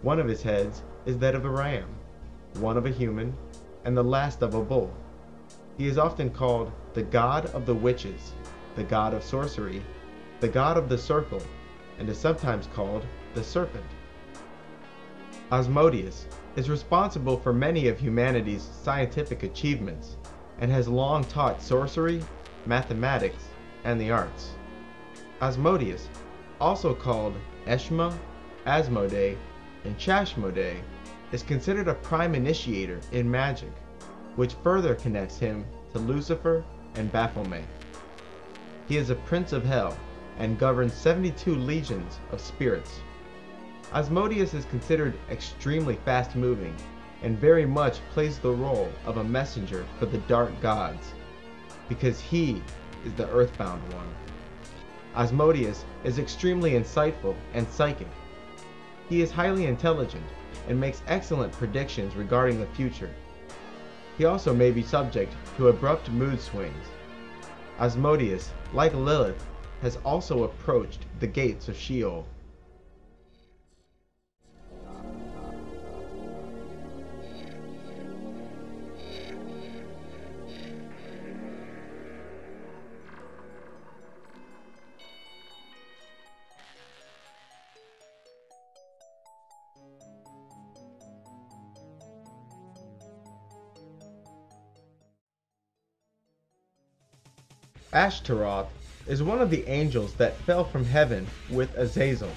One of his heads is that of a ram, one of a human, and the last of a bull. He is often called the god of the witches, the god of sorcery, the god of the circle, and is sometimes called the serpent. Asmodeus is responsible for many of humanity's scientific achievements and has long taught sorcery, mathematics, and the arts. Asmodeus, also called Eshma, Asmodee, and Chashmodee, is considered a prime initiator in magic, which further connects him to Lucifer and Baphomet. He is a prince of hell and governs 72 legions of spirits. Asmodeus is considered extremely fast-moving and very much plays the role of a messenger for the dark gods, because he is the earthbound one. Asmodeus is extremely insightful and psychic. He is highly intelligent and makes excellent predictions regarding the future. He also may be subject to abrupt mood swings. Asmodeus, like Lilith, has also approached the gates of Sheol. Ashtaroth is one of the angels that fell from heaven with Azazel.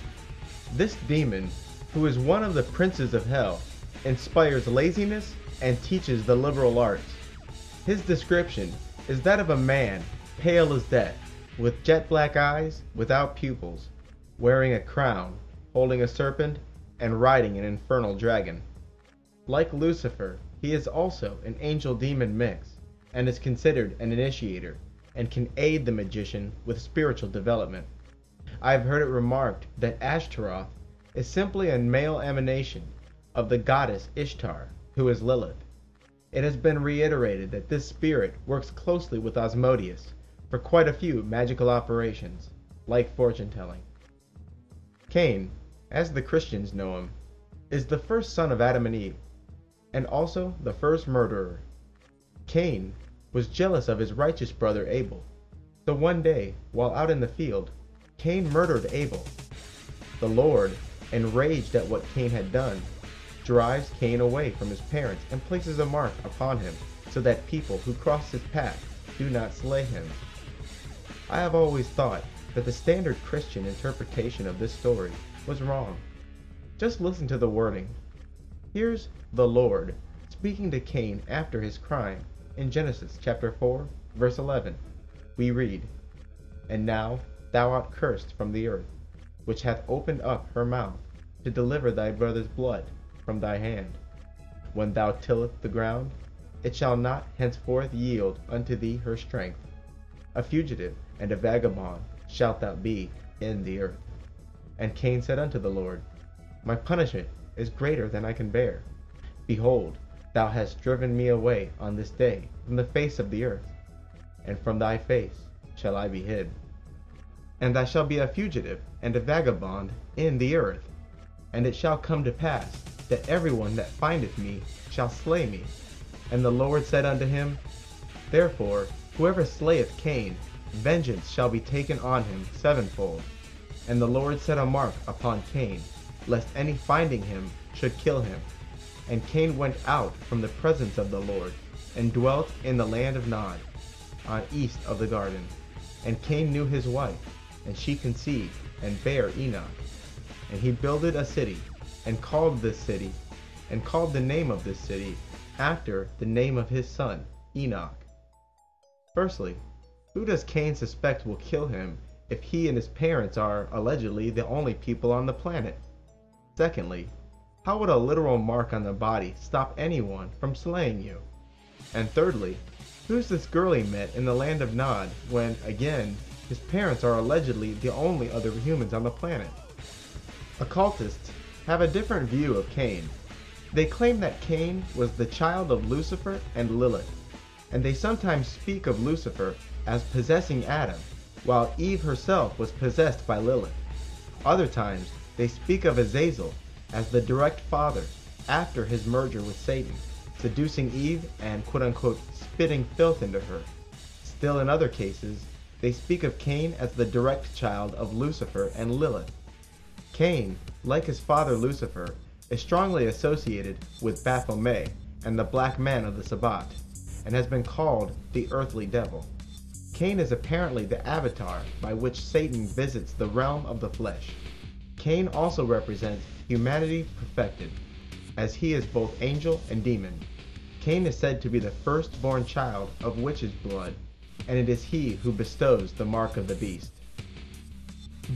This demon, who is one of the princes of hell, inspires laziness and teaches the liberal arts. His description is that of a man, pale as death, with jet black eyes, without pupils, wearing a crown, holding a serpent, and riding an infernal dragon. Like Lucifer, he is also an angel-demon mix, and is considered an initiator, and can aid the magician with spiritual development. I have heard it remarked that Ashtaroth is simply a male emanation of the goddess Ishtar, who is Lilith. It has been reiterated that this spirit works closely with Asmodeus for quite a few magical operations, like fortune-telling. Cain, as the Christians know him, is the first son of Adam and Eve, and also the first murderer. Cain was jealous of his righteous brother Abel. So one day, while out in the field, Cain murdered Abel. The Lord, enraged at what Cain had done, drives Cain away from his parents and places a mark upon him so that people who cross his path do not slay him. I have always thought that the standard Christian interpretation of this story was wrong. Just listen to the wording. Here's the Lord speaking to Cain after his crime. In Genesis chapter 4, verse 11, we read, "And now thou art cursed from the earth, which hath opened up her mouth to deliver thy brother's blood from thy hand. When thou tillest the ground, it shall not henceforth yield unto thee her strength. A fugitive and a vagabond shalt thou be in the earth." And Cain said unto the Lord, "My punishment is greater than I can bear. Behold, thou hast driven me away on this day from the face of the earth, and from thy face shall I be hid. And I shall be a fugitive and a vagabond in the earth. And it shall come to pass that everyone that findeth me shall slay me." And the Lord said unto him, "Therefore whoever slayeth Cain, vengeance shall be taken on him sevenfold." And the Lord set a mark upon Cain, lest any finding him should kill him. And Cain went out from the presence of the Lord, and dwelt in the land of Nod, on east of the garden. And Cain knew his wife, and she conceived, and bare Enoch. And he builded a city, and called the name of this city, after the name of his son, Enoch. Firstly, who does Cain suspect will kill him if he and his parents are, allegedly, the only people on the planet? Secondly, how would a literal mark on the body stop anyone from slaying you? And thirdly, who's this girl he met in the land of Nod when, again, his parents are allegedly the only other humans on the planet? Occultists have a different view of Cain. They claim that Cain was the child of Lucifer and Lilith, and they sometimes speak of Lucifer as possessing Adam, while Eve herself was possessed by Lilith. Other times, they speak of Azazel as the direct father after his merger with Satan, seducing Eve and quote-unquote spitting filth into her. Still in other cases, they speak of Cain as the direct child of Lucifer and Lilith. Cain, like his father Lucifer, is strongly associated with Baphomet and the Black Man of the Sabbat, and has been called the earthly devil. Cain is apparently the avatar by which Satan visits the realm of the flesh. Cain also represents humanity perfected, as he is both angel and demon. Cain is said to be the firstborn child of witch's blood, and it is he who bestows the mark of the beast.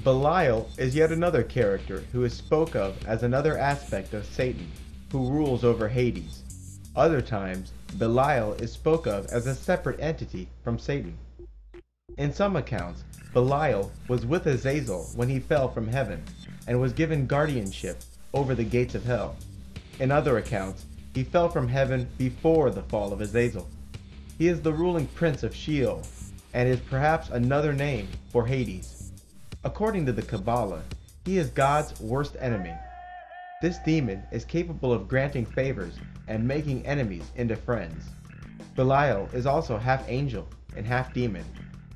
Belial is yet another character who is spoke of as another aspect of Satan, who rules over Hades. Other times, Belial is spoke of as a separate entity from Satan. In some accounts, Belial was with Azazel when he fell from heaven, and was given guardianship over the gates of hell. In other accounts, he fell from heaven before the fall of Azazel. He is the ruling prince of Sheol, and is perhaps another name for Hades. According to the Kabbalah, he is God's worst enemy. This demon is capable of granting favors and making enemies into friends. Belial is also half angel and half demon,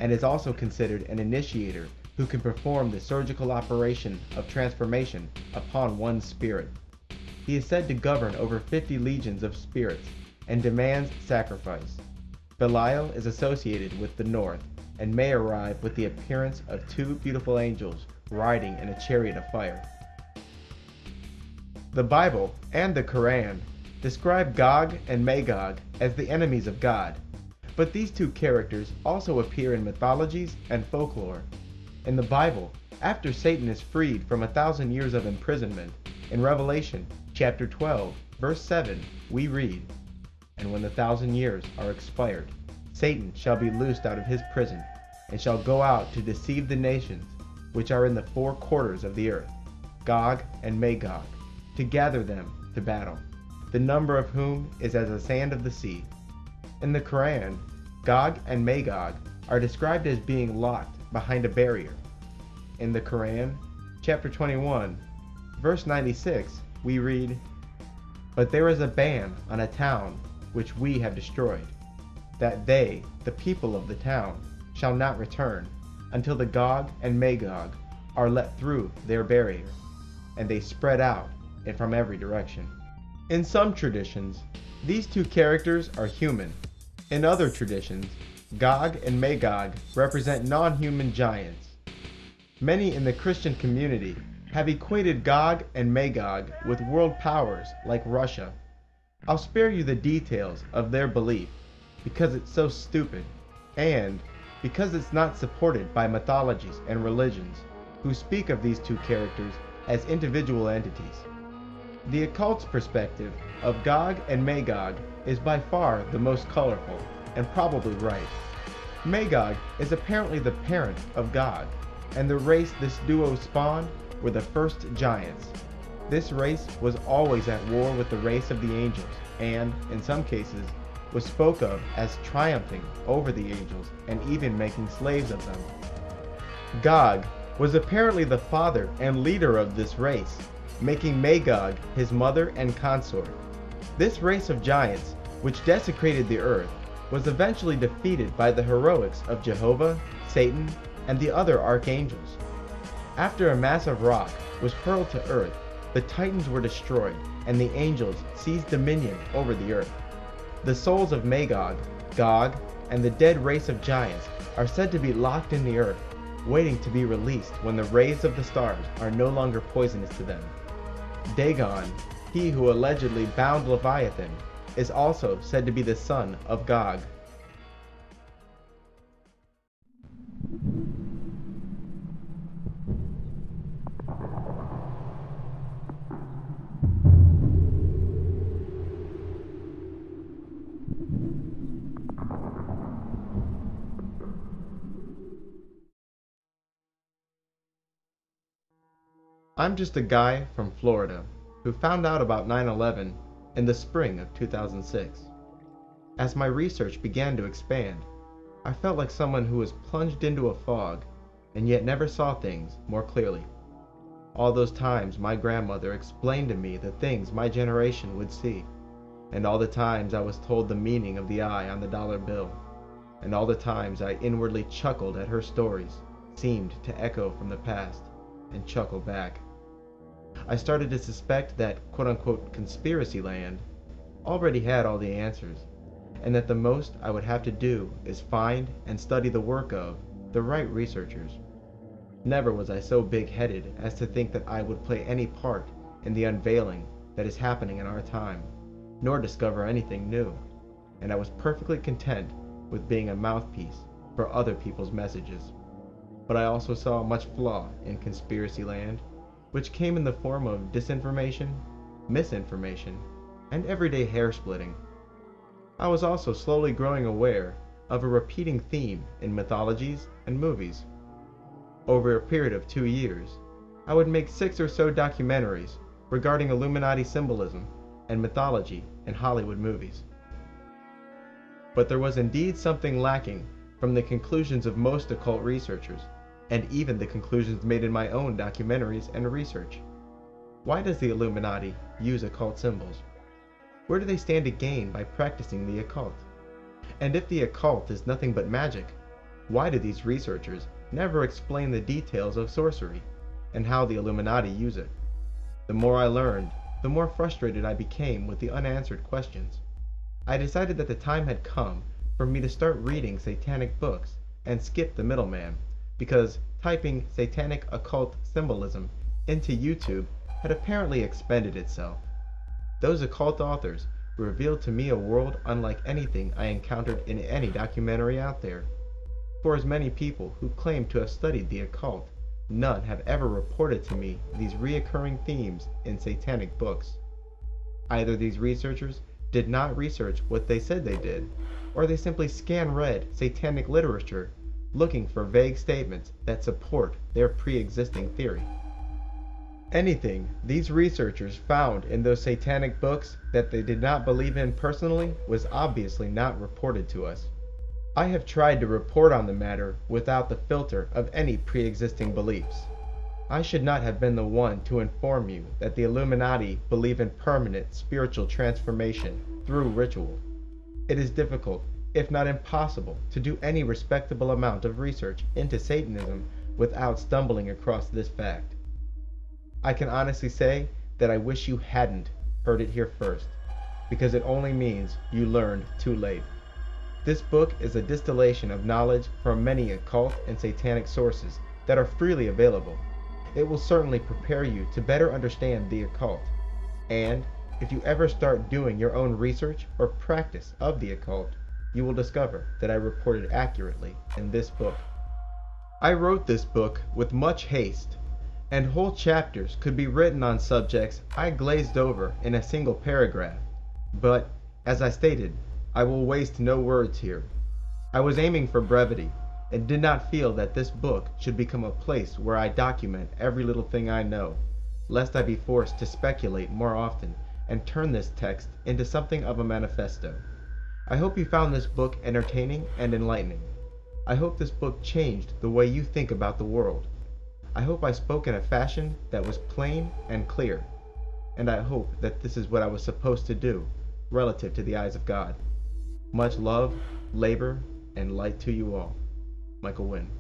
and is also considered an initiator who can perform the surgical operation of transformation upon one's spirit. He is said to govern over 50 legions of spirits and demands sacrifice. Belial is associated with the north and may arrive with the appearance of two beautiful angels riding in a chariot of fire. The Bible and the Quran describe Gog and Magog as the enemies of God, but these two characters also appear in mythologies and folklore. In the Bible, after Satan is freed from 1,000 years of imprisonment, in Revelation chapter 12, verse 7, we read, "And when the 1,000 years are expired, Satan shall be loosed out of his prison, and shall go out to deceive the nations which are in the four quarters of the earth, Gog and Magog, to gather them to battle, the number of whom is as the sand of the sea." In the Quran, Gog and Magog are described as being locked behind a barrier. In the Quran, chapter 21, verse 96, we read, "But there is a ban on a town which we have destroyed, that they, the people of the town, shall not return, until the Gog and Magog are let through their barrier, and they spread out and from every direction." In some traditions, these two characters are human. In other traditions, Gog and Magog represent non-human giants. Many in the Christian community have equated Gog and Magog with world powers like Russia. I'll spare you the details of their belief because it's so stupid, and because it's not supported by mythologies and religions who speak of these two characters as individual entities. The occult's perspective of Gog and Magog is by far the most colorful, and probably right. Magog is apparently the parent of Gog, and the race this duo spawned were the first giants. This race was always at war with the race of the angels, and, in some cases, was spoke of as triumphing over the angels and even making slaves of them. Gog was apparently the father and leader of this race, making Magog his mother and consort. This race of giants, which desecrated the earth, was eventually defeated by the heroics of Jehovah, Satan, and the other archangels. After a massive rock was hurled to earth, the Titans were destroyed, and the angels seized dominion over the earth. The souls of Magog, Gog, and the dead race of giants are said to be locked in the earth, waiting to be released when the rays of the stars are no longer poisonous to them. Dagon, he who allegedly bound Leviathan, is also said to be the son of Gog. I'm just a guy from Florida who found out about 9/11 in the spring of 2006. As my research began to expand, I felt like someone who was plunged into a fog and yet never saw things more clearly. All those times my grandmother explained to me the things my generation would see, and all the times I was told the meaning of the eye on the dollar bill, and all the times I inwardly chuckled at her stories, seemed to echo from the past and chuckle back. I started to suspect that quote-unquote conspiracy land already had all the answers, and that the most I would have to do is find and study the work of the right researchers. Never was I so big-headed as to think that I would play any part in the unveiling that is happening in our time, nor discover anything new, and I was perfectly content with being a mouthpiece for other people's messages. But I also saw much flaw in conspiracy land, which came in the form of disinformation, misinformation, and everyday hair-splitting. I was also slowly growing aware of a repeating theme in mythologies and movies. Over a period of 2 years, I would make 6 or so documentaries regarding Illuminati symbolism and mythology in Hollywood movies. But there was indeed something lacking from the conclusions of most occult researchers, and even the conclusions made in my own documentaries and research. Why does the Illuminati use occult symbols? Where do they stand to gain by practicing the occult? And if the occult is nothing but magic, why do these researchers never explain the details of sorcery and how the Illuminati use it? The more I learned, the more frustrated I became with the unanswered questions. I decided that the time had come for me to start reading satanic books and skip the middleman, because typing satanic occult symbolism into YouTube had apparently expended itself. Those occult authors revealed to me a world unlike anything I encountered in any documentary out there. For as many people who claim to have studied the occult, none have ever reported to me these reoccurring themes in satanic books. Either these researchers did not research what they said they did, or they simply scan-read satanic literature looking for vague statements that support their pre-existing theory. Anything these researchers found in those satanic books that they did not believe in personally was obviously not reported to us. I have tried to report on the matter without the filter of any pre-existing beliefs. I should not have been the one to inform you that the Illuminati believe in permanent spiritual transformation through ritual. It is difficult, if not impossible, to do any respectable amount of research into Satanism without stumbling across this fact. I can honestly say that I wish you hadn't heard it here first, because it only means you learned too late. This book is a distillation of knowledge from many occult and satanic sources that are freely available. It will certainly prepare you to better understand the occult, and if you ever start doing your own research or practice of the occult, you will discover that I reported accurately in this book. I wrote this book with much haste, and whole chapters could be written on subjects I glazed over in a single paragraph, but, as I stated, I will waste no words here. I was aiming for brevity, and did not feel that this book should become a place where I document every little thing I know, lest I be forced to speculate more often and turn this text into something of a manifesto. I hope you found this book entertaining and enlightening. I hope this book changed the way you think about the world. I hope I spoke in a fashion that was plain and clear, and I hope that this is what I was supposed to do relative to the eyes of God. Much love, labor, and light to you all. Michael Wynn.